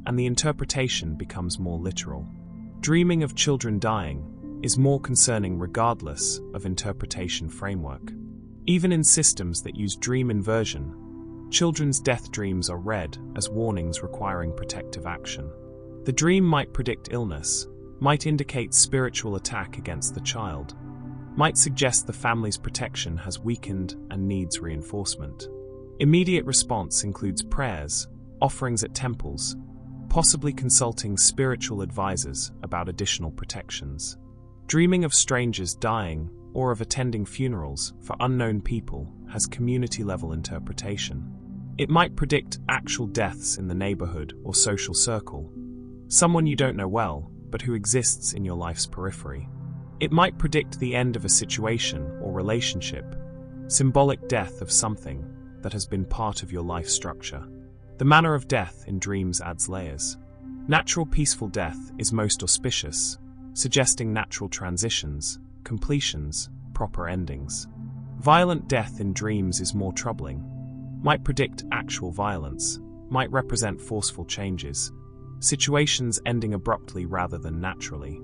and the interpretation becomes more literal. Dreaming of children dying is more concerning regardless of interpretation framework. Even in systems that use dream inversion, children's death dreams are read as warnings requiring protective action. The dream might predict illness, might indicate spiritual attack against the child, might suggest the family's protection has weakened and needs reinforcement. Immediate response includes prayers, offerings at temples, possibly consulting spiritual advisors about additional protections. Dreaming of strangers dying or of attending funerals for unknown people has community-level interpretation. It might predict actual deaths in the neighborhood or social circle, someone you don't know well, but who exists in your life's periphery. It might predict the end of a situation or relationship, symbolic death of something that has been part of your life structure. The manner of death in dreams adds layers. Natural peaceful death is most auspicious, suggesting natural transitions, completions, proper endings. Violent death in dreams is more troubling, might predict actual violence, might represent forceful changes, situations ending abruptly rather than naturally.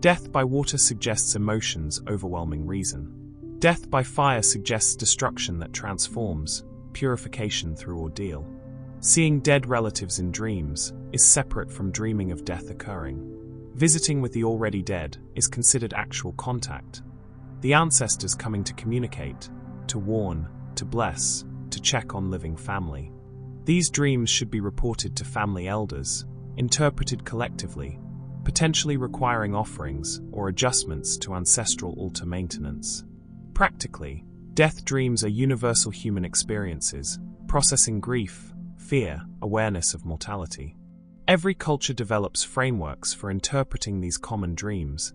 Death by water suggests emotions overwhelming reason. Death by fire suggests destruction that transforms, purification through ordeal. Seeing dead relatives in dreams is separate from dreaming of death occurring. Visiting with the already dead is considered actual contact, the ancestors coming to communicate, to warn, to bless, to check on living family. These dreams should be reported to family elders, interpreted collectively, potentially requiring offerings or adjustments to ancestral altar maintenance. Practically, death dreams are universal human experiences, processing grief, fear, awareness of mortality. Every culture develops frameworks for interpreting these common dreams,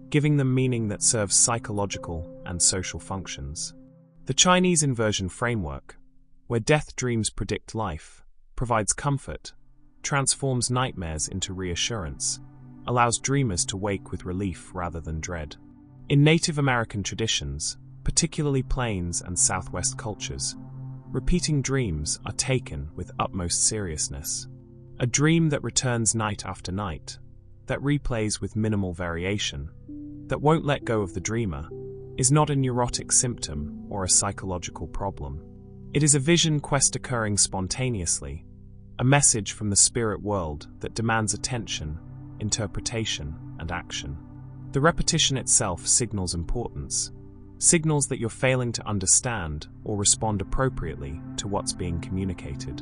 giving them meaning that serves psychological and social functions. The Chinese inversion framework, where death dreams predict life, provides comfort, transforms nightmares into reassurance, allows dreamers to wake with relief rather than dread. In Native American traditions, particularly Plains and Southwest cultures, repeating dreams are taken with utmost seriousness. A dream that returns night after night, that replays with minimal variation, that won't let go of the dreamer, is not a neurotic symptom or a psychological problem. It is a vision quest occurring spontaneously, a message from the spirit world that demands attention, interpretation, and action. The repetition itself signals importance, signals that you're failing to understand or respond appropriately to what's being communicated.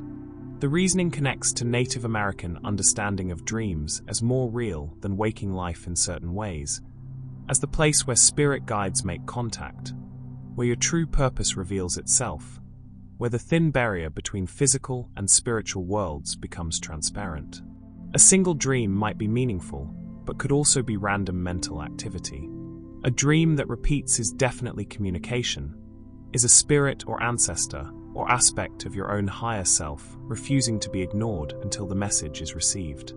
The reasoning connects to Native American understanding of dreams as more real than waking life in certain ways, as the place where spirit guides make contact, where your true purpose reveals itself, where the thin barrier between physical and spiritual worlds becomes transparent. A single dream might be meaningful, but could also be random mental activity. A dream that repeats is definitely communication, is a spirit or ancestor or aspect of your own higher self refusing to be ignored until the message is received.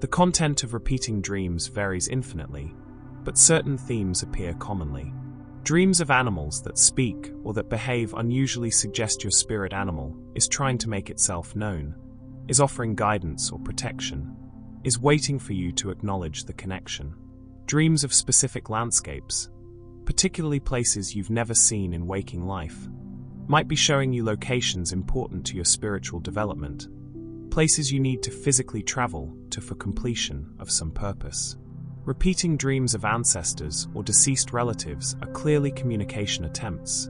The content of repeating dreams varies infinitely, but certain themes appear commonly. Dreams of animals that speak or that behave unusually suggest your spirit animal is trying to make itself known, is offering guidance or protection, is waiting for you to acknowledge the connection. Dreams of specific landscapes, particularly places you've never seen in waking life, might be showing you locations important to your spiritual development, places you need to physically travel to for completion of some purpose. Repeating dreams of ancestors or deceased relatives are clearly communication attempts,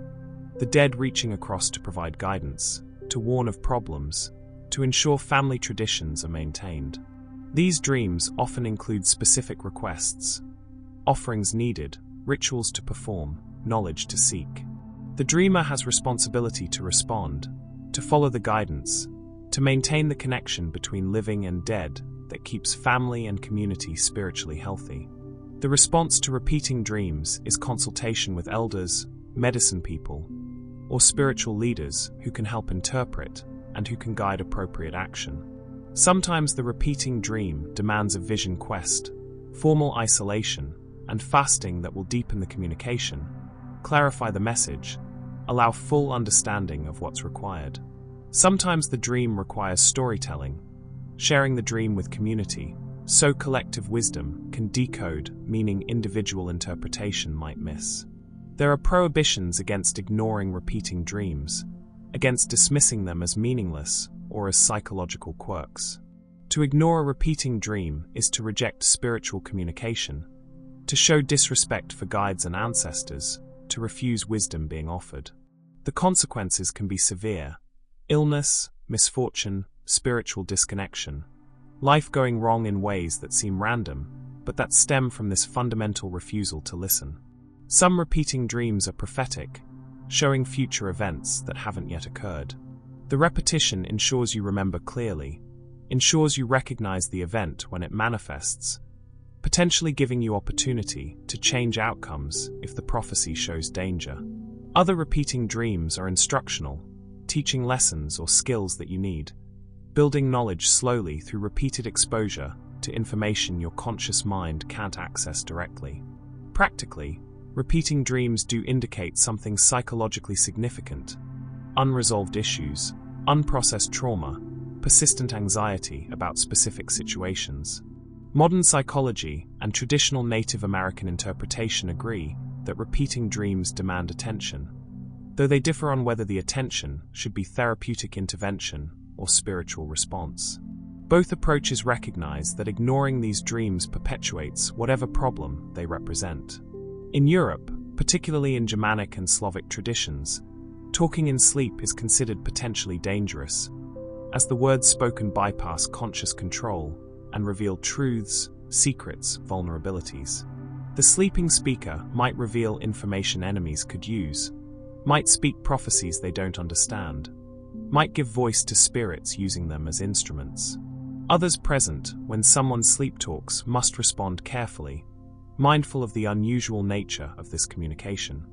the dead reaching across to provide guidance, to warn of problems, to ensure family traditions are maintained. These dreams often include specific requests, offerings needed, rituals to perform, knowledge to seek. The dreamer has responsibility to respond, to follow the guidance, to maintain the connection between living and dead that keeps family and community spiritually healthy. The response to repeating dreams is consultation with elders, medicine people, or spiritual leaders who can help interpret and who can guide appropriate action. Sometimes the repeating dream demands a vision quest, formal isolation, and fasting that will deepen the communication, clarify the message, allow full understanding of what's required. Sometimes the dream requires storytelling, sharing the dream with community, so collective wisdom can decode meaning individual interpretation might miss. There are prohibitions against ignoring repeating dreams, against dismissing them as meaningless or as psychological quirks. To ignore a repeating dream is to reject spiritual communication, to show disrespect for guides and ancestors, to refuse wisdom being offered. The consequences can be severe: illness, misfortune, spiritual disconnection, life going wrong in ways that seem random, but that stem from this fundamental refusal to listen. Some repeating dreams are prophetic, showing future events that haven't yet occurred. The repetition ensures you remember clearly, ensures you recognize the event when it manifests, potentially giving you opportunity to change outcomes if the prophecy shows danger. Other repeating dreams are instructional, teaching lessons or skills that you need, building knowledge slowly through repeated exposure to information your conscious mind can't access directly. Practically, repeating dreams do indicate something psychologically significant: unresolved issues, unprocessed trauma, persistent anxiety about specific situations. Modern psychology and traditional Native American interpretation agree that repeating dreams demand attention, though they differ on whether the attention should be therapeutic intervention or spiritual response. Both approaches recognize that ignoring these dreams perpetuates whatever problem they represent. In Europe, particularly in Germanic and Slavic traditions, talking in sleep is considered potentially dangerous, as the words spoken bypass conscious control and reveal truths, secrets, vulnerabilities. The sleeping speaker might reveal information enemies could use, might speak prophecies they don't understand, might give voice to spirits using them as instruments. Others present when someone sleep talks must respond carefully, mindful of the unusual nature of this communication.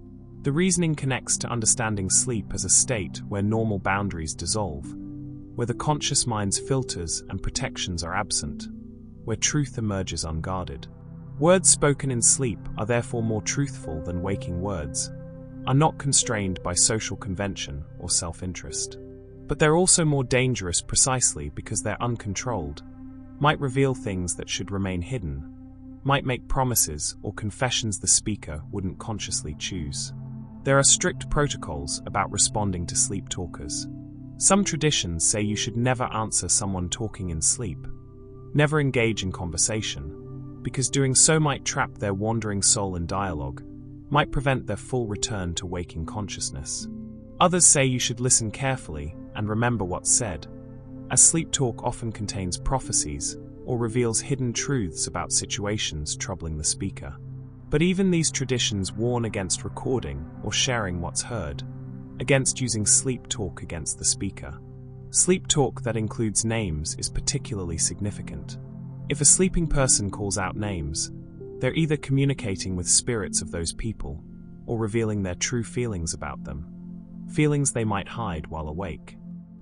The reasoning connects to understanding sleep as a state where normal boundaries dissolve, where the conscious mind's filters and protections are absent, where truth emerges unguarded. Words spoken in sleep are therefore more truthful than waking words, are not constrained by social convention or self-interest. But they're also more dangerous precisely because they're uncontrolled, might reveal things that should remain hidden, might make promises or confessions the speaker wouldn't consciously choose. There are strict protocols about responding to sleep talkers. Some traditions say you should never answer someone talking in sleep, never engage in conversation, because doing so might trap their wandering soul in dialogue, might prevent their full return to waking consciousness. Others say you should listen carefully and remember what's said, as sleep talk often contains prophecies or reveals hidden truths about situations troubling the speaker. But even these traditions warn against recording or sharing what's heard, against using sleep talk against the speaker. Sleep talk that includes names is particularly significant. If a sleeping person calls out names, they're either communicating with spirits of those people or revealing their true feelings about them, feelings they might hide while awake.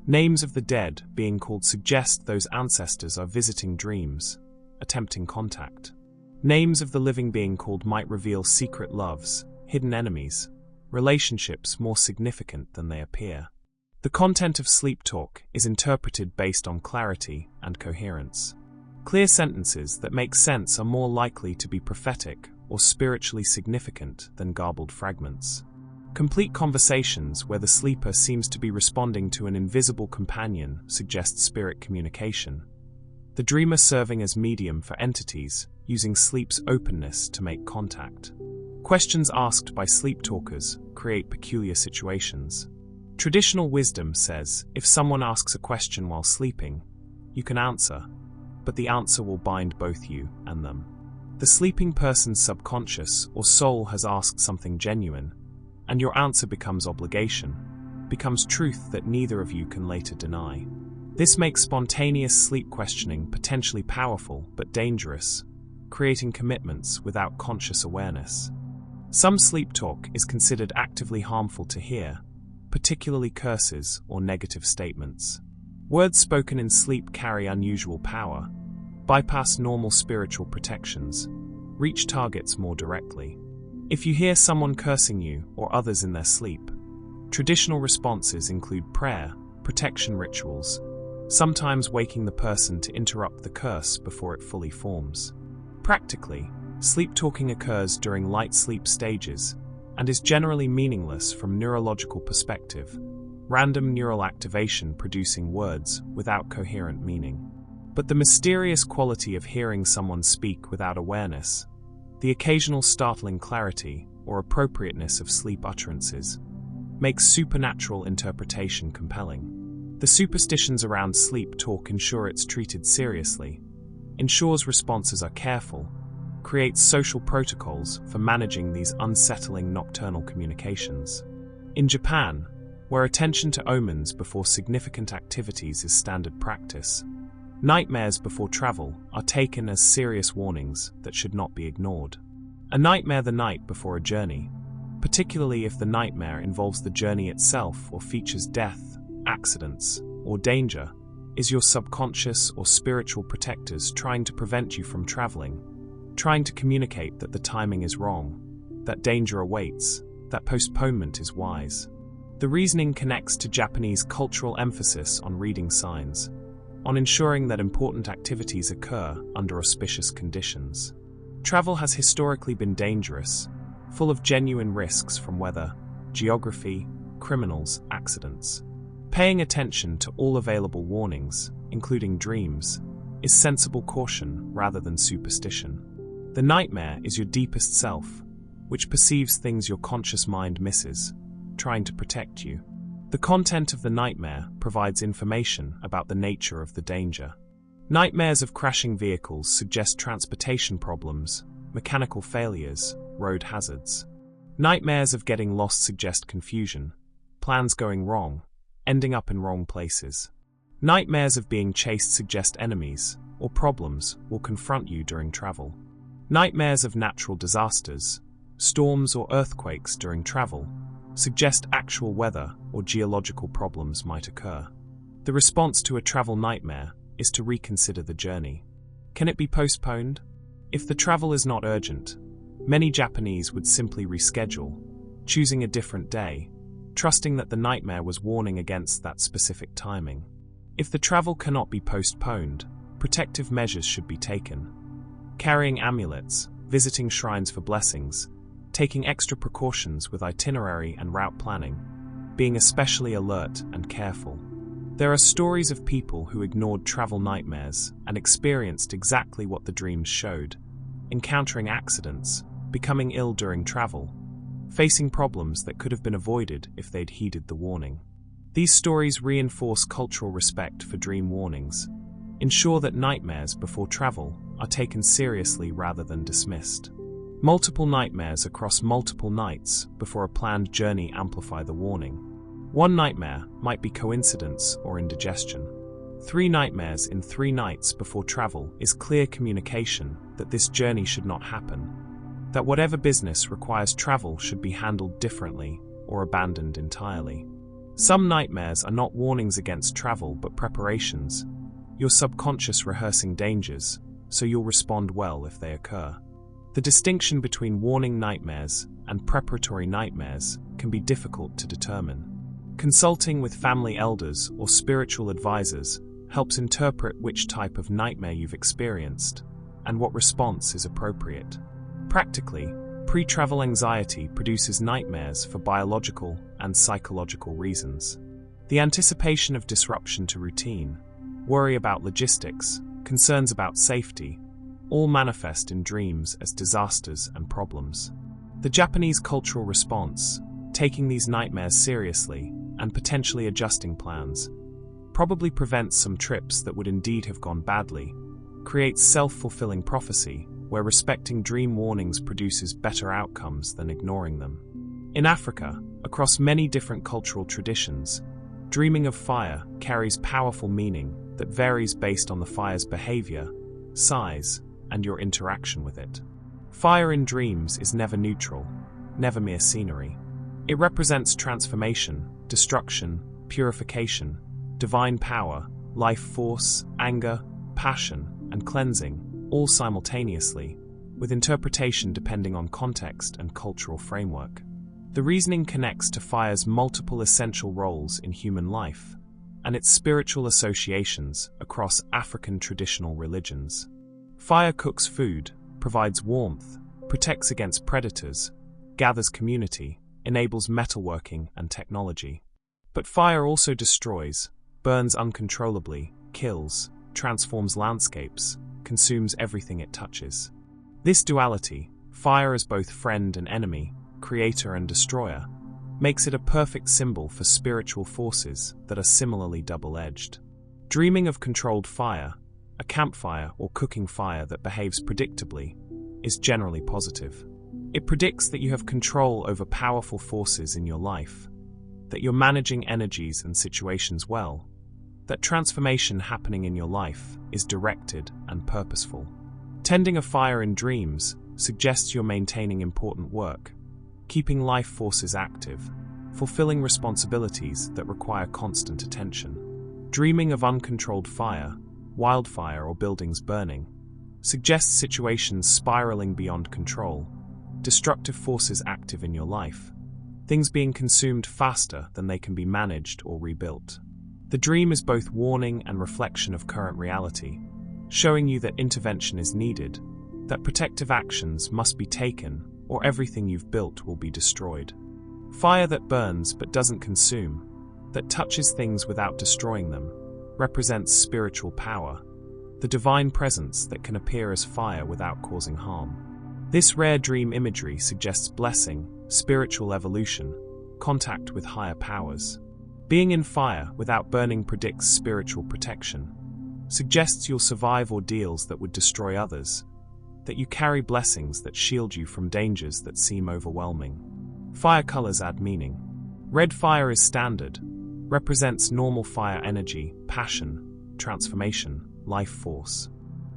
Names of the dead being called suggest those ancestors are visiting dreams, attempting contact. Names of the living being called might reveal secret loves, hidden enemies, relationships more significant than they appear. The content of sleep talk is interpreted based on clarity and coherence. Clear sentences that make sense are more likely to be prophetic or spiritually significant than garbled fragments. Complete conversations where the sleeper seems to be responding to an invisible companion suggest spirit communication, the dreamer serving as medium for entities, using sleep's openness to make contact. Questions asked by sleep talkers create peculiar situations. Traditional wisdom says if someone asks a question while sleeping, you can answer, but the answer will bind both you and them. The sleeping person's subconscious or soul has asked something genuine, and your answer becomes obligation, becomes truth that neither of you can later deny. This makes spontaneous sleep questioning potentially powerful but dangerous, creating commitments without conscious awareness. Some sleep talk is considered actively harmful to hear, particularly curses or negative statements. Words spoken in sleep carry unusual power, bypass normal spiritual protections, reach targets more directly. If you hear someone cursing you or others in their sleep, traditional responses include prayer, protection rituals, sometimes waking the person to interrupt the curse before it fully forms. Practically, sleep talking occurs during light sleep stages and is generally meaningless from neurological perspective, random neural activation producing words without coherent meaning. But the mysterious quality of hearing someone speak without awareness, the occasional startling clarity or appropriateness of sleep utterances, makes supernatural interpretation compelling. The superstitions around sleep talk ensure it's treated seriously, ensures responses are careful, creates social protocols for managing these unsettling nocturnal communications. In Japan, where attention to omens before significant activities is standard practice, nightmares before travel are taken as serious warnings that should not be ignored. A nightmare the night before a journey, particularly if the nightmare involves the journey itself or features death, accidents, or danger, is your subconscious or spiritual protectors trying to prevent you from traveling, trying to communicate that the timing is wrong, that danger awaits, that postponement is wise. The reasoning connects to Japanese cultural emphasis on reading signs. on ensuring that important activities occur under auspicious conditions. Travel has historically been dangerous, full of genuine risks from weather, geography, criminals, accidents. Paying attention to all available warnings, including dreams, is sensible caution rather than superstition. The nightmare is your deepest self, which perceives things your conscious mind misses, trying to protect you. The content of the nightmare provides information about the nature of the danger. Nightmares of crashing vehicles suggest transportation problems, mechanical failures, road hazards. Nightmares of getting lost suggest confusion, plans going wrong, ending up in wrong places. Nightmares of being chased suggest enemies or problems will confront you during travel. Nightmares of natural disasters, storms or earthquakes during travel, suggest actual weather or geological problems might occur. The response to a travel nightmare is to reconsider the journey. Can it be postponed? If the travel is not urgent, many Japanese would simply reschedule, choosing a different day, trusting that the nightmare was warning against that specific timing. If the travel cannot be postponed, protective measures should be taken. Carrying amulets, visiting shrines for blessings, taking extra precautions with itinerary and route planning, being especially alert and careful. There are stories of people who ignored travel nightmares and experienced exactly what the dreams showed, encountering accidents, becoming ill during travel, facing problems that could have been avoided if they'd heeded the warning. These stories reinforce cultural respect for dream warnings, ensure that nightmares before travel are taken seriously rather than dismissed. Multiple nightmares across multiple nights before a planned journey amplify the warning. One nightmare might be coincidence or indigestion. 3 nightmares in 3 nights before travel is clear communication that this journey should not happen, that whatever business requires travel should be handled differently or abandoned entirely. Some nightmares are not warnings against travel but preparations, your subconscious rehearsing dangers, so you'll respond well if they occur. The distinction between warning nightmares and preparatory nightmares can be difficult to determine. Consulting with family elders or spiritual advisors helps interpret which type of nightmare you've experienced and what response is appropriate. Practically, pre-travel anxiety produces nightmares for biological and psychological reasons. The anticipation of disruption to routine, worry about logistics, concerns about safety, all manifest in dreams as disasters and problems. The Japanese cultural response, taking these nightmares seriously and potentially adjusting plans, probably prevents some trips that would indeed have gone badly, creates self-fulfilling prophecy where respecting dream warnings produces better outcomes than ignoring them. In Africa, across many different cultural traditions, dreaming of fire carries powerful meaning that varies based on the fire's behavior, size, and your interaction with it. Fire in dreams is never neutral, never mere scenery. It represents transformation, destruction, purification, divine power, life force, anger, passion, and cleansing, all simultaneously, with interpretation depending on context and cultural framework. The reasoning connects to fire's multiple essential roles in human life and its spiritual associations across African traditional religions. Fire cooks food, provides warmth, protects against predators, gathers community, enables metalworking and technology. But fire also destroys, burns uncontrollably, kills, transforms landscapes, consumes everything it touches. This duality, fire as both friend and enemy, creator and destroyer, makes it a perfect symbol for spiritual forces that are similarly double-edged. Dreaming of controlled fire, a campfire or cooking fire that behaves predictably, is generally positive. It predicts that you have control over powerful forces in your life, that you're managing energies and situations well, that transformation happening in your life is directed and purposeful. Tending a fire in dreams suggests you're maintaining important work, keeping life forces active, fulfilling responsibilities that require constant attention. Dreaming of uncontrolled fire, wildfire or buildings burning, suggests situations spiraling beyond control, destructive forces active in your life, things being consumed faster than they can be managed or rebuilt. The dream is both warning and reflection of current reality, showing you that intervention is needed, that protective actions must be taken, or everything you've built will be destroyed. Fire that burns but doesn't consume, that touches things without destroying them, represents spiritual power, the divine presence that can appear as fire without causing harm. This rare dream imagery suggests blessing, spiritual evolution, contact with higher powers. Being in fire without burning predicts spiritual protection, suggests you'll survive ordeals that would destroy others, that you carry blessings that shield you from dangers that seem overwhelming. Fire colors add meaning. Red fire is standard, represents normal fire energy, passion, transformation, life force.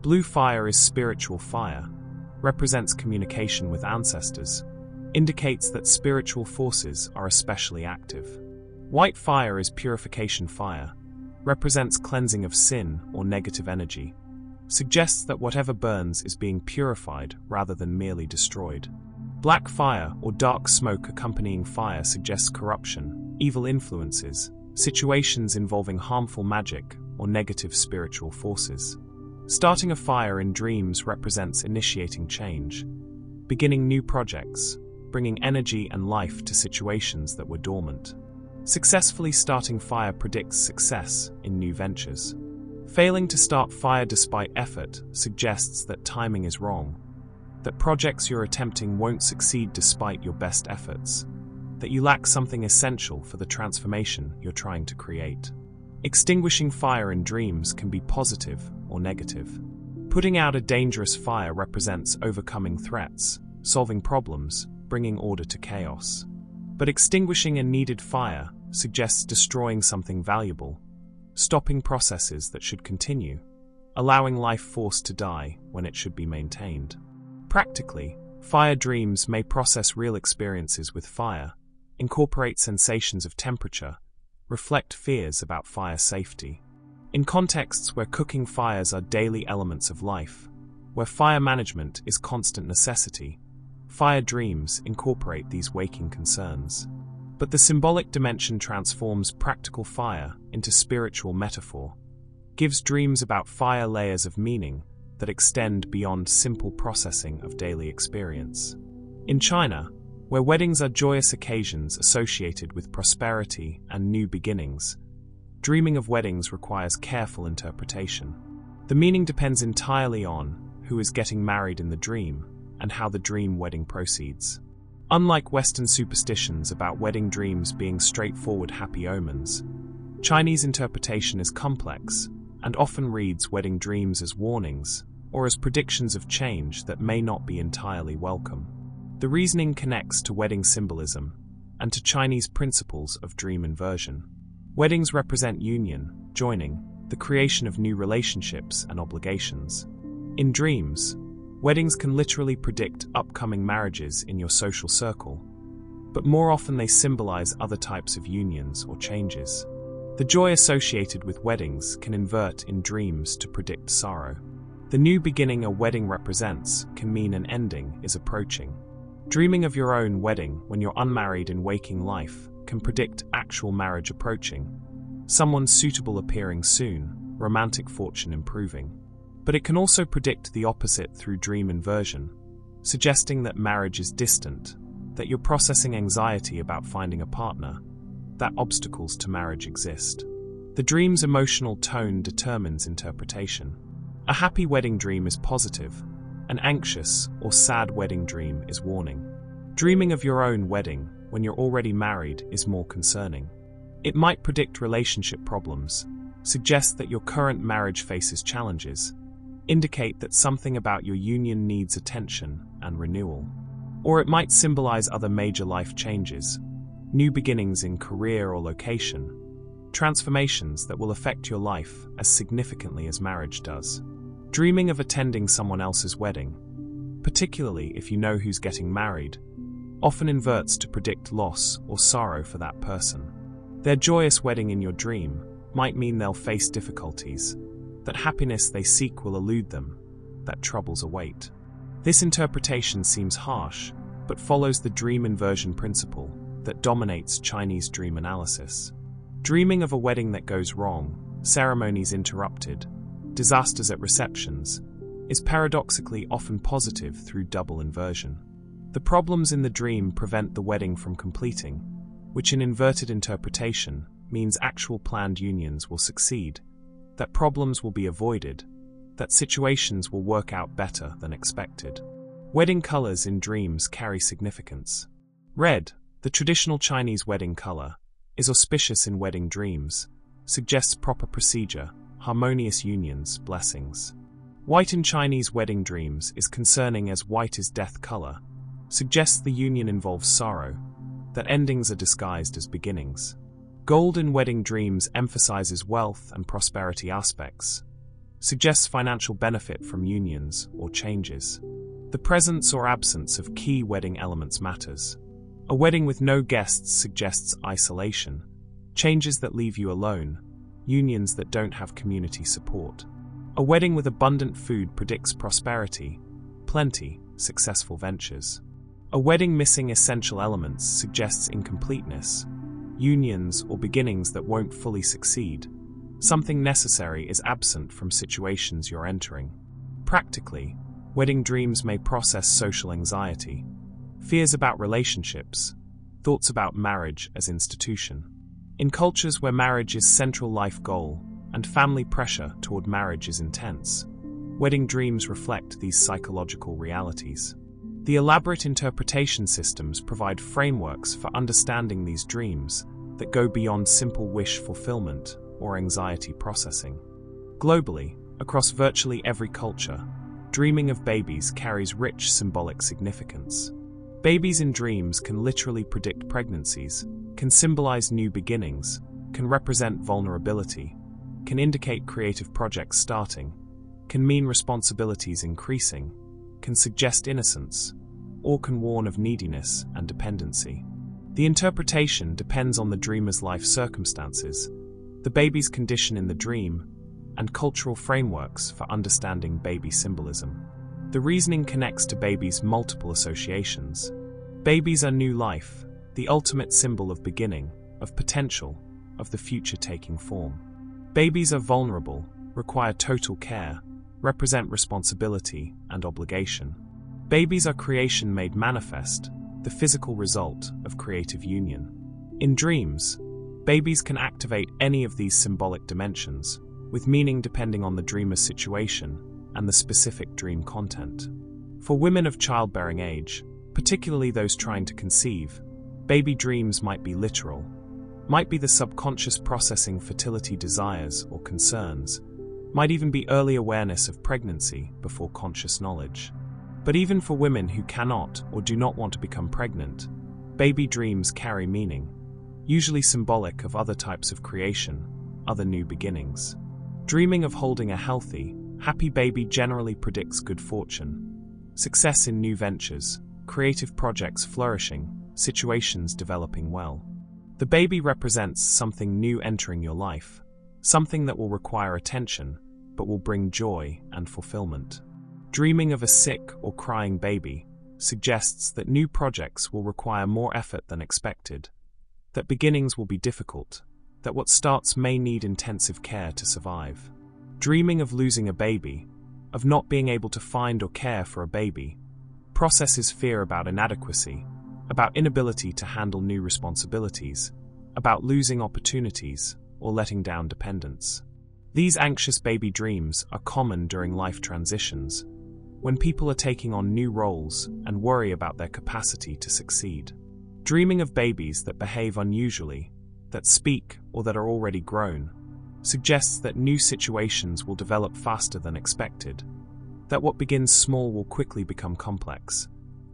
Blue fire is spiritual fire, represents communication with ancestors, indicates that spiritual forces are especially active. White fire is purification fire, represents cleansing of sin or negative energy, suggests that whatever burns is being purified rather than merely destroyed. Black fire or dark smoke accompanying fire suggests corruption, evil influences, situations involving harmful magic or negative spiritual forces. Starting a fire in dreams represents initiating change, beginning new projects, bringing energy and life to situations that were dormant. Successfully starting fire predicts success in new ventures. Failing to start fire despite effort suggests that timing is wrong, that projects you're attempting won't succeed despite your best efforts, that you lack something essential for the transformation you're trying to create. Extinguishing fire in dreams can be positive or negative. Putting out a dangerous fire represents overcoming threats, solving problems, bringing order to chaos. But extinguishing a needed fire suggests destroying something valuable, stopping processes that should continue, allowing life force to die when it should be maintained. Practically, fire dreams may process real experiences with fire, incorporate sensations of temperature, reflect fears about fire safety. In contexts where cooking fires are daily elements of life, where fire management is constant necessity, fire dreams incorporate these waking concerns. But the symbolic dimension transforms practical fire into spiritual metaphor, gives dreams about fire layers of meaning that extend beyond simple processing of daily experience. In China, where weddings are joyous occasions associated with prosperity and new beginnings, dreaming of weddings requires careful interpretation. The meaning depends entirely on who is getting married in the dream and how the dream wedding proceeds. Unlike Western superstitions about wedding dreams being straightforward happy omens, Chinese interpretation is complex and often reads wedding dreams as warnings or as predictions of change that may not be entirely welcome. The reasoning connects to wedding symbolism and to Chinese principles of dream inversion. Weddings represent union, joining, the creation of new relationships and obligations. In dreams, weddings can literally predict upcoming marriages in your social circle, but more often they symbolize other types of unions or changes. The joy associated with weddings can invert in dreams to predict sorrow. The new beginning a wedding represents can mean an ending is approaching. Dreaming of your own wedding when you're unmarried in waking life can predict actual marriage approaching, someone suitable appearing soon, romantic fortune improving. But it can also predict the opposite through dream inversion, suggesting that marriage is distant, that you're processing anxiety about finding a partner, that obstacles to marriage exist. The dream's emotional tone determines interpretation. A happy wedding dream is positive. An anxious or sad wedding dream is warning. Dreaming of your own wedding when you're already married is more concerning. It might predict relationship problems, suggest that your current marriage faces challenges, indicate that something about your union needs attention and renewal. Or it might symbolize other major life changes, new beginnings in career or location, transformations that will affect your life as significantly as marriage does. Dreaming of attending someone else's wedding, particularly if you know who's getting married, often inverts to predict loss or sorrow for that person. Their joyous wedding in your dream might mean they'll face difficulties, that happiness they seek will elude them, that troubles await. This interpretation seems harsh, but follows the dream inversion principle that dominates Chinese dream analysis. Dreaming of a wedding that goes wrong, ceremonies interrupted, disasters at receptions, is paradoxically often positive through double inversion. The problems in the dream prevent the wedding from completing, which in inverted interpretation means actual planned unions will succeed, that problems will be avoided, that situations will work out better than expected. Wedding colors in dreams carry significance. Red, the traditional Chinese wedding color, is auspicious in wedding dreams, suggests proper procedure, harmonious unions, blessings. White in Chinese wedding dreams is concerning as white is death color, suggests the union involves sorrow, that endings are disguised as beginnings. Gold in wedding dreams emphasizes wealth and prosperity aspects, suggests financial benefit from unions or changes. The presence or absence of key wedding elements matters. A wedding with no guests suggests isolation, changes that leave you alone, unions that don't have community support. A wedding with abundant food predicts prosperity, plenty, successful ventures. A wedding missing essential elements suggests incompleteness, unions or beginnings that won't fully succeed. Something necessary is absent from situations you're entering. Practically, wedding dreams may process social anxiety, fears about relationships, thoughts about marriage as institution. In cultures where marriage is central life goal and family pressure toward marriage is intense, wedding dreams reflect these psychological realities. The elaborate interpretation systems provide frameworks for understanding these dreams that go beyond simple wish fulfillment or anxiety processing. Globally, across virtually every culture, dreaming of babies carries rich symbolic significance. Babies in dreams can literally predict pregnancies, can symbolize new beginnings, can represent vulnerability, can indicate creative projects starting, can mean responsibilities increasing, can suggest innocence, or can warn of neediness and dependency. The interpretation depends on the dreamer's life circumstances, the baby's condition in the dream, and cultural frameworks for understanding baby symbolism. The reasoning connects to babies' multiple associations. Babies are new life, the ultimate symbol of beginning, of potential, of the future taking form. Babies are vulnerable, require total care, represent responsibility and obligation. Babies are creation made manifest, the physical result of creative union. In dreams, babies can activate any of these symbolic dimensions, with meaning depending on the dreamer's situation and the specific dream content. For women of childbearing age, particularly those trying to conceive, baby dreams might be literal, might be the subconscious processing fertility desires or concerns, might even be early awareness of pregnancy before conscious knowledge. But even for women who cannot or do not want to become pregnant, baby dreams carry meaning, usually symbolic of other types of creation, other new beginnings. Dreaming of holding a healthy, happy baby generally predicts good fortune, success in new ventures, creative projects flourishing, situations developing well. The baby represents something new entering your life, something that will require attention, but will bring joy and fulfillment. Dreaming of a sick or crying baby suggests that new projects will require more effort than expected, that beginnings will be difficult, that what starts may need intensive care to survive. Dreaming of losing a baby, of not being able to find or care for a baby, processes fear about inadequacy, about inability to handle new responsibilities, about losing opportunities or letting down dependence. These anxious baby dreams are common during life transitions, when people are taking on new roles and worry about their capacity to succeed. Dreaming of babies that behave unusually, that speak or that are already grown, suggests that new situations will develop faster than expected, that what begins small will quickly become complex,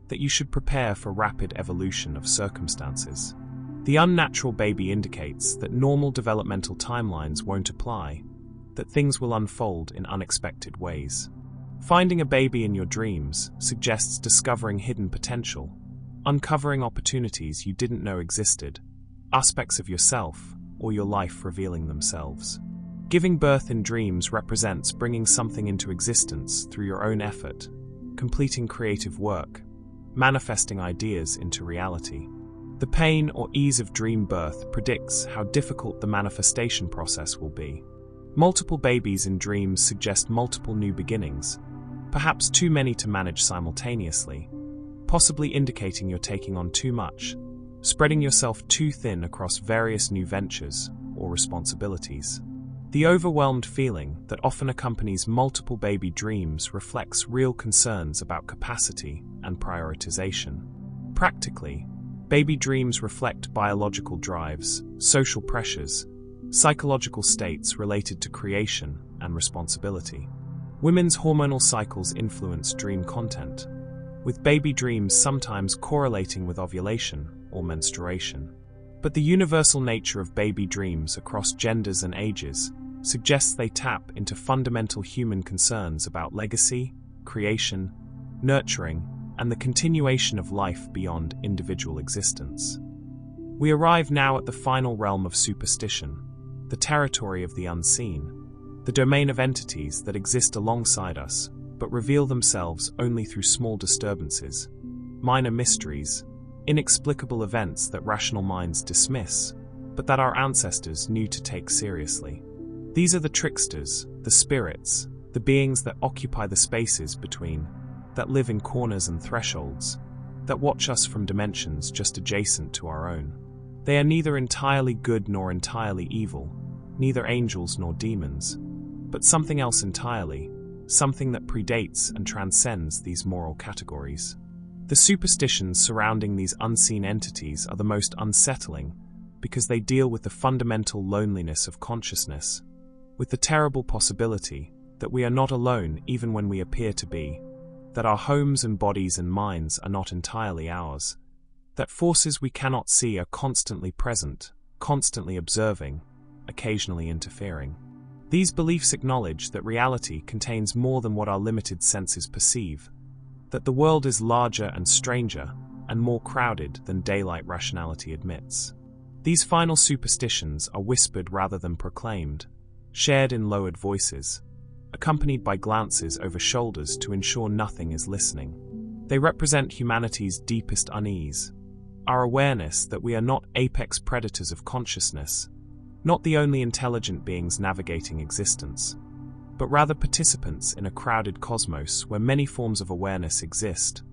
that you should prepare for rapid evolution of circumstances. The unnatural baby indicates that normal developmental timelines won't apply, that things will unfold in unexpected ways. Finding a baby in your dreams suggests discovering hidden potential, uncovering opportunities you didn't know existed, aspects of yourself or your life revealing themselves. Giving birth in dreams represents bringing something into existence through your own effort, completing creative work, manifesting ideas into reality. The The pain or ease of dream birth predicts how difficult the manifestation process will be. Multiple babies in dreams suggest multiple new beginnings, perhaps too many to manage simultaneously, possibly indicating you're taking on too much, spreading yourself too thin across various new ventures or responsibilities. The overwhelmed feeling that often accompanies multiple baby dreams reflects real concerns about capacity and prioritization. Practically, baby dreams reflect biological drives, social pressures, psychological states related to creation and responsibility. Women's hormonal cycles influence dream content, with baby dreams sometimes correlating with ovulation or menstruation. But the universal nature of baby dreams across genders and ages suggests they tap into fundamental human concerns about legacy, creation, nurturing, and the continuation of life beyond individual existence. We arrive now at the final realm of superstition, the territory of the unseen, the domain of entities that exist alongside us, but reveal themselves only through small disturbances, minor mysteries, inexplicable events that rational minds dismiss, but that our ancestors knew to take seriously. These are the tricksters, the spirits, the beings that occupy the spaces between, that live in corners and thresholds, that watch us from dimensions just adjacent to our own. They are neither entirely good nor entirely evil, neither angels nor demons, but something else entirely, something that predates and transcends these moral categories. The superstitions surrounding these unseen entities are the most unsettling because they deal with the fundamental loneliness of consciousness, with the terrible possibility that we are not alone even when we appear to be, that our homes and bodies and minds are not entirely ours, that forces we cannot see are constantly present, constantly observing, occasionally interfering. These beliefs acknowledge that reality contains more than what our limited senses perceive, that the world is larger and stranger and more crowded than daylight rationality admits. These final superstitions are whispered rather than proclaimed, shared in lowered voices, accompanied by glances over shoulders to ensure nothing is listening. They represent humanity's deepest unease, our awareness that we are not apex predators of consciousness, not the only intelligent beings navigating existence, but rather participants in a crowded cosmos where many forms of awareness exist,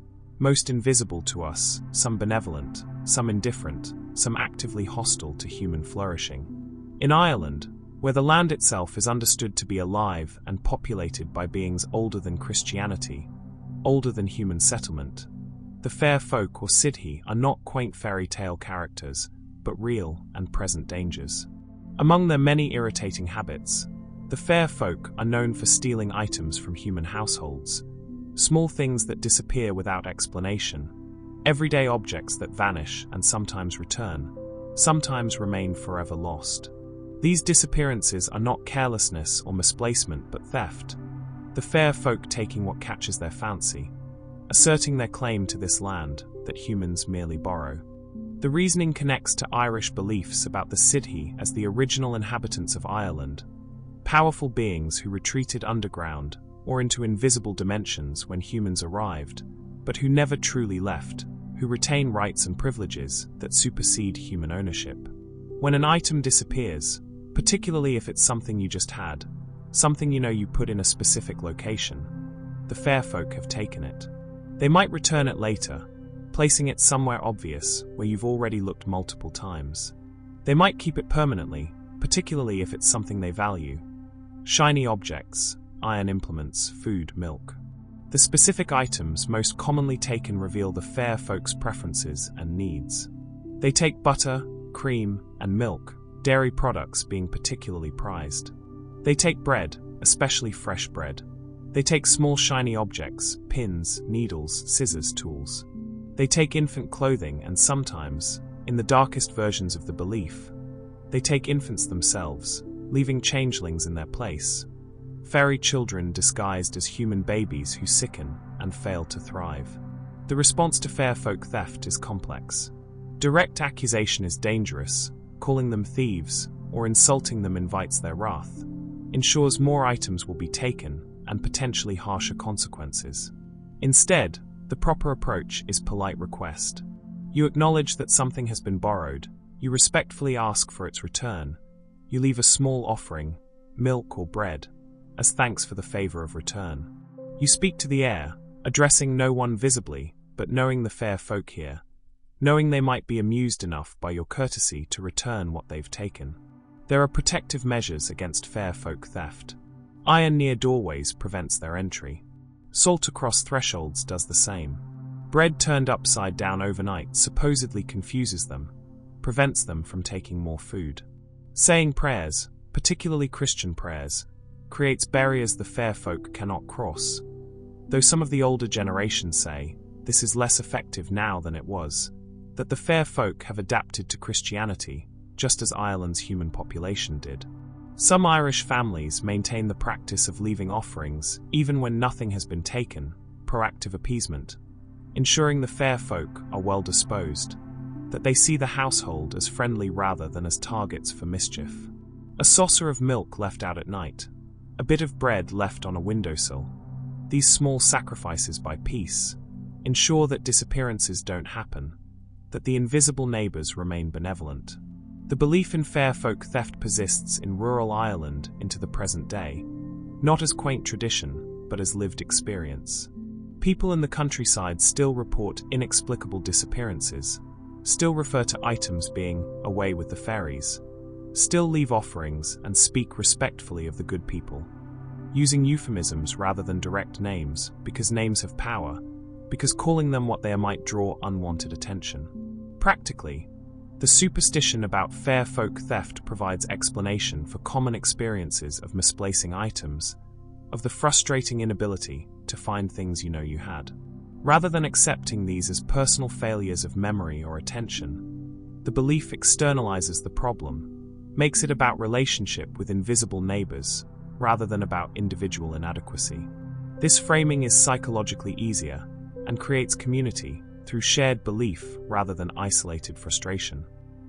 most invisible to us, some benevolent, some indifferent, some actively hostile to human flourishing. In Ireland, where the land itself is understood to be alive and populated by beings older than Christianity, older than human settlement, the fair folk or Sidhi are not quaint fairy tale characters, but real and present dangers. Among their many irritating habits, the fair folk are known for stealing items from human households, small things that disappear without explanation, everyday objects that vanish and sometimes return, sometimes remain forever lost. These disappearances are not carelessness or misplacement but theft, the fair folk taking what catches their fancy, asserting their claim to this land that humans merely borrow. The reasoning connects to Irish beliefs about the Sidhi as the original inhabitants of Ireland, powerful beings who retreated underground or into invisible dimensions when humans arrived, but who never truly left, who retain rights and privileges that supersede human ownership. When an item disappears, particularly if it's something you just had, something you put in a specific location, the fair folk have taken it. They might return it later, placing it somewhere obvious where you've already looked multiple times. They might keep it permanently, particularly if it's something they value. Shiny objects, iron implements, food, milk. The specific items most commonly taken reveal the fair folks' preferences and needs. They take butter, cream, and milk, dairy products being particularly prized. They take bread, especially fresh bread. They take small shiny objects, pins, needles, scissors, tools. They take infant clothing and sometimes, in the darkest versions of the belief, they take infants themselves, leaving changelings in their place. Fairy children disguised as human babies who sicken and fail to thrive. The response to fair folk theft is complex. Direct accusation is dangerous. Calling them thieves or insulting them invites their wrath, ensures more items will be taken and potentially harsher consequences. Instead, the proper approach is polite request. You acknowledge that something has been borrowed. You respectfully ask for its return. You leave a small offering, milk or bread, as thanks for the favor of return. You speak to the air, addressing no one visibly, but knowing the fair folk here, knowing they might be amused enough by your courtesy to return what they've taken. There are protective measures against fair folk theft. Iron near doorways prevents their entry. Salt across thresholds does the same. Bread turned upside down overnight supposedly confuses them, prevents them from taking more food. Saying prayers, particularly Christian prayers, creates barriers the fair folk cannot cross. Though some of the older generations say, this is less effective now than it was, that the fair folk have adapted to Christianity, just as Ireland's human population did. Some Irish families maintain the practice of leaving offerings even when nothing has been taken, proactive appeasement, ensuring the fair folk are well disposed, that they see the household as friendly rather than as targets for mischief. A saucer of milk left out at night, a bit of bread left on a windowsill. These small sacrifices by peace ensure that disappearances don't happen, that the invisible neighbours remain benevolent. The belief in fair folk theft persists in rural Ireland into the present day, not as quaint tradition, but as lived experience. People in the countryside still report inexplicable disappearances, still refer to items being away with the fairies, still leave offerings and speak respectfully of the good people, using euphemisms rather than direct names because names have power, because calling them what they are might draw unwanted attention. Practically, the superstition about fair folk theft provides explanation for common experiences of misplacing items, of the frustrating inability to find things you know you had. Rather than accepting these as personal failures of memory or attention, the belief externalizes the problem, makes it about relationship with invisible neighbors, rather than about individual inadequacy. This framing is psychologically easier and creates community through shared belief rather than isolated frustration.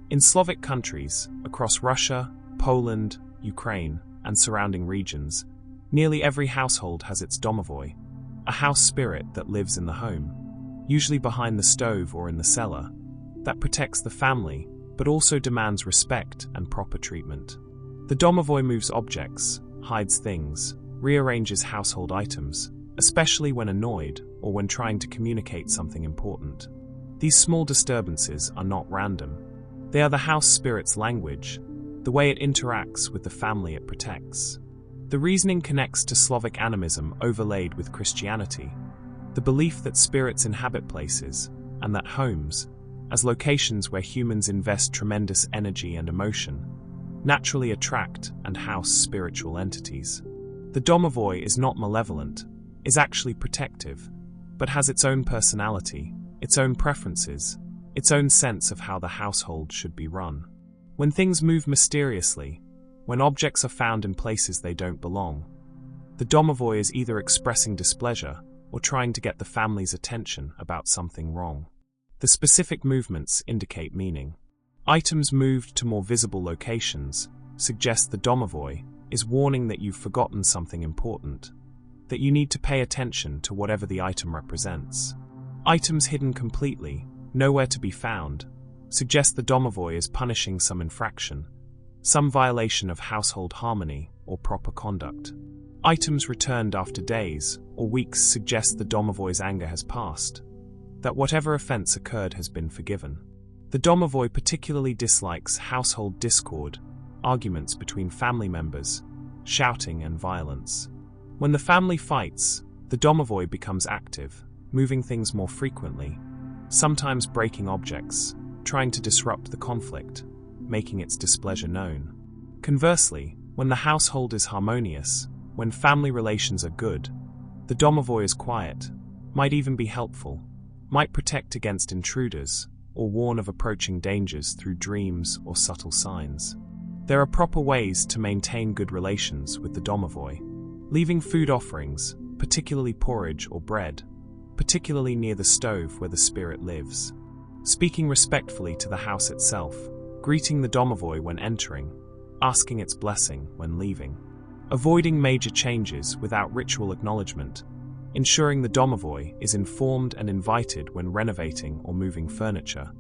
In Slavic countries, across Russia, Poland, Ukraine, and surrounding regions, nearly every household has its domovoi, a house spirit that lives in the home, usually behind the stove or in the cellar, that protects the family but also demands respect and proper treatment. The domovoi moves objects, hides things, rearranges household items, especially when annoyed or when trying to communicate something important. These small disturbances are not random. They are the house spirit's language, the way it interacts with the family it protects. The reasoning connects to Slavic animism overlaid with Christianity, the belief that spirits inhabit places, and that homes, as locations where humans invest tremendous energy and emotion, naturally attract and house spiritual entities. The domovoi is not malevolent, is actually protective, but has its own personality, its own preferences, its own sense of how the household should be run. When things move mysteriously, when objects are found in places they don't belong, the domovoi is either expressing displeasure or trying to get the family's attention about something wrong. The specific movements indicate meaning. Items moved to more visible locations suggest the domovoi is warning that you've forgotten something important, that you need to pay attention to whatever the item represents. Items hidden completely, nowhere to be found, suggest the domovoi is punishing some infraction, some violation of household harmony or proper conduct. Items returned after days or weeks suggest the domovoi's anger has passed, that whatever offense occurred has been forgiven. The domovoi particularly dislikes household discord, arguments between family members, shouting and violence. When the family fights, the domovoi becomes active, moving things more frequently, sometimes breaking objects, trying to disrupt the conflict, making its displeasure known. Conversely, when the household is harmonious, when family relations are good, the domovoi is quiet, might even be helpful, might protect against intruders, or warn of approaching dangers through dreams or subtle signs. There are proper ways to maintain good relations with the domovoi. Leaving food offerings, particularly porridge or bread, particularly near the stove where the spirit lives. Speaking respectfully to the house itself, greeting the domovoi when entering, asking its blessing when leaving. Avoiding major changes without ritual acknowledgement, ensuring the domovoi is informed and invited when renovating or moving furniture,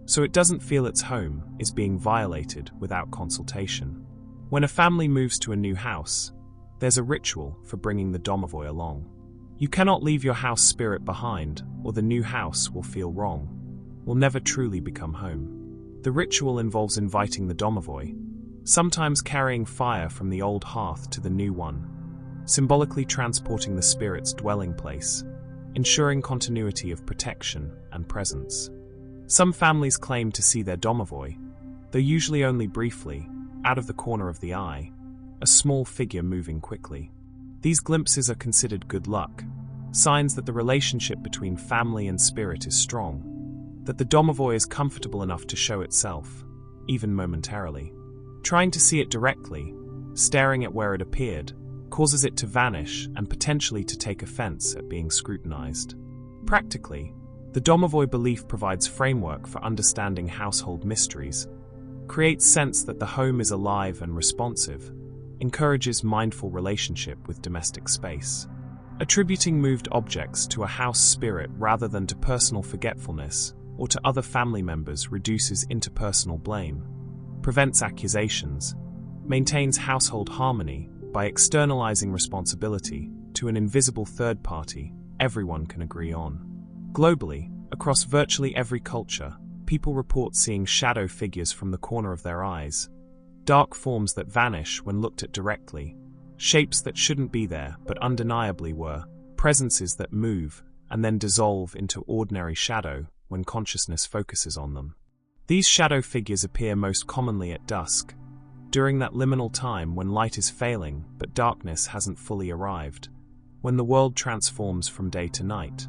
so it doesn't feel its home is being violated without consultation. When a family moves to a new house, there's a ritual for bringing the domovoi along. You cannot leave your house spirit behind, or the new house will feel wrong, will never truly become home. The ritual involves inviting the domovoi, sometimes carrying fire from the old hearth to the new one, symbolically transporting the spirit's dwelling place, ensuring continuity of protection and presence. Some families claim to see their domovoi, though usually only briefly, out of the corner of the eye, a small figure moving quickly. These glimpses are considered good luck, signs that the relationship between family and spirit is strong, that the domovoi is comfortable enough to show itself, even momentarily. Trying to see it directly, staring at where it appeared, causes it to vanish and potentially to take offense at being scrutinized. Practically, the domovoi belief provides framework for understanding household mysteries, creates sense that the home is alive and responsive, encourages mindful relationship with domestic space. Attributing moved objects to a house spirit rather than to personal forgetfulness or to other family members reduces interpersonal blame, prevents accusations, maintains household harmony by externalizing responsibility to an invisible third party everyone can agree on. Globally, across virtually every culture, people report seeing shadow figures from the corner of their eyes, dark forms that vanish when looked at directly, shapes that shouldn't be there but undeniably were, presences that move and then dissolve into ordinary shadow when consciousness focuses on them. These shadow figures appear most commonly at dusk, during that liminal time when light is failing but darkness hasn't fully arrived, when the world transforms from day to night,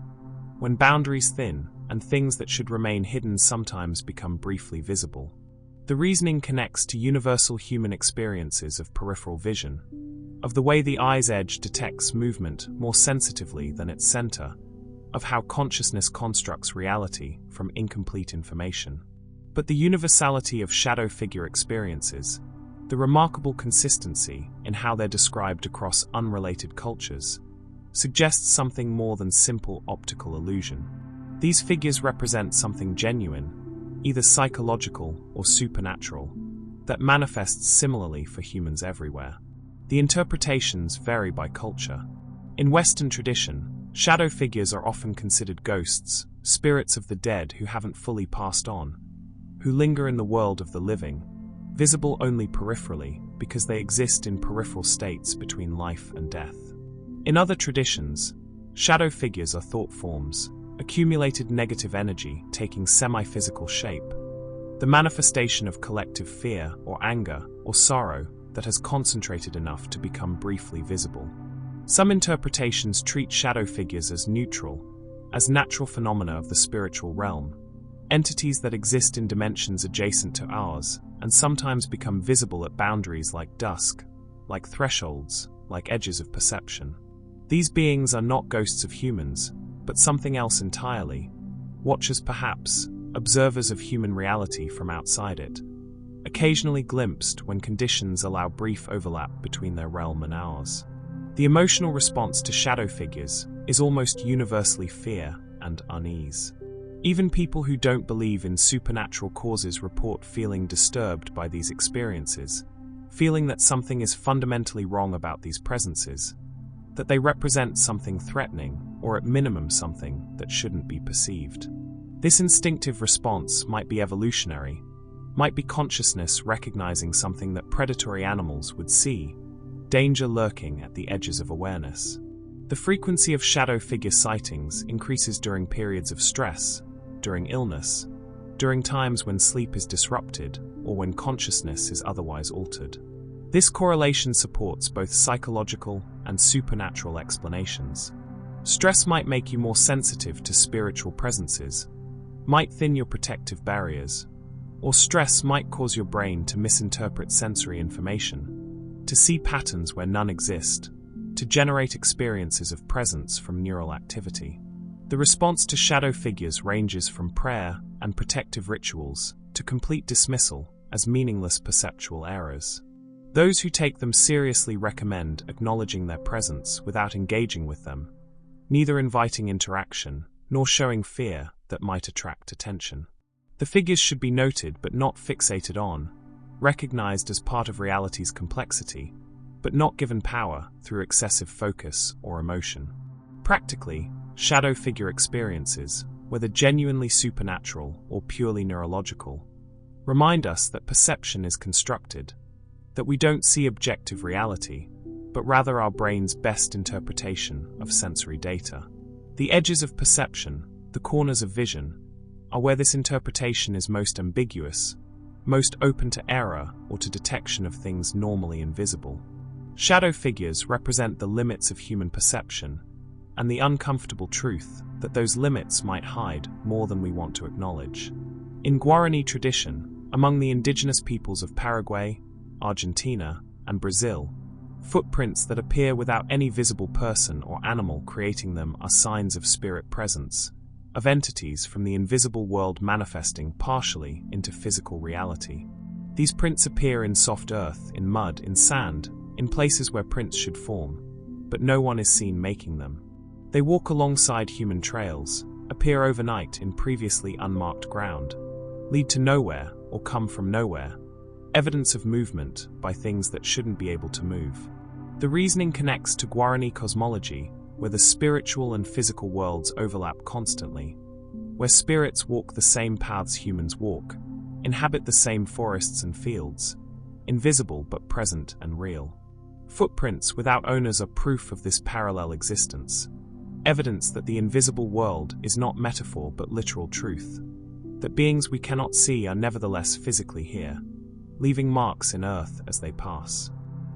when boundaries thin and things that should remain hidden sometimes become briefly visible. The reasoning connects to universal human experiences of peripheral vision, of the way the eye's edge detects movement more sensitively than its center, of how consciousness constructs reality from incomplete information. But the universality of shadow figure experiences, the remarkable consistency in how they're described across unrelated cultures, suggests something more than simple optical illusion. These figures represent something genuine, either psychological or supernatural, that manifests similarly for humans everywhere. The interpretations vary by culture. In Western tradition, shadow figures are often considered ghosts, spirits of the dead who haven't fully passed on, who linger in the world of the living, visible only peripherally because they exist in peripheral states between life and death. In other traditions, shadow figures are thought forms, accumulated negative energy taking semi-physical shape, the manifestation of collective fear or anger or sorrow that has concentrated enough to become briefly visible. Some interpretations treat shadow figures as neutral, as natural phenomena of the spiritual realm, entities that exist in dimensions adjacent to ours and sometimes become visible at boundaries like dusk, like thresholds, like edges of perception. These beings are not ghosts of humans, but something else entirely, watchers perhaps, observers of human reality from outside it, occasionally glimpsed when conditions allow brief overlap between their realm and ours. The emotional response to shadow figures is almost universally fear and unease. Even people who don't believe in supernatural causes report feeling disturbed by these experiences, feeling that something is fundamentally wrong about these presences, that they represent something threatening, or at minimum something that shouldn't be perceived. This instinctive response might be evolutionary, might be consciousness recognizing something that predatory animals would see, danger lurking at the edges of awareness. The frequency of shadow figure sightings increases during periods of stress, during illness, during times when sleep is disrupted, or when consciousness is otherwise altered. This correlation supports both psychological and supernatural explanations. Stress might make you more sensitive to spiritual presences, might thin your protective barriers, or stress might cause your brain to misinterpret sensory information, to see patterns where none exist, to generate experiences of presence from neural activity. The response to shadow figures ranges from prayer and protective rituals to complete dismissal as meaningless perceptual errors. Those who take them seriously recommend acknowledging their presence without engaging with them, neither inviting interaction nor showing fear that might attract attention. The figures should be noted but not fixated on, recognized as part of reality's complexity, but not given power through excessive focus or emotion. Practically, shadow figure experiences, whether genuinely supernatural or purely neurological, remind us that perception is constructed, that we don't see objective reality, but rather our brain's best interpretation of sensory data. The edges of perception, the corners of vision, are where this interpretation is most ambiguous, most open to error or to detection of things normally invisible. Shadow figures represent the limits of human perception and the uncomfortable truth that those limits might hide more than we want to acknowledge. In Guarani tradition, among the indigenous peoples of Paraguay, Argentina, and Brazil, footprints that appear without any visible person or animal creating them are signs of spirit presence, of entities from the invisible world manifesting partially into physical reality. These prints appear in soft earth, in mud, in sand, in places where prints should form, but no one is seen making them. They walk alongside human trails, appear overnight in previously unmarked ground, lead to nowhere or come from nowhere, evidence of movement by things that shouldn't be able to move. The reasoning connects to Guarani cosmology, where the spiritual and physical worlds overlap constantly, where spirits walk the same paths humans walk, inhabit the same forests and fields, invisible but present and real. Footprints without owners are proof of this parallel existence, evidence that the invisible world is not metaphor but literal truth, that beings we cannot see are nevertheless physically here, leaving marks in earth as they pass.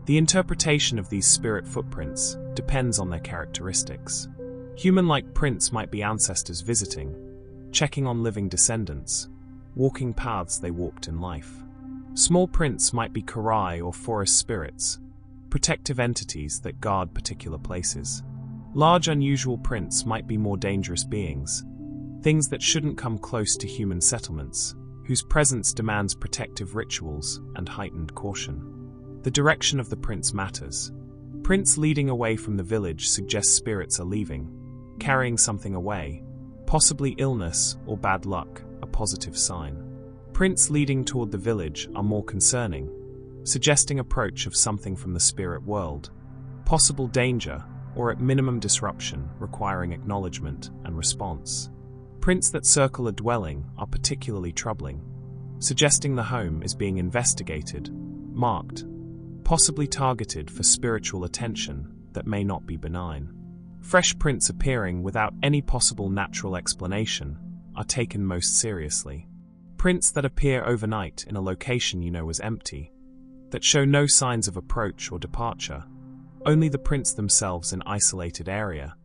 The interpretation of these spirit footprints depends on their characteristics. Human-like prints might be ancestors visiting, checking on living descendants, walking paths they walked in life. Small prints might be karai or forest spirits, protective entities that guard particular places. Large unusual prints might be more dangerous beings, things that shouldn't come close to human settlements, whose presence demands protective rituals and heightened caution. The direction of the prints matters. Prints leading away from the village suggest spirits are leaving, carrying something away, possibly illness or bad luck, a positive sign. Prints leading toward the village are more concerning, suggesting approach of something from the spirit world, possible danger, or at minimum disruption requiring acknowledgement and response. Prints that circle a dwelling are particularly troubling, suggesting the home is being investigated, marked, possibly targeted for spiritual attention that may not be benign. Fresh prints appearing without any possible natural explanation are taken most seriously. Prints that appear overnight in a location you know is empty, that show no signs of approach or departure, only the prints themselves in isolated area.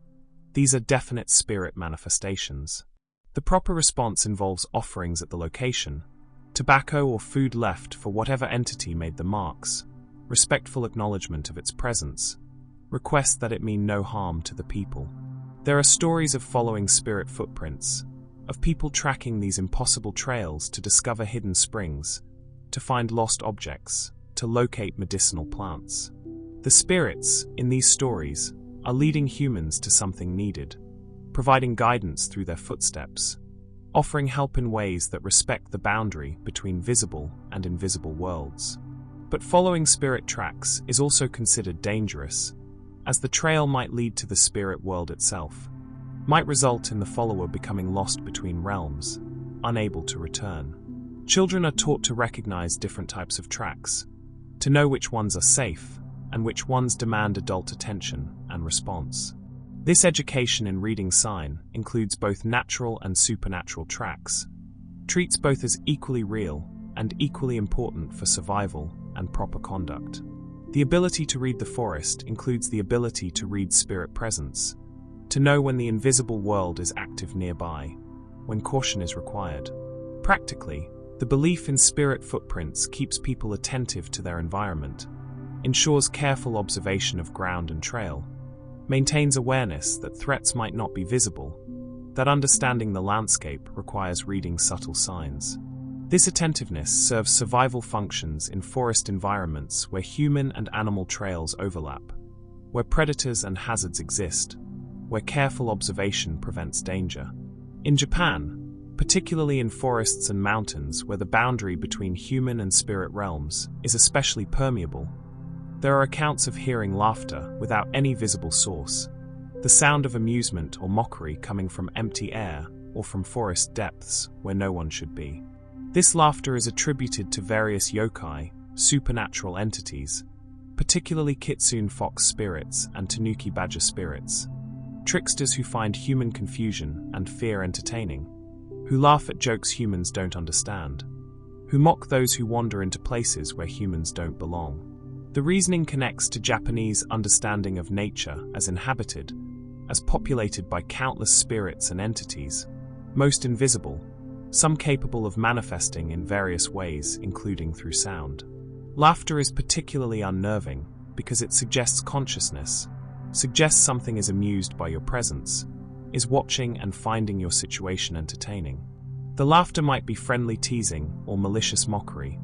These are definite spirit manifestations. The proper response involves offerings at the location, tobacco or food left for whatever entity made the marks, respectful acknowledgement of its presence, request that it mean no harm to the people. There are stories of following spirit footprints, of people tracking these impossible trails to discover hidden springs, to find lost objects, to locate medicinal plants. The spirits, in these stories, are leading humans to something needed, providing guidance through their footsteps, offering help in ways that respect the boundary between visible and invisible worlds. But following spirit tracks is also considered dangerous, as the trail might lead to the spirit world itself, might result in the follower becoming lost between realms, unable to return. Children are taught to recognize different types of tracks, to know which ones are safe, and which ones demand adult attention and response. This education in reading sign includes both natural and supernatural tracks, treats both as equally real and equally important for survival and proper conduct. The ability to read the forest includes the ability to read spirit presence, to know when the invisible world is active nearby, when caution is required. Practically, the belief in spirit footprints keeps people attentive to their environment, ensures careful observation of ground and trail, maintains awareness that threats might not be visible, that understanding the landscape requires reading subtle signs. This attentiveness serves survival functions in forest environments where human and animal trails overlap, where predators and hazards exist, where careful observation prevents danger. In Japan, particularly in forests and mountains where the boundary between human and spirit realms is especially permeable, there are accounts of hearing laughter without any visible source, the sound of amusement or mockery coming from empty air or from forest depths where no one should be. This laughter is attributed to various yokai, supernatural entities, particularly kitsune fox spirits and tanuki badger spirits, tricksters who find human confusion and fear entertaining, who laugh at jokes humans don't understand, who mock those who wander into places where humans don't belong. The reasoning connects to Japanese understanding of nature as inhabited, as populated by countless spirits and entities, most invisible, some capable of manifesting in various ways, including through sound. Laughter is particularly unnerving because it suggests consciousness, suggests something is amused by your presence, is watching and finding your situation entertaining. The laughter might be friendly teasing or malicious mockery,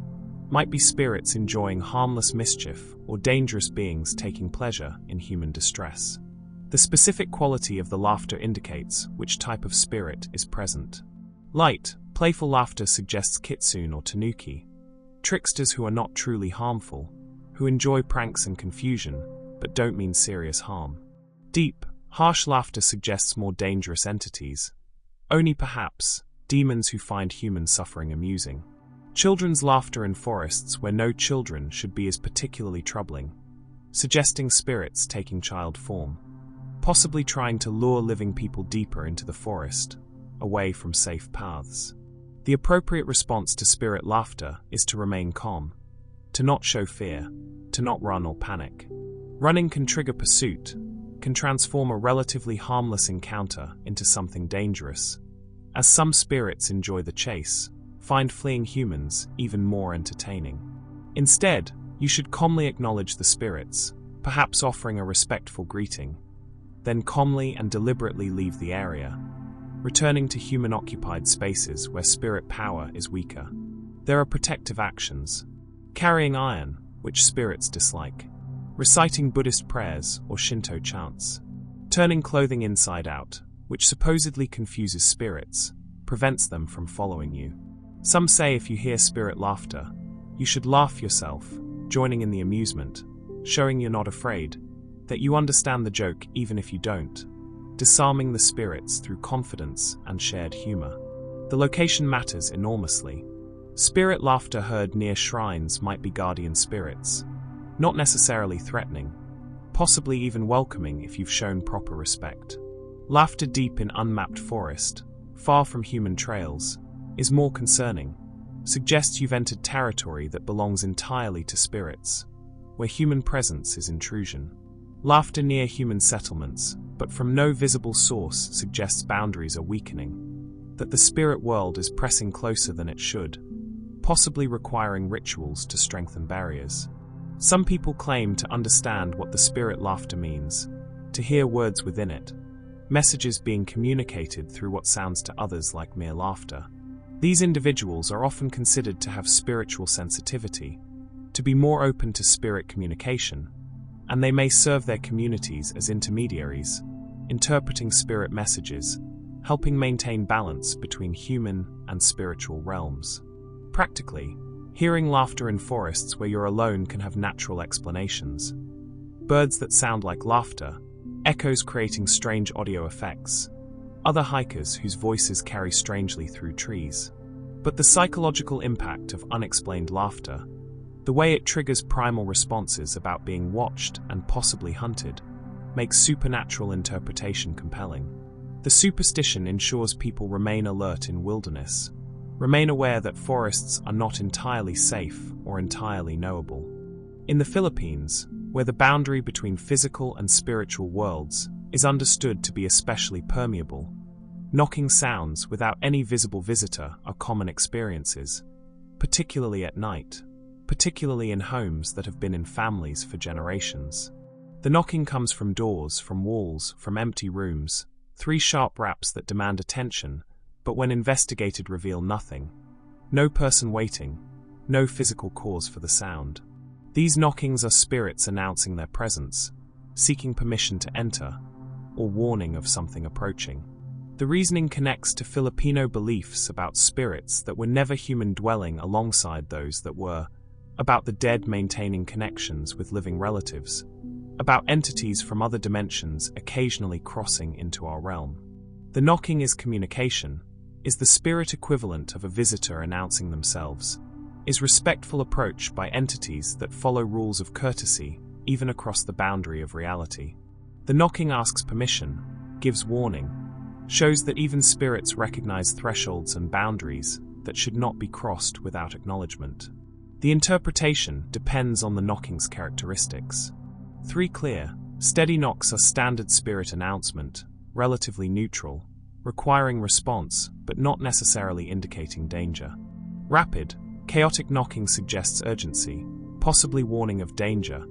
might be spirits enjoying harmless mischief or dangerous beings taking pleasure in human distress. The specific quality of the laughter indicates which type of spirit is present. Light, playful laughter suggests kitsune or tanuki, tricksters who are not truly harmful, who enjoy pranks and confusion, but don't mean serious harm. Deep, harsh laughter suggests more dangerous entities, oni perhaps, demons who find human suffering amusing. Children's laughter in forests where no children should be is particularly troubling, suggesting spirits taking child form, possibly trying to lure living people deeper into the forest, away from safe paths. The appropriate response to spirit laughter is to remain calm, to not show fear, to not run or panic. Running can trigger pursuit, can transform a relatively harmless encounter into something dangerous, as some spirits enjoy the chase, find fleeing humans even more entertaining. Instead, you should calmly acknowledge the spirits, perhaps offering a respectful greeting, then calmly and deliberately leave the area, returning to human-occupied spaces where spirit power is weaker. There are protective actions: carrying iron, which spirits dislike, reciting Buddhist prayers or Shinto chants, turning clothing inside out, which supposedly confuses spirits, prevents them from following you. Some say if you hear spirit laughter, you should laugh yourself, joining in the amusement, showing you're not afraid, that you understand the joke even if you don't, disarming the spirits through confidence and shared humor. The location matters enormously. Spirit laughter heard near shrines might be guardian spirits, not necessarily threatening, possibly even welcoming if you've shown proper respect. Laughter deep in unmapped forest, far from human trails, is more concerning, suggests you've entered territory that belongs entirely to spirits, where human presence is intrusion. Laughter near human settlements, but from no visible source, suggests boundaries are weakening, that the spirit world is pressing closer than it should, possibly requiring rituals to strengthen barriers. Some people claim to understand what the spirit laughter means, to hear words within it, messages being communicated through what sounds to others like mere laughter. These individuals are often considered to have spiritual sensitivity, to be more open to spirit communication, and they may serve their communities as intermediaries, interpreting spirit messages, helping maintain balance between human and spiritual realms. Practically, hearing laughter in forests where you're alone can have natural explanations. Birds that sound like laughter, echoes creating strange audio effects, other hikers whose voices carry strangely through trees. But the psychological impact of unexplained laughter, the way it triggers primal responses about being watched and possibly hunted, makes supernatural interpretation compelling. The superstition ensures people remain alert in wilderness, remain aware that forests are not entirely safe or entirely knowable. In the Philippines, where the boundary between physical and spiritual worlds is understood to be especially permeable, knocking sounds without any visible visitor are common experiences, particularly at night, particularly in homes that have been in families for generations. The knocking comes from doors, from walls, from empty rooms, three sharp raps that demand attention, but when investigated reveal nothing. No person waiting, no physical cause for the sound. These knockings are spirits announcing their presence, seeking permission to enter, or warning of something approaching. The reasoning connects to Filipino beliefs about spirits that were never human dwelling alongside those that were, about the dead maintaining connections with living relatives, about entities from other dimensions occasionally crossing into our realm. The knocking is communication, is the spirit equivalent of a visitor announcing themselves, is respectful approach by entities that follow rules of courtesy even across the boundary of reality. The knocking asks permission, gives warning, shows that even spirits recognize thresholds and boundaries that should not be crossed without acknowledgement. The interpretation depends on the knocking's characteristics. 3 clear, steady knocks are standard spirit announcement, relatively neutral, requiring response but not necessarily indicating danger. Rapid, chaotic knocking suggests urgency, possibly warning of danger,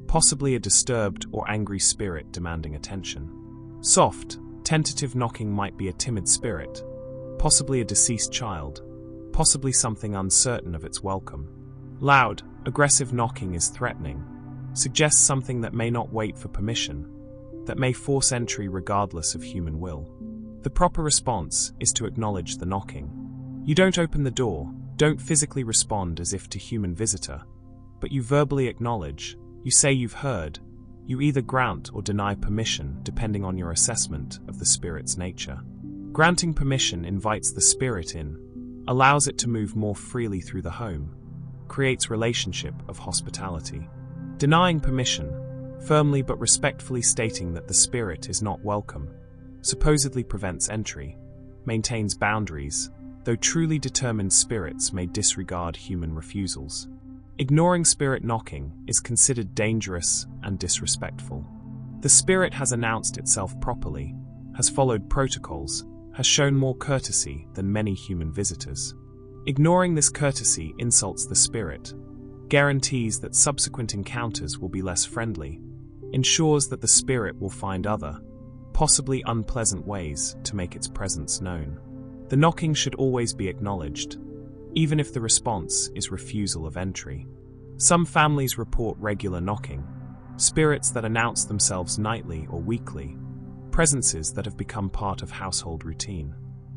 possibly a disturbed or angry spirit demanding attention. Soft, tentative knocking might be a timid spirit, possibly a deceased child, possibly something uncertain of its welcome. Loud, aggressive knocking is threatening, suggests something that may not wait for permission, that may force entry regardless of human will. The proper response is to acknowledge the knocking. You don't open the door, don't physically respond as if to human visitor, but you verbally acknowledge, you say you've heard, you either grant or deny permission depending on your assessment of the spirit's nature. Granting permission invites the spirit in, allows it to move more freely through the home, creates relationship of hospitality. Denying permission, firmly but respectfully stating that the spirit is not welcome, supposedly prevents entry, maintains boundaries, though truly determined spirits may disregard human refusals. Ignoring spirit knocking is considered dangerous and disrespectful. The spirit has announced itself properly, has followed protocols, has shown more courtesy than many human visitors. Ignoring this courtesy insults the spirit, guarantees that subsequent encounters will be less friendly, ensures that the spirit will find other, possibly unpleasant ways to make its presence known. The knocking should always be acknowledged, even if the response is refusal of entry. Some families report regular knocking, spirits that announce themselves nightly or weekly, presences that have become part of household routine.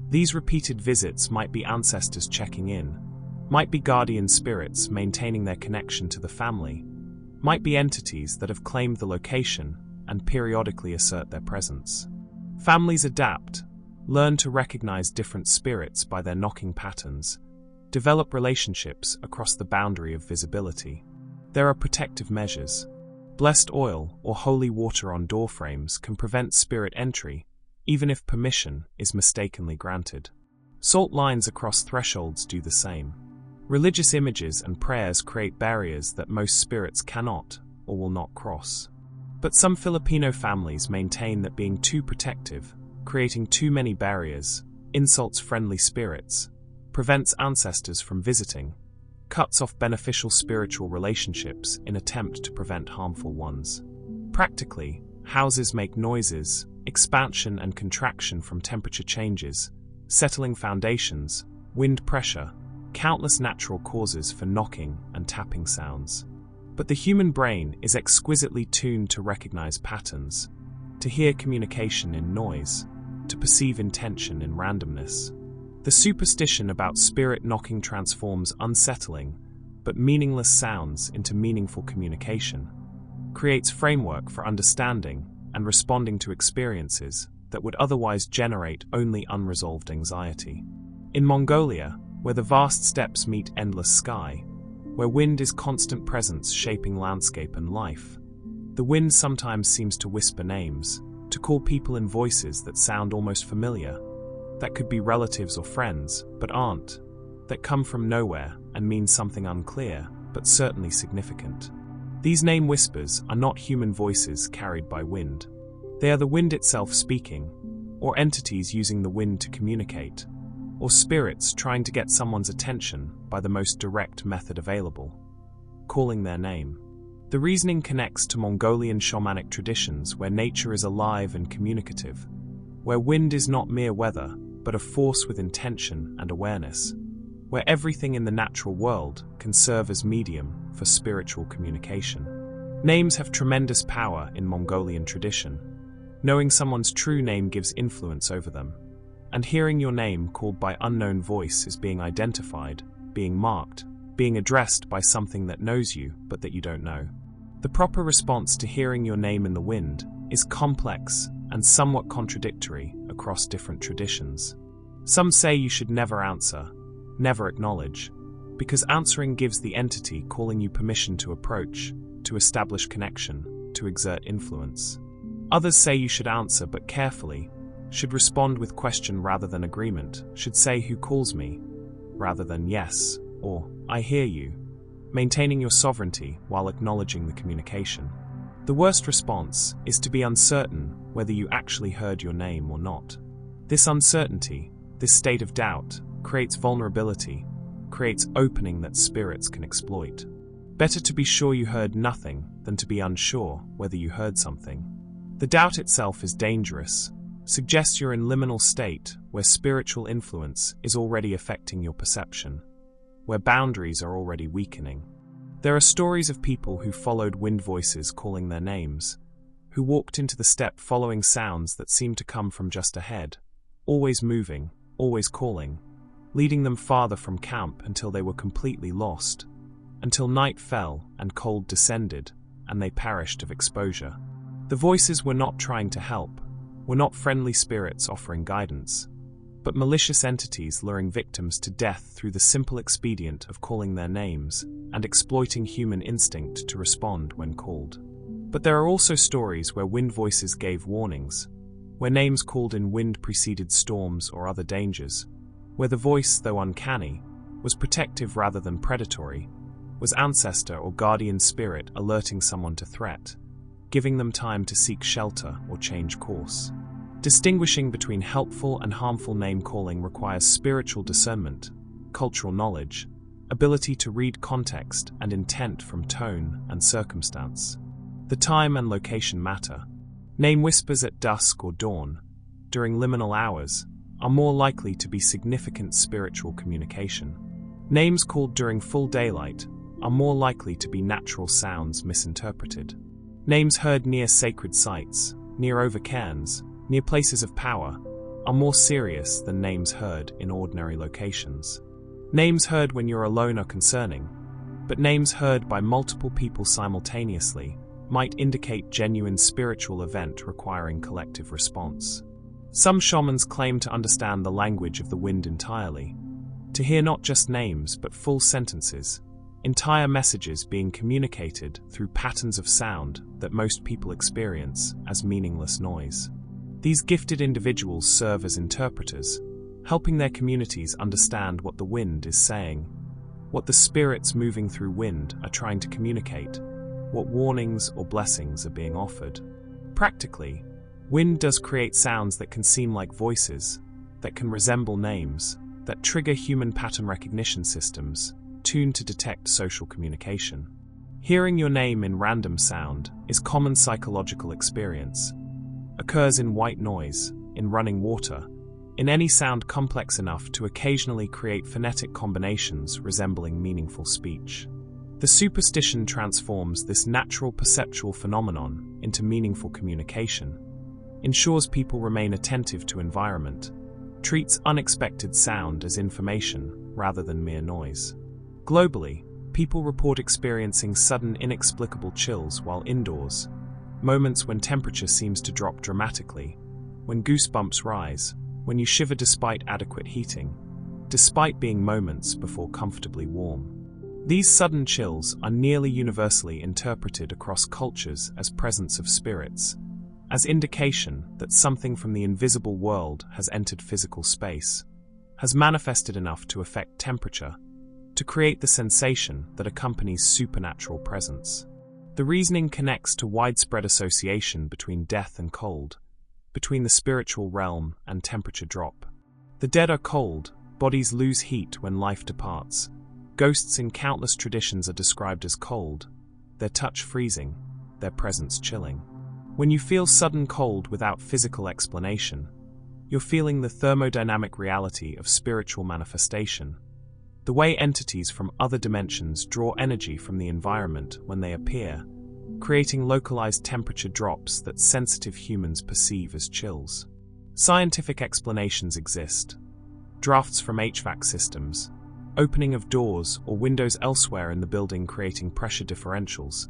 These repeated visits might be ancestors checking in, might be guardian spirits maintaining their connection to the family, might be entities that have claimed the location and periodically assert their presence. Families adapt, learn to recognize different spirits by their knocking patterns, develop relationships across the boundary of visibility. There are protective measures. Blessed oil or holy water on doorframes can prevent spirit entry, even if permission is mistakenly granted. Salt lines across thresholds do the same. Religious images and prayers create barriers that most spirits cannot or will not cross. But some Filipino families maintain that being too protective, creating too many barriers, insults friendly spirits, prevents ancestors from visiting, cuts off beneficial spiritual relationships in attempt to prevent harmful ones. Practically, houses make noises, expansion and contraction from temperature changes, settling foundations, wind pressure, countless natural causes for knocking and tapping sounds. But the human brain is exquisitely tuned to recognize patterns, to hear communication in noise, to perceive intention in randomness. The superstition about spirit knocking transforms unsettling but meaningless sounds into meaningful communication, creates framework for understanding and responding to experiences that would otherwise generate only unresolved anxiety. In Mongolia, where the vast steppes meet endless sky, where wind is constant presence shaping landscape and life, the wind sometimes seems to whisper names, to call people in voices that sound almost familiar, that could be relatives or friends, but aren't, that come from nowhere and mean something unclear, but certainly significant. These name whispers are not human voices carried by wind. They are the wind itself speaking, or entities using the wind to communicate, or spirits trying to get someone's attention by the most direct method available, calling their name. The reasoning connects to Mongolian shamanic traditions where nature is alive and communicative, where wind is not mere weather, but a force with intention and awareness, where everything in the natural world can serve as medium for spiritual communication. Names have tremendous power in Mongolian tradition. Knowing someone's true name gives influence over them. And hearing your name called by unknown voice is being identified, being marked, being addressed by something that knows you but that you don't know. The proper response to hearing your name in the wind is complex and somewhat contradictory across different traditions. Some say you should never answer, never acknowledge, because answering gives the entity calling you permission to approach, to establish connection, to exert influence. Others say you should answer but carefully, should respond with question rather than agreement, should say "who calls me?" rather than "yes" or "I hear you," maintaining your sovereignty while acknowledging the communication. The worst response is to be uncertain whether you actually heard your name or not. This uncertainty, this state of doubt, creates vulnerability, creates opening that spirits can exploit. Better to be sure you heard nothing than to be unsure whether you heard something. The doubt itself is dangerous, suggests you're in liminal state where spiritual influence is already affecting your perception, where boundaries are already weakening. There are stories of people who followed wind voices calling their names, who walked into the steppe following sounds that seemed to come from just ahead, always moving, always calling, leading them farther from camp until they were completely lost, until night fell and cold descended, and they perished of exposure. The voices were not trying to help, were not friendly spirits offering guidance, but malicious entities luring victims to death through the simple expedient of calling their names and exploiting human instinct to respond when called. But there are also stories where wind voices gave warnings, where names called in wind preceded storms or other dangers, where the voice, though uncanny, was protective rather than predatory, was ancestor or guardian spirit alerting someone to threat, giving them time to seek shelter or change course. Distinguishing between helpful and harmful name-calling requires spiritual discernment, cultural knowledge, ability to read context and intent from tone and circumstance. The time and location matter. Name whispers at dusk or dawn, during liminal hours, are more likely to be significant spiritual communication. Names called during full daylight are more likely to be natural sounds misinterpreted. Names heard near sacred sites, near overcairns, near places of power, are more serious than names heard in ordinary locations. Names heard when you're alone are concerning, but names heard by multiple people simultaneously might indicate genuine spiritual event requiring collective response. Some shamans claim to understand the language of the wind entirely, to hear not just names but full sentences, entire messages being communicated through patterns of sound that most people experience as meaningless noise. These gifted individuals serve as interpreters, helping their communities understand what the wind is saying, what the spirits moving through wind are trying to communicate, what warnings or blessings are being offered. Practically, wind does create sounds that can seem like voices, that can resemble names, that trigger human pattern recognition systems, tuned to detect social communication. Hearing your name in random sound is common psychological experience. Occurs in white noise, in running water, in any sound complex enough to occasionally create phonetic combinations resembling meaningful speech. The superstition transforms this natural perceptual phenomenon into meaningful communication, ensures people remain attentive to environment, treats unexpected sound as information rather than mere noise. Globally, people report experiencing sudden inexplicable chills while indoors, moments when temperature seems to drop dramatically, when goosebumps rise, when you shiver despite adequate heating, despite being moments before comfortably warm. These sudden chills are nearly universally interpreted across cultures as presence of spirits, as indication that something from the invisible world has entered physical space, has manifested enough to affect temperature, to create the sensation that accompanies supernatural presence. The reasoning connects to widespread association between death and cold, between the spiritual realm and temperature drop. The dead are cold, bodies lose heat when life departs. Ghosts in countless traditions are described as cold, their touch freezing, their presence chilling. When you feel sudden cold without physical explanation, you're feeling the thermodynamic reality of spiritual manifestation, the way entities from other dimensions draw energy from the environment when they appear, creating localized temperature drops that sensitive humans perceive as chills. Scientific explanations exist. Drafts from HVAC systems, opening of doors or windows elsewhere in the building creating pressure differentials,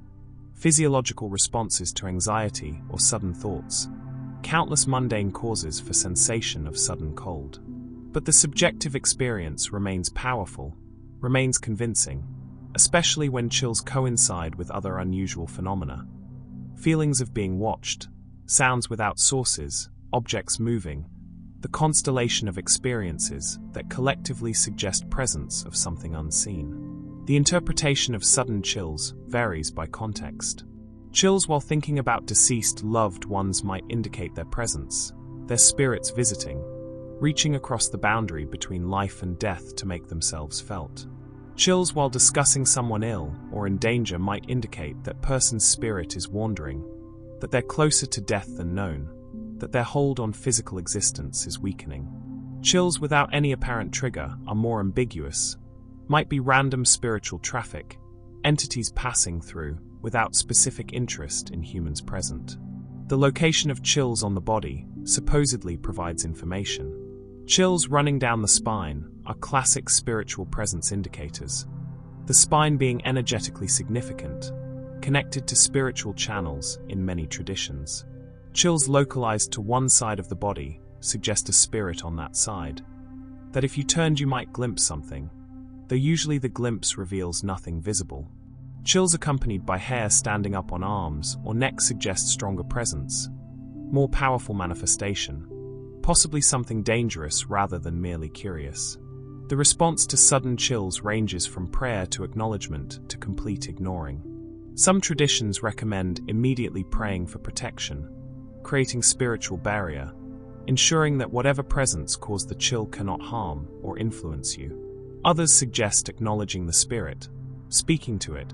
physiological responses to anxiety or sudden thoughts, countless mundane causes for sensation of sudden cold. But the subjective experience remains powerful, remains convincing, especially when chills coincide with other unusual phenomena. Feelings of being watched, sounds without sources, objects moving, the constellation of experiences that collectively suggest presence of something unseen. The interpretation of sudden chills varies by context. Chills while thinking about deceased loved ones might indicate their presence, their spirits visiting, reaching across the boundary between life and death to make themselves felt. Chills while discussing someone ill or in danger might indicate that person's spirit is wandering, that they're closer to death than known, that their hold on physical existence is weakening. Chills without any apparent trigger are more ambiguous, might be random spiritual traffic, entities passing through without specific interest in humans present. The location of chills on the body supposedly provides information. Chills running down the spine are classic spiritual presence indicators, the spine being energetically significant, connected to spiritual channels in many traditions. Chills localized to one side of the body suggest a spirit on that side, that if you turned you might glimpse something, though usually the glimpse reveals nothing visible. Chills accompanied by hair standing up on arms or neck suggest stronger presence, more powerful manifestation, possibly something dangerous rather than merely curious. The response to sudden chills ranges from prayer to acknowledgement to complete ignoring. Some traditions recommend immediately praying for protection, creating spiritual barrier, ensuring that whatever presence caused the chill cannot harm or influence you. Others suggest acknowledging the spirit, speaking to it,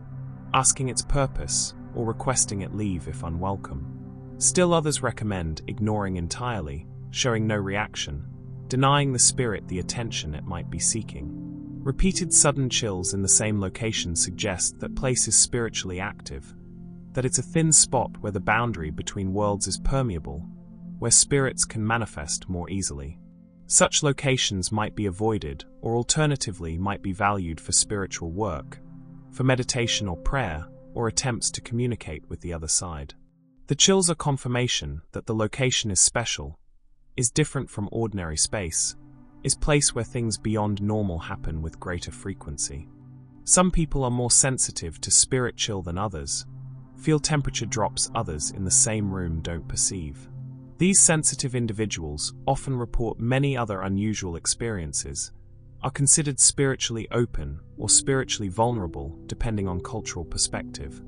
asking its purpose, or requesting it leave if unwelcome. Still others recommend ignoring entirely, showing no reaction, denying the spirit the attention it might be seeking. Repeated sudden chills in the same location suggest that place is spiritually active, that it's a thin spot where the boundary between worlds is permeable, where spirits can manifest more easily. Such locations might be avoided, or alternatively might be valued for spiritual work, for meditation or prayer, or attempts to communicate with the other side. The chills are confirmation that the location is special, is different from ordinary space, is place where things beyond normal happen with greater frequency. Some people are more sensitive to spirit chill than others, feel temperature drops others in the same room don't perceive. These sensitive individuals often report many other unusual experiences, are considered spiritually open or spiritually vulnerable depending on cultural perspective,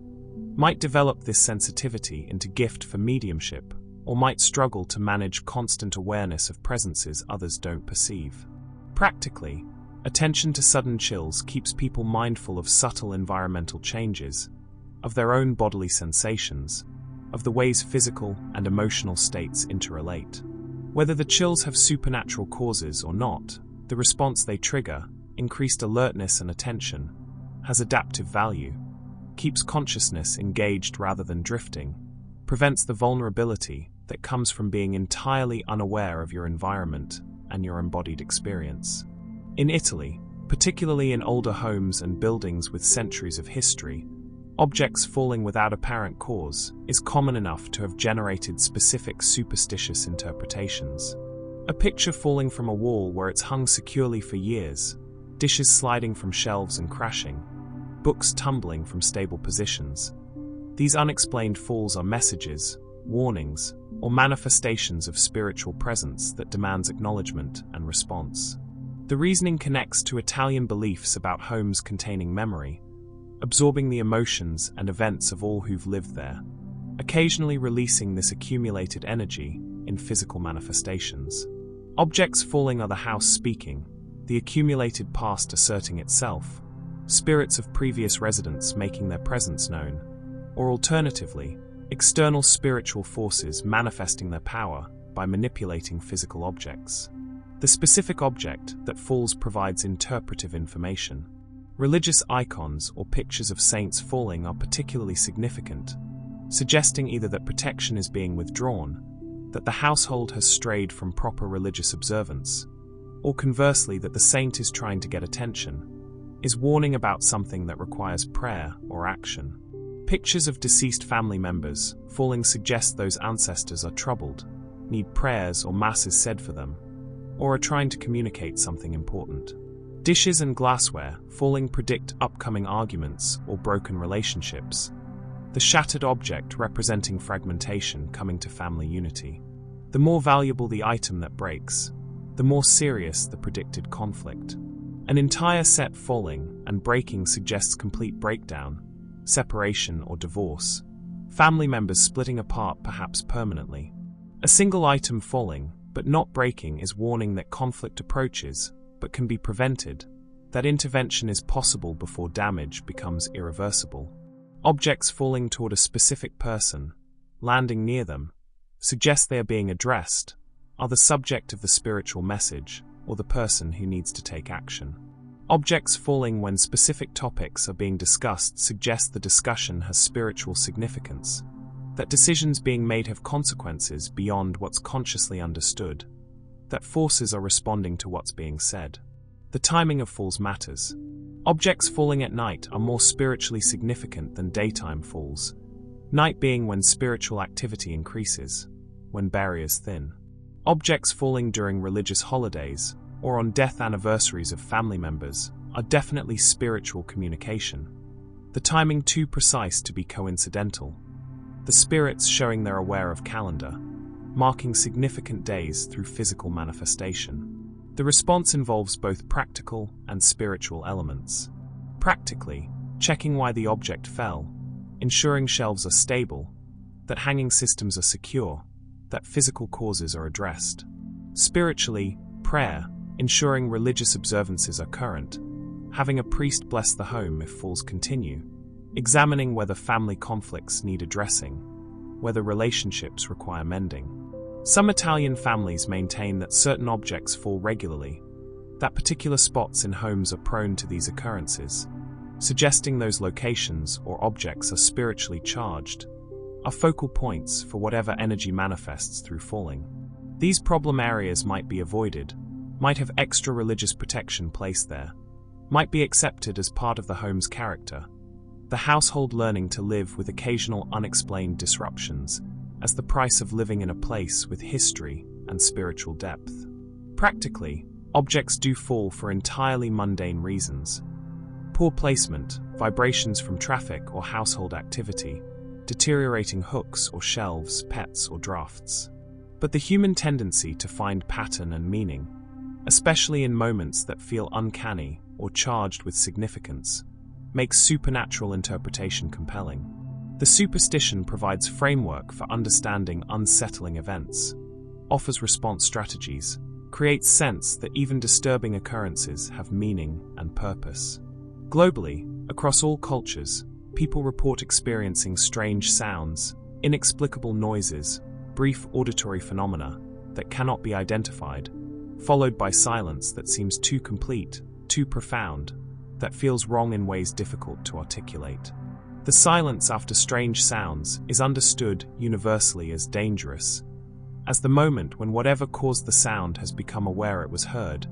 might develop this sensitivity into gift for mediumship, or might struggle to manage constant awareness of presences others don't perceive. Practically, attention to sudden chills keeps people mindful of subtle environmental changes, of their own bodily sensations, of the ways physical and emotional states interrelate. Whether the chills have supernatural causes or not, the response they trigger, increased alertness and attention, has adaptive value, keeps consciousness engaged rather than drifting, prevents the vulnerability that comes from being entirely unaware of your environment and your embodied experience. In Italy, particularly in older homes and buildings with centuries of history, objects falling without apparent cause is common enough to have generated specific superstitious interpretations. A picture falling from a wall where it's hung securely for years, dishes sliding from shelves and crashing, books tumbling from stable positions. These unexplained falls are messages, warnings, or manifestations of spiritual presence that demands acknowledgement and response. The reasoning connects to Italian beliefs about homes containing memory, absorbing the emotions and events of all who've lived there, occasionally releasing this accumulated energy in physical manifestations. Objects falling are the house speaking, the accumulated past asserting itself, spirits of previous residents making their presence known, or alternatively, external spiritual forces manifesting their power by manipulating physical objects. The specific object that falls provides interpretive information. Religious icons or pictures of saints falling are particularly significant, suggesting either that protection is being withdrawn, that the household has strayed from proper religious observance, or conversely that the saint is trying to get attention, is warning about something that requires prayer or action. Pictures of deceased family members falling suggest those ancestors are troubled, need prayers or masses said for them, or are trying to communicate something important. Dishes and glassware falling predict upcoming arguments or broken relationships, the shattered object representing fragmentation coming to family unity. The more valuable the item that breaks, the more serious the predicted conflict. An entire set falling and breaking suggests complete breakdown, separation or divorce, family members splitting apart perhaps permanently. A single item falling but not breaking is warning that conflict approaches but can be prevented, that intervention is possible before damage becomes irreversible. Objects falling toward a specific person, landing near them, suggest they are being addressed, are the subject of the spiritual message or the person who needs to take action. Objects falling when specific topics are being discussed suggest the discussion has spiritual significance, that decisions being made have consequences beyond what's consciously understood, that forces are responding to what's being said. The timing of falls matters. Objects falling at night are more spiritually significant than daytime falls, night being when spiritual activity increases, when barriers thin. Objects falling during religious holidays or on death anniversaries of family members are definitely spiritual communication, the timing too precise to be coincidental. The spirits showing they're aware of calendar, marking significant days through physical manifestation. The response involves both practical and spiritual elements. Practically, checking why the object fell, ensuring shelves are stable, that hanging systems are secure, that physical causes are addressed. Spiritually, prayer, ensuring religious observances are current, having a priest bless the home if falls continue, examining whether family conflicts need addressing, whether relationships require mending. Some Italian families maintain that certain objects fall regularly, that particular spots in homes are prone to these occurrences, suggesting those locations or objects are spiritually charged, are focal points for whatever energy manifests through falling. These problem areas might be avoided, might have extra religious protection placed there, might be accepted as part of the home's character, the household learning to live with occasional unexplained disruptions as the price of living in a place with history and spiritual depth. Practically, objects do fall for entirely mundane reasons. Poor placement, vibrations from traffic or household activity, deteriorating hooks or shelves, pets or drafts. But the human tendency to find pattern and meaning, especially in moments that feel uncanny or charged with significance, makes supernatural interpretation compelling. The superstition provides framework for understanding unsettling events, offers response strategies, creates sense that even disturbing occurrences have meaning and purpose. Globally, across all cultures, people report experiencing strange sounds, inexplicable noises, brief auditory phenomena that cannot be identified, followed by silence that seems too complete, too profound, that feels wrong in ways difficult to articulate. The silence after strange sounds is understood universally as dangerous, as the moment when whatever caused the sound has become aware it was heard,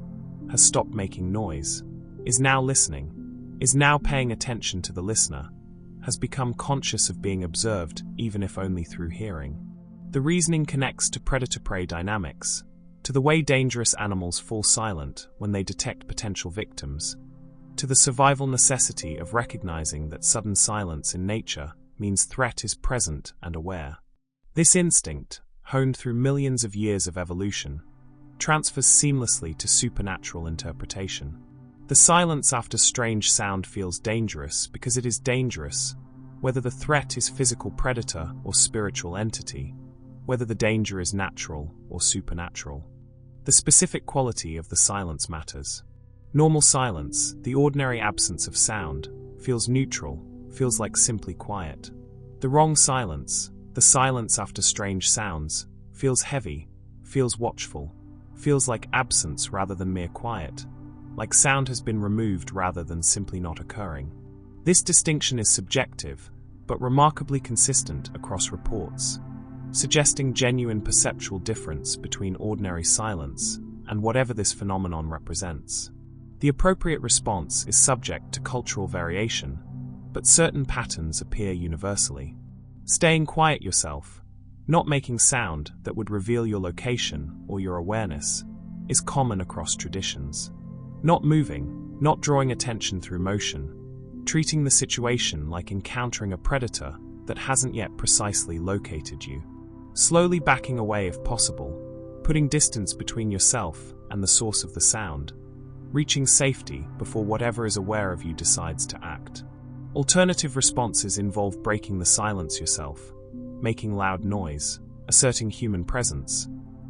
has stopped making noise, is now listening, is now paying attention to the listener, has become conscious of being observed even if only through hearing. The reasoning connects to predator-prey dynamics, to the way dangerous animals fall silent when they detect potential victims, to the survival necessity of recognizing that sudden silence in nature means threat is present and aware. This instinct, honed through millions of years of evolution, transfers seamlessly to supernatural interpretation. The silence after strange sound feels dangerous because it is dangerous, whether the threat is physical predator or spiritual entity, whether the danger is natural or supernatural. The specific quality of the silence matters. Normal silence, the ordinary absence of sound, feels neutral, feels like simply quiet. The wrong silence, the silence after strange sounds, feels heavy, feels watchful, feels like absence rather than mere quiet, like sound has been removed rather than simply not occurring. This distinction is subjective, but remarkably consistent across reports, suggesting genuine perceptual difference between ordinary silence and whatever this phenomenon represents. The appropriate response is subject to cultural variation, but certain patterns appear universally. Staying quiet yourself, not making sound that would reveal your location or your awareness, is common across traditions. Not moving, not drawing attention through motion, treating the situation like encountering a predator that hasn't yet precisely located you. Slowly backing away if possible, putting distance between yourself and the source of the sound, reaching safety before whatever is aware of you decides to act. Alternative responses involve breaking the silence yourself, making loud noise, asserting human presence,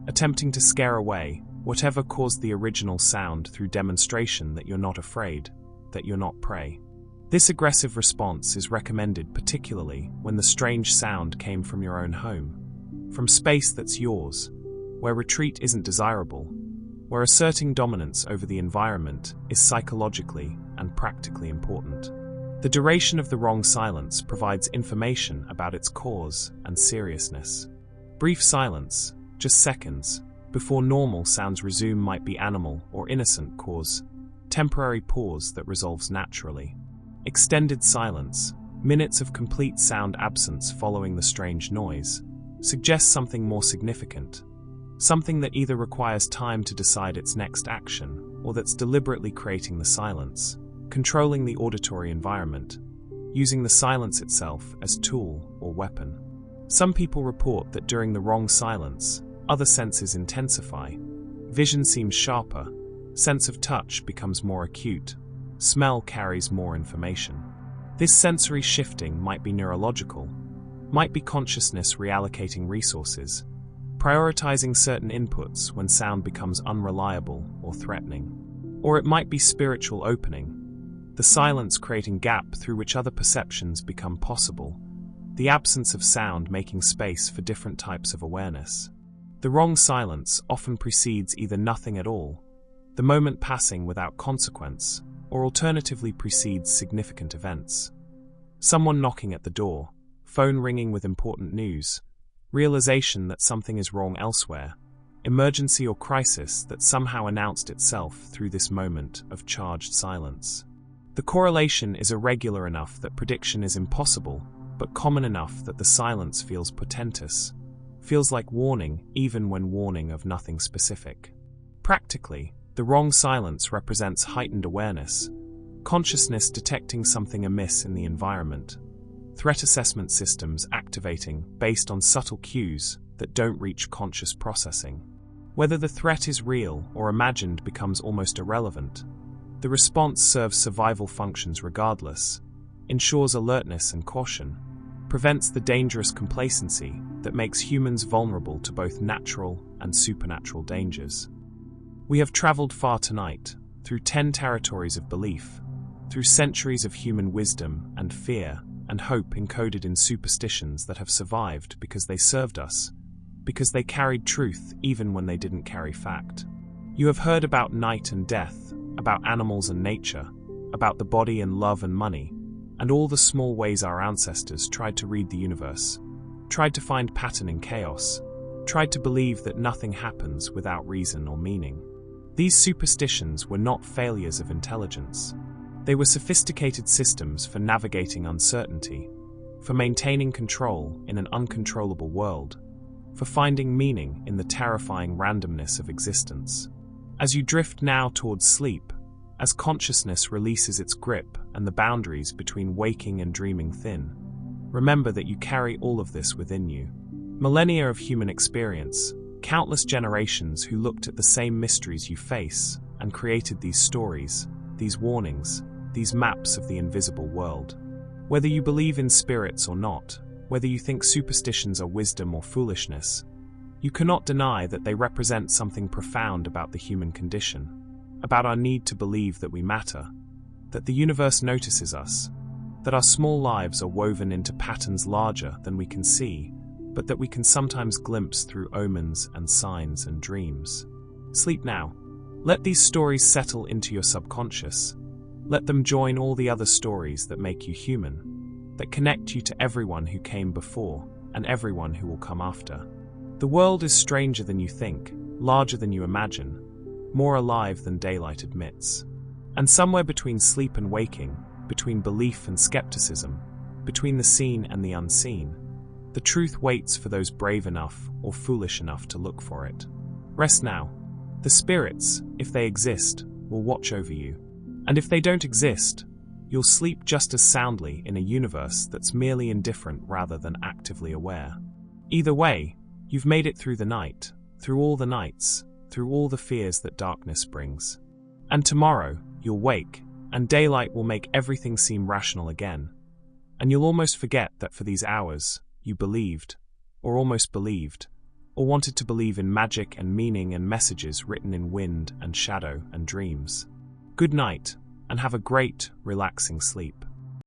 attempting to scare away whatever caused the original sound through demonstration that you're not afraid, that you're not prey. This aggressive response is recommended particularly when the strange sound came from your own home, from space that's yours, where retreat isn't desirable, where asserting dominance over the environment is psychologically and practically important. The duration of the wrong silence provides information about its cause and seriousness. Brief silence, just seconds, before normal sounds resume might be animal or innocent cause, temporary pause that resolves naturally. Extended silence, minutes of complete sound absence following the strange noise, suggests something more significant, something that either requires time to decide its next action or that's deliberately creating the silence, controlling the auditory environment, using the silence itself as tool or weapon. Some people report that during the wrong silence, other senses intensify, vision seems sharper, sense of touch becomes more acute, smell carries more information. This sensory shifting might be neurological, might be consciousness reallocating resources, prioritizing certain inputs when sound becomes unreliable or threatening. Or it might be spiritual opening, the silence creating gap through which other perceptions become possible, the absence of sound making space for different types of awareness. The wrong silence often precedes either nothing at all, the moment passing without consequence, or alternatively precedes significant events. Someone knocking at the door, phone ringing with important news, realization that something is wrong elsewhere, emergency or crisis that somehow announced itself through this moment of charged silence. The correlation is irregular enough that prediction is impossible, but common enough that the silence feels portentous, feels like warning even when warning of nothing specific. Practically, the wrong silence represents heightened awareness, consciousness detecting something amiss in the environment, threat assessment systems activating based on subtle cues that don't reach conscious processing. Whether the threat is real or imagined becomes almost irrelevant. The response serves survival functions regardless, ensures alertness and caution, prevents the dangerous complacency that makes humans vulnerable to both natural and supernatural dangers. We have traveled far tonight, through 10 territories of belief, through centuries of human wisdom and fear and hope encoded in superstitions that have survived because they served us, because they carried truth even when they didn't carry fact. You have heard about night and death, about animals and nature, about the body and love and money, and all the small ways our ancestors tried to read the universe, tried to find pattern in chaos, tried to believe that nothing happens without reason or meaning. These superstitions were not failures of intelligence. They were sophisticated systems for navigating uncertainty, for maintaining control in an uncontrollable world, for finding meaning in the terrifying randomness of existence. As you drift now towards sleep, as consciousness releases its grip and the boundaries between waking and dreaming thin, remember that you carry all of this within you. Millennia of human experience, countless generations who looked at the same mysteries you face and created these stories, these warnings, these maps of the invisible world. Whether you believe in spirits or not, whether you think superstitions are wisdom or foolishness, you cannot deny that they represent something profound about the human condition, about our need to believe that we matter, that the universe notices us, that our small lives are woven into patterns larger than we can see, but that we can sometimes glimpse through omens and signs and dreams. Sleep now. Let these stories settle into your subconscious. Let them join all the other stories that make you human. that connect you to everyone who came before and everyone who will come after. The world is stranger than you think, larger than you imagine, more alive than daylight admits. And somewhere between sleep and waking, between belief and skepticism, between the seen and the unseen, the truth waits for those brave enough or foolish enough to look for it. Rest now. The spirits, if they exist, will watch over you. And if they don't exist, you'll sleep just as soundly in a universe that's merely indifferent rather than actively aware. Either way, you've made it through the night, through all the nights, through all the fears that darkness brings. And tomorrow, you'll wake, and daylight will make everything seem rational again. And you'll almost forget that for these hours, you believed, or almost believed, or wanted to believe in magic and meaning and messages written in wind and shadow and dreams. Good night, and have a great, relaxing sleep.